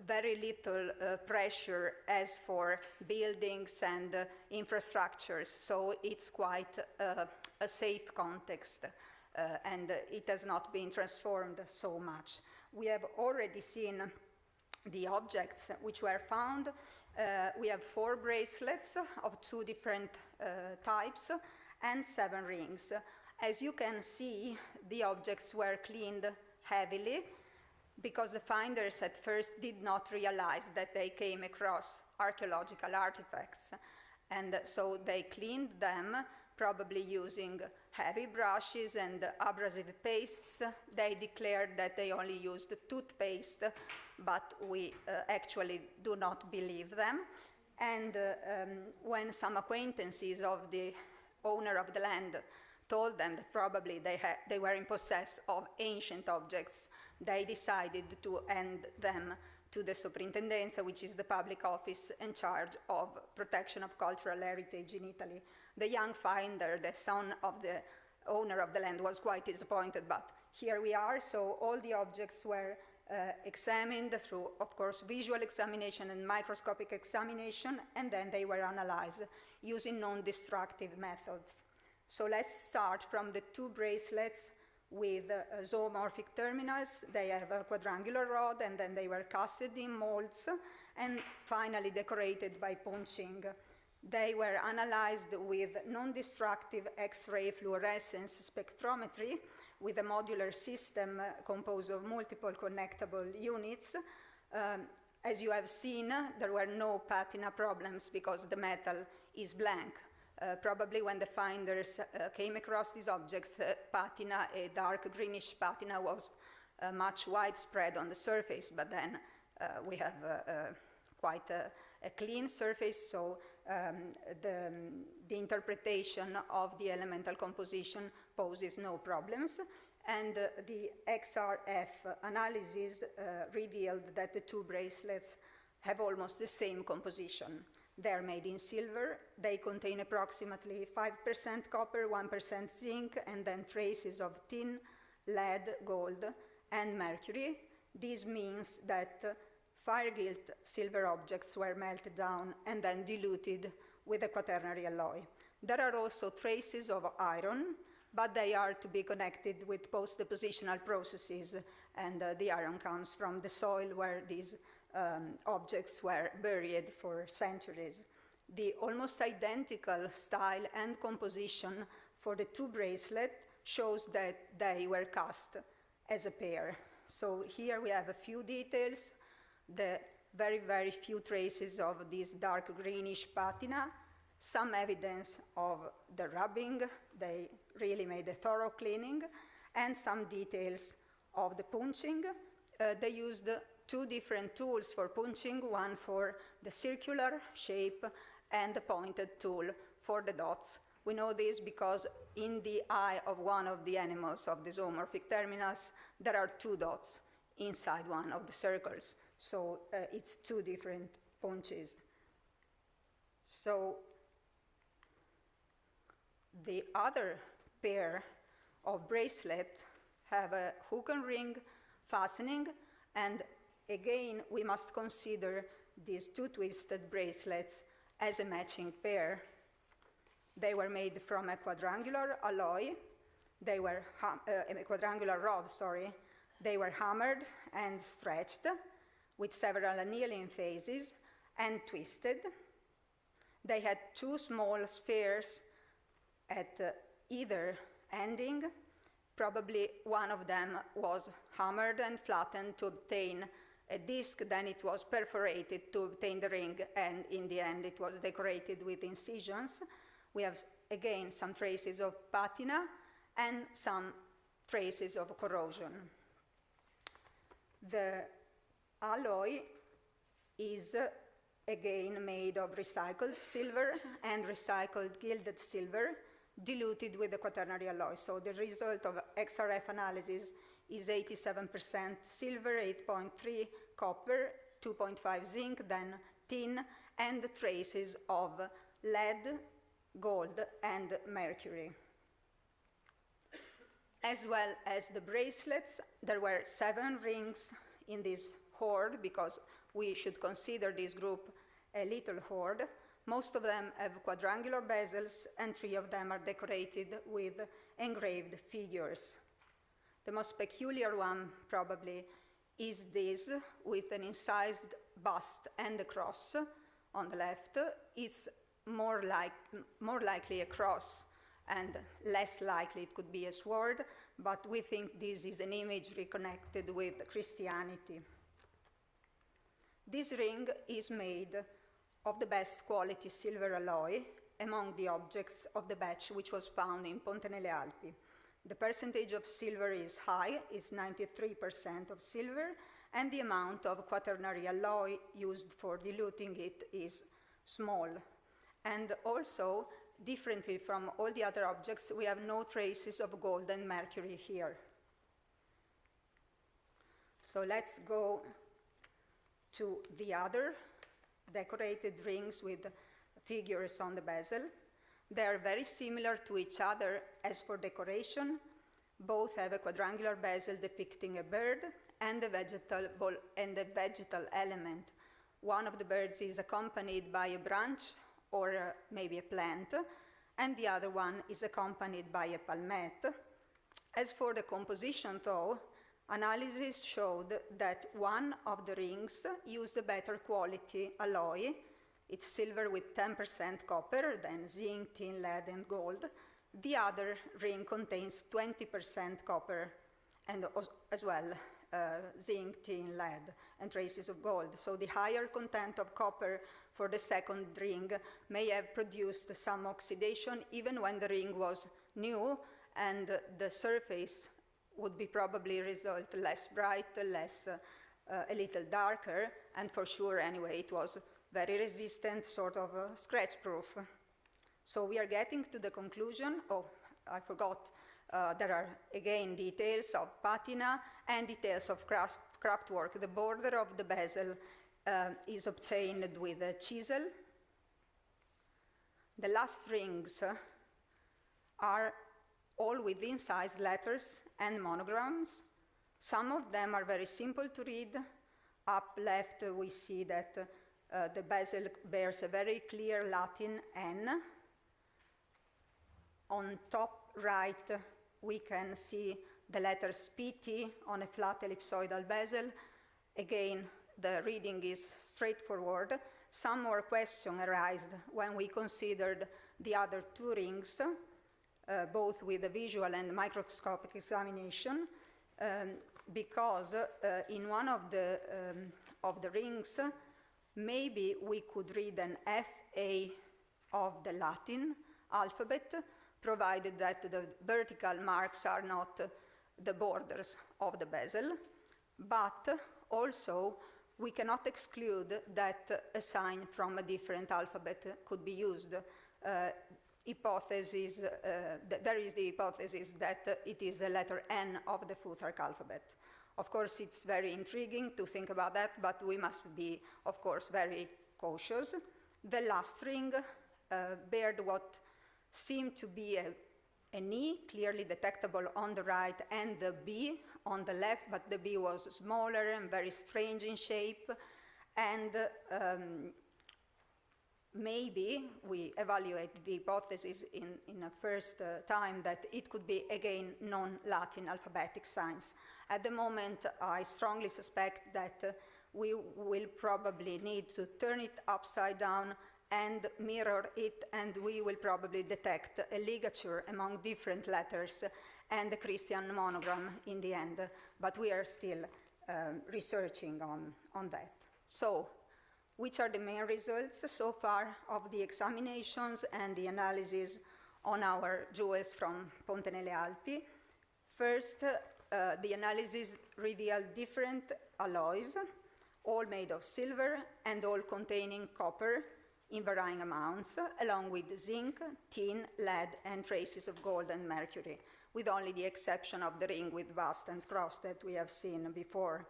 [SPEAKER 8] very little pressure as for buildings and infrastructures, so it's quite a safe context and it has not been transformed so much. We have already seen the objects which were found. We have 4 bracelets of 2 different types and 7 rings. As you can see, the objects were cleaned heavily because the finders at first did not realize that they came across archaeological artifacts. And so they cleaned them, probably using heavy brushes and abrasive pastes. They declared that they only used toothpaste, but we actually do not believe them. And when some acquaintances of the owner of the land told them that probably they were in possess of ancient objects, they decided to hand them to the Soprintendenza, which is the public office in charge of protection of cultural heritage in Italy. The young finder, the son of the owner of the land, was quite disappointed, but here we are. So all the objects were examined through, of course, visual examination and microscopic examination, and then they were analyzed using non-destructive methods. So let's start from the 2 bracelets with zoomorphic terminals. They have a quadrangular rod, and then they were casted in molds, and finally decorated by punching. They were analyzed with non-destructive X-ray fluorescence spectrometry with a modular system composed of multiple connectable units. As you have seen, there were no patina problems because the metal is blank. Probably when the finders came across these objects, patina, a dark greenish patina, was much widespread on the surface, but then we have quite a clean surface, so the interpretation of the elemental composition poses no problems. And the XRF analysis revealed that the 2 bracelets have almost the same composition. They're made in silver. They contain approximately 5% copper, 1% zinc, and then traces of tin, lead, gold, and mercury. This means that fire-gilt silver objects were melted down and then diluted with a quaternary alloy. There are also traces of iron, but they are to be connected with post-depositional processes, and the iron comes from the soil where these objects were buried for centuries. The almost identical style and composition for the 2 bracelets shows that they were cast as a pair. So here we have a few details, the very, very few traces of this dark greenish patina, some evidence of the rubbing, they really made a thorough cleaning, and some details of the punching. They used 2 different tools for punching, one for the circular shape and the pointed tool for the dots. We know this because in the eye of one of the animals of the zoomorphic terminals, there are 2 dots inside one of the circles. So it's 2 different punches. So the other pair of bracelets have a hook and ring fastening, and again, we must consider these 2 twisted bracelets as a matching pair. They were made from a quadrangular alloy. They were a quadrangular rod, sorry. They were hammered and stretched with several annealing phases and twisted. They had 2 small spheres at either ending. Probably one of them was hammered and flattened to obtain a disc, then it was perforated to obtain the ring, and in the end it was decorated with incisions. We have again some traces of patina and some traces of corrosion. The alloy is again made of recycled silver and recycled gilded silver diluted with the quaternary alloy. So the result of XRF analysis is 87% silver, 8.3 copper, 2.5 zinc, then tin, and traces of lead, gold, and mercury. As well as the bracelets, there were 7 rings in this hoard, because we should consider this group a little hoard. Most of them have quadrangular bezels, and 3 of them are decorated with engraved figures. The most peculiar one, probably, is this, with an incised bust and a cross on the left. It's more likely a cross, and less likely it could be a sword, but we think this is an image reconnected with Christianity. This ring is made of the best quality silver alloy among the objects of the batch which was found in Ponte nelle Alpi. The percentage of silver is high, is 93% of silver, and the amount of quaternary alloy used for diluting it is small. And also, differently from all the other objects, we have no traces of gold and mercury here. So let's go to the other decorated rings with figures on the bezel. They are very similar to each other as for decoration. Both have a quadrangular bezel depicting a bird and a vegetal element. One of the birds is accompanied by a branch or maybe a plant, and the other one is accompanied by a palmette. As for the composition, though, analysis showed that one of the rings used a better quality alloy. It's silver with 10% copper, then zinc, tin, lead, and gold. The other ring contains 20% copper, and as well zinc, tin, lead, and traces of gold. So the higher content of copper for the second ring may have produced some oxidation even when the ring was new, and the surface would be probably result less bright, a little darker, and for sure anyway it was very resistant, sort of scratch proof. So we are getting to the conclusion. Oh, I forgot, there are again details of patina and details of craftwork. The border of the bezel is obtained with a chisel. The last rings are all with incised letters and monograms. Some of them are very simple to read. Up left we see that the bezel bears a very clear Latin N. On top right we can see the letters PT on a flat ellipsoidal bezel. Again, the reading is straightforward. Some more questions arose when we considered the other 2 rings, both with a visual and microscopic examination, because in one of the rings, maybe we could read an FA of the Latin alphabet, provided that the vertical marks are not the borders of the bezel, but also we cannot exclude that a sign from a different alphabet could be used. There is the hypothesis that it is the letter N of the Futhark alphabet. Of course, it's very intriguing to think about that, but we must be, of course, very cautious. The last ring bared what seemed to be an E, clearly detectable on the right, and the B on the left, but the B was smaller and very strange in shape, and maybe we evaluate the hypothesis in a first time that it could be, again, non-Latin alphabetic signs. At the moment, I strongly suspect that we will probably need to turn it upside down and mirror it, and we will probably detect a ligature among different letters and a Christian monogram in the end, but we are still researching on that. So, which are the main results so far of the examinations and the analysis on our jewels from Ponte nelle Alpi? First, the analysis revealed different alloys, all made of silver and all containing copper in varying amounts, along with zinc, tin, lead, and traces of gold and mercury, with only the exception of the ring with bust and cross that we have seen before.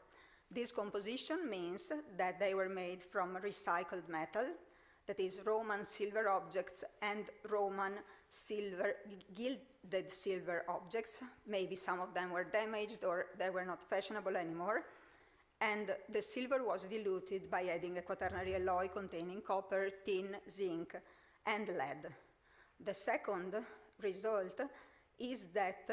[SPEAKER 8] This composition means that they were made from recycled metal, that is Roman silver objects and Roman gilded silver objects. Maybe some of them were damaged or they were not fashionable anymore. and the silver was diluted by adding a quaternary alloy containing copper, tin, zinc, and lead. The second result is that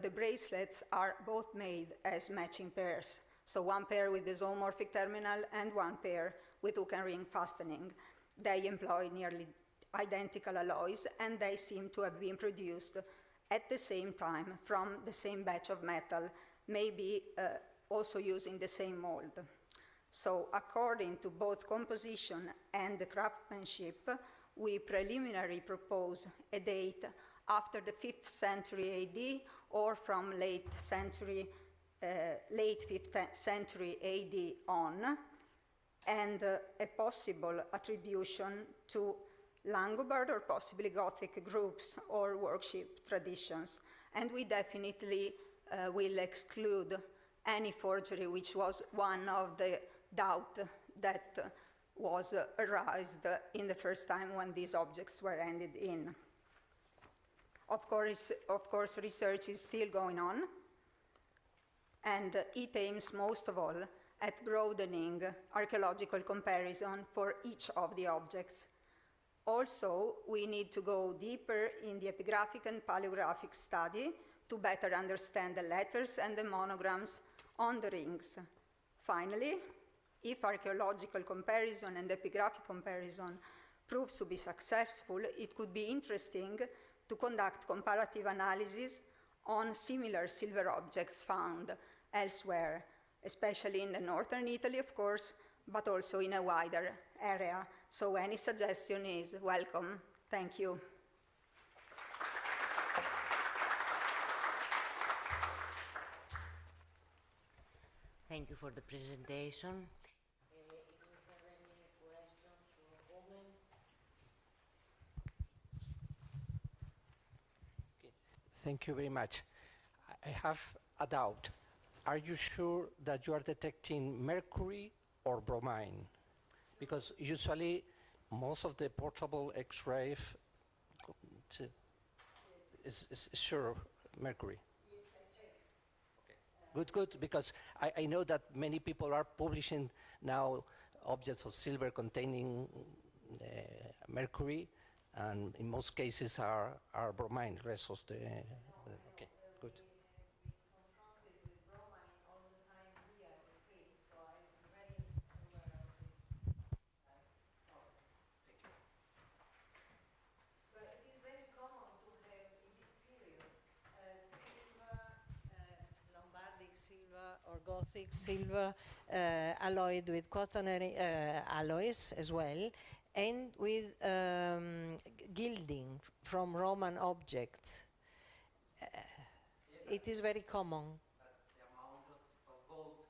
[SPEAKER 8] the bracelets are both made as matching pairs. So one pair with the zoomorphic terminal and one pair with hook and ring fastening. They employ nearly identical alloys, and they seem to have been produced at the same time from the same batch of metal, maybe also using the same mold. So according to both composition and the craftsmanship, we preliminarily propose a date after the 5th century AD or from late 5th century AD on, and a possible attribution to Langobard or possibly Gothic groups or worship traditions. And we definitely will exclude any forgery, which was one of the doubt that was arised in the first time when these objects were handed in. Of course, research is still going on, and it aims most of all at broadening archaeological comparison for each of the objects. Also, we need to go deeper in the epigraphic and paleographic study to better understand the letters and the monograms on the rings. Finally, if archaeological comparison and epigraphic comparison proves to be successful, it could be interesting to conduct comparative analysis on similar silver objects found elsewhere, especially in the northern Italy, of course, but also in a wider area. So any suggestion is welcome. Thank you.
[SPEAKER 2] Thank you for the presentation.
[SPEAKER 9] Thank you very much. I have a doubt. Are you sure that you are detecting mercury or bromine? Because usually most of the portable X-ray is sure mercury. Good, good, because I know that many people are publishing now objects of silver containing mercury, and in most cases are bromine, rest of the, okay, good.
[SPEAKER 7] Or Gothic silver alloyed with quaternary alloys as well, and with gilding from Roman objects. It is very common.
[SPEAKER 9] But the amount of gold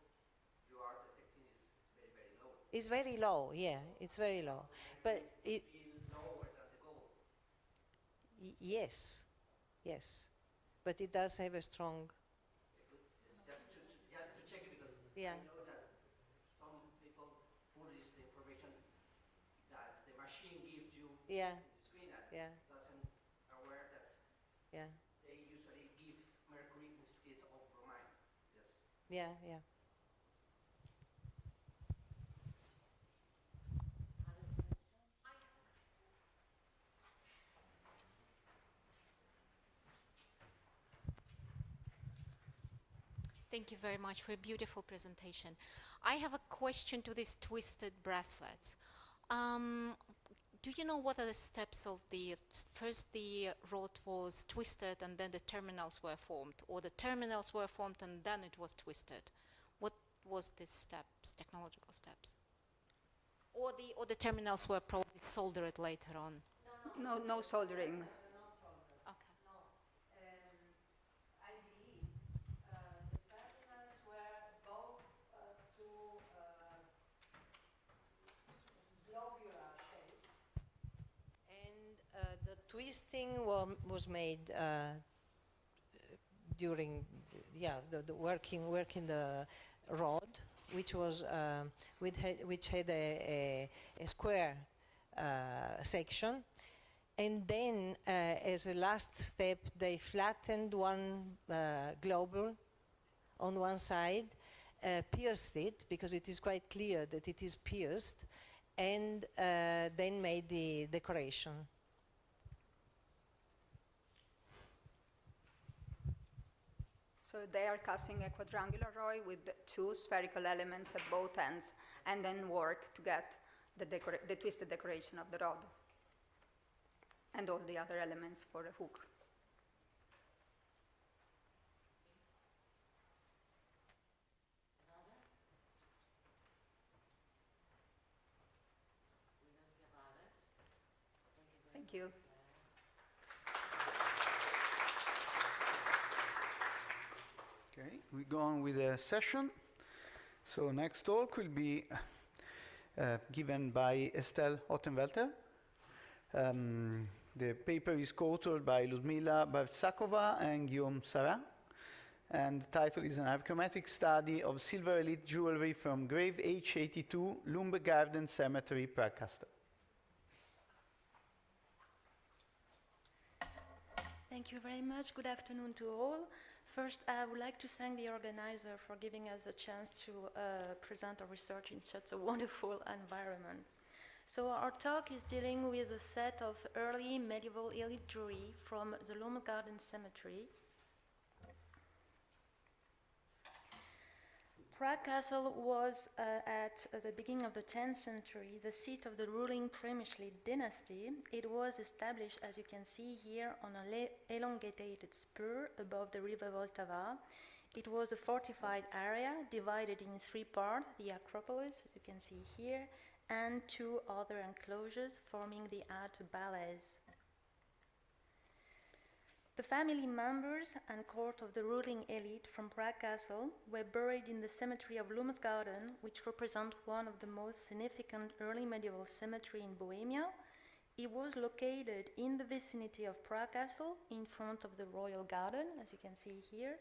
[SPEAKER 9] you are detecting is very, very low.
[SPEAKER 7] It's very low, yeah, it's very low. But it
[SPEAKER 9] lower than the gold.
[SPEAKER 7] Yes, yes, but it does have a strong.
[SPEAKER 9] Just to check it, because
[SPEAKER 7] yeah.
[SPEAKER 9] I know that some people publish the information that the machine gives you
[SPEAKER 7] Yeah.
[SPEAKER 9] the screen and
[SPEAKER 7] Yeah.
[SPEAKER 9] doesn't aware that
[SPEAKER 7] Yeah.
[SPEAKER 9] they usually give mercury instead of bromine. Yes.
[SPEAKER 7] Yeah, yeah.
[SPEAKER 15] Thank you very much for a beautiful presentation. I have a question to these twisted bracelets. Do you know what are the steps of the, first the rod was twisted and then the terminals were formed, or the terminals were formed and then it was twisted? What was the steps, technological steps? Or the terminals were probably soldered later on?
[SPEAKER 8] No soldering.
[SPEAKER 7] Twisting was made during, the working the rod, which was which had a square section, and then as a last step they flattened one globule on one side pierced it, because it is quite clear that it is pierced, and then made the decoration.
[SPEAKER 8] So they are casting a quadrangular rod with two spherical elements at both ends, and then work to get the twisted decoration of the rod and all the other elements for a hook. Thank you.
[SPEAKER 18] Okay, we go on with the session. So next talk will be given by Estelle Ottenwelter. The paper is co-authored by Ludmila Bartsakova and Guillaume Sarrat, and the title is an archaeometric study of silver elite jewelry from grave H82, Lumber Garden Cemetery, Prague-Castle.
[SPEAKER 12] Thank you very much. Good afternoon to all. First, I would like to thank the organizer for giving us a chance to present our research in such a wonderful environment. So our talk is dealing with a set of early medieval elite jewelry from the Lumber Garden Cemetery. Prague Castle was, at the beginning of the 10th century, the seat of the ruling Prehistoric dynasty. It was established, as you can see here, on an elongated spur above the river Vltava. It was a fortified area divided in three parts, the Acropolis, as you can see here, and two other enclosures forming the outer ballets. The family members and court of the ruling elite from Prague Castle were buried in the cemetery of Lumsgarden, which represents one of the most significant early medieval cemeteries in Bohemia. It was located in the vicinity of Prague Castle, in front of the royal garden, as you can see here.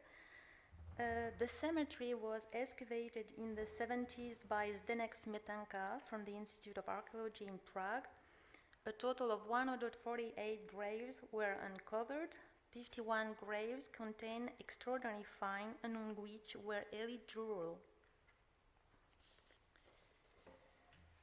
[SPEAKER 12] The cemetery was excavated in the 70s by Zdeněk Smetanka from the Institute of Archaeology in Prague. A total of 148 graves were uncovered. 51 graves contain extraordinary finds, among which were elite jewelry.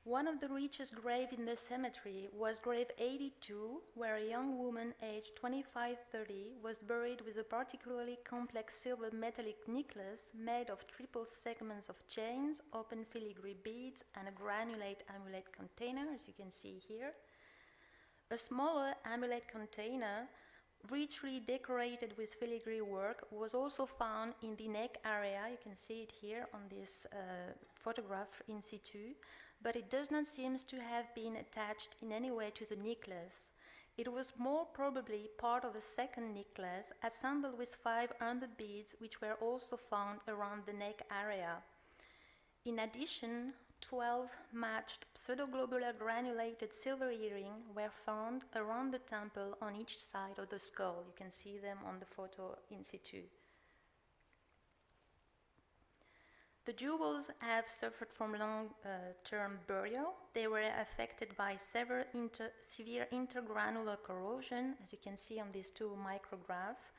[SPEAKER 12] One of the richest graves in the cemetery was grave 82, where a young woman aged 25-30 was buried with a particularly complex silver metallic necklace made of triple segments of chains, open filigree beads, and a granulate amulet container, as you can see here. A smaller amulet container, richly decorated with filigree work, was also found in the neck area. You can see it here on this photograph in situ, but it does not seem to have been attached in any way to the necklace. It was more probably part of a second necklace assembled with 500 beads, which were also found around the neck area. In addition, 12 matched pseudoglobular granulated silver earrings were found around the temple on each side of the skull. You can see them on the photo in situ. The jewels have suffered from long-term burial. They were affected by severe intergranular corrosion, as you can see on these two micrographs.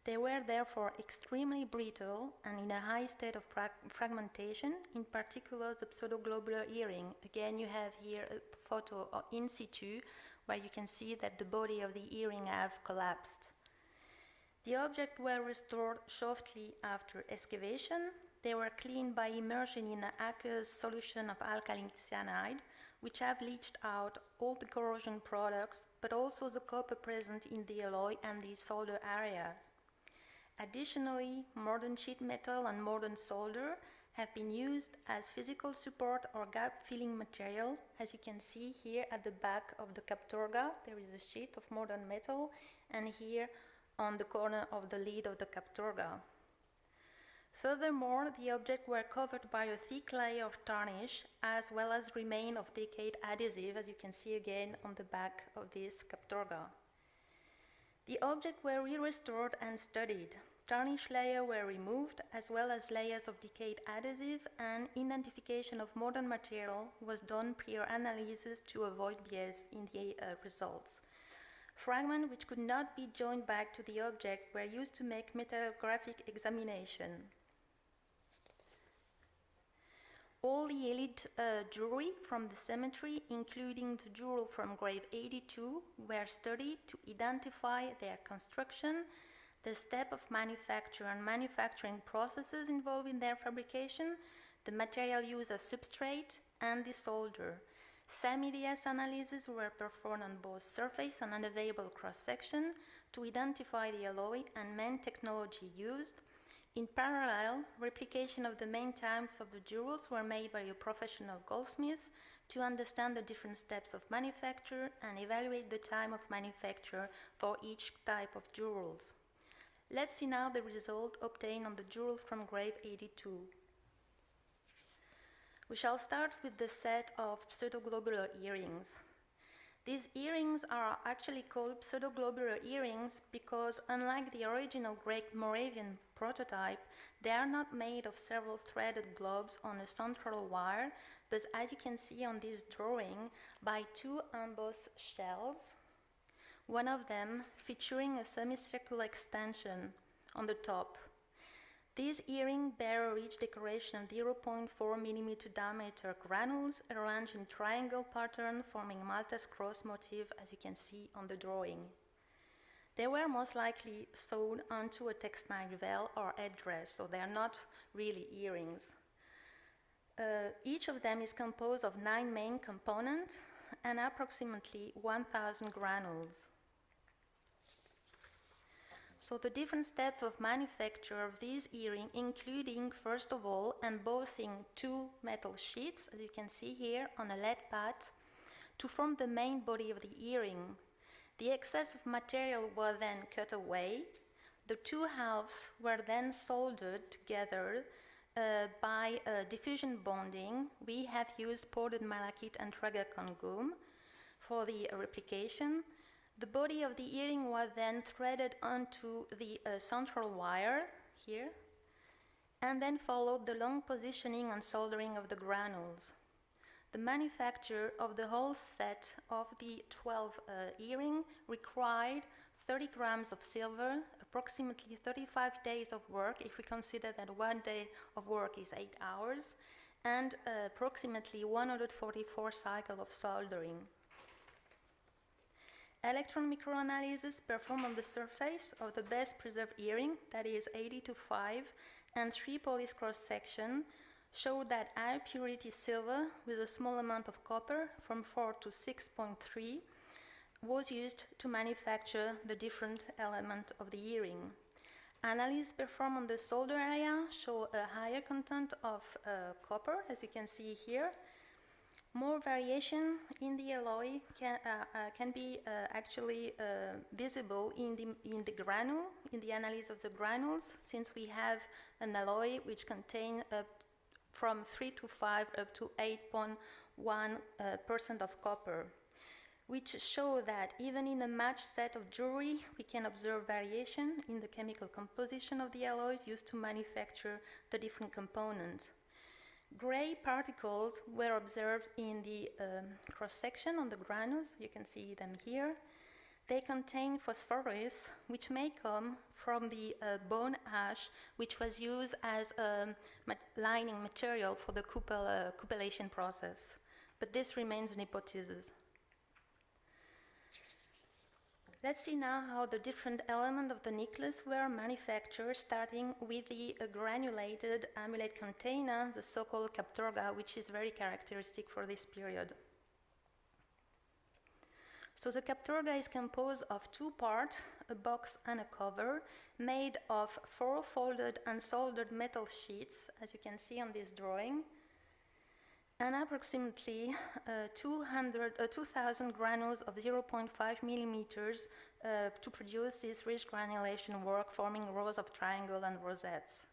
[SPEAKER 12] They were therefore extremely brittle and in a high state of fragmentation, in particular the pseudoglobular earring. Again, you have here a photo in situ where you can see that the body of the earring have collapsed. The objects were restored shortly after excavation. They were cleaned by immersion in an aqueous solution of alkaline cyanide, which have leached out all the corrosion products, but also the copper present in the alloy and the solder areas. Additionally, modern sheet metal and modern solder have been used as physical support or gap-filling material. As you can see here at the back of the captorga, there is a sheet of modern metal, and here on the corner of the lid of the captorga. Furthermore, the objects were covered by a thick layer of tarnish, as well as remains of decayed adhesive, as you can see again on the back of this captorga. The objects were re-restored and studied. Tarnish layers were removed, as well as layers of decayed adhesive, and identification of modern material was done prior analysis to avoid bias in the results. Fragments which could not be joined back to the object were used to make metallographic examination. All the elite jewelry from the cemetery, including the jewel from grave 82, were studied to identify their construction, the step of manufacture and manufacturing processes involved in their fabrication, the material used as substrate, and the solder. Semi-DS analyses were performed on both surface and unavailable cross-section to identify the alloy and main technology used. In parallel, replication of the main types of the jewels were made by a professional goldsmith to understand the different steps of manufacture and evaluate the time of manufacture for each type of jewels. Let's see now the result obtained on the jewel from grave 82. We shall start with the set of pseudoglobular earrings. These earrings are actually called pseudoglobular earrings because, unlike the original Greek Moravian prototype, they are not made of several threaded globes on a central wire, but as you can see on this drawing, by two embossed shells, one of them featuring a semicircular extension on the top. These earrings bear a rich decoration of 0.4 mm diameter granules arranged in triangle pattern forming Malta's cross motif, as you can see on the drawing. They were most likely sewn onto a textile veil or headdress, so they are not really earrings. Each of them is composed of 9 main components and approximately 1,000 granules. So the different steps of manufacture of these earrings, including, first of all, embossing 2 metal sheets, as you can see here, on a lead pad, to form the main body of the earring. The excess of material was then cut away. The 2 halves were then soldered together by diffusion bonding. We have used ported malachite and tragacan gum for the replication. The body of the earring was then threaded onto the central wire here, and then followed the long positioning and soldering of the granules. The manufacture of the whole set of the 12 earrings required 30 grams of silver, approximately 35 days of work, if we consider that 1 day of work is 8 hours, and approximately 144 cycles of soldering. Electron microanalysis performed on the surface of the best preserved earring, that is 80-5, and 3 police cross-section, showed that high purity silver with a small amount of copper from 4 to 6.3 was used to manufacture the different elements of the earring. Analysis performed on the solder area show a higher content of copper, as you can see here. More variation in the alloy can be actually visible in the granule, in the analysis of the granules, since we have an alloy which contains from 3 to 5 up to 8.1% of copper, which show that even in a matched set of jewelry, we can observe variation in the chemical composition of the alloys used to manufacture the different components. Gray particles were observed in the cross-section on the granules. You can see them here. They contain phosphorus, which may come from the bone ash, which was used as a lining material for the cupellation process. But this remains an hypothesis. Let's see now how the different elements of the necklace were manufactured, starting with the granulated amulet container, the so-called captorga, which is very characteristic for this period. So the captorga is composed of 2 parts, a box and a cover, made of 4 folded and soldered metal sheets, as you can see on this drawing, and approximately 2,000 granules of 0.5 millimeters to produce this rich granulation work, forming rows of triangles and rosettes.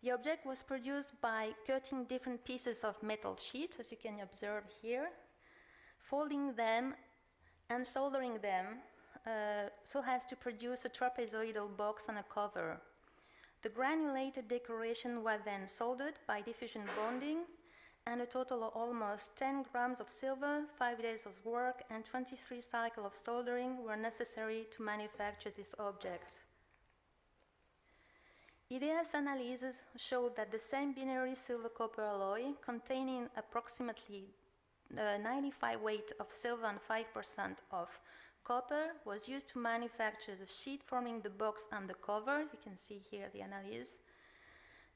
[SPEAKER 12] The object was produced by cutting different pieces of metal sheet, as you can observe here, folding them and soldering them so as to produce a trapezoidal box and a cover. The granulated decoration was then soldered by diffusion bonding, and a total of almost 10 grams of silver, 5 days of work, and 23 cycles of soldering were necessary to manufacture this object. EDS analysis showed that the same binary silver-copper alloy containing approximately 95 weight of silver and 5% of copper was used to manufacture the sheet forming the box and the cover. You can see here the analysis.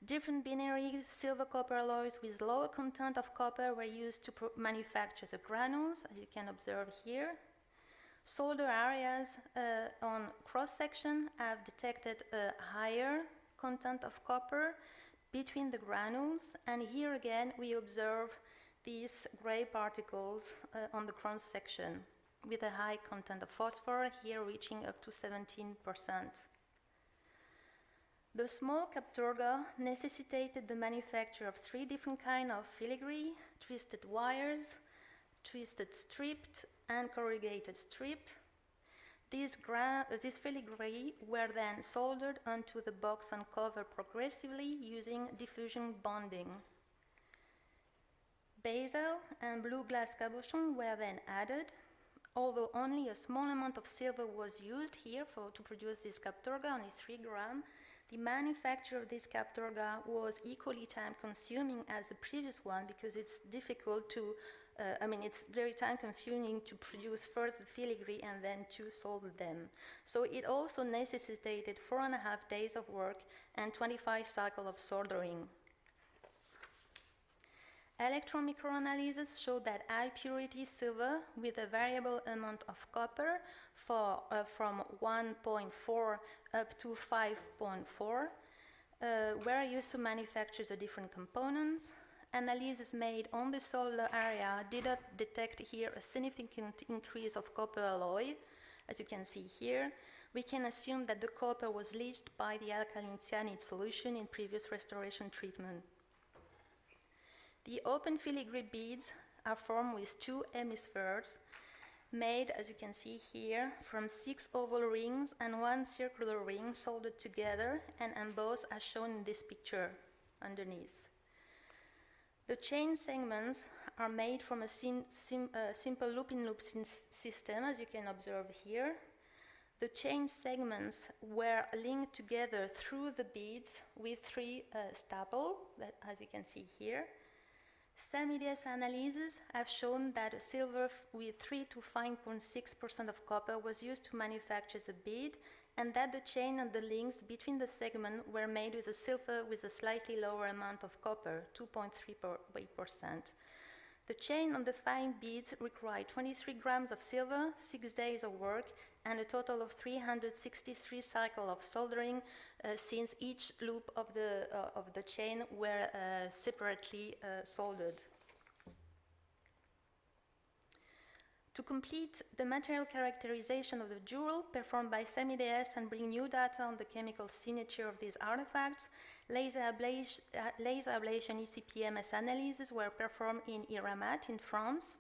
[SPEAKER 12] Different binary silver-copper alloys with lower content of copper were used to manufacture the granules, as you can observe here. Solder areas on cross-section have detected a higher content of copper between the granules, and here again we observe these gray particles on the cross-section with a high content of phosphor, here reaching up to 17%. The small capturga necessitated the manufacture of 3 different kinds of filigree: twisted wires, twisted stripped, and corrugated stripped. These filigree were then soldered onto the box and cover progressively using diffusion bonding. Basil and blue glass cabochon were then added. Although only a small amount of silver was used here to produce this capturga, only 3 grams, the manufacture of this capturga was equally time-consuming as the previous one because it's difficult to, it's very time-consuming to produce first the filigree and then to solder them. So it also necessitated 4.5 days of work and 25 cycles of soldering. Electron microanalysis showed that high-purity silver with a variable amount of copper from 1.4 up to 5.4 were used to manufacture the different components. Analysis made on the solder area did not detect here a significant increase of copper alloy. As you can see here, we can assume that the copper was leached by the alkaline cyanide solution in previous restoration treatment. The open filigree beads are formed with 2 hemispheres made, as you can see here, from 6 oval rings and 1 circular ring soldered together and embossed as shown in this picture underneath. The chain segments are made from a simple loop-in-loop system, as you can observe here. The chain segments were linked together through the beads with 3 staples, as you can see here. Some EDS analyses have shown that a silver with 3 to 5.6% of copper was used to manufacture the bead, and that the chain and the links between the segments were made with a silver with a slightly lower amount of copper, 2.3%. The chain on the fine beads required 23 grams of silver, 6 days of work, and a total of 363 cycles of soldering since each loop of the chain were separately soldered. To complete the material characterization of the jewel performed by SEMIDS and bring new data on the chemical signature of these artifacts, laser ablation ECPMS analyses were performed in Iramat in France.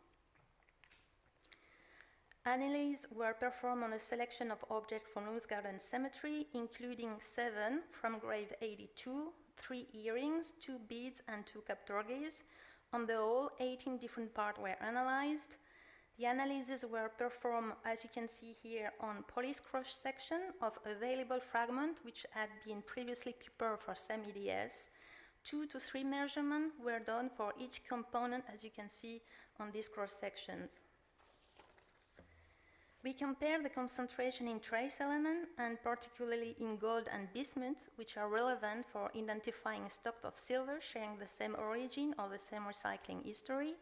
[SPEAKER 12] Analyses were performed on a selection of objects from Lumsgarden Cemetery, including 7 from grave 82, 3 earrings, 2 beads, and 2 capturges. On the whole, 18 different parts were analyzed. The analyses were performed, as you can see here, on police cross-section of available fragments which had been previously prepared for SEMIDS. 2 to 3 measurements were done for each component, as you can see on these cross-sections. We compare the concentration in trace elements, and particularly in gold and bismuth, which are relevant for identifying stocks of silver sharing the same origin or the same recycling history.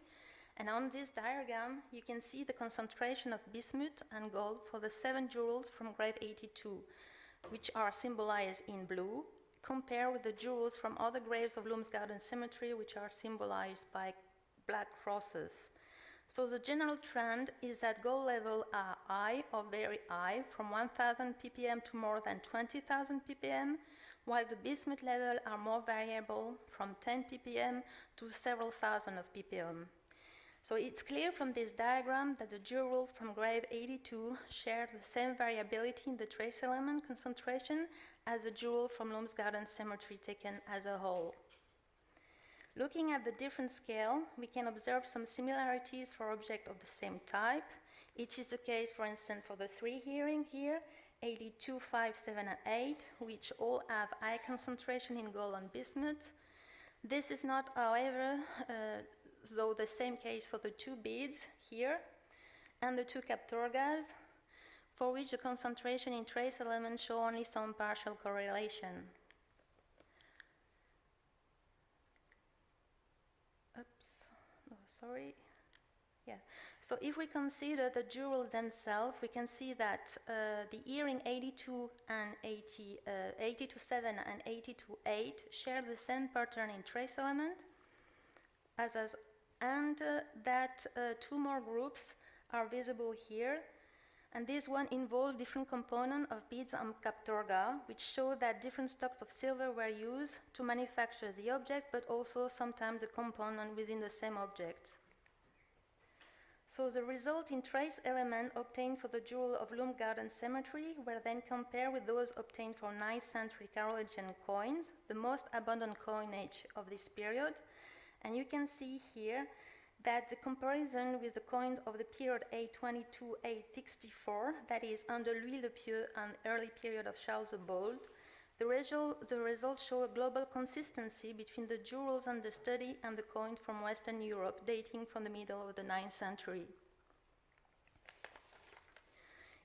[SPEAKER 12] And on this diagram, you can see the concentration of bismuth and gold for the 7 jewels from grave 82, which are symbolized in blue, compared with the jewels from other graves of Lumsgarden Cemetery, which are symbolized by black crosses. So the general trend is that gold levels are high or very high, from 1,000 ppm to more than 20,000 ppm, while the bismuth levels are more variable, from 10 ppm to several thousand of ppm. So it's clear from this diagram that the jewels from grave 82 share the same variability in the trace element concentration as the jewel from Lumsgarden Cemetery taken as a whole. Looking at the different scale, we can observe some similarities for objects of the same type. It is the case, for instance, for the 3 earrings here, 82, 5, 7, and 8, which all have high concentration in gold and bismuth. This is not, however, though the same case for the two beads here and the two Captorgas, for which the concentration in trace elements show only some partial correlation. Oops, no, sorry. Yeah, so if we consider the jewels themselves, we can see that the earring 82 and 82.7 and 82.8 share the same pattern in trace element, and that two more groups are visible here, and this one involves different components of beads and Captorga, which show that different stocks of silver were used to manufacture the object, but also sometimes a component within the same object. So the result in trace element obtained for the jewel of Lumgarden Cemetery were then compared with those obtained for 9th century Carolingian coins, the most abundant coinage of this period. And you can see here that the comparison with the coins of the period 822, 864, that is under Louis le Pieux and early period of Charles the Bold, the results show a global consistency between the jewels under study and the coins from Western Europe, dating from the middle of the 9th century.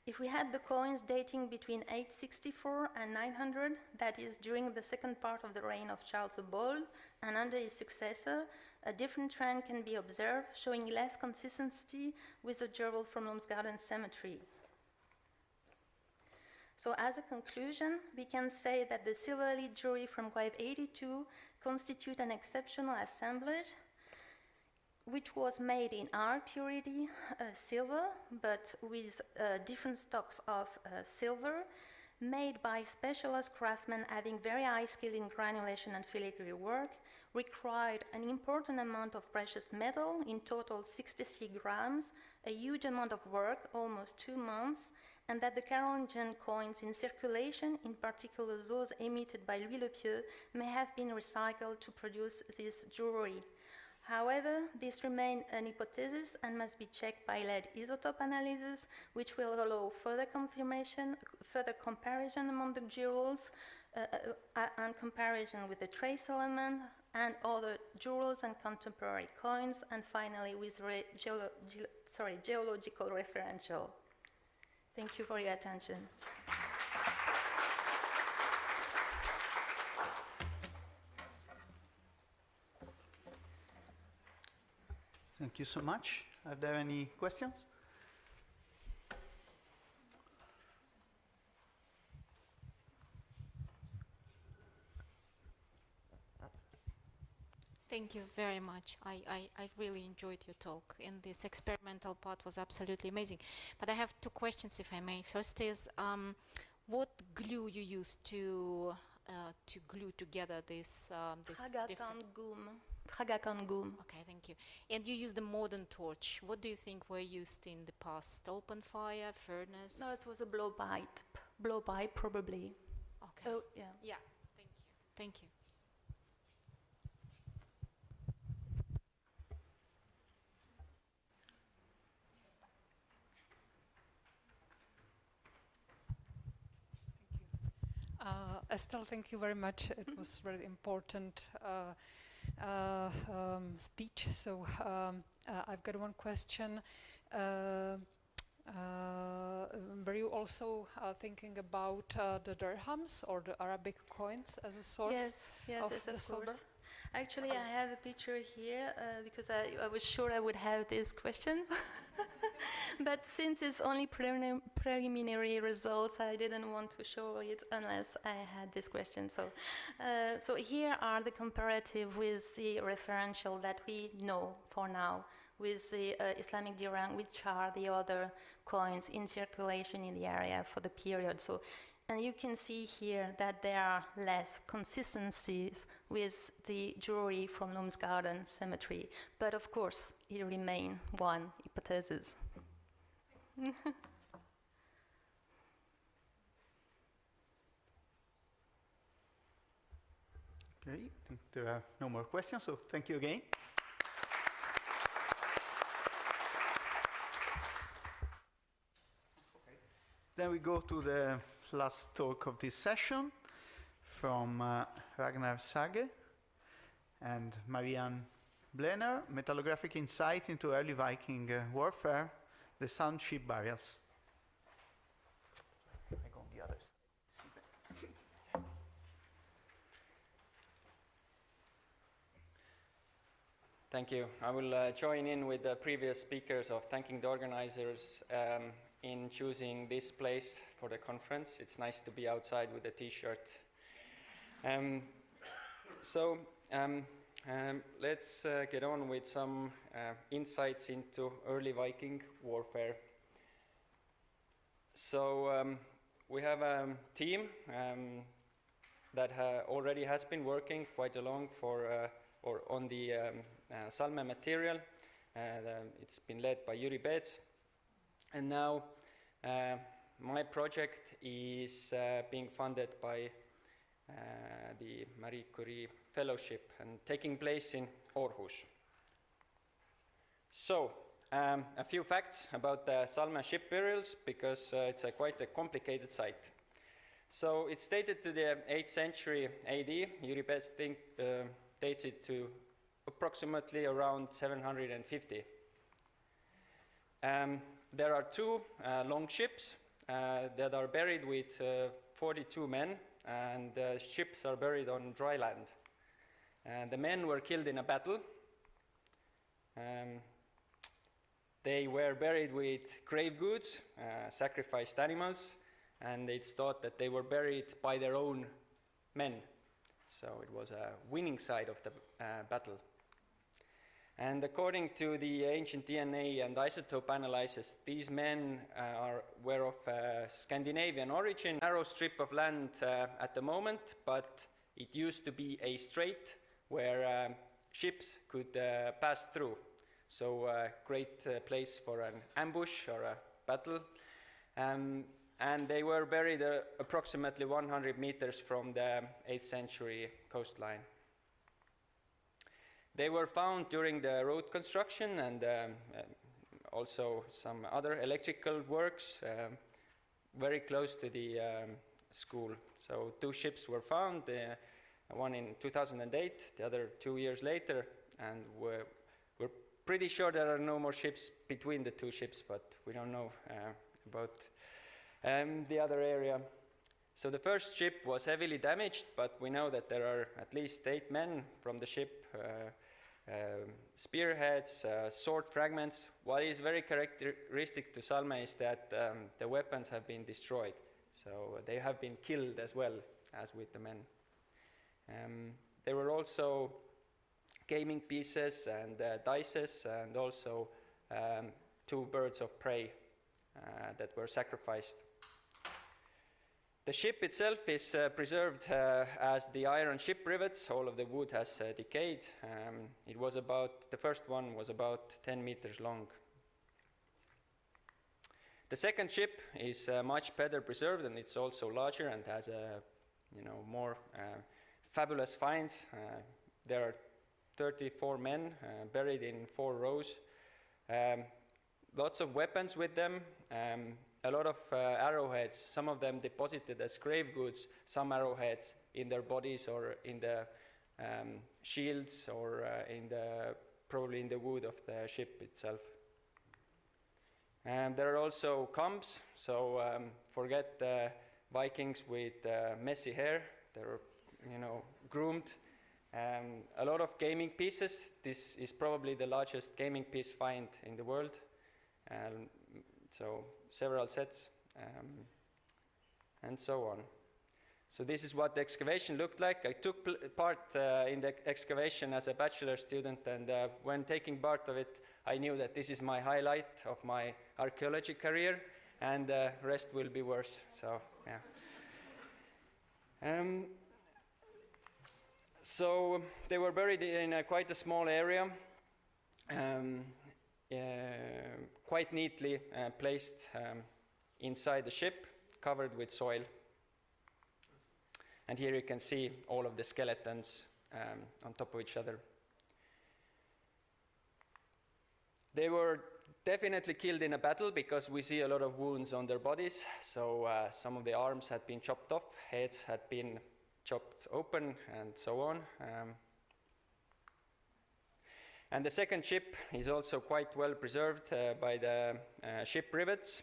[SPEAKER 12] If we had the coins dating between 864 and 900, that is during the second part of the reign of Charles the Bold, and under his successor, a different trend can be observed, showing less consistency with the jewel from Lumgarden Cemetery. So as a conclusion, we can say that the silver lead jewelry from Grave 82 constitute an exceptional assemblage, which was made in high purity silver, but with different stocks of silver, made by specialized craftsmen having very high skill in granulation and filigree work, required an important amount of precious metal, in total 66 grams, a huge amount of work, almost 2 months, and that the Carolingian coins in circulation, in particular those emitted by Louis le Pieux, may have been recycled to produce this jewelry. However, this remains an hypothesis and must be checked by lead isotope analysis, which will allow further confirmation, further comparison among the jewels, and comparison with the trace element and other jewels and contemporary coins, and finally with geological referential. Thank you for your attention.
[SPEAKER 18] Thank you so much. Are there any questions?
[SPEAKER 15] Thank you very much. I really enjoyed your talk, and this experimental part was absolutely amazing. But I have two questions, if I may. First is, what glue you use to glue together this
[SPEAKER 12] Tragacan gum.
[SPEAKER 15] Okay, thank you. And you use the modern torch. What do you think were used in the past? Open fire, furnace?
[SPEAKER 12] No, it was a blow pipe probably.
[SPEAKER 15] Okay.
[SPEAKER 12] Oh, yeah.
[SPEAKER 15] Yeah, thank you. Thank you.
[SPEAKER 17] Estelle, thank you very much. It was very important speech. So I've got one question. Were you also thinking about the dirhams or the Arabic coins as a source
[SPEAKER 12] Yes,
[SPEAKER 17] of the
[SPEAKER 12] of
[SPEAKER 17] silver?
[SPEAKER 12] course. Actually, I have a picture here because I was sure I would have these questions. But since it's only preliminary results, I didn't want to show it unless I had this question. So here are the comparative with the referential that we know for now with the Islamic dirham, which are the other coins in circulation in the area for the period. And you can see here that there are less consistencies with the jewelry from Lumgarden Cemetery. But of course, it remains one hypothesis.
[SPEAKER 18] Okay, I think there are no more questions, so thank you again. Then we go to the last talk of this session from Ragnar Sage and Marianne Blenner, Metallographic Insight into Early Viking Warfare, the Sound Ship Burials. I go on the other side.
[SPEAKER 22] Thank you. I will join in with the previous speakers of thanking the organizers in choosing this place for the conference. It's nice to be outside with a t-shirt. Let's get on with some insights into early Viking warfare. So we have a team that already has been working quite along on the Salme material. It's been led by Jüri Peets. And now my project is being funded by the Marie Curie Fellowship and taking place in Aarhus. So, a few facts about the Salme ship burials, because it's quite a complicated site. So it's dated to the 8th century AD. Jüri Peets dates it to approximately around 750. There are two long ships that are buried with 42 men, and the ships are buried on dry land. The men were killed in a battle. They were buried with grave goods, sacrificed animals, and it's thought that they were buried by their own men. So it was a winning side of the battle. And according to the ancient DNA and isotope analysis, these men were of Scandinavian origin. Narrow strip of land at the moment, but it used to be a strait where ships could pass through. So a great place for an ambush or a battle. And they were buried approximately 100 meters from the 8th century coastline. They were found during the road construction and also some other electrical works very close to the school. So two ships were found, one in 2008, the other 2 years later, and we're pretty sure there are no more ships between the two ships, but we don't know about the other area. So the first ship was heavily damaged, but we know that there are at least 8 men from the ship, spearheads, sword fragments. What is very characteristic to Salme is that the weapons have been destroyed. So they have been killed as well as with the men. There were also gaming pieces and dices, and also 2 birds of prey that were sacrificed. The ship itself is preserved as the iron ship rivets. All of the wood has decayed. The first one was about 10 meters long. The second ship is much better preserved, and it's also larger and has more fabulous finds. There are 34 men buried in 4 rows. Lots of weapons with them. A lot of arrowheads, some of them deposited as grave goods, some arrowheads in their bodies or in the shields or probably in the wood of the ship itself. And there are also combs, so forget the Vikings with messy hair. They're groomed. A lot of gaming pieces. This is probably the largest gaming piece find in the world. So several sets, and so on. So this is what the excavation looked like. I took part in the excavation as a bachelor student, and when taking part of it, I knew that this is my highlight of my archaeology career, and the rest will be worse. So, yeah. So they were buried in quite a small area. Quite neatly placed inside the ship, covered with soil. And here you can see all of the skeletons on top of each other. They were definitely killed in a battle because we see a lot of wounds on their bodies. So some of the arms had been chopped off, heads had been chopped open, and so on. And the second ship is also quite well preserved by the ship rivets.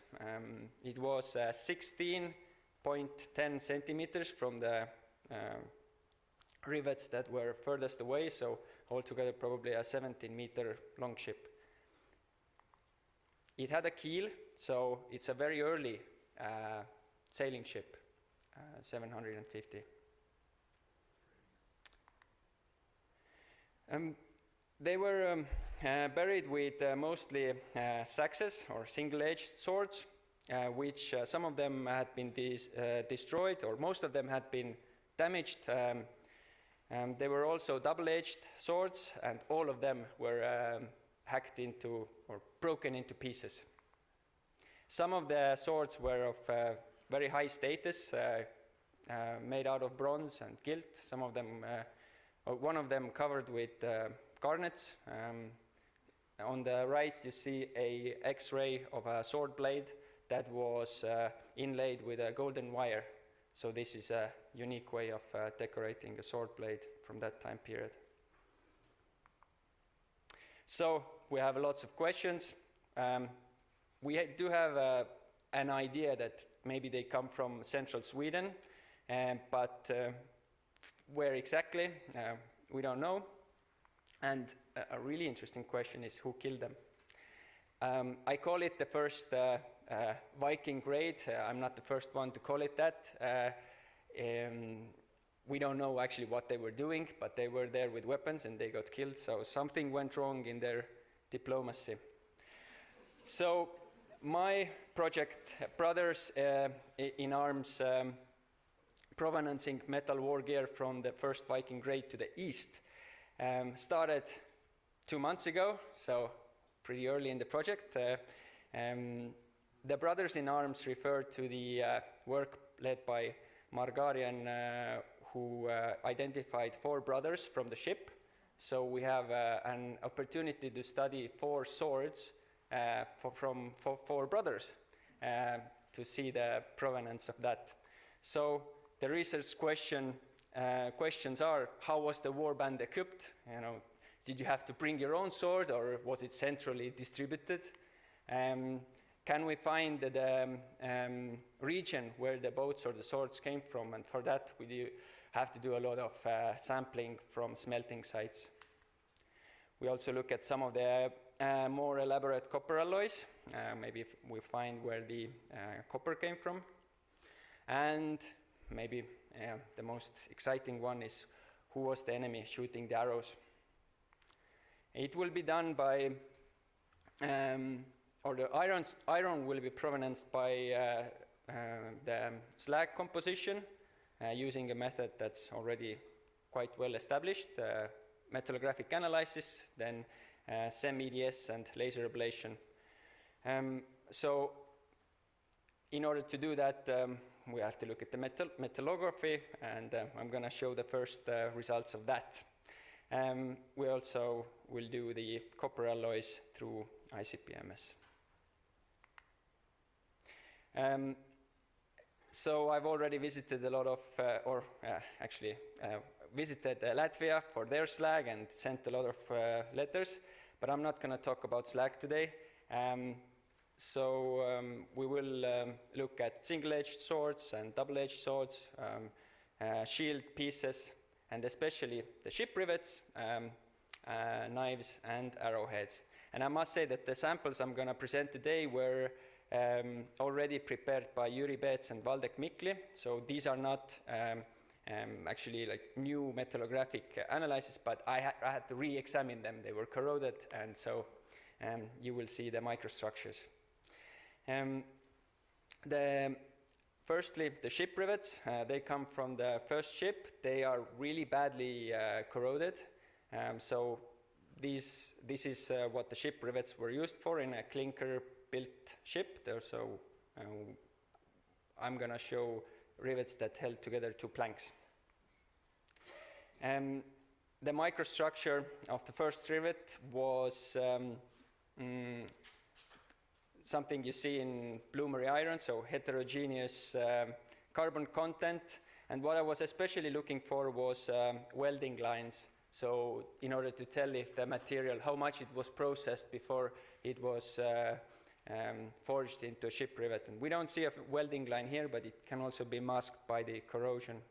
[SPEAKER 22] It was 16.10 centimeters from the rivets that were furthest away, so altogether probably a 17-meter long ship. It had a keel, so it's a very early sailing ship, 750. They were buried with mostly saxes or single-edged swords, which some of them had been destroyed, or most of them had been damaged. They were also double-edged swords, and all of them were hacked into or broken into pieces. Some of the swords were of very high status, made out of bronze and gilt. Some of them, one of them covered with garnets. On the right you see a X-ray of a sword blade that was inlaid with a golden wire. So this is a unique way of decorating a sword blade from that time period. So we have lots of questions. We do have an idea that maybe they come from central Sweden, but where exactly, we don't know. And a really interesting question is who killed them? I call it the first Viking raid. I'm not the first one to call it that. We don't know actually what they were doing, but they were there with weapons and they got killed, so something went wrong in their diplomacy. So my project, Brothers in Arms, provenancing metal war gear from the first Viking raid to the east, started 2 months ago, so pretty early in the project. The Brothers in Arms refer to the work led by Margarian, who identified 4 brothers from the ship. So we have an opportunity to study 4 swords from 4 brothers to see the provenance of that. So the research questions are, how was the warband equipped? You know, did you have to bring your own sword, or was it centrally distributed? Can we find the region where the boats or the swords came from? And for that, we have to do a lot of sampling from smelting sites. We also look at some of the more elaborate copper alloys. Maybe if we find where the copper came from. And maybe the most exciting one is who was the enemy shooting the arrows. It will be done by, or the iron will be provenanced by the slag composition using a method that's already quite well established, metallographic analysis, then SEM-EDS and laser ablation. So in order to do that, we have to look at the metallography, and I'm going to show the first results of that. We also will do the copper alloys through ICP-MS. So I've already visited a lot of, visited Latvia for their slag and sent a lot of letters, but I'm not going to talk about slag today. We will look at single-edged swords and double-edged swords, shield pieces, and especially the ship rivets, knives, and arrowheads. And I must say that the samples I'm going to present today were already prepared by Yuri Betz and Waldek Mikli, so these are not actually like new metallographic analysis, but I had to re-examine them. They were corroded, and so you will see the microstructures. Firstly, the ship rivets, they come from the first ship. They are really badly corroded. So this is what the ship rivets were used for in a clinker-built ship. So I'm going to show rivets that held together 2 planks. The microstructure of the first rivet was something you see in bloomery iron, so heterogeneous carbon content. And what I was especially looking for was welding lines. So in order to tell if the material, how much it was processed before it was forged into a ship rivet. And we don't see a welding line here, but it can also be masked by the corrosion.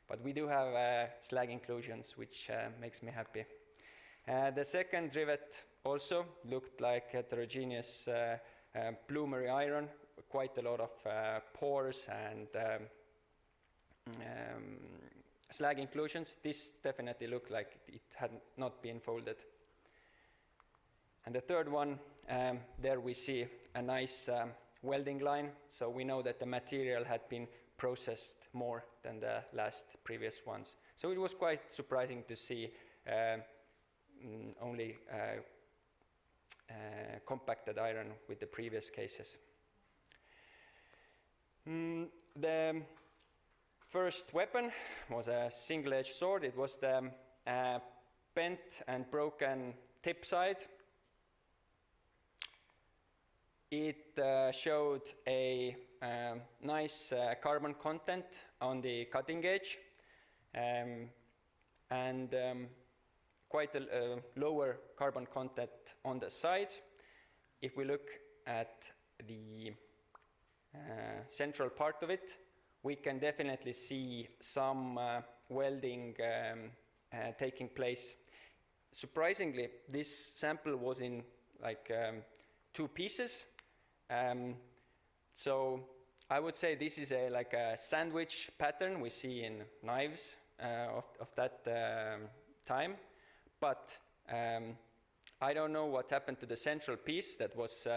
[SPEAKER 22] But we do have slag inclusions, which makes me happy. The second rivet also looked like heterogeneous bloomery iron, quite a lot of pores and slag inclusions. This definitely looked like it had not been folded. And the third one, there we see a nice welding line, so we know that the material had been processed more than the last previous ones. So it was quite surprising to see only compacted iron with the previous cases. The first weapon was a single-edged sword. It was the bent and broken tip side. It showed a nice carbon content on the cutting edge and quite a lower carbon content on the sides. If we look at the central part of it, we can definitely see some welding taking place. Surprisingly, this sample was in like 2 pieces. So I would say this is like a sandwich pattern we see in knives of that time. But I don't know what happened to the central piece that was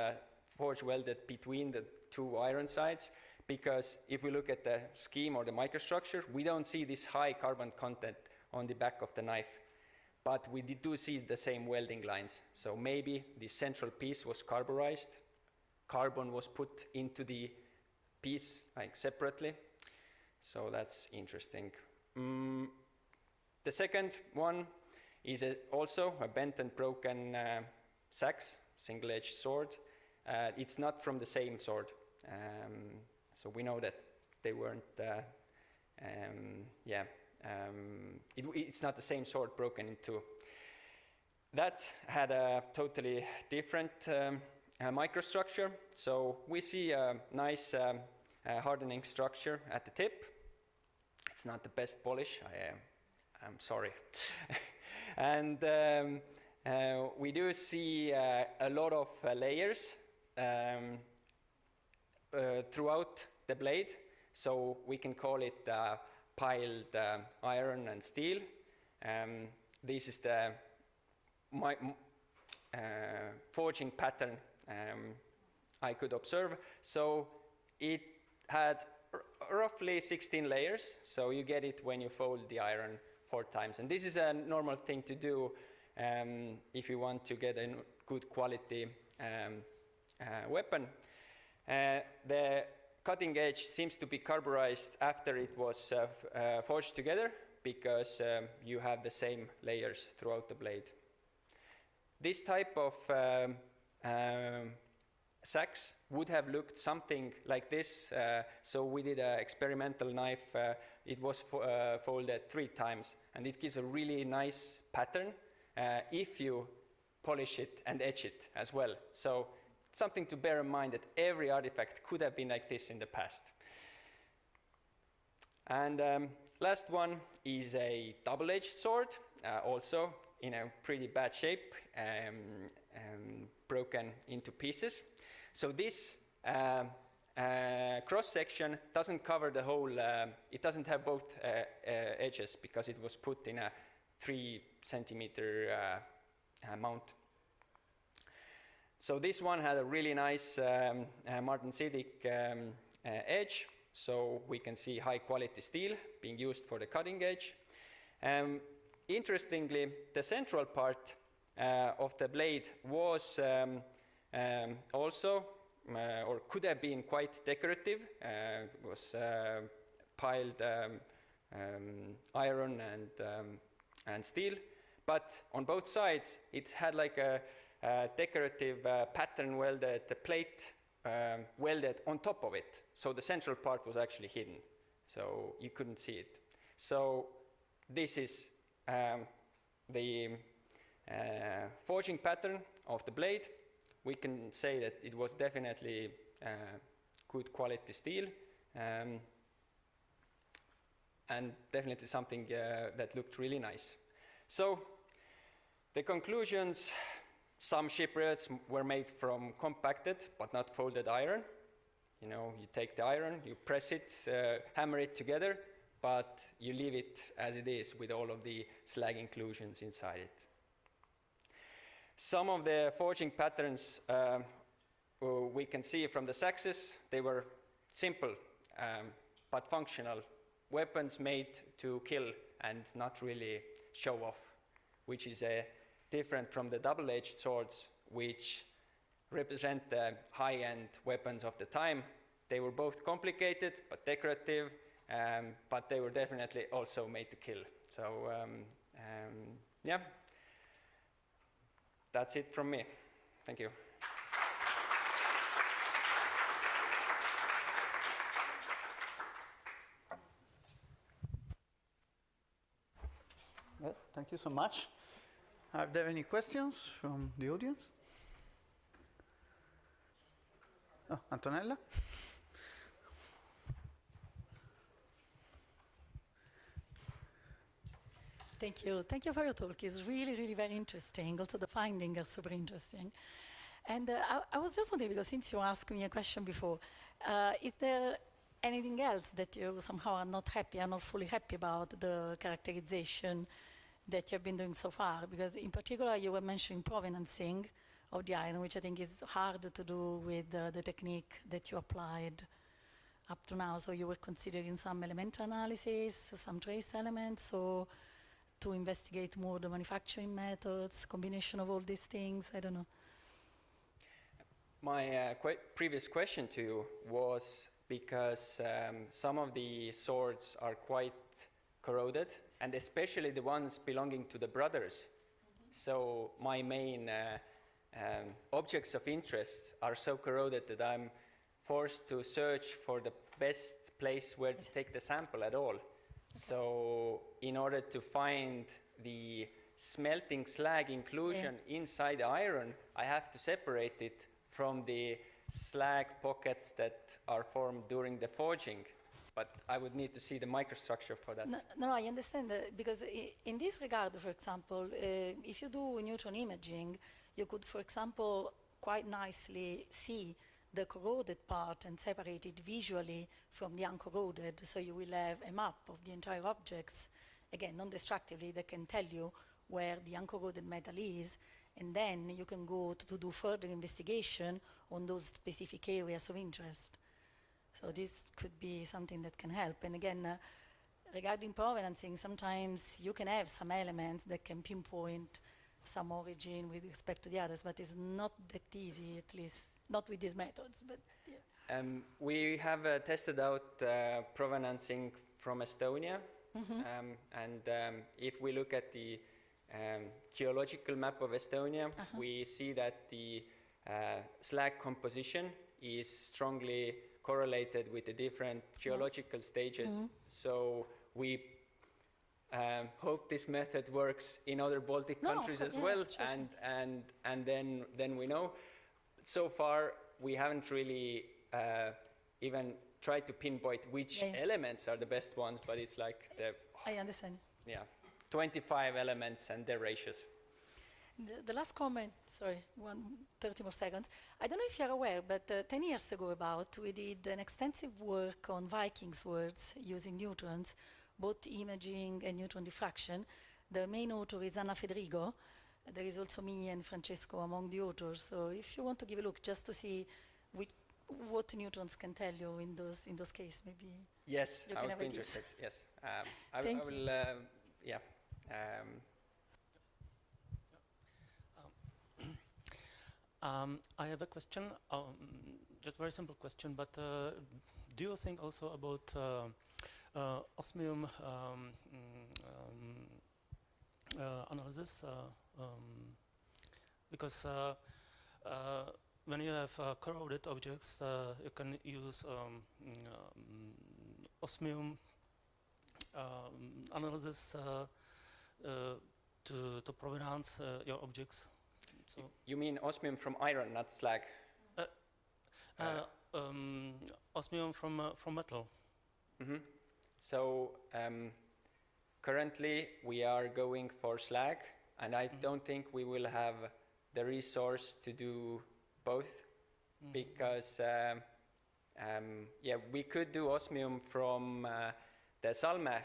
[SPEAKER 22] forge welded between the 2 iron sides, because if we look at the scheme or the microstructure, we don't see this high carbon content on the back of the knife. But we do see the same welding lines. So maybe the central piece was carburized. Carbon was put into the piece like separately. So that's interesting. The second one is also a bent and broken sax, single-edged sword. It's not from the same sword. So we know that they weren't, it's not the same sword broken in 2. That had a totally different microstructure. So we see a nice hardening structure at the tip. It's not the best polish, I'm sorry. And we do see a lot of layers throughout the blade, so we can call it piled iron and steel. This is the forging pattern I could observe. So it had roughly 16 layers, so you get it when you fold the iron 4 times. And this is a normal thing to do if you want to get a good quality weapon. The cutting edge seems to be carburized after it was forged together, because you have the same layers throughout the blade. This type of sax would have looked something like this. So we did an experimental knife. It was folded 3 times, and it gives a really nice pattern if you polish it and etch it as well. So something to bear in mind, that every artifact could have been like this in the past. And last one is a double-edged sword, also in a pretty bad shape, broken into pieces. So this cross-section doesn't cover the whole, it doesn't have both edges, because it was put in a 3 centimeter mount. So this one had a really nice martensitic edge, so we can see high quality steel being used for the cutting edge. Interestingly, the central part of the blade was also, or could have been, quite decorative. It was piled iron and steel, but on both sides it had like a decorative pattern welded plate welded on top of it. So the central part was actually hidden, so you couldn't see it. So this is the forging pattern of the blade. We can say that it was definitely good quality steel, and definitely something that looked really nice. So the conclusions: some shipwrecks were made from compacted but not folded iron. You know, you take the iron, you press it, hammer it together, but you leave it as it is with all of the slag inclusions inside it. Some of the forging patterns we can see from the saxes. They were simple but functional weapons made to kill and not really show off, which is different from the double-edged swords, which represent the high-end weapons of the time. They were both complicated but decorative, but they were definitely also made to kill. So yeah, that's it from me. Thank you.
[SPEAKER 18] Yeah, thank you so much. Are there any questions from the audience? Oh, Antonella?
[SPEAKER 1] Thank you. Thank you for your talk. It's really, really very interesting. Also, the findings are super interesting. And I was just wondering, because since you asked me a question before, is there anything else that you somehow are not happy, are not fully happy about the characterization that you've been doing so far? Because in particular, you were mentioning provenancing of the iron, which I think is hard to do with the technique that you applied up to now. So you were considering some elemental analysis, some trace elements, so to investigate more the manufacturing methods, combination of all these things, I don't know.
[SPEAKER 22] My previous question to you was because some of the swords are quite corroded, and especially the ones belonging to the brothers. So my main objects of interest are so corroded that I'm forced to search for the best place where to take the sample at all. So in order to find the smelting slag inclusion inside the iron, I have to separate it from the slag pockets that are formed during the forging. But I would need to see the microstructure for that.
[SPEAKER 1] No, I understand that, because in this regard, for example, if you do neutron imaging, you could, for example, quite nicely see the corroded part and separate it visually from the uncorroded, so you will have a map of the entire objects, again, non-destructively, that can tell you where the uncorroded metal is, and then you can go to do further investigation on those specific areas of interest. So this could be something that can help. And again, regarding provenancing, sometimes you can have some elements that can pinpoint some origin with respect to the others, but it's not that easy, at least not with these methods. But yeah.
[SPEAKER 22] We have tested out provenancing from Estonia, and if we look at the geological map of Estonia, we see that the slag composition is strongly correlated with the different geological stages. So we hope this method works in other Baltic countries as well, and then we know. So far, we haven't really even tried to pinpoint which elements are the best ones, but it's like the...
[SPEAKER 1] I understand.
[SPEAKER 22] Yeah, 25 elements and their ratios.
[SPEAKER 1] The last comment, sorry, 30 more seconds. I don't know if you're aware, but 10 years ago we did an extensive work on Viking swords using neutrons, both imaging and neutron diffraction. The main author is Anna Federigo. There is also me and Francesco among the authors. So if you want to give a look just to see what neutrons can tell you in those cases, maybe.
[SPEAKER 22] Yes,
[SPEAKER 1] you
[SPEAKER 22] I
[SPEAKER 1] can
[SPEAKER 22] would be interested. Yes, I
[SPEAKER 1] Thank
[SPEAKER 22] will.
[SPEAKER 1] you.
[SPEAKER 22] Yeah.
[SPEAKER 13] I have a question, just very simple question, but do you think also about osmium analysis because when you have corroded objects, you can use osmium analysis to provenance your objects. So
[SPEAKER 22] you mean osmium from iron, not slag?
[SPEAKER 13] Osmium from metal.
[SPEAKER 22] Mm-hmm. So currently we are going for slag, and I don't think we will have the resource to do both, because yeah, we could do osmium from the Salme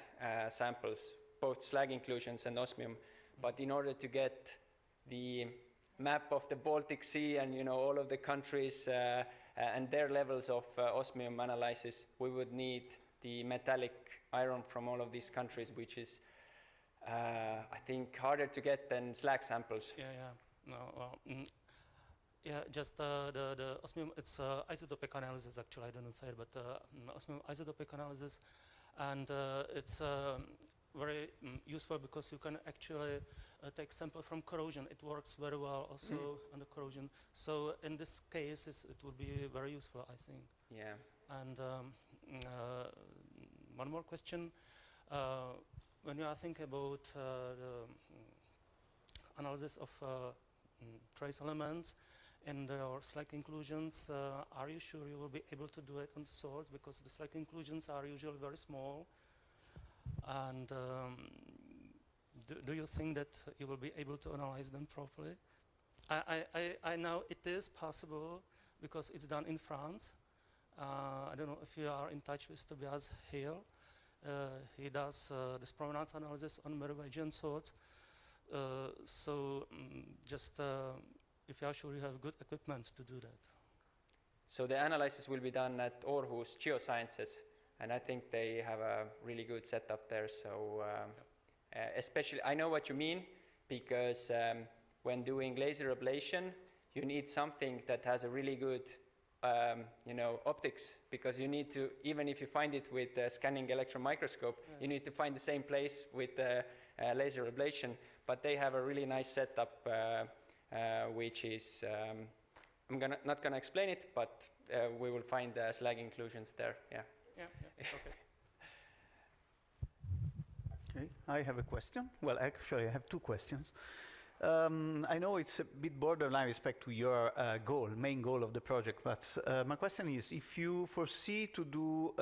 [SPEAKER 22] samples, both slag inclusions and osmium, but in order to get the map of the Baltic Sea and all of the countries and their levels of osmium analysis, we would need the metallic iron from all of these countries, which is I think harder to get than slag samples.
[SPEAKER 13] Yeah, yeah. No, well, yeah, just the osmium, it's isotopic analysis actually, I didn't say it, but osmium isotopic analysis, and it's very useful because you can actually take sample from corrosion. It works very well also on the corrosion. So in this case, it would be very useful, I think.
[SPEAKER 22] Yeah.
[SPEAKER 13] And one more question. When you are thinking about the analysis of trace elements and your slag inclusions, are you sure you will be able to do it on source? Because the slag inclusions are usually very small. And do you think that you will be able to analyze them properly? I know it is possible because it's done in France. I don't know if you are in touch with Tobias Hill. He does this provenance analysis on Merovingian swords. So just if you are sure you have good equipment to do that.
[SPEAKER 22] So the analysis will be done at Aarhus Geosciences, and I think they have a really good setup there. So especially, I know what you mean, because when doing laser ablation, you need something that has a really good optics, because you need to, even if you find it with a scanning electron microscope, you need to find the same place with laser ablation. But they have a really nice setup, which is, I'm not gonna explain it, but we will find the slag inclusions there. Yeah.
[SPEAKER 13] Yeah. Okay.
[SPEAKER 18] Okay, I have a question. Well, actually, I have two questions. I know it's a bit borderline with respect to your main goal of the project, but my question is, if you foresee to do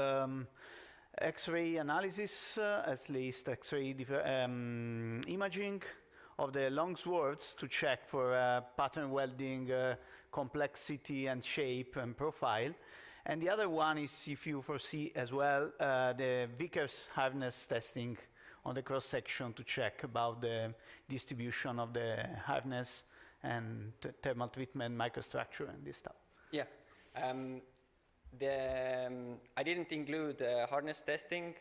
[SPEAKER 18] X-ray analysis, at least X-ray imaging of the long swords to check for pattern welding, complexity and shape and profile. And the other one is if you foresee as well the Vickers hardness testing on the cross-section to check about the distribution of the hardness and thermal treatment, microstructure and this stuff.
[SPEAKER 22] Yeah. I didn't include hardness testing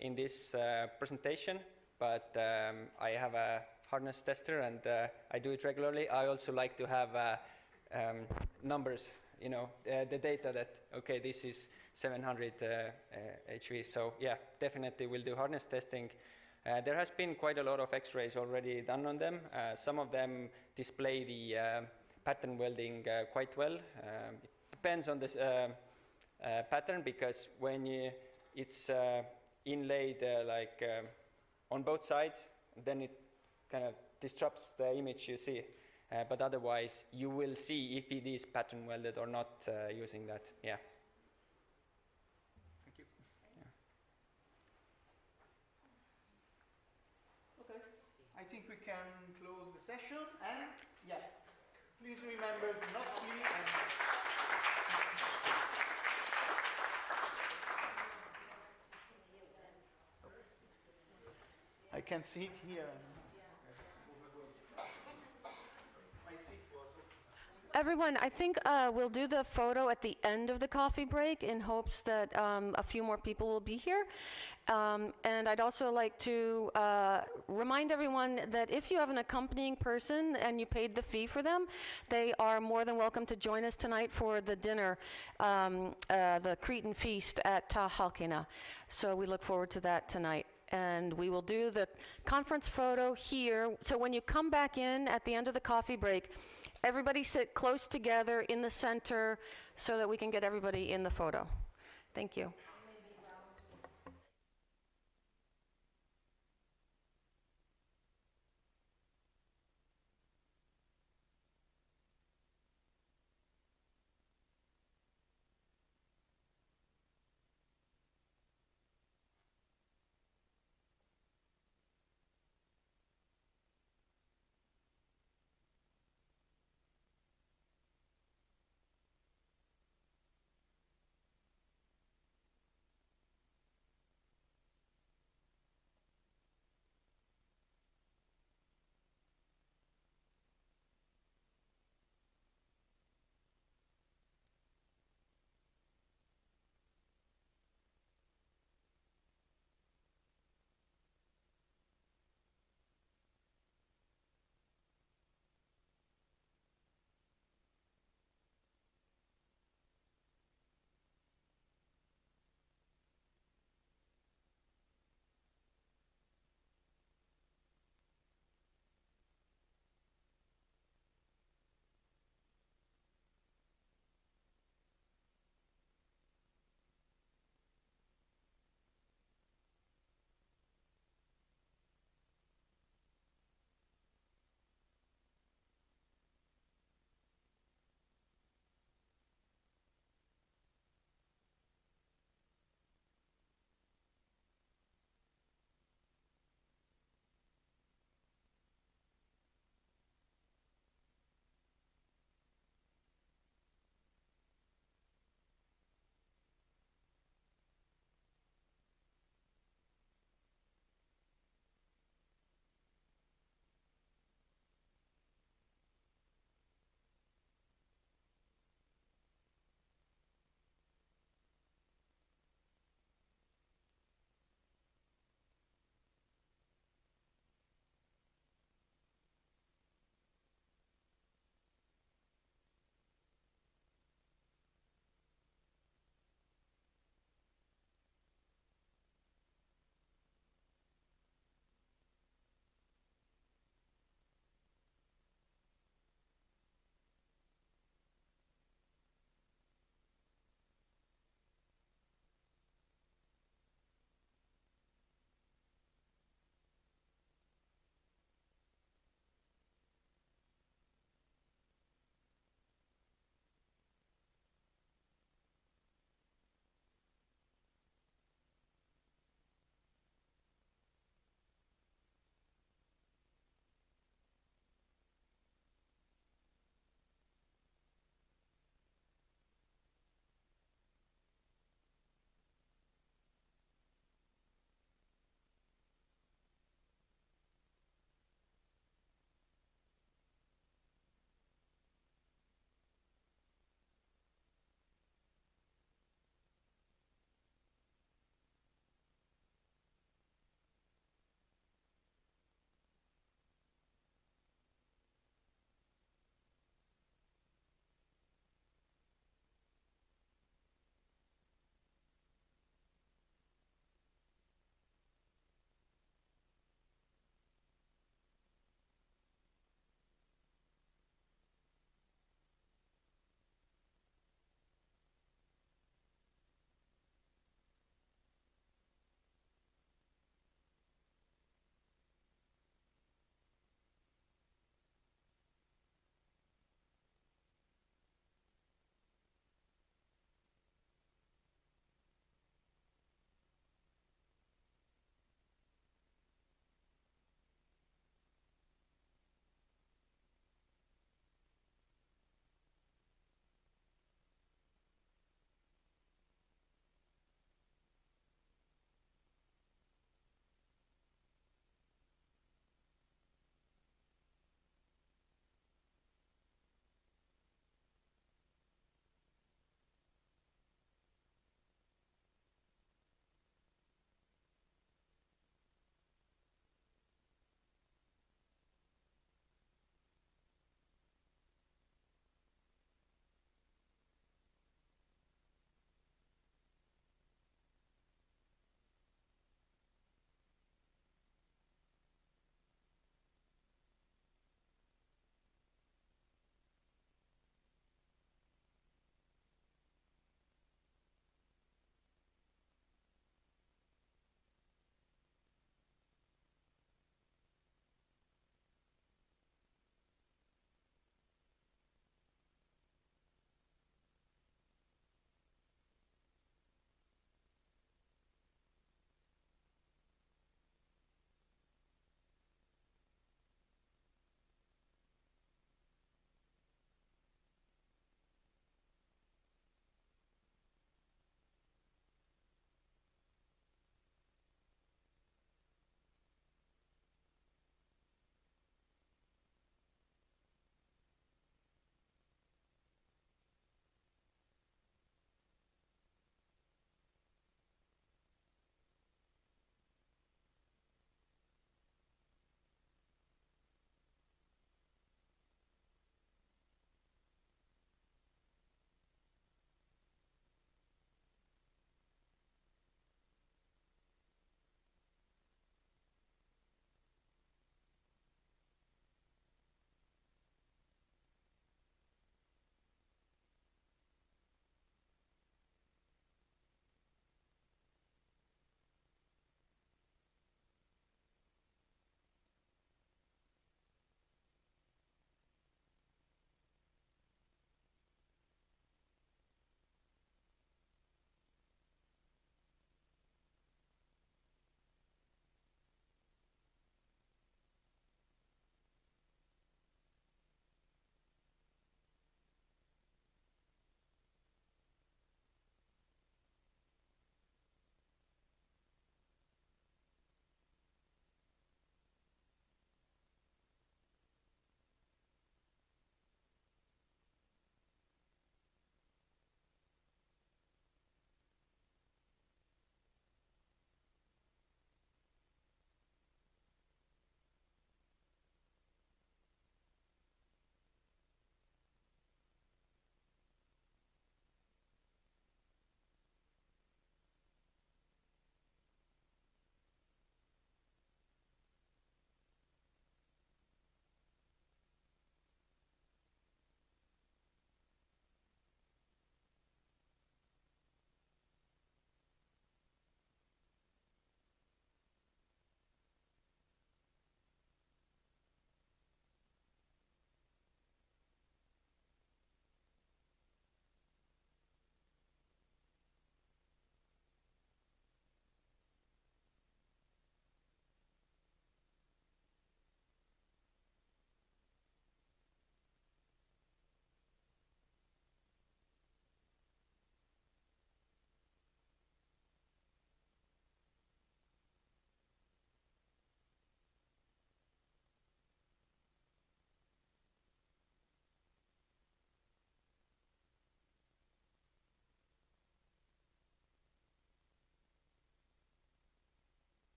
[SPEAKER 22] in this presentation, but I have a hardness tester and I do it regularly. I also like to have numbers, the data that, okay, this is 700 HV. So yeah, definitely we'll do hardness testing. There has been quite a lot of X-rays already done on them. Some of them display the pattern welding quite well. It depends on the pattern, because when it's inlaid on both sides, then it kind of disrupts the image you see. But otherwise, you will see if it is pattern welded or not using that. Yeah.
[SPEAKER 18] Thank you. Yeah. Okay. I think we can close the session, and yeah, please remember to not flee and I can see it here.
[SPEAKER 4] Everyone, I think we'll do the photo at the end of the coffee break in hopes that a few more people will be here. And I'd also like to remind everyone that if you have an accompanying person and you paid the fee for them, they are more than welcome to join us tonight for the dinner, the Cretan feast at Ta Halkina. So we look forward to that tonight. And we will do the conference photo here. So when you come back in at the end of the coffee break, everybody sit close together in the center so that we can get everybody in the photo. Thank you.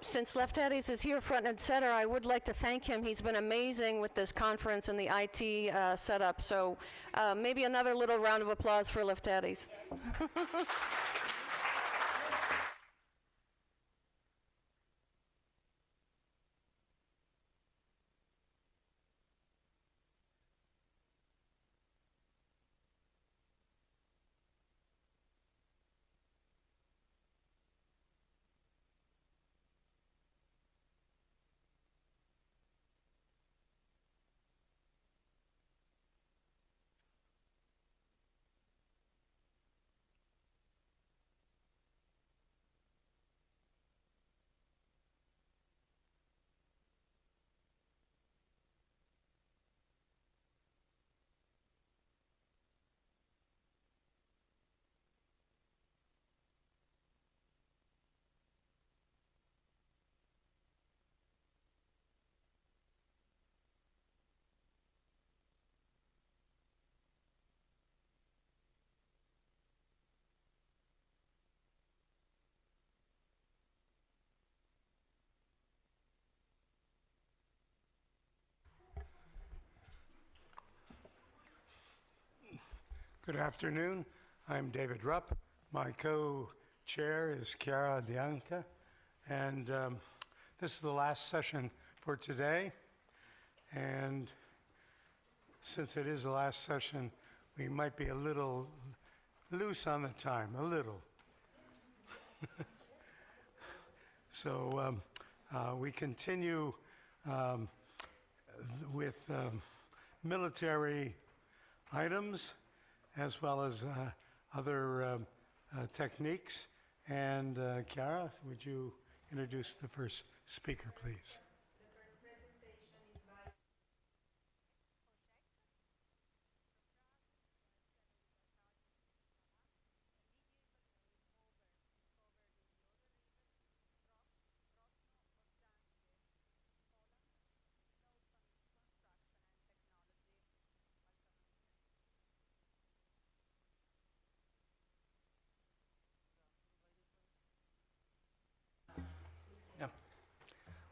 [SPEAKER 4] Since Lefteris is here front and center, I would like to thank him. He's been amazing with this conference and the IT setup. So maybe another little round of applause for Lefteris.
[SPEAKER 16] Good afternoon. I'm David Rupp. My co-chair is Chiara Bianca, and this is the last session for today. And since it is the last session, we might be a little loose on the time, a little. So we continue with military items, as well as other techniques. And Chiara, would you introduce the first speaker, please?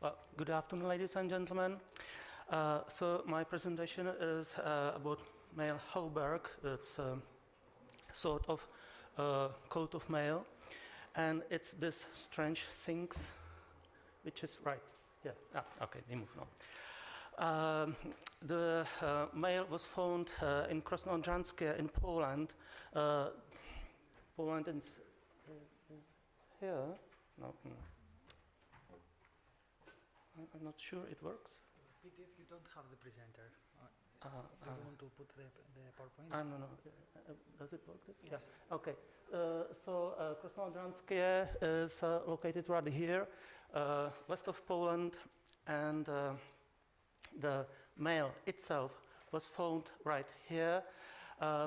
[SPEAKER 13] Well, good afternoon, ladies and gentlemen. So my presentation is about mail Hauberg. It's sort of coat of mail, and it's this strange things, which is right. Yeah. Okay. We move on. The mail was found in Krasnojanskie in Poland. Poland is here. No. I'm not sure it works.
[SPEAKER 10] PDF, you don't have the presenter. Do you want to put the PowerPoint?
[SPEAKER 13] No. Does it work? Yes. Okay. So Krasnojanskie is located right here, west of Poland, and the mail itself was found right here.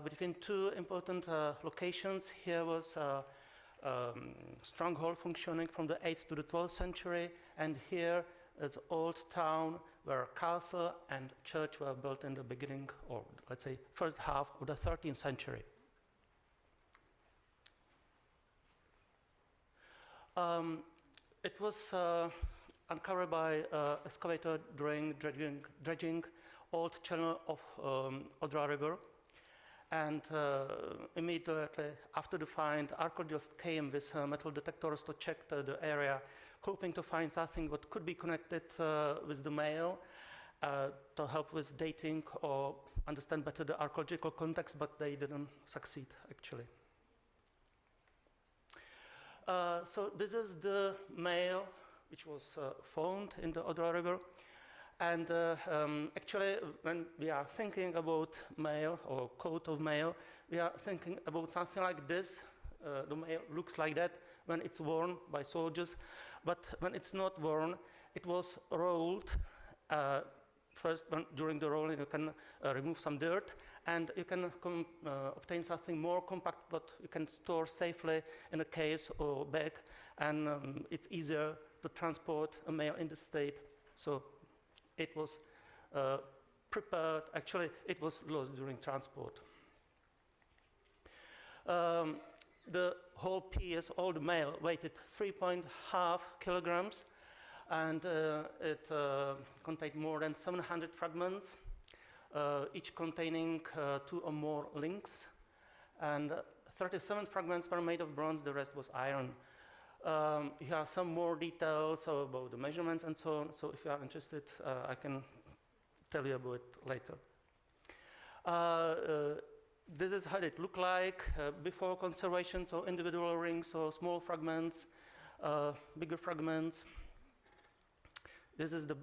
[SPEAKER 13] Between two important locations, here was a stronghold functioning from the 8th to the 12th century, and here is old town where castle and church were built in the beginning, or let's say first half of the 13th century. It was uncovered by excavator during dredging old channel of Odra River, and immediately after the find, archaeologists came with metal detectors to check the area, hoping to find something that could be connected with the mail to help with dating or understand better the archaeological context, but they didn't succeed, actually. So this is the mail which was found in the Odra River. And actually, when we are thinking about mail or coat of mail, we are thinking about something like this. The mail looks like that when it's worn by soldiers. But when it's not worn, it was rolled. First, during the rolling, you can remove some dirt, and you can obtain something more compact that you can store safely in a case or bag, and it's easier to transport a mail in the state. So it was prepared. Actually, it was lost during transport. The whole piece, all the mail, weighted 3.5 kilograms, and it contained more than 700 fragments, each containing 2 or more links, and 37 fragments were made of bronze, the rest was iron. Here are some more details about the measurements and so on, so if you are interested, I can tell you about it later. This is how it looked like before conservation, so individual rings, so small fragments, bigger fragments. This is the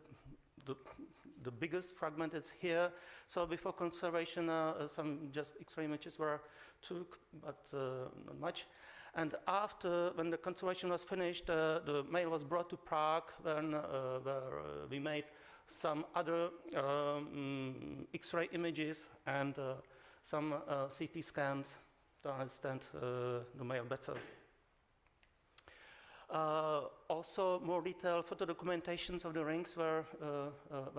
[SPEAKER 13] biggest fragment, it's here. So before conservation, some just X-ray images were took, but not much. And after, when the conservation was finished, the mail was brought to Prague, when, where we made some other X-ray images and some CT scans to understand the mail better. Also, more detailed photo documentations of the rings were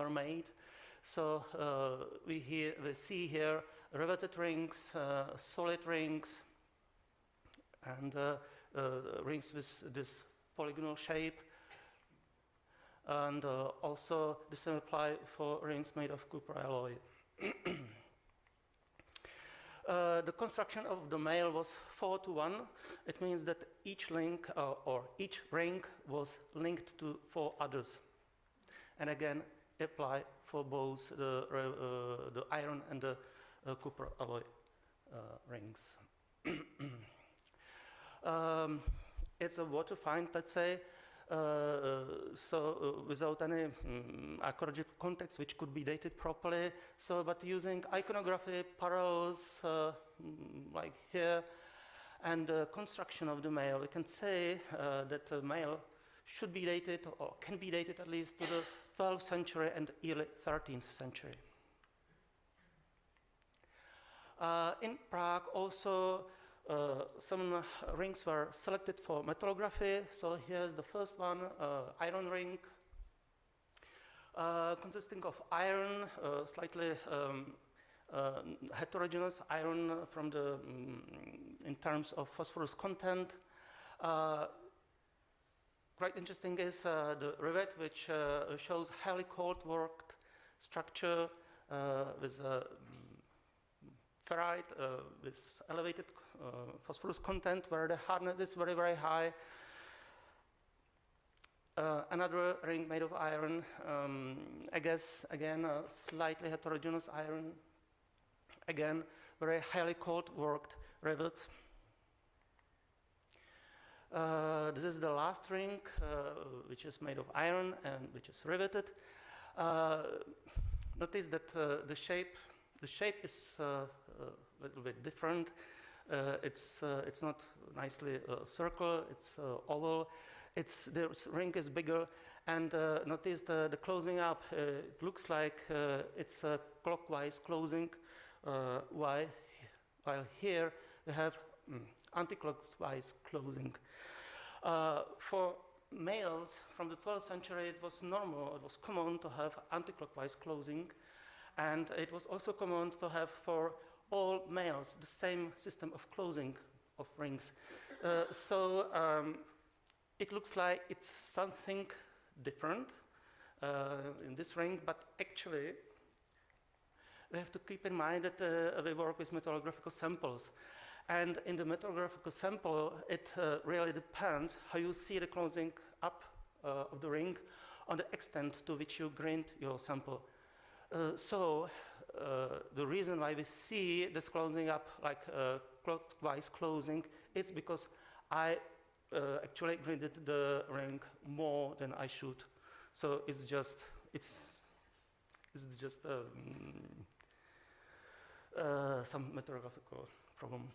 [SPEAKER 13] made. So we see here riveted rings, solid rings, and rings with this polygonal shape. And also the same apply for rings made of copper alloy. The construction of the mail was 4-to-1. It means that each link or each ring was linked to 4 others. And again, apply for both the iron and the copper alloy rings. It's a water find, let's say, without any archaeological context which could be dated properly. So, but using iconography, parallels like here, and the construction of the mail, we can say that the mail should be dated, or can be dated at least to the 12th century and early 13th century. In Prague also some rings were selected for metallography. So here's the first one, iron ring, consisting of iron, slightly heterogeneous iron from the, in terms of phosphorus content. Quite interesting is the rivet, which shows highly cold worked structure with ferrite with elevated phosphorus content, where the hardness is very, very high. Another ring made of iron, I guess, again, a slightly heterogeneous iron. Again, very highly cold worked rivets. This is the last ring, which is made of iron and which is riveted. Notice that the shape is a little bit different. It's not nicely a circle, it's oval. The ring is bigger, and notice the closing up. It looks like it's a clockwise closing, while here we have anti-clockwise closing. For males from the 12th century, it was normal, it was common to have anti-clockwise closing, and it was also common to have for all males the same system of closing of rings. It looks like it's something different in this ring, but actually we have to keep in mind that we work with metallographical samples. And in the metallographical sample, it really depends how you see the closing up of the ring on the extent to which you grind your sample. The reason why we see this closing up like clockwise closing, it's because I actually grinded the ring more than I should. So it's just some metallographical problem.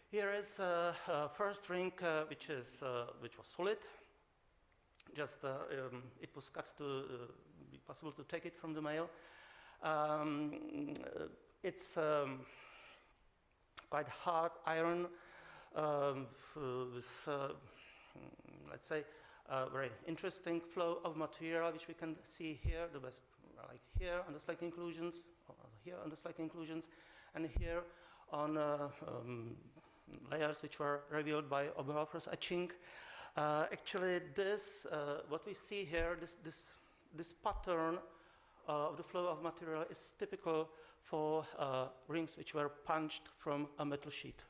[SPEAKER 13] Here is first ring which was solid. Just it was cut to be possible to take it from the mail. It's quite hard iron with, let's say, a very interesting flow of material, which we can see here, the best, like here on the slag inclusions, here on the slag inclusions, and here on layers which were revealed by Oberhofer's etching. Actually, this, what we see here, this pattern of the flow of material is typical for rings which were punched from a metal sheet.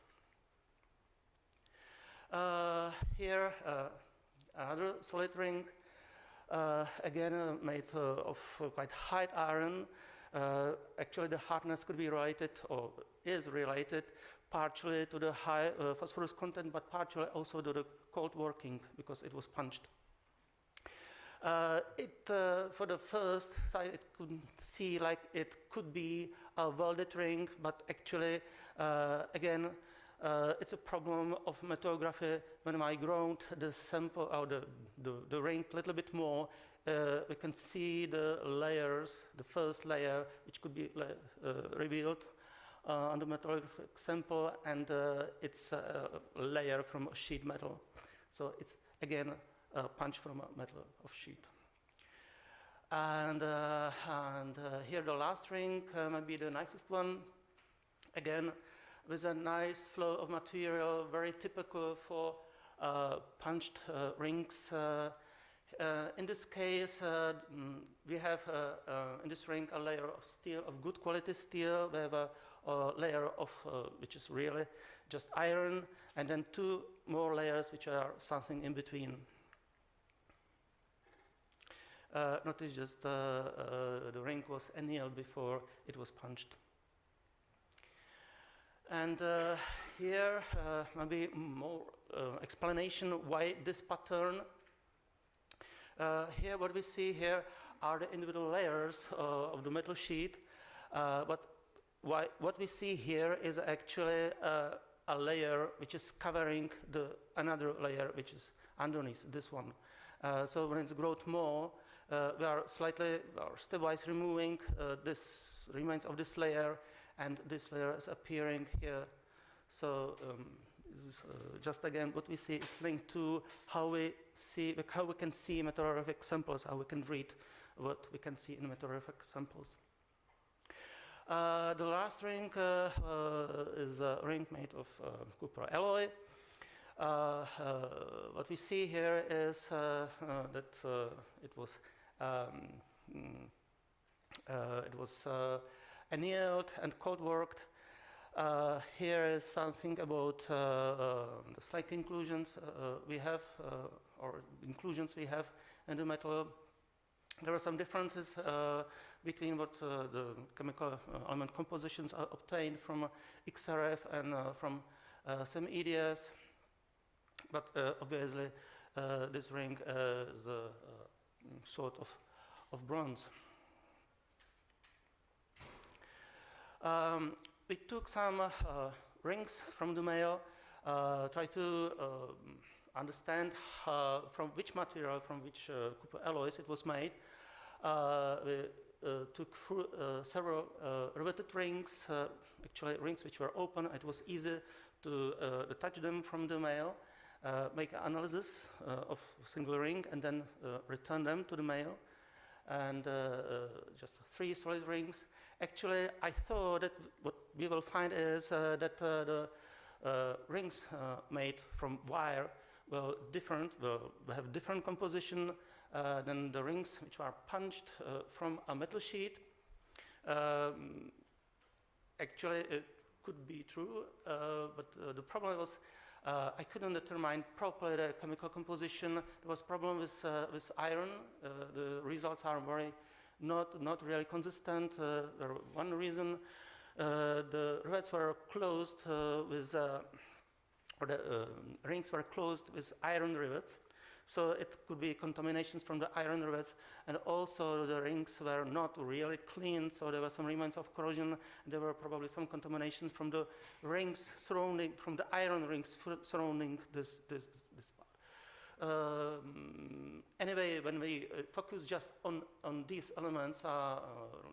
[SPEAKER 13] Here, another solid ring, again made of quite hard iron. Actually, the hardness could be related, or is related, partially to the high phosphorus content, but partially also to the cold working, because it was punched. For the first side, it could see like it could be a welded ring, but actually, again, it's a problem of metalography. When I ground the sample, or the ring a little bit more, we can see the layers, the first layer, which could be revealed on the metalographic sample, and it's a layer from a sheet metal. So it's, again, a punch from a metal of sheet. And here the last ring, maybe the nicest one, again, with a nice flow of material, very typical for punched rings. In this case, we have in this ring a layer of steel, of good quality steel. We have a layer of which is really just iron, and then two more layers which are something in between. Notice just the ring was annealed before it was punched. And here maybe more explanation why this pattern. Here what we see here are the individual layers of the metal sheet, but what we see here is actually a layer which is covering another layer which is underneath this one. So when it's grown more, we are slightly or stepwise removing this remains of this layer, and this layer is appearing here. So just again, what we see is linked to how we can see metalographic samples, how we can read what we can see in metalographic samples. The last ring is a ring made of copper alloy. What we see here is that it was annealed and cold worked. Here is something about the slight inclusions we have, or inclusions we have in the metal. There are some differences between what the chemical element compositions are obtained from XRF and from some EDS, but obviously this ring is a sort of bronze. We took some rings from the mail, try to understand from which material, from which copper alloys it was made. We took several riveted rings, actually rings which were open. It was easy to detach them from the mail, make an analysis of a single ring, and then return them to the mail. And just 3 solid rings. Actually, I thought that what we will find is that the rings made from wire will have different composition than the rings which are punched from a metal sheet. Actually, it could be true, but the problem was I couldn't determine properly the chemical composition. There was problem with iron. The results are not really consistent. One reason the rivets were closed or the rings were closed with iron rivets. So it could be contaminations from the iron rivets, and also the rings were not really clean, so there were some remains of corrosion. There were probably some contaminations from the rings surrounding, from the iron rings surrounding this part. Anyway, when we focus just on these elements,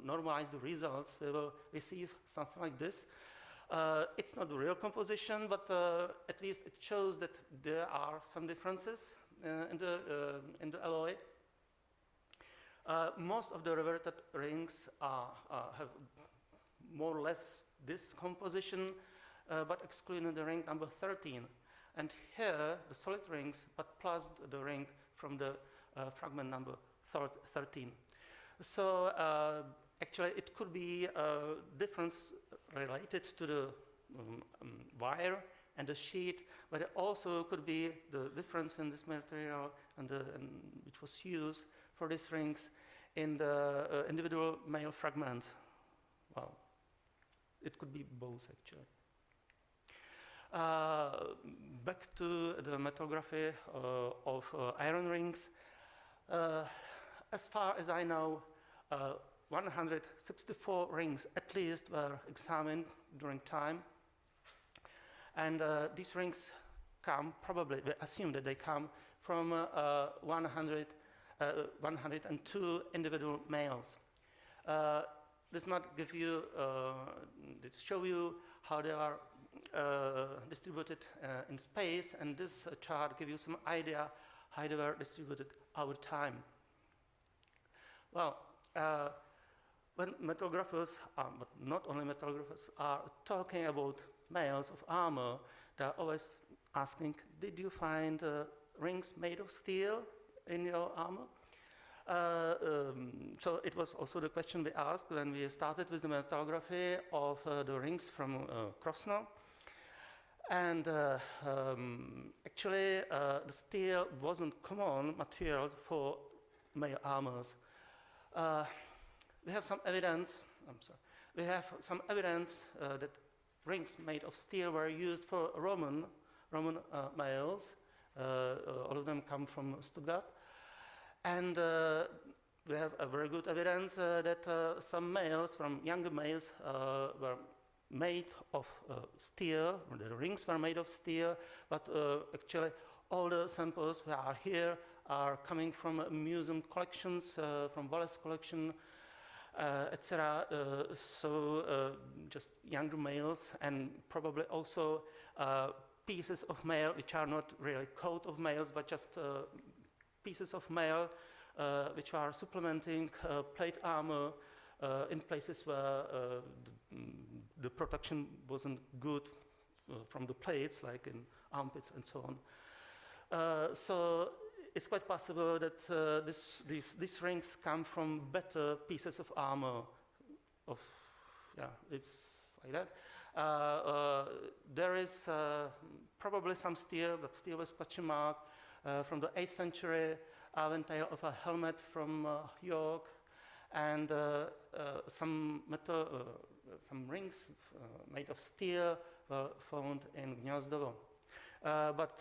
[SPEAKER 13] normalize the results, we will receive something like this. It's not the real composition, but at least it shows that there are some differences in the alloy. Most of the reverted rings have more or less this composition, but excluding the ring number 13. and here the solid rings, but plus the ring from the fragment number 13. So actually it could be a difference related to the wire and the sheet, but it also could be the difference in this material and which was used for these rings in the individual male fragments. Well, it could be both actually. Back to the metallography of iron rings. As far as I know, 164 rings at least were examined during time. And these rings come, probably, we assume that they come from 102 individual males. This might give you, show you how they are distributed in space, and this chart gives you some idea how they were distributed over time. Well, when metallographers, but not only metallographers, are talking about males of armor, they're always asking, did you find rings made of steel in your armor? So it was also the question we asked when we started with the metallography of the rings from Krosno. And actually, the steel wasn't common material for male armors. We have some evidence, that rings made of steel were used for Roman males. All of them come from Stuttgart. And we have a very good evidence that some males, from younger males, were made of steel. The rings were made of steel, but actually all the samples that are here are coming from museum collections, from Wallace collection, etc. So just younger males, and probably also pieces of mail which are not really coat of mails, but just pieces of mail which are supplementing plate armor in places where the protection wasn't good from the plates, like in armpits and so on. So it's quite possible that these rings come from better pieces of armor. It's like that. There is probably some steel, but steel with question mark, from the 8th century, tail of a helmet from York, and some rings made of steel were found in Gniezdovo. But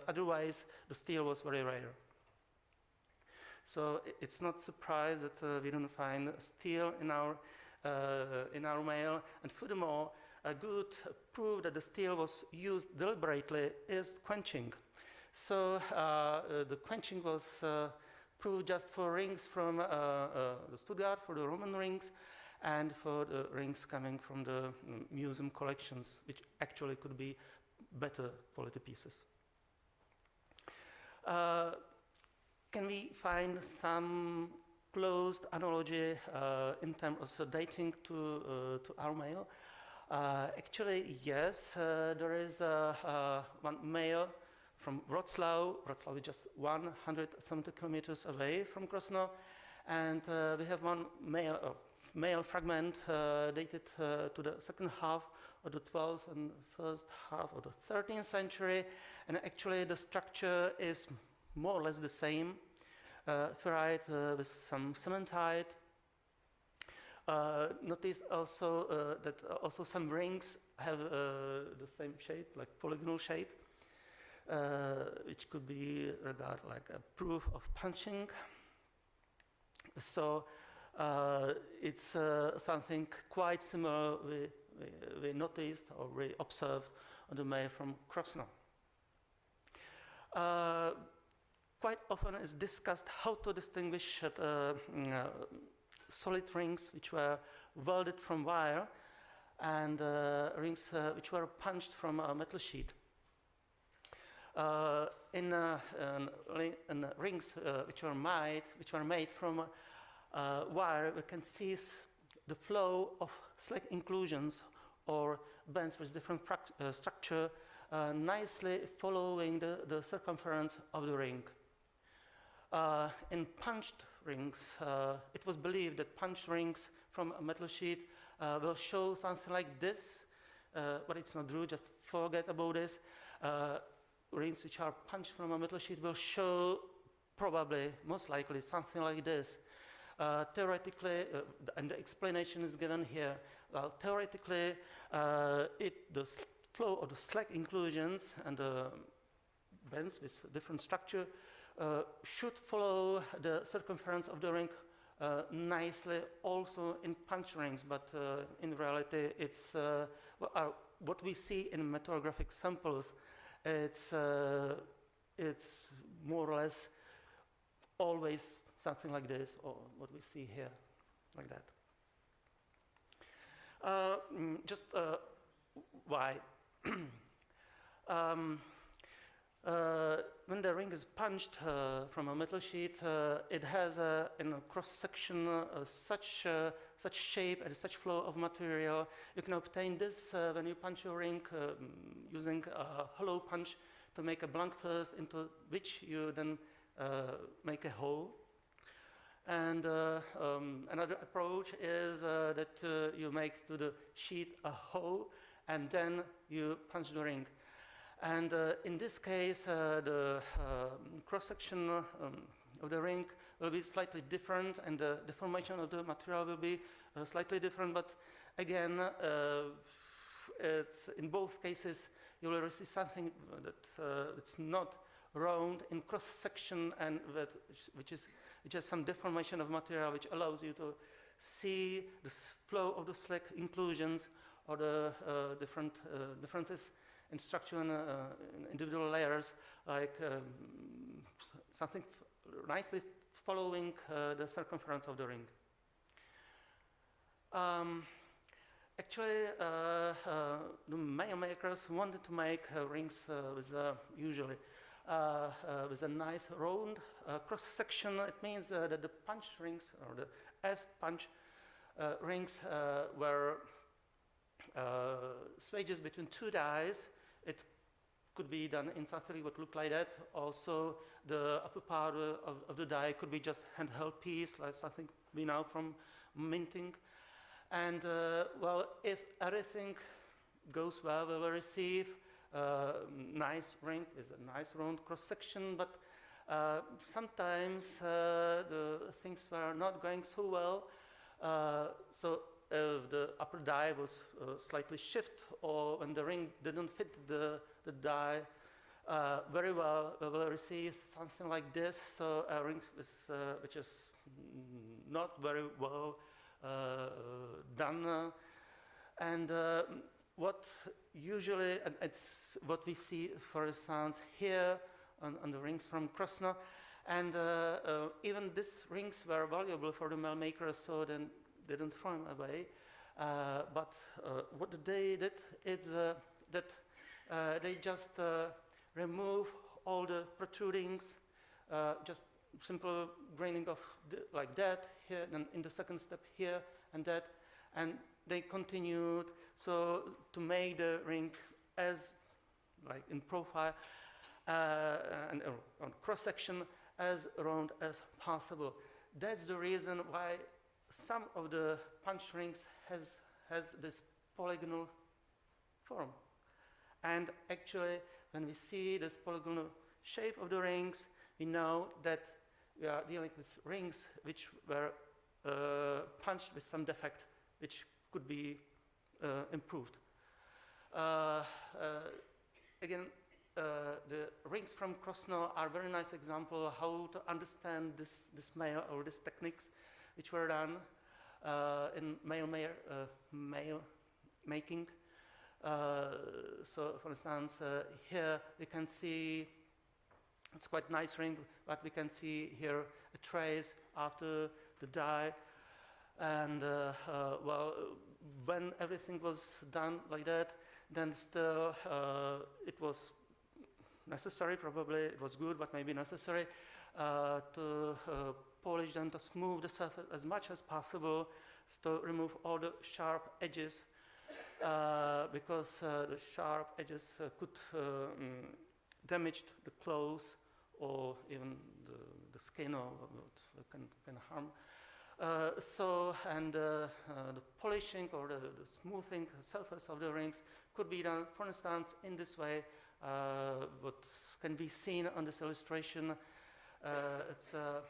[SPEAKER 13] otherwise, the steel was very rare. So it's not surprised that we don't find steel in our mail. And furthermore, a good proof that the steel was used deliberately is quenching. So the quenching was proved just for rings from the Stuttgart, for the Roman rings, and for the rings coming from the museum collections, which actually could be better quality pieces. Can we find some closed analogy in terms of dating to our mail? Actually, yes. There is one mail from Wrocław. Wrocław is just 170 kilometers away from Krosno, and we have one mail fragment dated to the second half of the 12th and first half of the 13th century, and actually the structure is more or less the same. Ferrite with some cementite. Notice also that also some rings have the same shape, like polygonal shape, which could be regarded like a proof of punching. So it's something quite similar we noticed or we observed on the mail from Krosno. Quite often is discussed how to distinguish solid rings which were welded from wire and rings which were punched from a metal sheet. In rings which were made from wire, we can see the flow of slag inclusions or bands with different structure nicely following the circumference of the ring. In punched rings, it was believed that punched rings from a metal sheet will show something like this, but it's not true, just forget about this. Rings which are punched from a metal sheet will show probably, most likely, something like this. Theoretically, and the explanation is given here, theoretically, the flow of the slack inclusions and the bends with different structure should follow the circumference of the ring nicely also in punch rings, but in reality it's what we see in metalographic samples. It's more or less always something like this, or what we see here, like that. Why? When the ring is punched from a metal sheet, it has in a cross-section such shape and such flow of material. You can obtain this when you punch your ring using a hollow punch to make a blank first, into which you then make a hole. And another approach is that you make to the sheet a hole, and then you punch the ring. And in this case, the cross-section of the ring will be slightly different, and the deformation of the material will be slightly different. But again, it's in both cases you will receive something that it's not round in cross-section, and which has some deformation of material, which allows you to see the flow of the slack inclusions or the different differences in structure and individual layers, like something nicely following the circumference of the ring. Actually, the mail makers wanted to make rings with usually with a nice round cross-section. It means that the punch rings, or the S-punch rings, were swedges between two dies. It could be done in something that would look like that. Also, the upper part of the die could be just handheld piece, like something we know from minting. And well, if everything goes well, we will receive a nice ring with a nice round cross-section, but sometimes the things were not going so well. So the upper die was slightly shift, or when the ring didn't fit the die very well, we will receive something like this. So a ring which is not very well done. And what usually, and it's what we see, for instance, here on the rings from Krasno, and even these rings were valuable for the mail makers, so then they didn't throw them away. But what they did is that they just remove all the protrudings, just simple graining of like that here, and in the second step here and that, and they continued so to make the ring as like in profile and on cross section as round as possible. That's the reason why some of the punch rings has this polygonal form. And actually, when we see this polygonal shape of the rings, we know that we are dealing with rings which were punched with some defect, which could be improved. Again, the rings from Krasno are a very nice example of how to understand this mail or these techniques which were done in mail making. So, for instance, here we can see it's quite nice ring, but we can see here a trace after the die. And well, when everything was done like that, then still it was necessary, probably it was good, but maybe necessary to polish them, to smooth the surface as much as possible, to remove all the sharp edges. because the sharp edges could damage the clothes or even the skin, or can harm. The polishing or the smoothing surface of the rings could be done, for instance, in this way. What can be seen on this illustration, it's a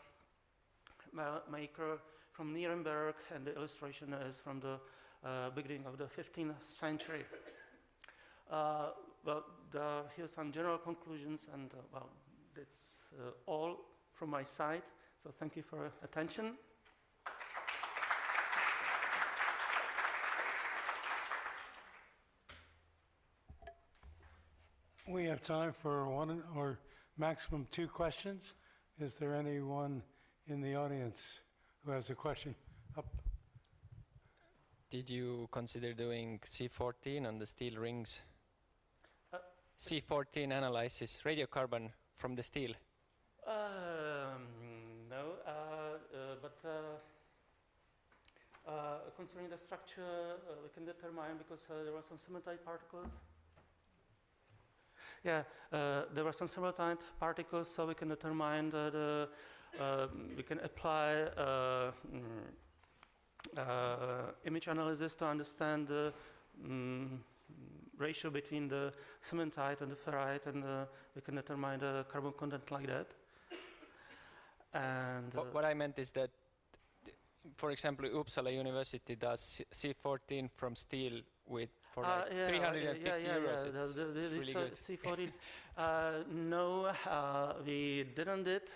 [SPEAKER 13] maker from Nuremberg, and the illustration is from the beginning of the 15th century. Here are some general conclusions, and that's all from my side. So thank you for your attention.
[SPEAKER 16] We have time for one or maximum 2 questions. Is there anyone in the audience who has a question? Up.
[SPEAKER 11] Did you consider doing C14 on the steel rings? C14 analysis, radiocarbon from the steel?
[SPEAKER 13] No, but concerning the structure, we can determine, because there were some cementite particles. Yeah, there were some cementite particles, so we can determine we can apply image analysis to understand the ratio between the cementite and the ferrite, and we can determine the carbon content like that. And
[SPEAKER 11] what I meant is that, for example, Uppsala University does C14 from steel with for like 350 euros. It's really good.
[SPEAKER 13] C14. No, we didn't it.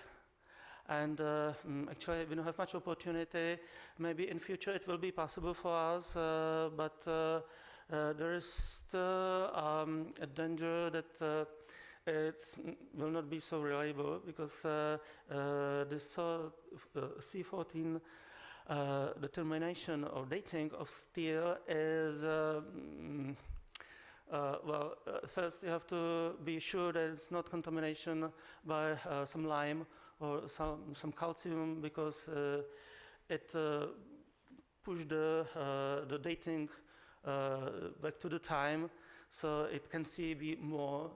[SPEAKER 13] And actually, we don't have much opportunity. Maybe in future it will be possible for us, but there is still a danger that it will not be so reliable, because this C14 determination or dating of steel is first you have to be sure that it's not contamination by some lime or some calcium, because it pushed the dating back to the time, so it can be more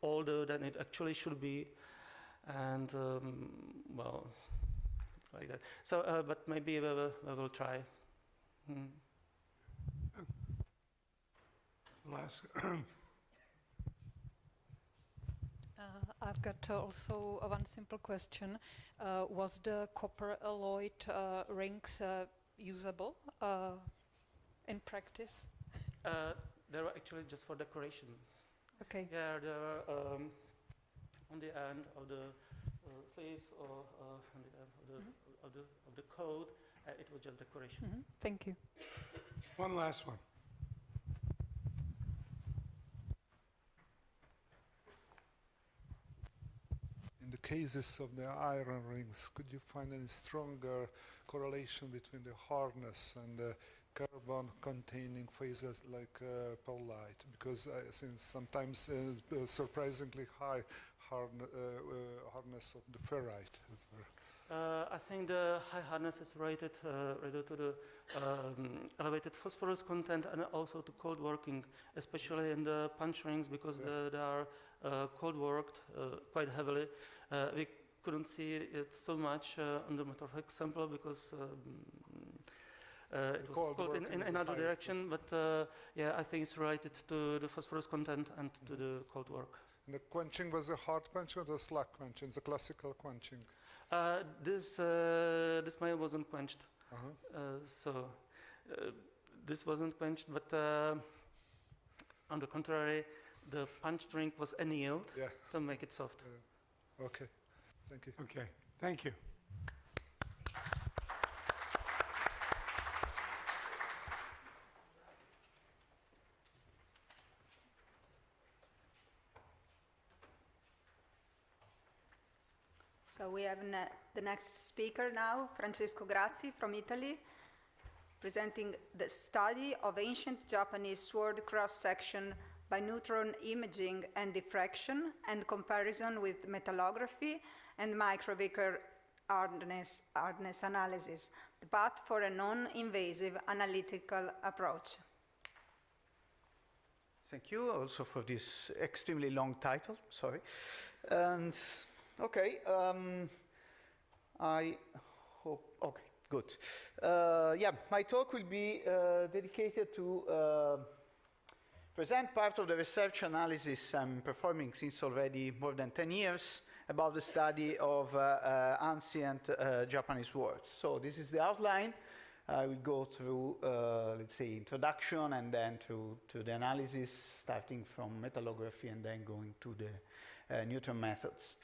[SPEAKER 13] older than it actually should be, and like that. So, but maybe we will try.
[SPEAKER 16] Last.
[SPEAKER 17] I've got also one simple question. Was the copper alloyed rings usable in practice?
[SPEAKER 13] They were actually just for decoration.
[SPEAKER 17] Okay.
[SPEAKER 13] Yeah, they were on the end of the sleeves or on the end of the coat. It was just decoration.
[SPEAKER 17] Thank you.
[SPEAKER 16] One last one.
[SPEAKER 21] In the cases of the iron rings, could you find any stronger correlation between the hardness and the carbon-containing phases like pearlite? Because I think sometimes surprisingly high hardness of the ferrite as well.
[SPEAKER 13] I think the high hardness is related to the elevated phosphorus content and also to cold working, especially in the punch rings, because they are cold worked quite heavily. We couldn't see it so much on the metamorphic sample because it was cold in another direction, but yeah, I think it's related to the phosphorus content and to the cold work.
[SPEAKER 21] And the quenching was a hard quenching or the slack quenching, the classical quenching?
[SPEAKER 13] This mine wasn't quenched, so this wasn't quenched, but on the contrary, the punch drink was annealed to make it soft.
[SPEAKER 21] Okay, thank you.
[SPEAKER 16] Okay, thank you.
[SPEAKER 8] So we have the next speaker now, Francesco Grazzi from Italy, presenting the study of ancient Japanese sword cross-section by neutron imaging and diffraction and comparison with metallography and microvicker hardness analysis, the path for a non-invasive analytical approach.
[SPEAKER 18] Thank you also for this extremely long title, sorry. And, okay, I hope, okay, good. Yeah, my talk will be dedicated to present part of the research analysis I'm performing since already more than 10 years about the study of ancient Japanese words. So this is the outline. I will go through, let's say, introduction and then to the analysis, starting from metallography and then going to the Newton methods.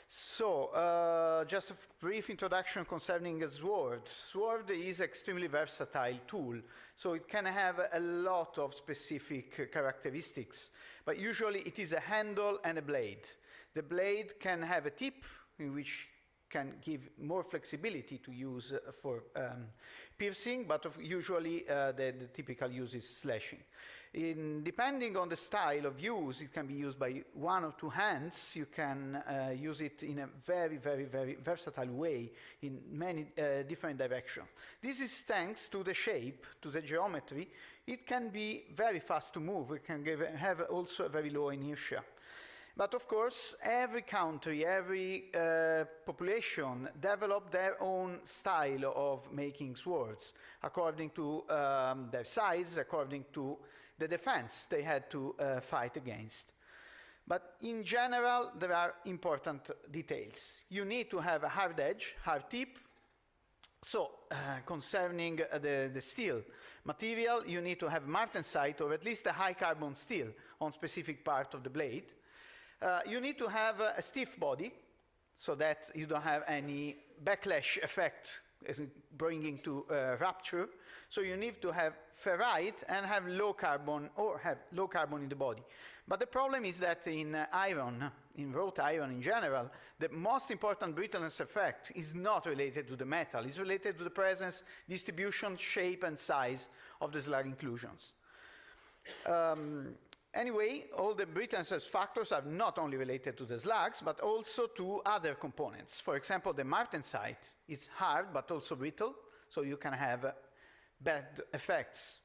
[SPEAKER 18] So, just a brief introduction concerning a sword. Sword is extremely versatile tool, so it can have a lot of specific characteristics, but usually it is a handle and a blade. The blade can have a tip, in which can give more flexibility to use for piercing, but usually the typical use is slashing. Depending on the style of use, it can be used by one or two hands. You can use it in a very, very, very versatile way in many different directions. This is thanks to the shape, to the geometry. It can be very fast to move. It can have also a very low inertia. But of course, every country, every population developed their own style of making swords, according to their size, according to the defense they had to fight against. But in general, there are important details. You need to have a hard edge, hard tip. So, concerning the steel material, you need to have martensite, or at least a high carbon steel on specific part of the blade. You need to have a stiff body, so that you don't have any backlash effect bringing to rupture. So you need to have ferrite and have low carbon, or have low carbon in the body. But the problem is that in iron, in wrought iron in general, the most important brittleness effect is not related to the metal. It's related to the presence, distribution, shape, and size of the slag inclusions. Anyway, all the brittleness factors are not only related to the slags, but also to other components. For example, the martensite is hard, but also brittle, so you can have bad effects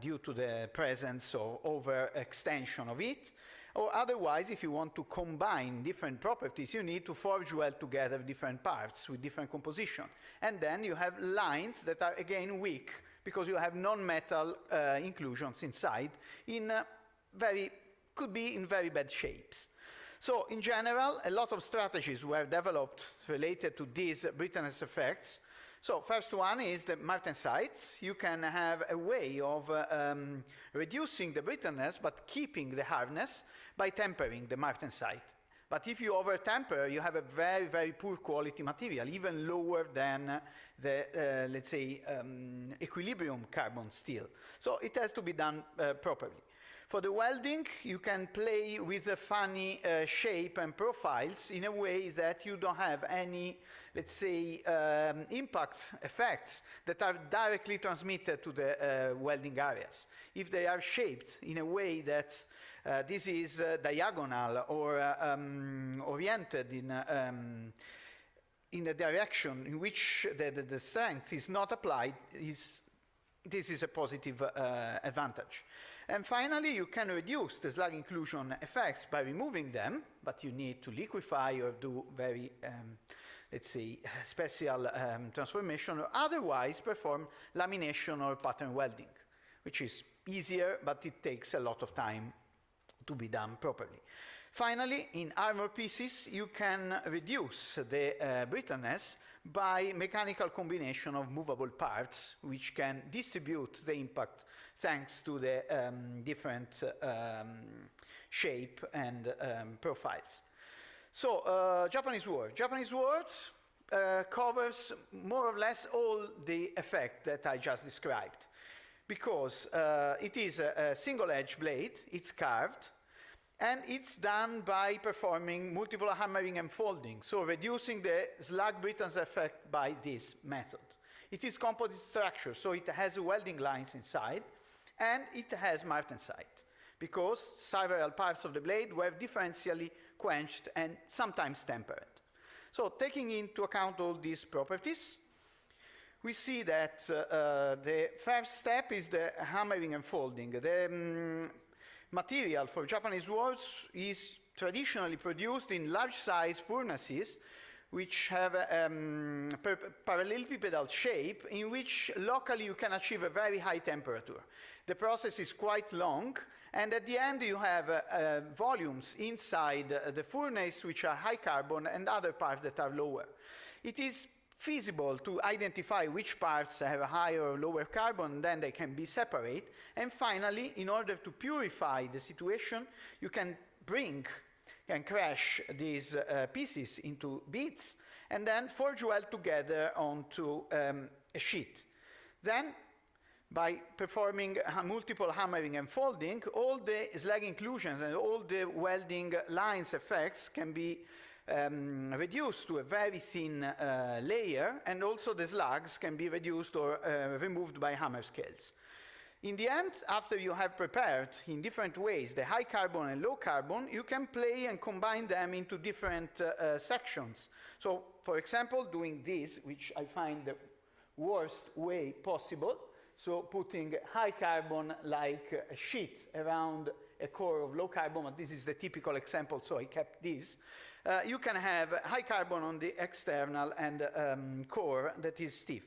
[SPEAKER 18] due to the presence or overextension of it. Or otherwise, if you want to combine different properties, you need to forge well together different parts with different composition. And then you have lines that are again weak, because you have non-metal inclusions inside in could be in very bad shapes. So in general, a lot of strategies were developed related to these brittleness effects. So first one is the martensite. You can have a way of reducing the brittleness but keeping the hardness by tempering the martensite. But if you over-temper, you have a very, very poor quality material, even lower than the, let's say, equilibrium carbon steel. So it has to be done properly. For the welding, you can play with a funny shape and profiles in a way that you don't have any, let's say, impact effects that are directly transmitted to the welding areas. If they are shaped in a way that this is diagonal or oriented in a direction in which the strength is not applied, this is a positive advantage. And finally, you can reduce the slag inclusion effects by removing them, but you need to liquefy or do very, let's say, special transformation, or otherwise perform lamination or pattern welding, which is easier, but it takes a lot of time to be done properly. Finally, in armor pieces, you can reduce the brittleness by mechanical combination of movable parts, which can distribute the impact thanks to the different shape and profiles. So, Japanese word. Japanese word covers more or less all the effect that I just described, because it is a single-edge blade, it's carved, and it's done by performing multiple hammering and folding, so reducing the slag brittleness effect by this method. It is composite structure, so it has welding lines inside, and it has martensite, because several parts of the blade were differentially quenched and sometimes tempered. So taking into account all these properties, we see that the first step is the hammering and folding. material for Japanese swords is traditionally produced in large-size furnaces which have a parallelepipedal shape in which locally you can achieve a very high temperature. The process is quite long, and at the end you have volumes inside the furnace which are high carbon and other parts that are lower. It is feasible to identify which parts have a higher or lower carbon, then they can be separate. And finally, in order to purify the situation, you can crash these pieces into bits and then forge well together onto a sheet. Then, by performing multiple hammering and folding, all the slag inclusions and all the welding lines effects can be reduced to a very thin layer, and also the slugs can be reduced or removed by hammer scales. In the end, after you have prepared in different ways the high carbon and low carbon, you can play and combine them into different sections. So, for example, doing this, which I find the worst way possible, so putting high carbon like a sheet around a core of low carbon, but this is the typical example, so I kept this. You can have high carbon on the external and core that is stiff.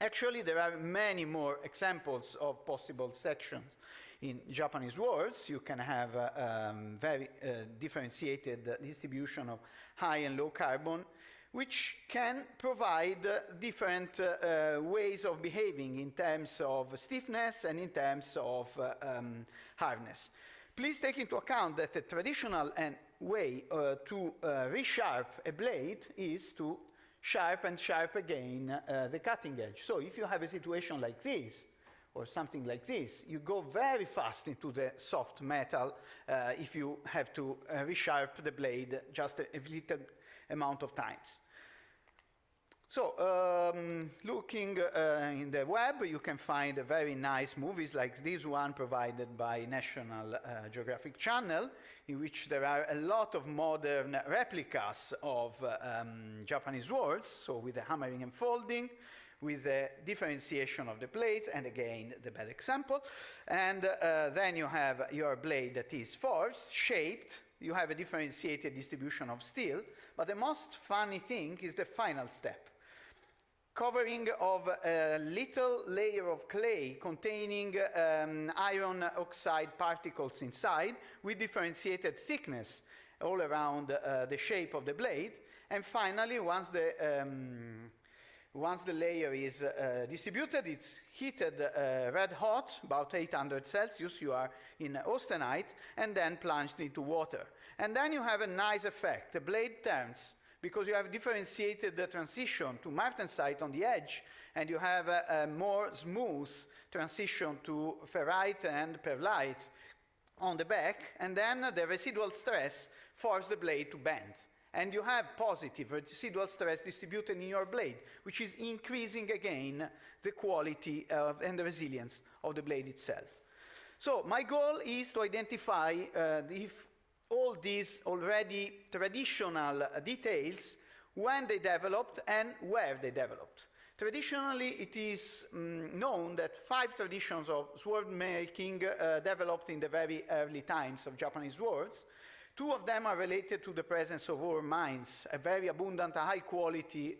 [SPEAKER 18] Actually, there are many more examples of possible sections in Japanese swords. You can have very differentiated distribution of high and low carbon, which can provide different ways of behaving in terms of stiffness and in terms of hardness. Please take into account that the traditional way to resharp a blade is to sharp again the cutting edge. So if you have a situation like this, or something like this, you go very fast into the soft metal if you have to resharp the blade just a little amount of times. So, looking in the web, you can find very nice movies like this one provided by National Geographic Channel, in which there are a lot of modern replicas of Japanese swords, so with the hammering and folding, with the differentiation of the blades, and again, the bad example. And then you have your blade that is forged, shaped. You have a differentiated distribution of steel, but the most funny thing is the final step. Covering of a little layer of clay containing iron oxide particles inside with differentiated thickness all around the shape of the blade. And finally, once the layer is distributed, it's heated red hot, about 800 Celsius, you are in austenite, and then plunged into water. And then you have a nice effect. The blade turns, because you have differentiated the transition to martensite on the edge, and you have a more smooth transition to ferrite and perlite on the back, and then the residual stress forces the blade to bend. And you have positive residual stress distributed in your blade, which is increasing again the quality and the resilience of the blade itself. So my goal is to identify if all these already traditional details, when they developed and where they developed. Traditionally, it is known that 5 traditions of sword making developed in the very early times of Japanese swords. 2 of them are related to the presence of ore mines, a very abundant, high quality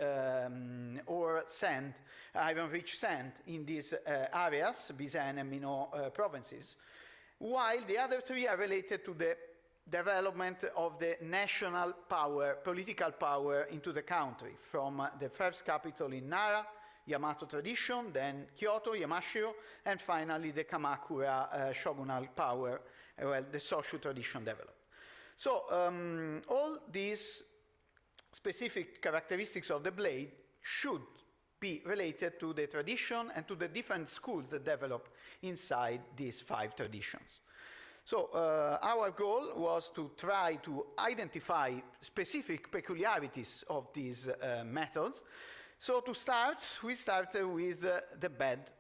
[SPEAKER 18] ore sand, iron-rich sand in these areas, Bizen and Minot provinces, while the other 3 are related to the development of the national power, political power into the country, from the first capital in Nara, Yamato tradition, then Kyoto, Yamashiro, and finally the Kamakura shogunal power, well, the Soshu tradition developed. So all these specific characteristics of the blade should be related to the tradition and to the different schools that develop inside these 5 traditions. So our goal was to try to identify specific peculiarities of these methods. So to start, we started with the bad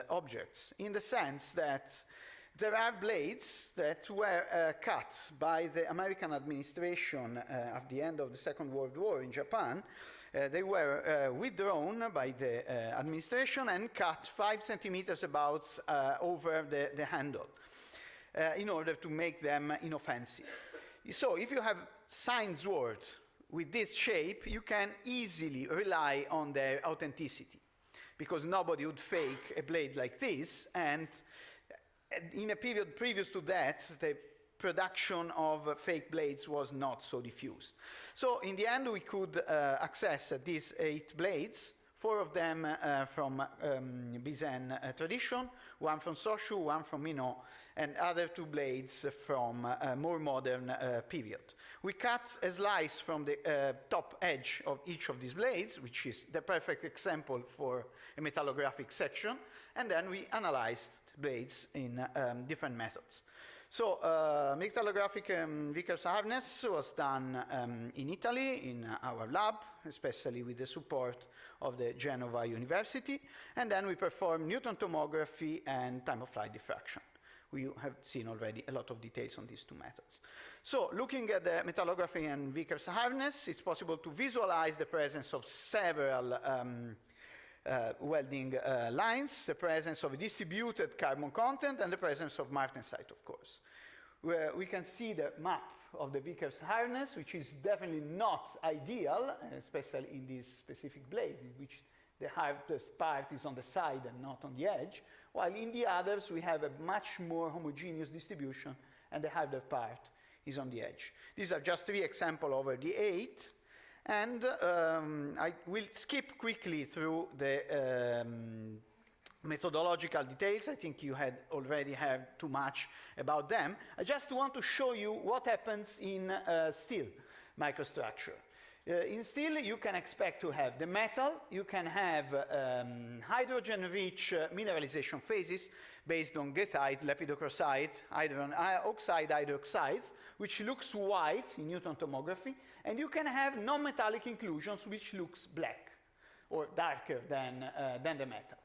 [SPEAKER 18] objects, in the sense that there are blades that were cut by the American administration at the end of the Second World War in Japan. They were withdrawn by the administration and cut 5 centimeters about over the handle. in order to make them inoffensive. So if you have signed swords with this shape, you can easily rely on their authenticity, because nobody would fake a blade like this, and in a period previous to that, the production of fake blades was not so diffused. So in the end, we could access these 8 blades, 4 of them from Byzantine tradition, 1 from Soshu, 1 from Minot, and other 2 blades from a more modern period. We cut a slice from the top edge of each of these blades, which is the perfect example for a metallographic section, and then we analyzed blades in different methods. So metallographic Vickers harness was done in Italy, in our lab, especially with the support of the Genova University, and then we performed Newton tomography and time-of-flight diffraction. We have seen already a lot of details on these 2 methods. So looking at the metallography and Vickers harness, it's possible to visualize the presence of several welding lines, the presence of a distributed carbon content, and the presence of martensite, of course. Where we can see the map of the Vickers harness, which is definitely not ideal, especially in this specific blade, in which the hardest part is on the side and not on the edge, while in the others we have a much more homogeneous distribution, and the harder part is on the edge. These are just 3 examples over the 8. And I will skip quickly through the methodological details. I think you had already heard too much about them. I just want to show you what happens in steel microstructure. In steel, you can expect to have the metal. You can have hydrogen-rich mineralization phases based on goethite, lepidocrosite, iron oxide, hydroxides, which looks white in Newton tomography. And you can have non-metallic inclusions, which looks black or darker than the metal.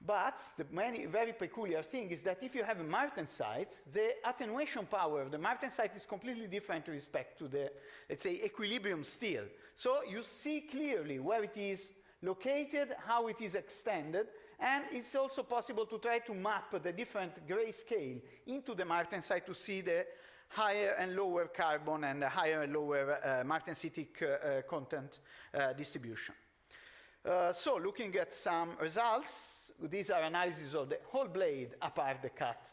[SPEAKER 18] But the very peculiar thing is that if you have a martensite, the attenuation power of the martensite is completely different with respect to the, let's say, equilibrium steel. So you see clearly where it is located, how it is extended, and it's also possible to try to map the different grayscale into the martensite to see the higher and lower carbon and higher and lower martensitic content distribution. So looking at some results, these are analyses of the whole blade apart the cut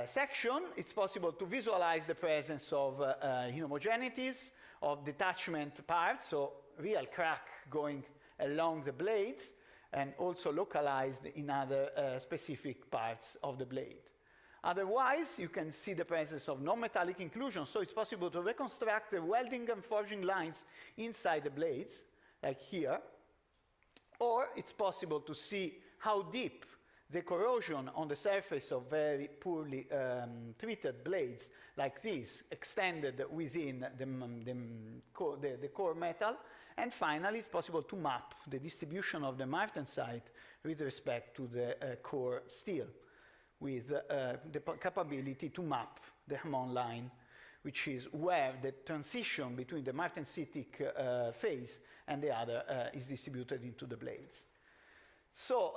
[SPEAKER 18] section. It's possible to visualize the presence of inhomogeneities, of detachment parts, so real crack going along the blades, and also localized in other specific parts of the blade. Otherwise, you can see the presence of non-metallic inclusion, so it's possible to reconstruct the welding and forging lines inside the blades, like here. Or it's possible to see how deep the corrosion on the surface of very poorly treated blades, like this, extended within the core metal. And finally, it's possible to map the distribution of the martensite with respect to the core steel, with the capability to map the Hammond line, which is where the transition between the martensitic phase and the other is distributed into the blades. So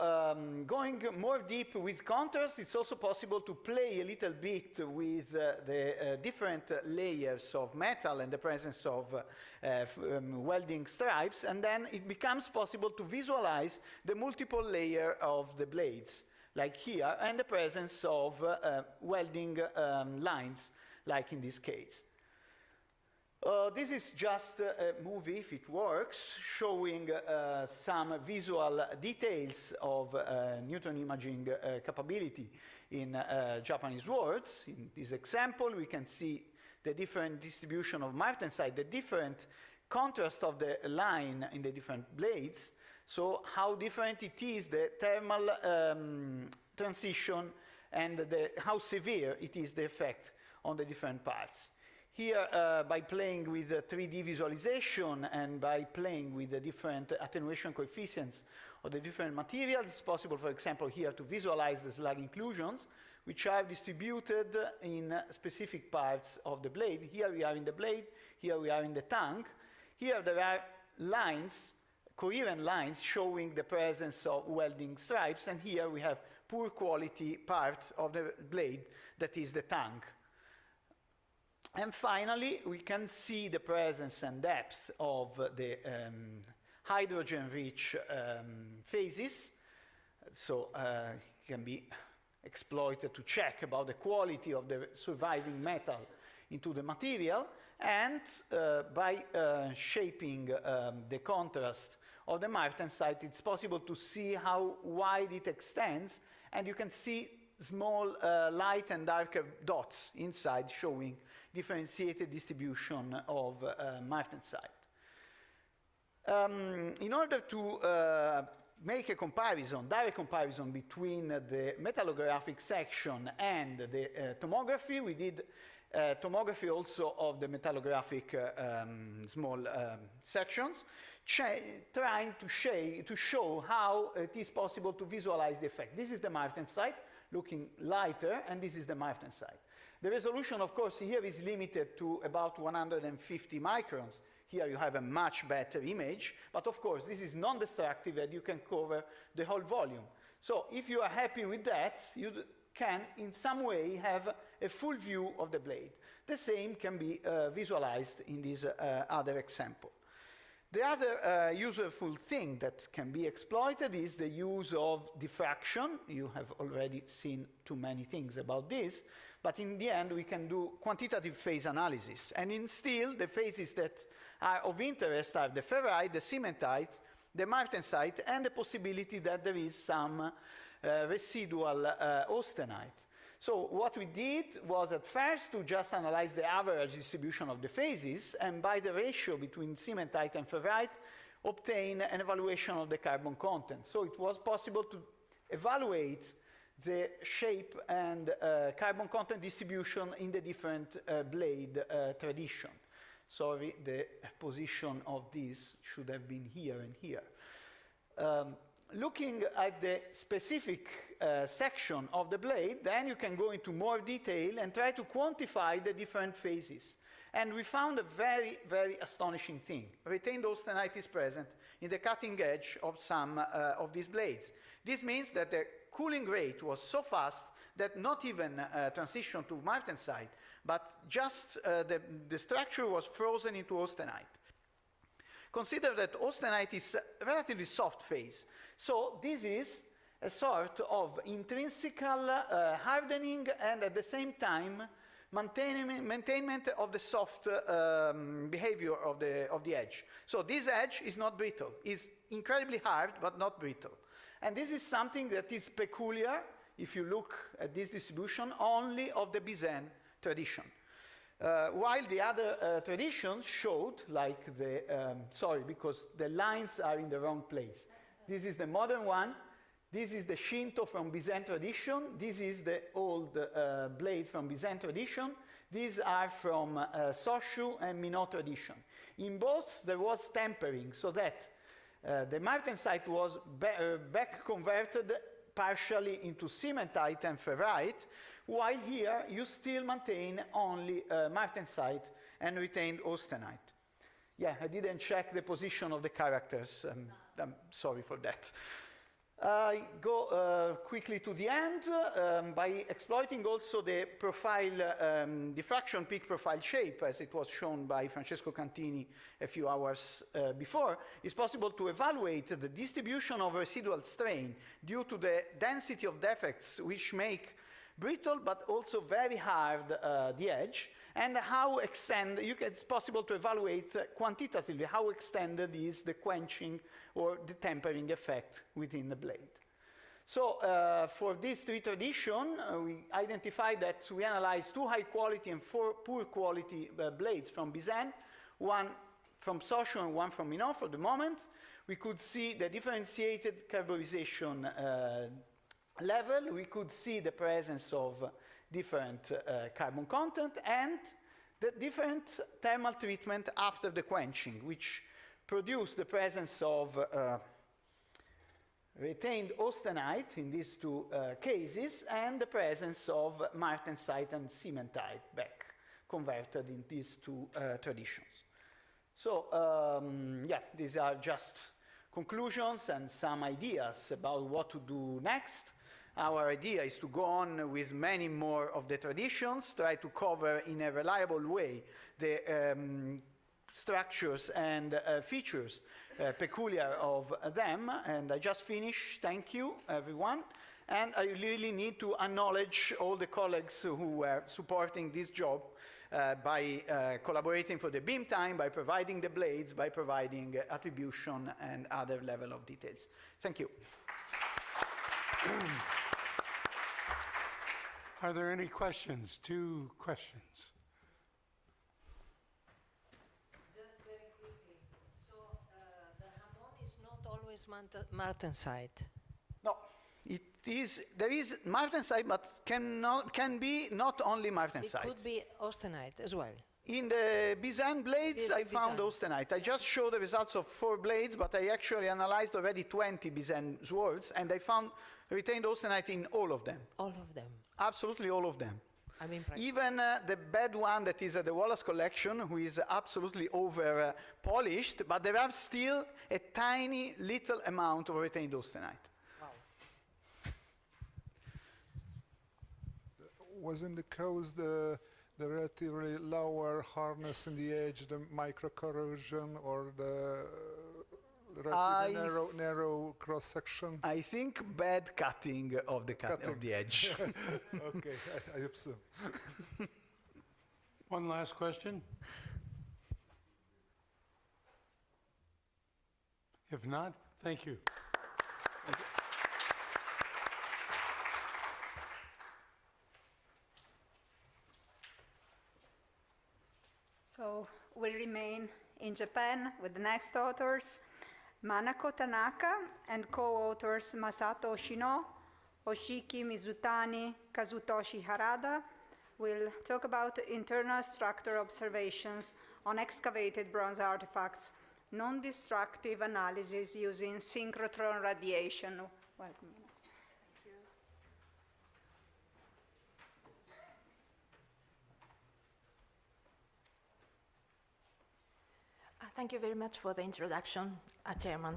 [SPEAKER 18] going more deep with contrast, it's also possible to play a little bit with the different layers of metal and the presence of welding stripes, and then it becomes possible to visualize the multiple layer of the blades, like here, and the presence of welding lines, like in this case. This is just a movie, if it works, showing some visual details of Newton imaging capability in Japanese words. In this example, we can see the different distribution of martensite, the different contrast of the line in the different blades, so how different it is, the thermal transition, and how severe it is, the effect on the different parts. Here, by playing with 3D visualization and by playing with the different attenuation coefficients of the different materials, it's possible, for example, here to visualize the slag inclusions, which are distributed in specific parts of the blade. Here we are in the blade, here we are in the tank. Here there are lines, coherent lines, showing the presence of welding stripes, and here we have poor quality part of the blade, that is the tongue. And finally, we can see the presence and depth of the hydrogen-rich phases. So it can be exploited to check about the quality of the surviving metal into the material, and by shaping the contrast of the martensite, it's possible to see how wide it extends, and you can see small light and darker dots inside showing differentiated distribution of martensite. In order to make a comparison, direct comparison between the metallographic section and the tomography, we did tomography also of the metallographic small sections, trying to show how it is possible to visualize the effect. This is the martensite, looking lighter, and this is the martensite. The resolution, of course, here is limited to about 150 microns. Here you have a much better image, but of course this is non-destructive and you can cover the whole volume. So if you are happy with that, you can in some way have a full view of the blade. The same can be visualized in this other example. The other useful thing that can be exploited is the use of diffraction. You have already seen too many things about this, but in the end we can do quantitative phase analysis. And in steel, the phases that are of interest are the ferrite, the cementite, the martensite, and the possibility that there is some residual austenite. So what we did was at first to just analyze the average distribution of the phases, and by the ratio between cementite and ferrite, obtain an evaluation of the carbon content. So it was possible to evaluate the shape and carbon content distribution in the different blade tradition. Sorry, the position of this should have been here and here. Looking at the specific section of the blade, then you can go into more detail and try to quantify the different phases. And we found a very, very astonishing thing. Retained austenite is present in the cutting edge of some of these blades. This means that the cooling rate was so fast that not even transition to martensite, but just the structure was frozen into austenite. Consider that austenite is a relatively soft phase. So this is a sort of intrinsic hardening and at the same time maintenance of the soft behavior of the edge. So this edge is not brittle, is incredibly hard but not brittle. And this is something that is peculiar, if you look at this distribution, only of the Byzantine tradition. While the other traditions showed, like the, sorry, because the lines are in the wrong place. This is the modern one. This is the Shinto from Byzantine tradition. This is the old blade from Byzantine tradition. These are from Soshu and Minoan tradition. In both, there was tempering, so that the martensite was back converted partially into cementite and ferrite, while here you still maintain only martensite and retained austenite. Yeah, I didn't check the position of the characters. I'm sorry for that. I go quickly to the end by exploiting also the profile, diffraction peak profile shape, as it was shown by Francesco Cantini a few hours before. It's possible to evaluate the distribution of residual strain due to the density of defects, which make brittle but also very hard the edge, and how it's possible to evaluate quantitatively how extended is the quenching or the tempering effect within the blade. So for these three traditions, we identified that we analyzed 2 high quality and 4 poor quality blades from Byzantine, 1 from Soshu and 1 from Minoan for the moment. We could see the differentiated carborization level. We could see the presence of different carbon content and the different thermal treatment after the quenching, which produced the presence of retained austenite in these 2 cases and the presence of martensite and cementite back converted in these 2 traditions. So yeah, these are just conclusions and some ideas about what to do next. our idea is to go on with many more of the traditions, try to cover in a reliable way the structures and features peculiar of them. And I just finished. Thank you, everyone. And I really need to acknowledge all the colleagues who were supporting this job by collaborating for the beam time, by providing the blades, by providing attribution and other level of details. Thank you.
[SPEAKER 16] Are there any questions? 2 questions.
[SPEAKER 7] Just very quickly. So the Hamon is not always martensite.
[SPEAKER 18] No, there is martensite, but can be not only martensite.
[SPEAKER 7] It could be austenite as well.
[SPEAKER 18] In the Bizan blades, I found austenite. I just showed the results of 4 blades, but I actually analyzed already 20 Bizan swords, and I found retained austenite in all of them.
[SPEAKER 7] All of them?
[SPEAKER 18] Absolutely all of them.
[SPEAKER 7] I'm impressed.
[SPEAKER 18] Even the bad one that is at the Wallace collection, who is absolutely over polished, but there are still a tiny little amount of retained austenite.
[SPEAKER 7] Wow.
[SPEAKER 14] Wasn't the cause the relatively lower hardness in the edge, the micro corrosion, or the relatively narrow cross section?
[SPEAKER 18] I think bad cutting of the of the edge.
[SPEAKER 14] Okay, I hope so.
[SPEAKER 16] One last question. If not, thank you.
[SPEAKER 18] Thank you.
[SPEAKER 8] So we remain in Japan with the next authors, Manako Tanaka, and co-authors Masato Oshino, Oshiki Mizutani, Kazutoshi Harada will talk about internal structure observations on excavated bronze artifacts, non-destructive analysis using synchrotron radiation. Welcome.
[SPEAKER 20] Thank you very much for the introduction, Chairman.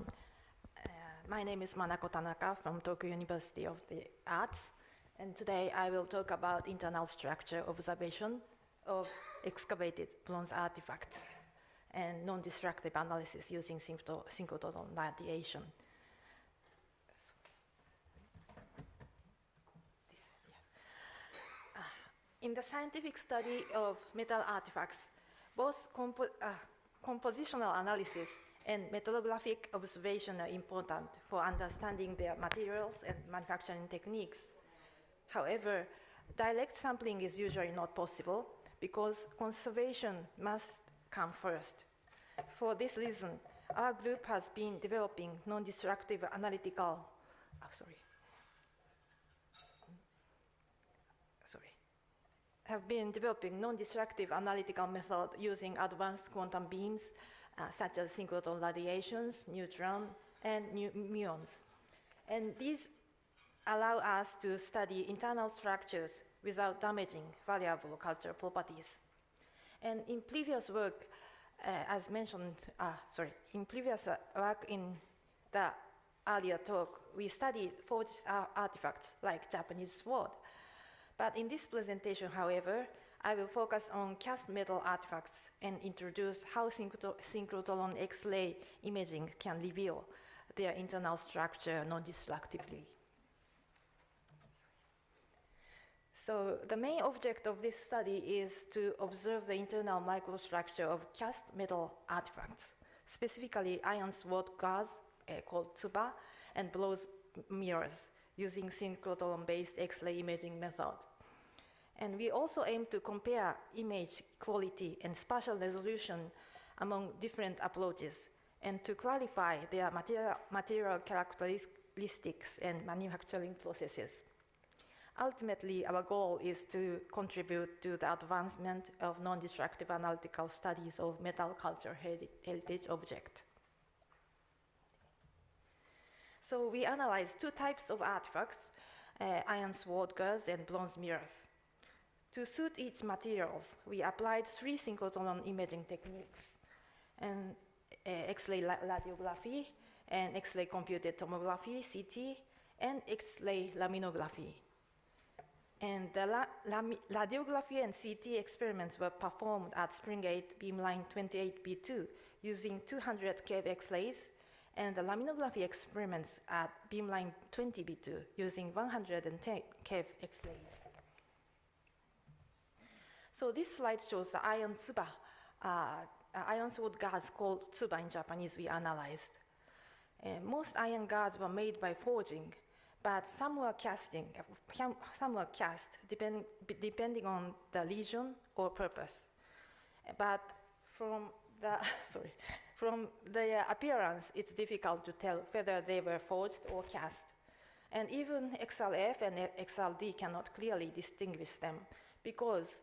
[SPEAKER 20] My name is Manako Tanaka from Tokyo University of the Arts, and today I will talk about internal structure observation of excavated bronze artifacts and non-destructive analysis using synchrotron radiation. In the scientific study of metal artifacts, both compositional analysis and metallographic observation are important for understanding their materials and manufacturing techniques. However, direct sampling is usually not possible because conservation must come first. For this reason, our group has been developing non-destructive analytical, have been developing non-destructive analytical method using advanced quantum beams such as synchrotron radiations, neutron, and muons. And these allow us to study internal structures without damaging valuable cultural properties. And in previous work, as mentioned, in previous work in the earlier talk, we studied forged artifacts like Japanese sword. But in this presentation, however, I will focus on cast metal artifacts and introduce how synchrotron X-ray imaging can reveal their internal structure non-destructively. So the main object of this study is to observe the internal microstructure of cast metal artifacts, specifically iron sword guards called tsuba and bronze mirrors using synchrotron-based X-ray imaging method. And we also aim to compare image quality and spatial resolution among different approaches and to clarify their material characteristics and manufacturing processes. Ultimately, our goal is to contribute to the advancement of non-destructive analytical studies of metal culture heritage objects. So we analyzed 2 types of artifacts, iron sword guards and bronze mirrors. To suit each materials, we applied 3 synchrotron imaging techniques, and X-ray radiography, and X-ray computed tomography, CT, and X-ray laminography. And the radiography and CT experiments were performed at Spring 8 beamline 28B2 using 200 keV X-rays, and the laminography experiments at beamline 20B2 using 110 keV X-rays. So this slide shows the iron tsuba, iron sword guards called tsuba in Japanese we analyzed. Most iron guards were made by forging, but some were cast depending on the region or purpose. But from their appearance, it's difficult to tell whether they were forged or cast. And even XRF and XRD cannot clearly distinguish them because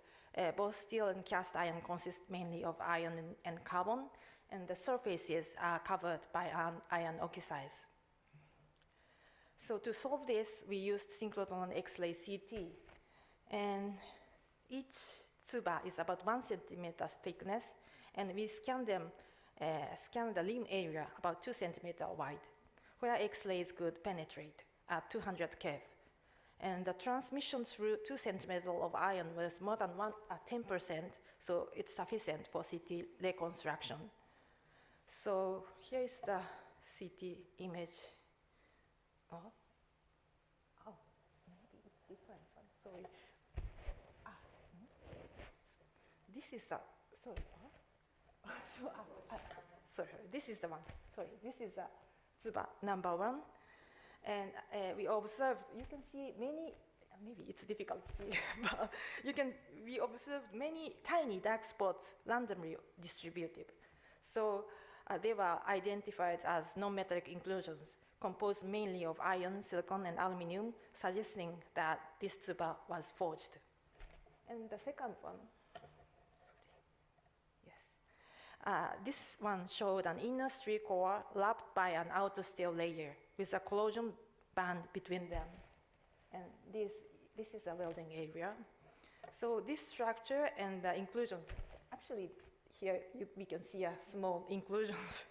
[SPEAKER 20] both steel and cast iron consist mainly of iron and carbon, and the surfaces are covered by iron oxides. So to solve this, we used synchrotron X-ray CT, and each tsuba is about 1 centimeter thickness, and we scan the limb area about 2 centimeter wide, where X-rays could penetrate at 200 keV. And the transmission through 2 centimeters of iron was more than 10%, so it's sufficient for CT reconstruction. So here is the CT image. Maybe it's different. Sorry. This is the, sorry, this is the one. Sorry, this is the tsuba number 1. And we observed, you can see many, maybe it's difficult to see, but we observed many tiny dark spots randomly distributed. So they were identified as non-metallic inclusions composed mainly of iron, silicon, and aluminum, suggesting that this tsuba was forged. And the second one, this one showed an inner steel core wrapped by an outer steel layer with a corrosion band between them. And this is a welding area. So this structure and the inclusion, actually here we can see a small inclusions.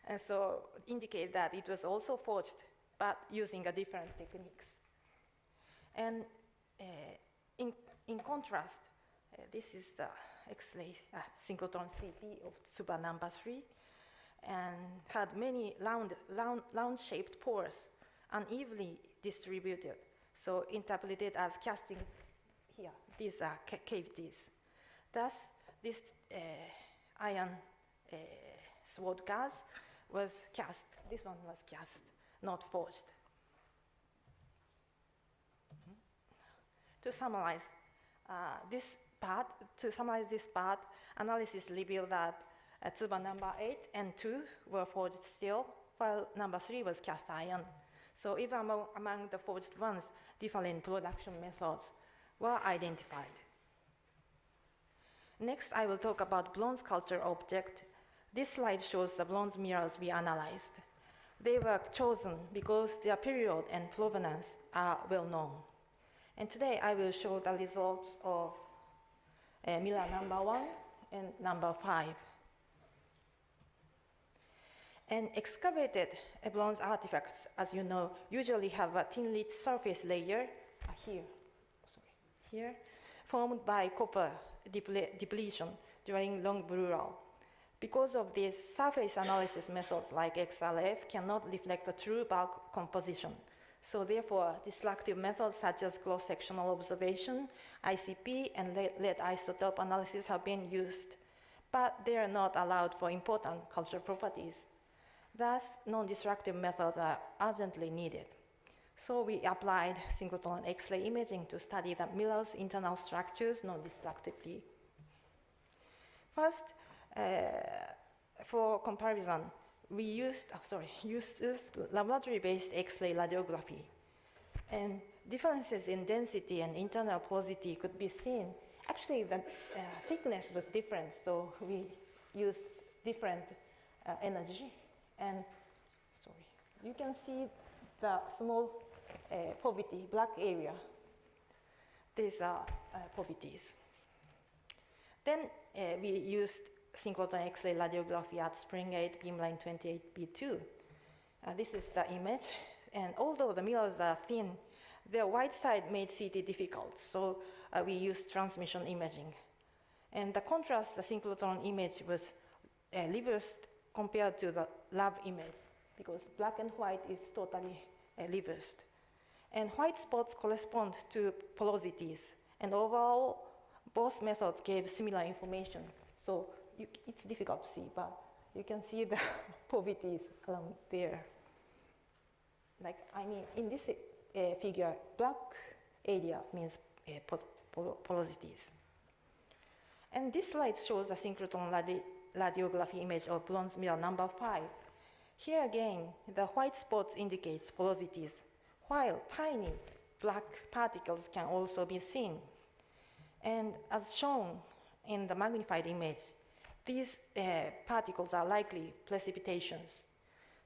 [SPEAKER 20] And so indicate that it was also forged, but using a different techniques. And in contrast, this is the X-ray synchrotron CT of tsuba number 3, and had many round-shaped pores, unevenly distributed, so interpreted as casting here. These are cavities. Thus, this iron sword gas was cast. This one was cast, not forged. To summarize this part, analysis revealed that tsuba number 8 and 2 were forged steel, while number 3 was cast iron. So even among the forged ones, different production methods were identified. Next, I will talk about bronze culture object. This slide shows the bronze mirrors we analyzed. They were chosen because their period and provenance are well known. And today I will show the results of mirror number 1 and number 5. And excavated bronze artifacts, as you know, usually have a thin-lit surface layer here, formed by copper depletion during long burial. Because of this, surface analysis methods like XRF cannot reflect a true bulk composition. So therefore, destructive methods such as cross-sectional observation, ICP, and lead isotope analysis have been used, but they are not allowed for important cultural properties. Thus, non-destructive methods are urgently needed. So we applied synchrotron X-ray imaging to study the mirror's internal structures non-destructively. First, for comparison, we used laboratory-based X-ray radiography. And differences in density and internal porosity could be seen. Actually, the thickness was different, so we used different energy. And you can see the small poverty, black area. These are poverties. Then we used synchrotron X-ray radiography at Spring 8 beamline 28B2. This is the image, And although the mirrors are thin, their wide side made CT difficult, so we used transmission imaging. And the contrast, the synchrotron image was reversed compared to the lab image, because black and white is totally reversed. And white spots correspond to porosities, and overall, both methods gave similar information. So it's difficult to see, but you can see the porosities there. Like, I mean, in this figure, black area means porosities. And this slide shows the synchrotron radiography image of bronze mirror number 5. Here again, the white spots indicates porosities, while tiny black particles can also be seen. And as shown in the magnified image, these particles are likely precipitations.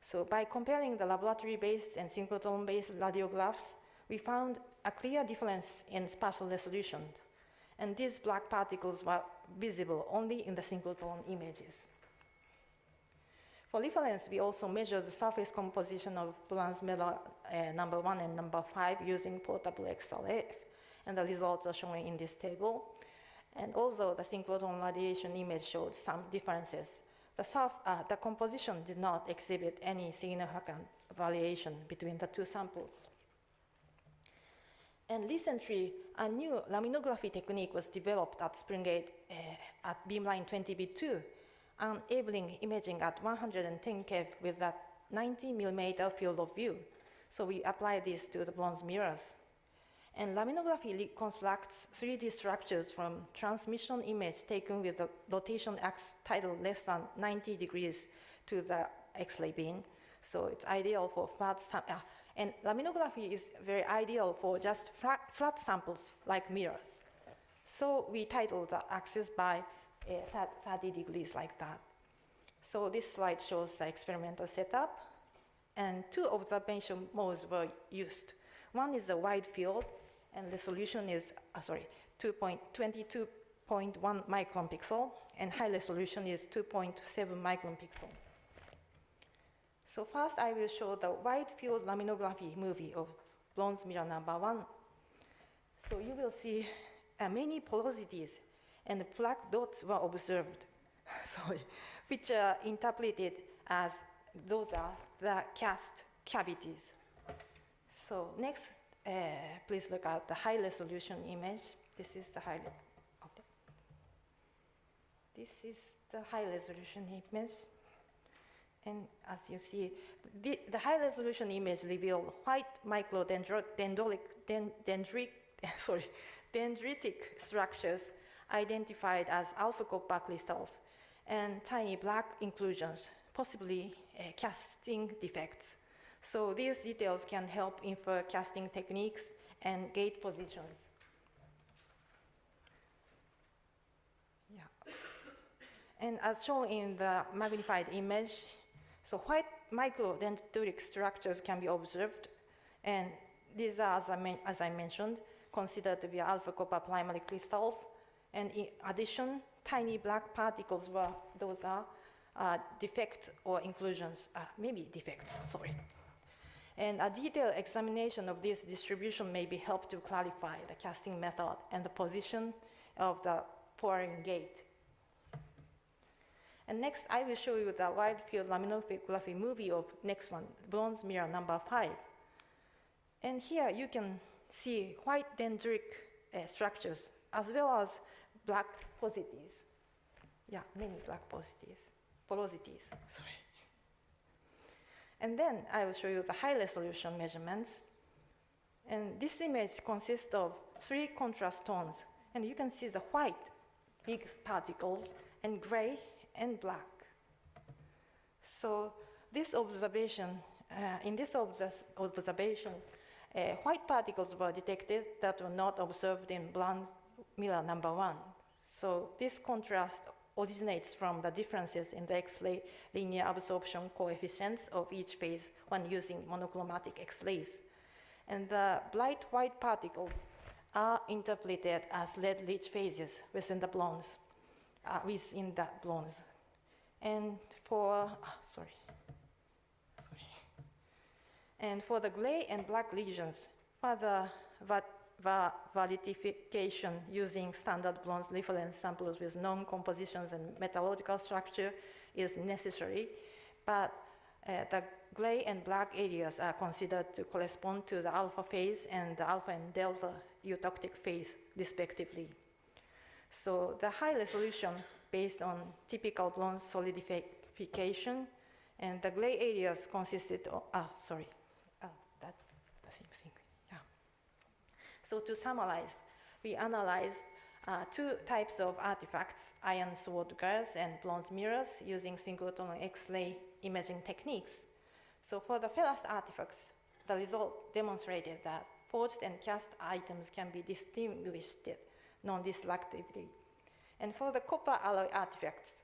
[SPEAKER 20] So by comparing the laboratory-based and synchrotron-based radiographs, we found a clear difference in spatial resolution. And these black particles were visible only in the synchrotron images. For reference, we also measured the surface composition of bronze mirror number 1 and number 5 using portable XRF, and the results are shown in this table. And although the synchrotron radiation image showed some differences, the composition did not exhibit any significant variation between the two samples. And recently, a new laminography technique was developed at Springate at beamline 20B2, enabling imaging at 110 keV with a 90 millimeter field of view. So we apply this to the bronze mirrors. And laminography reconstructs 3D structures from transmission image taken with the rotation axis tidal less than 90 degrees to the X-ray beam. So it's ideal for flat samples. And laminography is very ideal for just flat samples like mirrors. So we titled the axis by 30 degrees like that. So this slide shows the experimental setup. And 2 observation modes were used. One is a wide field, and resolution is, 22.1 micron pixel, and high resolution is 2.7 micron pixel. So first I will show the wide field laminography movie of bronze mirror number 1. So you will see many porosities, and black dots were observed, which are interpreted as those are the cast cavities. So next, please look at the high resolution image. This is the high resolution image. And as you see, the high resolution image revealed white microdendritic structures identified as alpha copper crystals and tiny black inclusions, possibly casting defects. So these details can help infer casting techniques and gate positions. Yeah. And as shown in the magnified image, so white microdendritic structures can be observed, and these are, as I mentioned, considered to be alpha copper primary crystals. And in addition, tiny black particles those are defects or inclusions, maybe defects, sorry. And a detailed examination of this distribution may be helped to clarify the casting method and the position of the pouring gate. And next, I will show you the wide field laminography movie of next one, bronze mirror number 5. And here you can see white dendritic structures as well as black porosities. Yeah, many black porosities, sorry. And then I will show you the high resolution measurements. And this image consists of 3 contrast tones. And you can see the white, big particles, and gray and black. So this observation, in this observation, white particles were detected that were not observed in bronze mirror number 1. So this contrast originates from the differences in the X-ray linear absorption coefficients of each phase when using monochromatic X-rays. And the bright white particles are interpreted as red-rich phases within the bronze. And for, And for the gray and black regions, further validification using standard bronze reference samples with known compositions and metallurgical structure is necessary, but the gray and black areas are considered to correspond to the alpha phase and the alpha and delta eutectic phase, respectively. So the high resolution based on typical bronze solidification, and the gray areas consisted of, that's the same thing, yeah. So to summarize, we analyzed two types of artifacts, iron sword guards and bronze mirrors, using synchrotron X-ray imaging techniques. So for the ferrous artifacts, the result demonstrated that forged and cast items can be distinguished non-destructively. And for the copper alloy artifacts,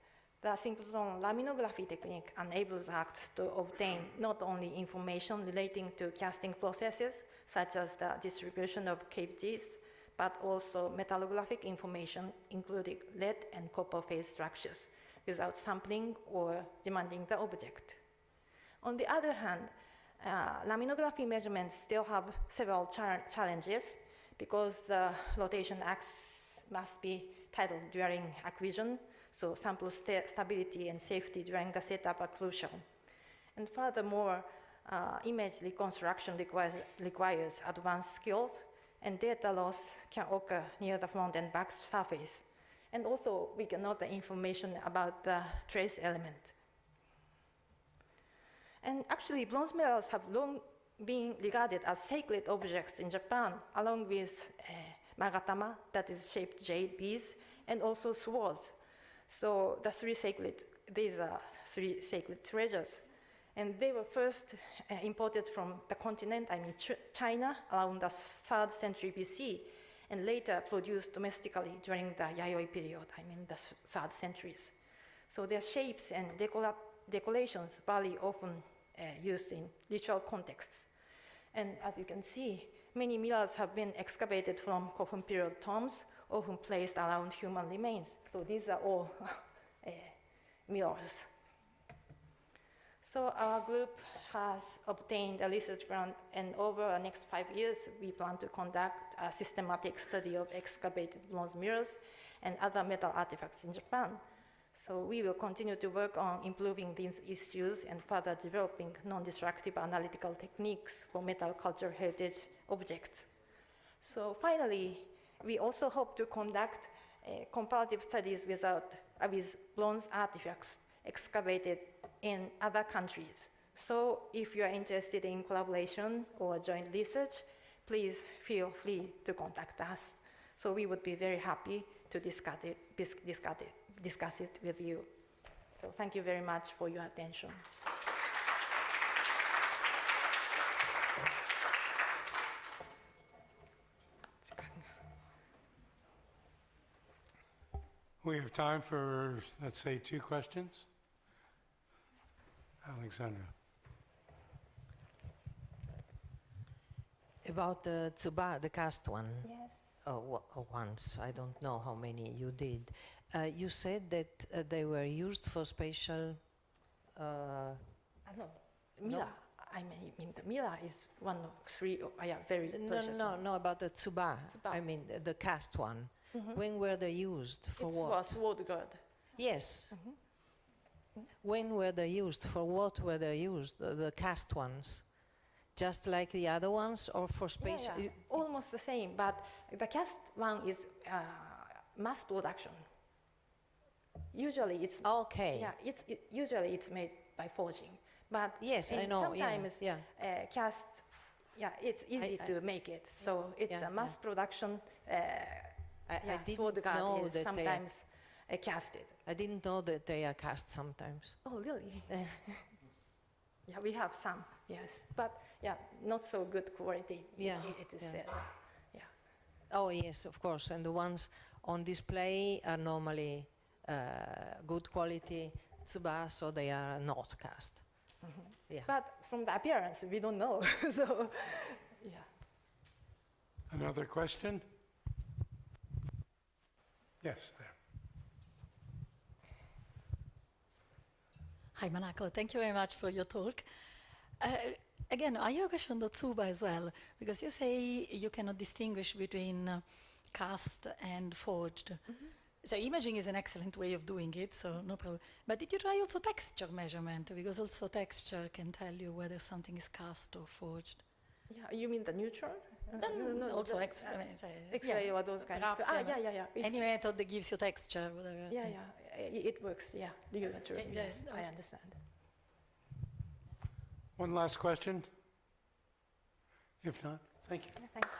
[SPEAKER 20] the synchrotron laminography technique enables us to obtain not only information relating to casting processes, such as the distribution of cavities, but also metallographic information, including lead and copper phase structures, without sampling or demanding the object. On the other hand, laminography measurements still have several challenges, because the rotation axis must be titled during acquisition, so sample stability and safety during the setup are crucial. And furthermore, image reconstruction requires advanced skills, and data loss can occur near the front and back surface. And also, we can note the information about the trace element. And actually, bronze medals have long been regarded as sacred objects in Japan, along with magatama, that is shaped jade beads, and also swords. So these are three sacred treasures. And they were first imported from the continent, China, around the 3rd century BC, and later produced domestically during the Yayoi period, the 3rd centuries. So their shapes and decorations vary, often used in ritual contexts. And as you can see, many mirrors have been excavated from coffin period tombs, often placed around human remains. So these are all mirrors. So our group has obtained a research grant, and over the next 5 years, we plan to conduct a systematic study of excavated bronze mirrors and other metal artifacts in Japan. So we will continue to work on improving these issues and further developing non-destructive analytical techniques for metal cultural heritage objects. So finally, we also hope to conduct comparative studies with bronze artifacts excavated in other countries. So if you are interested in collaboration or joint research, please feel free to contact us. So we would be very happy to discuss it with you. So thank you very much for your attention.
[SPEAKER 16] We have time for, let's say, 2 questions. Alexandra.
[SPEAKER 7] About the tsuba, the cast one.
[SPEAKER 20] Yes.
[SPEAKER 7] Once, I don't know how many you did. You said that they were used for spatial...
[SPEAKER 20] No, mila. I mean, the mila is one of 3 very precious ones.
[SPEAKER 7] No, about the tsuba. I mean, the cast one.
[SPEAKER 20] Mm-hmm.
[SPEAKER 7] When were they used? For what?
[SPEAKER 20] It was sword guard.
[SPEAKER 7] Yes. Mm-hmm. When were they used? For what were they used? The cast ones? Just like the other ones, or for spatial?
[SPEAKER 20] Yeah. Almost the same, but the cast one is mass production. Usually it's
[SPEAKER 7] okay.
[SPEAKER 20] Yeah, usually it's made by forging, but
[SPEAKER 7] yes, I know.
[SPEAKER 20] Sometimes cast. Yeah, it's easy to make it, so it's a mass production.
[SPEAKER 7] I didn't know that sometimes
[SPEAKER 20] casted.
[SPEAKER 7] I didn't know that they are cast sometimes.
[SPEAKER 20] Oh, really? Yeah, we have some, yes, but not so good quality.
[SPEAKER 7] Yeah,
[SPEAKER 20] it is.
[SPEAKER 7] Oh yes, of course, and the ones on display are normally good quality tsuba, so they are not cast.
[SPEAKER 20] Mm-hmm.
[SPEAKER 7] Yeah.
[SPEAKER 20] But from the appearance, we don't know. So, yeah.
[SPEAKER 16] Another question? Yes, there.
[SPEAKER 1] Hi, Manako. Thank you very much for your talk. Again, I have a question to Tsuba as well, because you say you cannot distinguish between cast and forged. So imaging is an excellent way of doing it, so no problem. But did you try also texture measurement? Because also texture can tell you whether something is cast or forged.
[SPEAKER 20] Yeah, you mean the neutron?
[SPEAKER 1] No, also X-ray.
[SPEAKER 20] X-ray or those kinds of yeah.
[SPEAKER 1] Any method that gives you texture, whatever.
[SPEAKER 20] Yeah, it works, yeah. True. Yes, I understand.
[SPEAKER 16] One last question? If not, thank you.
[SPEAKER 20] Thank you.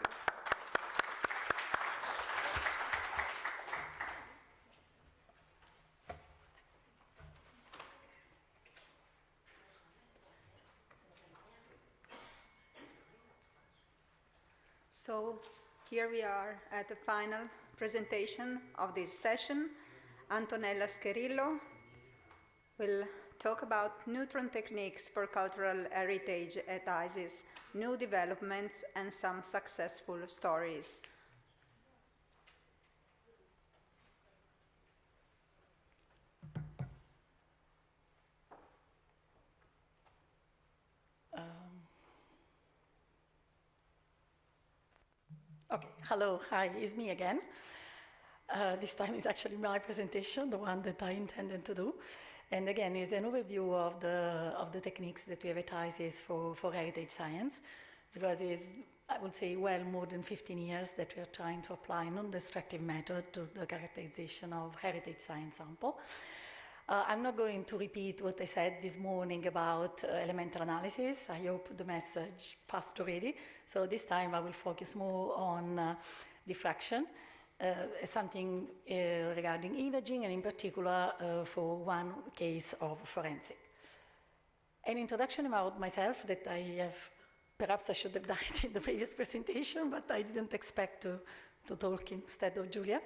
[SPEAKER 8] So here we are at the final presentation of this session. Antonella Scherillo will talk about neutron techniques for cultural heritage at ISIS, new developments and some successful stories.
[SPEAKER 1] Okay, hello, hi, it's me again. This time is actually my presentation, the one that I intended to do. And again, it's an overview of the techniques that we have at ISIS for heritage science, because it's, I would say, well more than 15 years that we are trying to apply non-destructive method to the characterization of heritage science sample. I'm not going to repeat what I said this morning about elemental analysis. I hope the message passed already. So this time I will focus more on diffraction, something regarding imaging, and in particular for one case of forensic. An introduction about myself that perhaps I should have done it in the previous presentation, but I didn't expect to talk instead of Julia.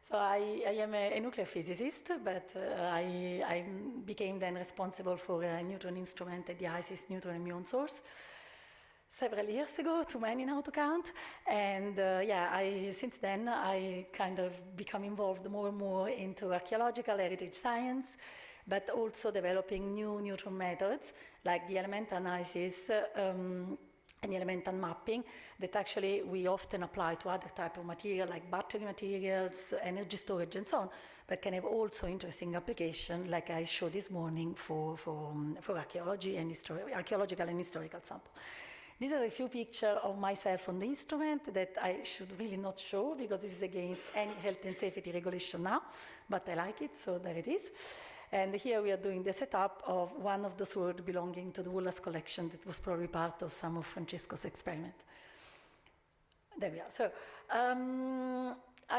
[SPEAKER 1] So I am a nuclear physicist, but I became then responsible for a neutron instrument at the ISIS neutron immune source several years ago, too many now to count. And since then I kind of become involved more and more into archaeological heritage science, but also developing new neutron methods like the elemental analysis and the elemental mapping that actually we often apply to other type of material like battery materials, energy storage and so on, but can have also interesting application like I showed this morning for archaeology and archaeological and historical sample. These are a few pictures of myself on the instrument that I should really not show because this is against any health and safety regulation now, but I like it, so there it is. And here we are doing the setup of one of the swords belonging to the Wallace collection that was probably part of some of Francesco's experiment. There we are. So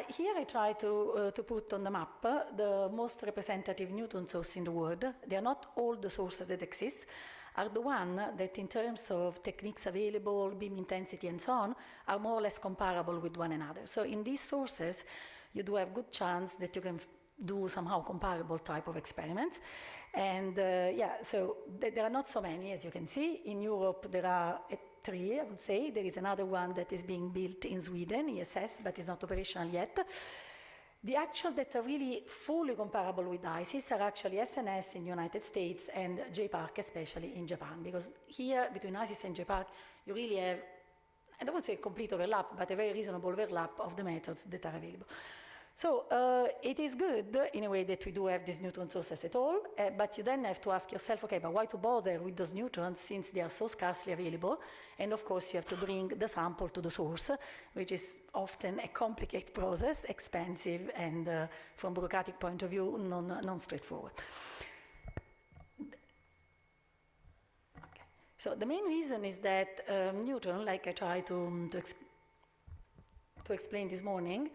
[SPEAKER 1] here I try to put on the map the most representative neutron sources in the world. They are not all the sources that exist, are the one that in terms of techniques available, beam intensity and so on, are more or less comparable with one another. So in these sources, you do have good chance that you can do somehow comparable type of experiments. And so there are not so many, as you can see. In Europe, there are 3, I would say. There is another one that is being built in Sweden, ESS, but is not operational yet. The actual that are really fully comparable with ISIS are actually SNS in the United States and JPARC, especially in Japan, because here, between ISIS and JPARC, you really have, I don't want to say complete overlap, but a very reasonable overlap of the methods that are available. So it is good in a way that we do have these neutron sources at all, but you then have to ask yourself, okay, but why to bother with those neutrons since they are so scarcely available? And of course you have to bring the sample to the source, which is often a complicated process, expensive, and from a bureaucratic point of view, non-straightforward. Okay. So the main reason is that neutron, like I tried to explain this morning,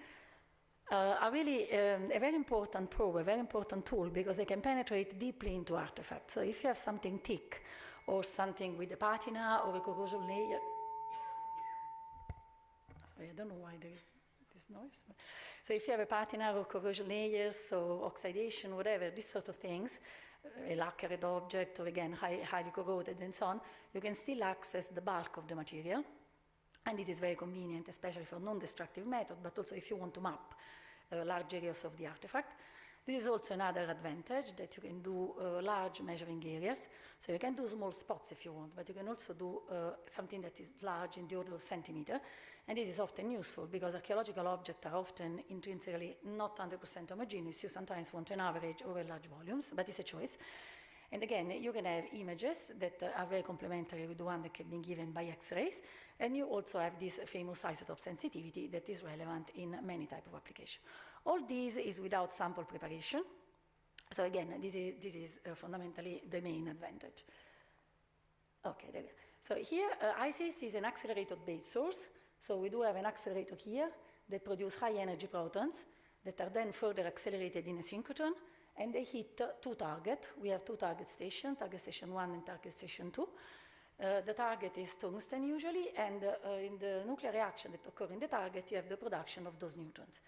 [SPEAKER 1] are really a very important probe, a very important tool, because they can penetrate deeply into artifacts. So if you have something thick, or something with a patina or a corrosion layer, sorry, I don't know why there is this noise. So if you have a patina or corrosion layers, or oxidation, whatever, these sort of things, a lacquered object, or again, highly corroded and so on, you can still access the bulk of the material. And this is very convenient, especially for non-destructive method, but also if you want to map large areas of the artifact. This is also another advantage, that you can do large measuring areas. So you can do small spots if you want, but you can also do something that is large in the order of centimeter. And this is often useful because archaeological objects are often intrinsically not 100% homogeneous. You sometimes want an average over large volumes, but it's a choice. And again, you can have images that are very complementary with the one that can be given by X-rays, and you also have this famous isotope sensitivity that is relevant in many types of applications. All this is without sample preparation. So again, this is fundamentally the main advantage. Okay, there we go. So here, ICIS is an accelerator-based source. So we do have an accelerator here that produce high-energy protons that are then further accelerated in a synchrotron, and they hit two targets. We have two target stations, target station 1 and target station 2. The target is tungsten usually, and in the nuclear reaction that occurs in the target, you have the production of those neutrons.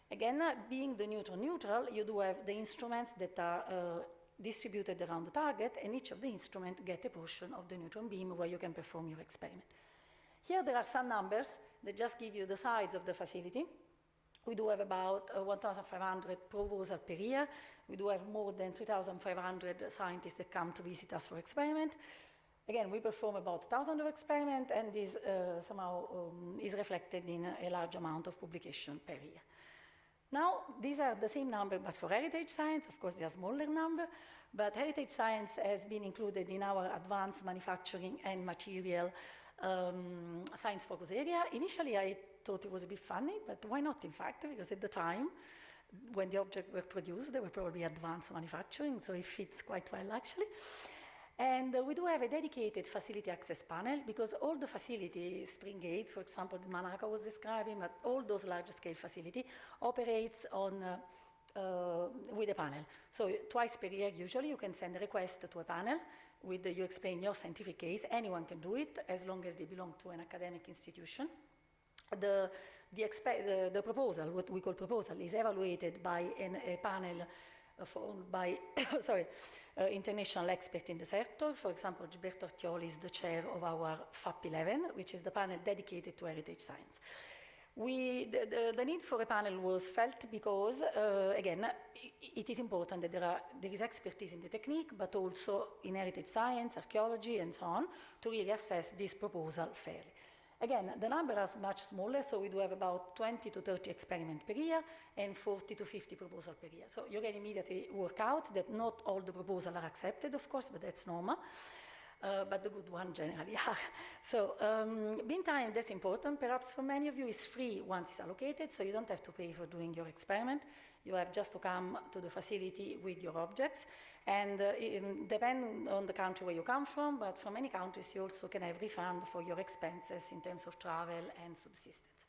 [SPEAKER 1] Again, being the neutron neutral, you do have the instruments that are distributed around the target, and each of the instruments get a portion of the neutron beam where you can perform your experiment. Here there are some numbers that just give you the size of the facility. We do have about 1,500 proposals per year. We do have more than 3,500 scientists that come to visit us for experiment. Again, we perform about 1,000 of experiments, and this somehow is reflected in a large amount of publication per year. Now, these are the same number, but for heritage science. Of course, they are smaller number, but heritage science has been included in our advanced manufacturing and material science focus area. Initially, I thought it was a bit funny, but why not, in fact, because at the time, when the objects were produced, they were probably advanced manufacturing, so it fits quite well, actually. And we do have a dedicated facility access panel, because all the facilities, Spring Gates, for example, that Manaka was describing, but all those large-scale facilities operates on with a panel. So twice per year, usually, you can send a request to a panel you explain your scientific case. Anyone can do it, as long as they belong to an academic institution. The proposal, what we call proposal, is evaluated by a panel formed by international experts in the sector. For example, Gilberto Artioli is the chair of our FAP11, which is the panel dedicated to heritage science. The need for a panel was felt because, again, it is important that there is expertise in the technique, but also in heritage science, archaeology, and so on, to really assess this proposal fairly. Again, the number is much smaller, so we do have about 20 to 30 experiments per year and 40 to 50 proposals per year. So you can immediately work out that not all the proposals are accepted, of course, but that's normal. But the good ones generally are. So being timed, that's important. Perhaps for many of you, it's free once it's allocated, so you don't have to pay for doing your experiment. You have just to come to the facility with your objects. And it depends on the country where you come from, but for many countries, you also can have refund for your expenses in terms of travel and subsistence.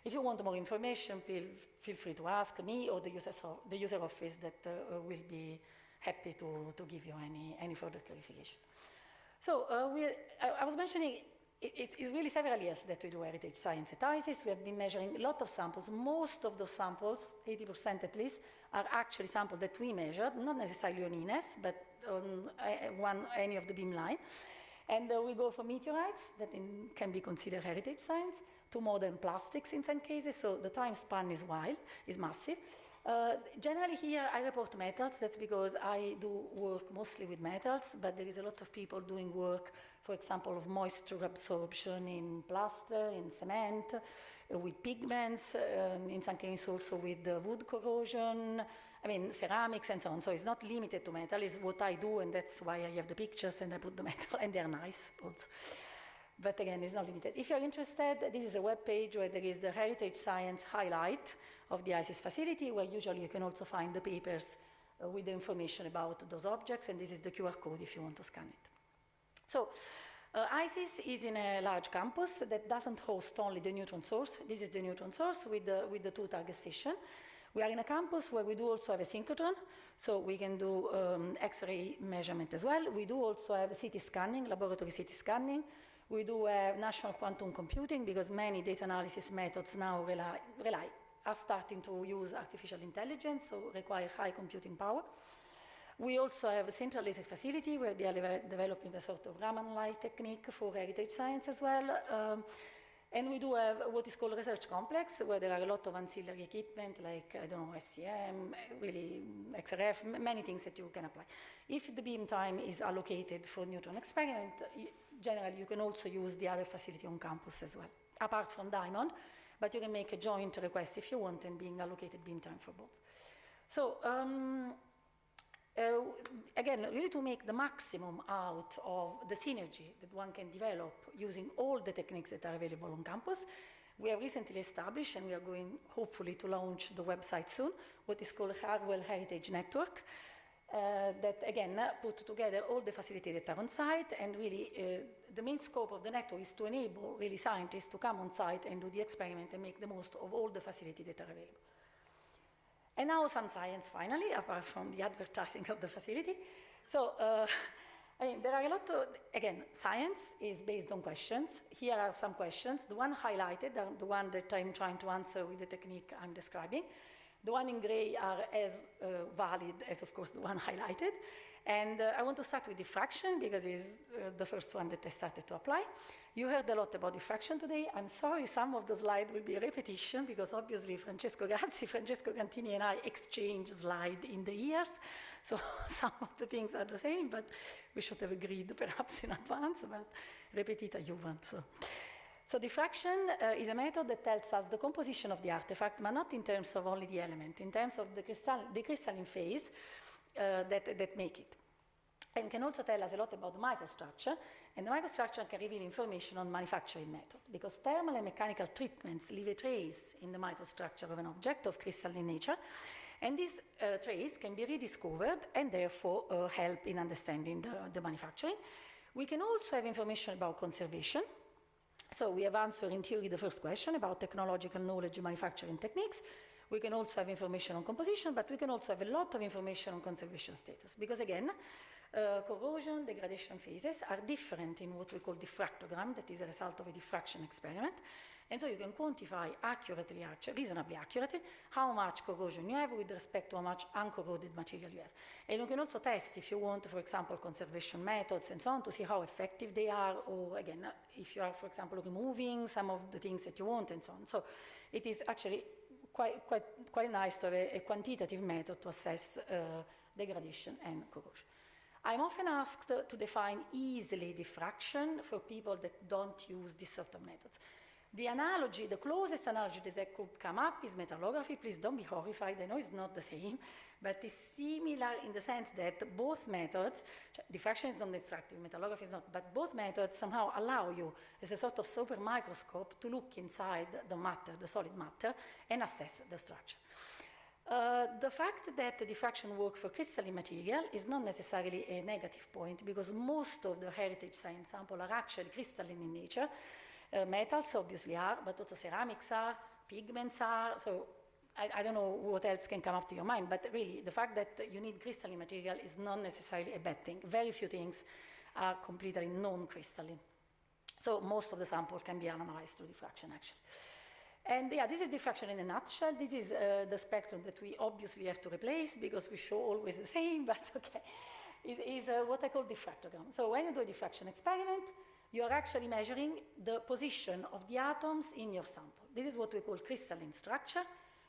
[SPEAKER 1] If you want more information, feel free to ask me or the user office that will be happy to give you any further clarification. So I was mentioning it's really several years that we do heritage science at ICIS. We have been measuring a lot of samples. Most of those samples, 80% at least, are actually samples that we measured, not necessarily on Ines, but on any of the beamline. And we go from meteorites that can be considered heritage science to modern plastics in some cases. So the time span is massive. Generally here I report metals. That's because I do work mostly with metals, but there is a lot of people doing work, for example, of moisture absorption in plaster, in cement, with pigments, in some cases also with wood corrosion, ceramics and so on. So it's not limited to metal, it's what I do, and that's why I have the pictures and I put the metal, and they're nice also. But again, it's not limited. If you're interested, this is a web page where there is the heritage science highlight of the ICIS facility, where usually you can also find the papers with the information about those objects, and this is the QR code if you want to scan it. So ICIS is in a large campus that doesn't host only the neutron source. This is the neutron source with the two target stations. We are in a campus where we do also have a synchrotron, so we can do X-ray measurement as well. We do also have CT scanning, laboratory CT scanning. We do have national quantum computing, because many data analysis methods now are starting to use artificial intelligence, so require high computing power. We also have a central laser facility where they are developing a sort of Raman light technique for heritage science as well. And we do have what is called a research complex, where there are a lot of ancillary equipment, like, I don't know, SCM, really XRF, many things that you can apply. If the beam time is allocated for neutron experiment, generally you can also use the other facility on campus as well, apart from Diamond, but you can make a joint request if you want and being allocated beam time for both. So, again, really to make the maximum out of the synergy that one can develop using all the techniques that are available on campus, we have recently established, and we are going hopefully to launch the website soon, what is called Harwell Heritage Network, that again put together all the facilities that are on site, and really the main scope of the network is to enable really scientists to come on site and do the experiment and make the most of all the facilities that are available. And now some science finally, apart from the advertising of the facility. So, I mean, there are a lot of, again, science is based on questions. Here are some questions. The one highlighted, the one that I'm trying to answer with the technique I'm describing. The one in gray are as valid as, of course, the one highlighted. And I want to start with diffraction because it's the first one that I started to apply. You heard a lot about diffraction today. I'm sorry, some of the slides will be a repetition because obviously Francesco Gazzi, Francesco Cantini, and I exchange slides in the years. So some of the things are the same, but we should have agreed perhaps in advance, but repetita juvent. So diffraction is a method that tells us the composition of the artifact, but not in terms of only the element, in terms of the crystalline phase that make it. And can also tell us a lot about the microstructure, and the microstructure can reveal information on manufacturing method, because thermal and mechanical treatments leave a trace in the microstructure of an object of crystalline nature, and this trace can be rediscovered and therefore help in understanding the manufacturing. We can also have information about conservation. So we have answered in theory the first question about technological knowledge and manufacturing techniques. We can also have information on composition, but we can also have a lot of information on conservation status, because again, corrosion, degradation phases are different in what we call diffractogram, that is a result of a diffraction experiment. And so you can quantify accurately, reasonably accurately, how much corrosion you have with respect to how much uncorroded material you have. And you can also test, if you want, for example, conservation methods and so on, to see how effective they are, or again, if you are, for example, removing some of the things that you want and so on. So it is actually quite nice to have a quantitative method to assess degradation and corrosion. I'm often asked to define easily diffraction for people that don't use this sort of methods. The analogy, the closest analogy that could come up is metallography. Please don't be horrified. I know it's not the same, but it's similar in the sense that both methods, diffraction is non-destructive, metallography is not, but both methods somehow allow you, as a sort of super microscope, to look inside the matter, the solid matter, and assess the structure. The fact that the diffraction works for crystalline material is not necessarily a negative point, because most of the heritage science samples are actually crystalline in nature. Metals obviously are, but also ceramics are, pigments are, so I don't know what else can come up to your mind, but really the fact that you need crystalline material is not necessarily a bad thing. Very few things are completely non-crystalline. So most of the sample can be analyzed through diffraction actually. And yeah, this is diffraction in a nutshell. This is the spectrum that we obviously have to replace because we show always the same, but okay. It is what I call diffractogram. So when you do a diffraction experiment, you are actually measuring the position of the atoms in your sample. This is what we call crystalline structure.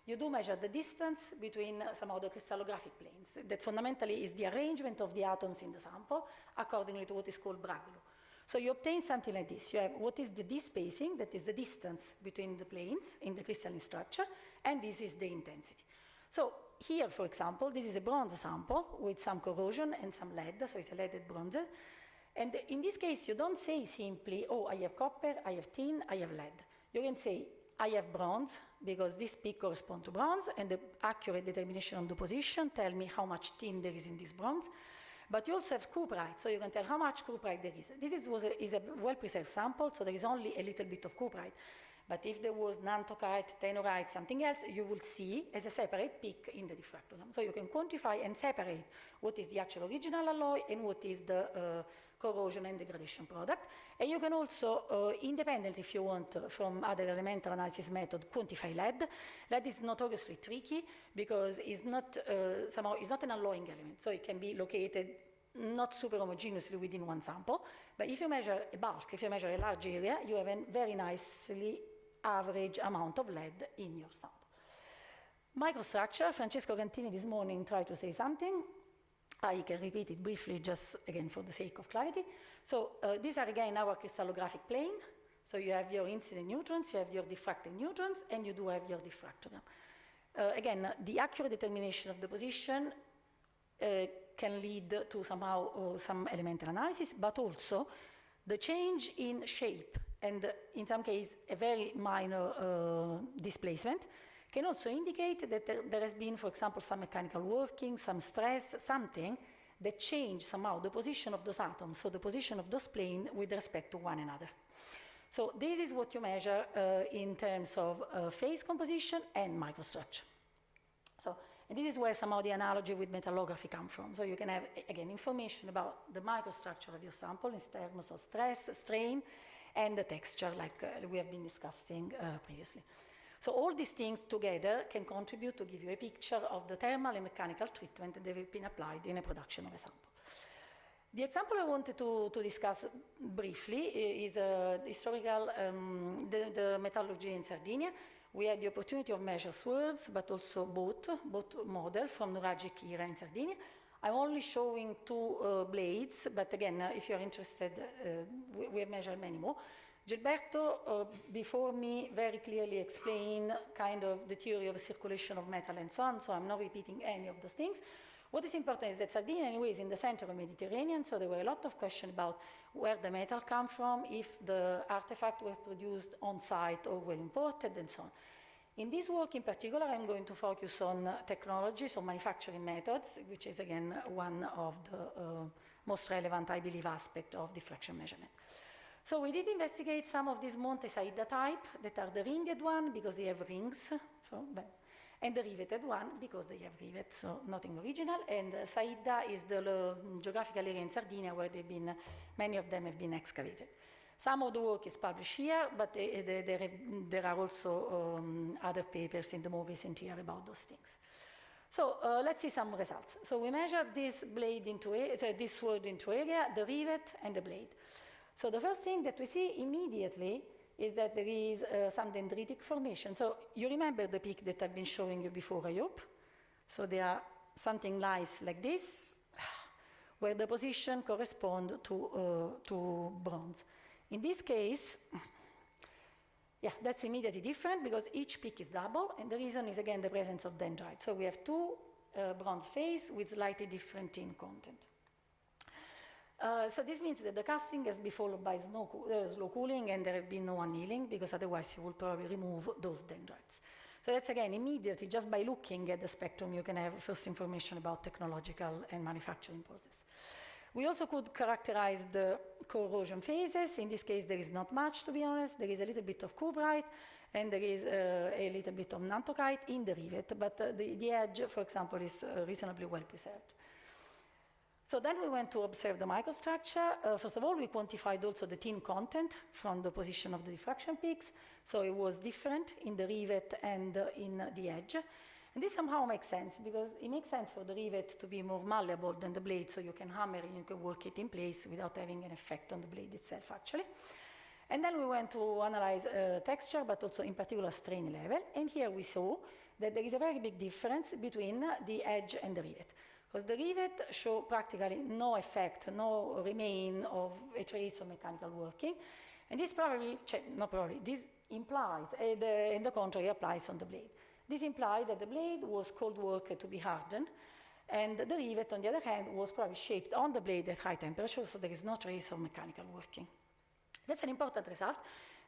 [SPEAKER 1] You do measure the distance between some of the crystallographic planes. That fundamentally is the arrangement of the atoms in the sample accordingly to what is called Bragg law. So you obtain something like this. You have what is the d-spacing, that is the distance between the planes in the crystalline structure, and this is the intensity. So here, for example, this is a bronze sample with some corrosion and some lead, so it's a leaded bronze. And in this case, you don't say simply, oh, I have copper, I have tin, I have lead. You can say, I have bronze, because this peak corresponds to bronze, and the accurate determination of the position tell me how much tin there is in this bronze. But you also have cuprite, so you can tell how much cuprite there is. This is a well-preserved sample, so there is only a little bit of cuprite. But if there was nantochite, tenorite, something else, you will see as a separate peak in the diffractogram. So you can quantify and separate what is the actual original alloy and what is the corrosion and degradation product. And you can also, independently if you want, from other elemental analysis method, quantify lead. Lead is notoriously tricky because it's not, somehow it's not an alloying element. So it can be located not super homogeneously within one sample, but if you measure a bulk, if you measure a large area, you have a very nicely average amount of lead in your sample. Microstructure, Francesco Cantini this morning tried to say something. I can repeat it briefly just again for the sake of clarity. So these are again our crystallographic plane. So you have your incident neutrons, you have your diffracted neutrons, and you do have your diffractogram. Again, the accurate determination of the position can lead to somehow some elemental analysis, but also the change in shape and in some cases a very minor displacement can also indicate that there has been, for example, some mechanical working, some stress, something that changed somehow the position of those atoms, so the position of those planes with respect to one another. So this is what you measure in terms of phase composition and microstructure. So, and this is where somehow the analogy with metallography comes from. So you can have, again, information about the microstructure of your sample in terms of stress, strain, and the texture, like we have been discussing previously. So all these things together can contribute to give you a picture of the thermal and mechanical treatment that have been applied in a production of a sample. The example I wanted to discuss briefly is historical, the metallurgy in Sardinia. We had the opportunity of measure swords, but also both model from Nuragic era in Sardinia. I'm only showing two blades, but again, if you're interested, we have measured many more. Gilberto, before me, very clearly explained kind of the theory of circulation of metal and so on, so I'm not repeating any of those things. What is important is that Sardinia, anyway, is in the center of the Mediterranean, so there were a lot of questions about where the metal come from, if the artifacts were produced on site or were imported, and so on. In this work in particular, I'm going to focus on technologies, on manufacturing methods, which is, again, one of the most relevant, I believe, aspects of diffraction measurement. So we did investigate some of these Monte Saida type that are the ringed one because they have rings, and the riveted one because they have rivets, so nothing original. And Saida is the geographical area in Sardinia where many of them have been excavated. Some of the work is published here, but there are also other papers in the more recent year about those things. So let's see some results. So we measured this blade this sword into area, the rivet, and the blade. So the first thing that we see immediately is that there is some dendritic formation. So you remember the peak that I've been showing you before, I hope? So there are something nice like this, where the position corresponds to bronze. In this case, yeah, that's immediately different because each peak is double, and the reason is, again, the presence of dendrite. So we have two bronze phase with slightly different tin content. So this means that the casting has been followed by slow cooling, and there have been no annealing, because otherwise you would probably remove those dendrites. So that's, again, immediately, just by looking at the spectrum, you can have first information about technological and manufacturing process. We also could characterize the corrosion phases. In this case, there is not much, to be honest. There is a little bit of cubrite, and there is a little bit of nantochite in the rivet, but the edge, for example, is reasonably well preserved. So then we went to observe the microstructure. First of all, we quantified also the tin content from the position of the diffraction peaks. So it was different in the rivet and in the edge. And this somehow makes sense, because it makes sense for the rivet to be more malleable than the blade, so you can hammer and you can work it in place without having an effect on the blade itself, actually. And then we went to analyze texture, but also in particular strain level. And here we saw that there is a very big difference between the edge and the rivet. Because the rivet show practically no effect, no remain of a trace of mechanical working. And this this implies, and the contrary applies on the blade. This implied that the blade was cold worked to be hardened, and the rivet, on the other hand, was probably shaped on the blade at high temperature, so there is no trace of mechanical working. That's an important result,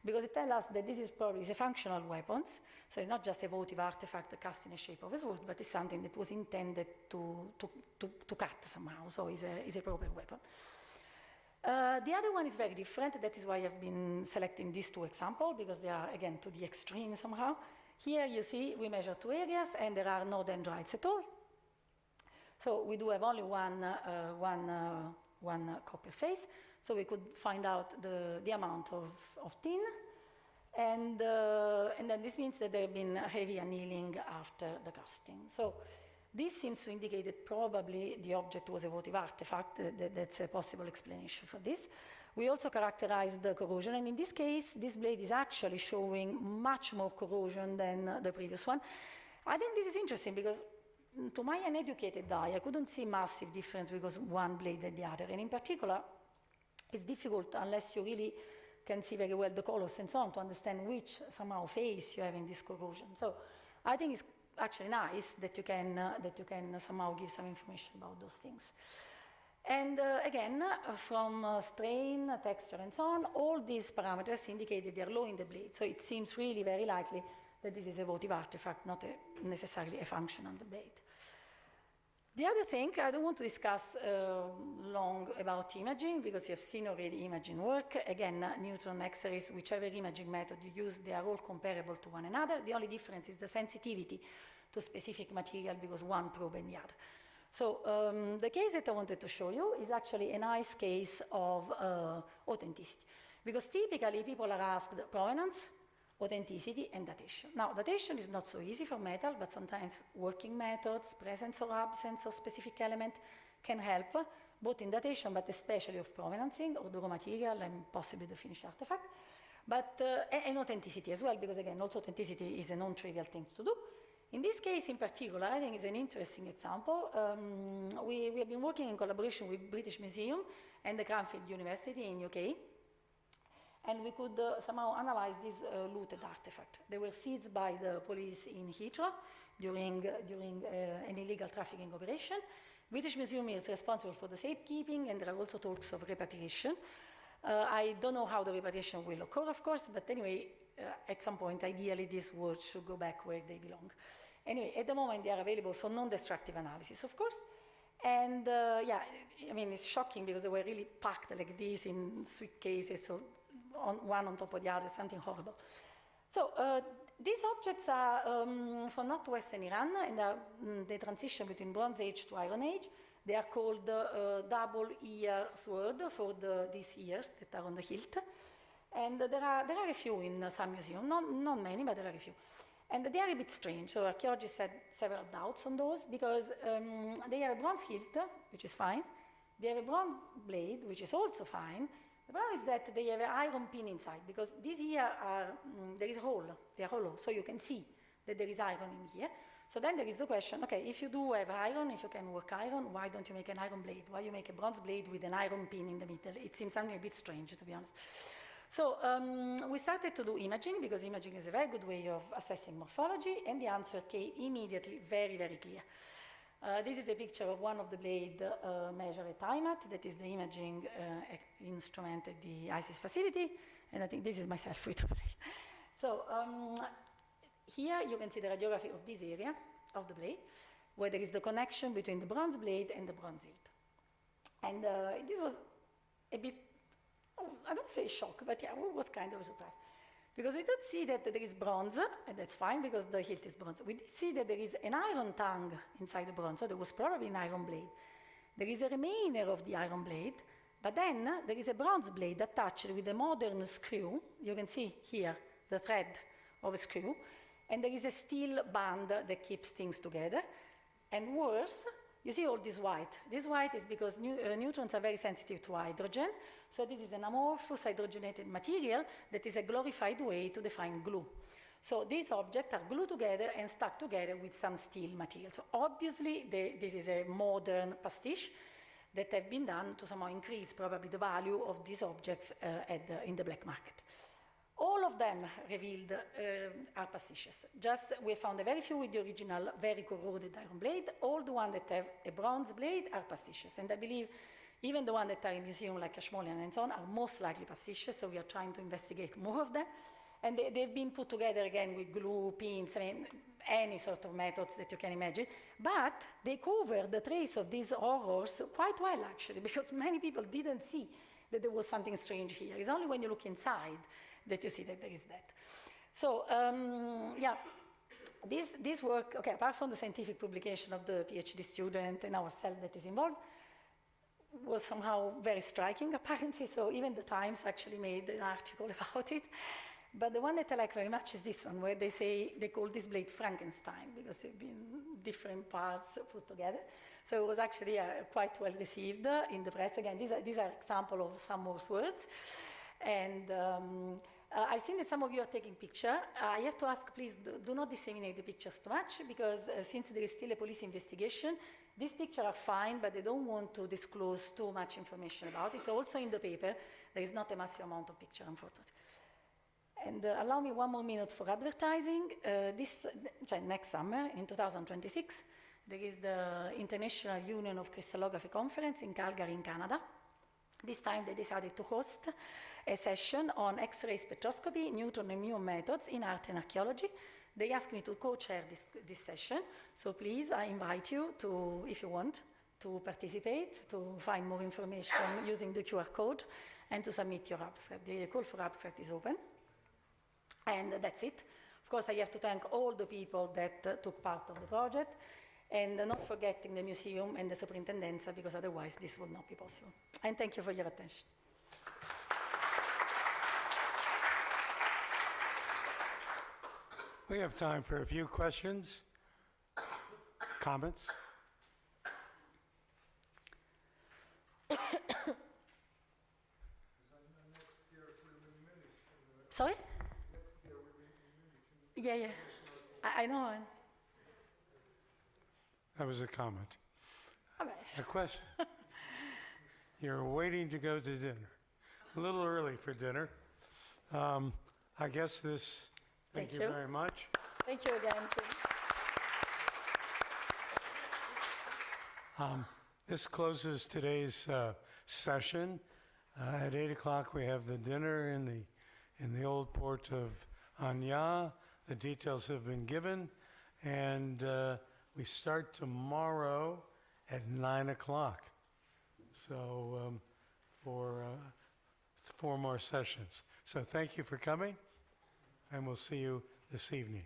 [SPEAKER 1] because it tells us that this is probably a functional weapon, so it's not just a votive artifact cast in the shape of a sword, but it's something that was intended to cut somehow, so it's a proper weapon. The other one is very different. That is why I've been selecting these two examples, because they are, again, to the extreme somehow. Here you see we measure two areas, and there are no dendrites at all. So we do have only one copper phase, so we could find out the amount of tin, and then this means that there have been heavy annealing after the casting. So This seems to indicate that probably the object was a votive artifact. That's a possible explanation for this. We also characterized the corrosion, and in this case, this blade is actually showing much more corrosion than the previous one. I think this is interesting because to my uneducated eye, I couldn't see massive difference because one blade and the other, and in particular, it's difficult unless you really can see very well the colors and so on to understand which somehow phase you have in this corrosion. So I think it's actually nice that you can somehow give some information about those things. And again, from strain, texture, and so on, all these parameters indicate that they are low in the blade. So it seems really very likely that this is a votive artifact, not necessarily a function on the blade. The other thing, I don't want to discuss long about imaging because you have seen already imaging work. Again, neutron, X-rays, whichever imaging method you use, they are all comparable to one another. The only difference is the sensitivity to specific material because one probe and the other. So the case that I wanted to show you is actually a nice case of authenticity. Because typically people are asked provenance, authenticity, and datation. Now, datation is not so easy for metal, but sometimes working methods, presence or absence of specific element can help, both in datation, but especially of provenancing, or the raw material and possibly the finished artifact. But, and authenticity as well, because again, also authenticity is a non-trivial thing to do. In this case in particular, I think it's an interesting example. We have been working in collaboration with British Museum and the Cranfield University in UK, and we could somehow analyze this looted artifact. There were seized by the police in Heathrow during an illegal trafficking operation. British Museum is responsible for the safekeeping, and there are also talks of repatriation. I don't know how the repatriation will occur, of course, but anyway, at some point, ideally, these words should go back where they belong. Anyway, at the moment, they are available for non-destructive analysis, of course. And yeah, I mean, it's shocking because they were really packed like this in suitcases, so one on top of the other, something horrible. So these objects are from northwestern Iran, and they transition between Bronze Age to Iron Age. They are called double-ear sword for these ears that are on the hilt. And there are a few in some museums, not many, but there are a few. And they are a bit strange, so archaeologists had several doubts on those, because they have a bronze hilt, which is fine. They have a bronze blade, which is also fine. The problem is that they have an iron pin inside, because these here are, there is a hole, they are hollow, so you can see that there is iron in here. So then there is the question, okay, if you do have iron, if you can work iron, why don't you make an iron blade? Why you make a bronze blade with an iron pin in the middle? It seems something a bit strange, to be honest. So we started to do imaging, because imaging is a very good way of assessing morphology, and the answer came immediately very, very clear. This is a picture of one of the blade measured at IMAT. That is the imaging instrument at the ISIS facility, and I think this is myself with the blade. So here you can see the radiography of this area of the blade, where there is the connection between the bronze blade and the bronze hilt. And this was a bit, I don't say shock, but yeah, it was kind of a surprise. Because we did see that there is bronze, and that's fine because the hilt is bronze. We did see that there is an iron tongue inside the bronze, so there was probably an iron blade. There is a remainder of the iron blade, but then there is a bronze blade attached with a modern screw. You can see here the thread of a screw, and there is a steel band that keeps things together. And worse, you see all this white. This white is because neutrons are very sensitive to hydrogen. So this is an amorphous hydrogenated material that is a glorified way to define glue. So these objects are glued together and stuck together with some steel material. So obviously this is a modern pastiche that have been done to somehow increase probably the value of these objects in the black market. All of them revealed are pastiches. Just we found a very few with the original very corroded iron blade. All the ones that have a bronze blade are pastiches. And I believe even the ones that are in museums like Ashmolean and so on are most likely pastiches, so we are trying to investigate more of them. And they've been put together again with glue, pins, I mean, any sort of methods that you can imagine. But they cover the trace of these horrors quite well, actually, because many people didn't see that there was something strange here. It's only when you look inside that you see that there is that. So, yeah, this work, okay, apart from the scientific publication of the PhD student and ourselves that is involved, was somehow very striking, apparently. So even the Times actually made an article about it. But the one that I like very much is this one, where they call this blade Frankenstein, because it's been different parts put together. So it was actually quite well received in the press. Again, these are examples of some Morse words. And I've seen that some of you are taking pictures. I have to ask, please do not disseminate the pictures too much, because since there is still a police investigation, these pictures are fine, but they don't want to disclose too much information about it. So also in the paper, there is not a massive amount of picture, unfortunately. And allow me 1 more minute for advertising. Next summer, in 2026, there is the International Union of Crystallography Conference in Calgary, in Canada. This time they decided to host a session on X-ray spectroscopy, neutron and muon methods in art and archaeology. They asked me to co-chair this session, so please, I invite you to, if you want, to participate, to find more information using the QR code, and to submit your abstract. The call for abstract is open. And that's it. Of course, I have to thank all the people that took part of the project, and not forgetting the museum and the superintendenza, because otherwise this would not be possible. And thank you for your attention.
[SPEAKER 16] We have time for a few questions, comments.
[SPEAKER 1] Sorry? Yeah. I know.
[SPEAKER 16] That was a comment.
[SPEAKER 1] Okay.
[SPEAKER 16] A question. You're waiting to go to dinner. A little early for dinner. I guess this, thank you very much.
[SPEAKER 1] Thank you again.
[SPEAKER 16] This closes today's session. At 8 o'clock we have the dinner in the old port of Chania. The details have been given, and we start tomorrow at 9 o'clock. So for 4 more sessions. So thank you for coming, and we'll see you this evening.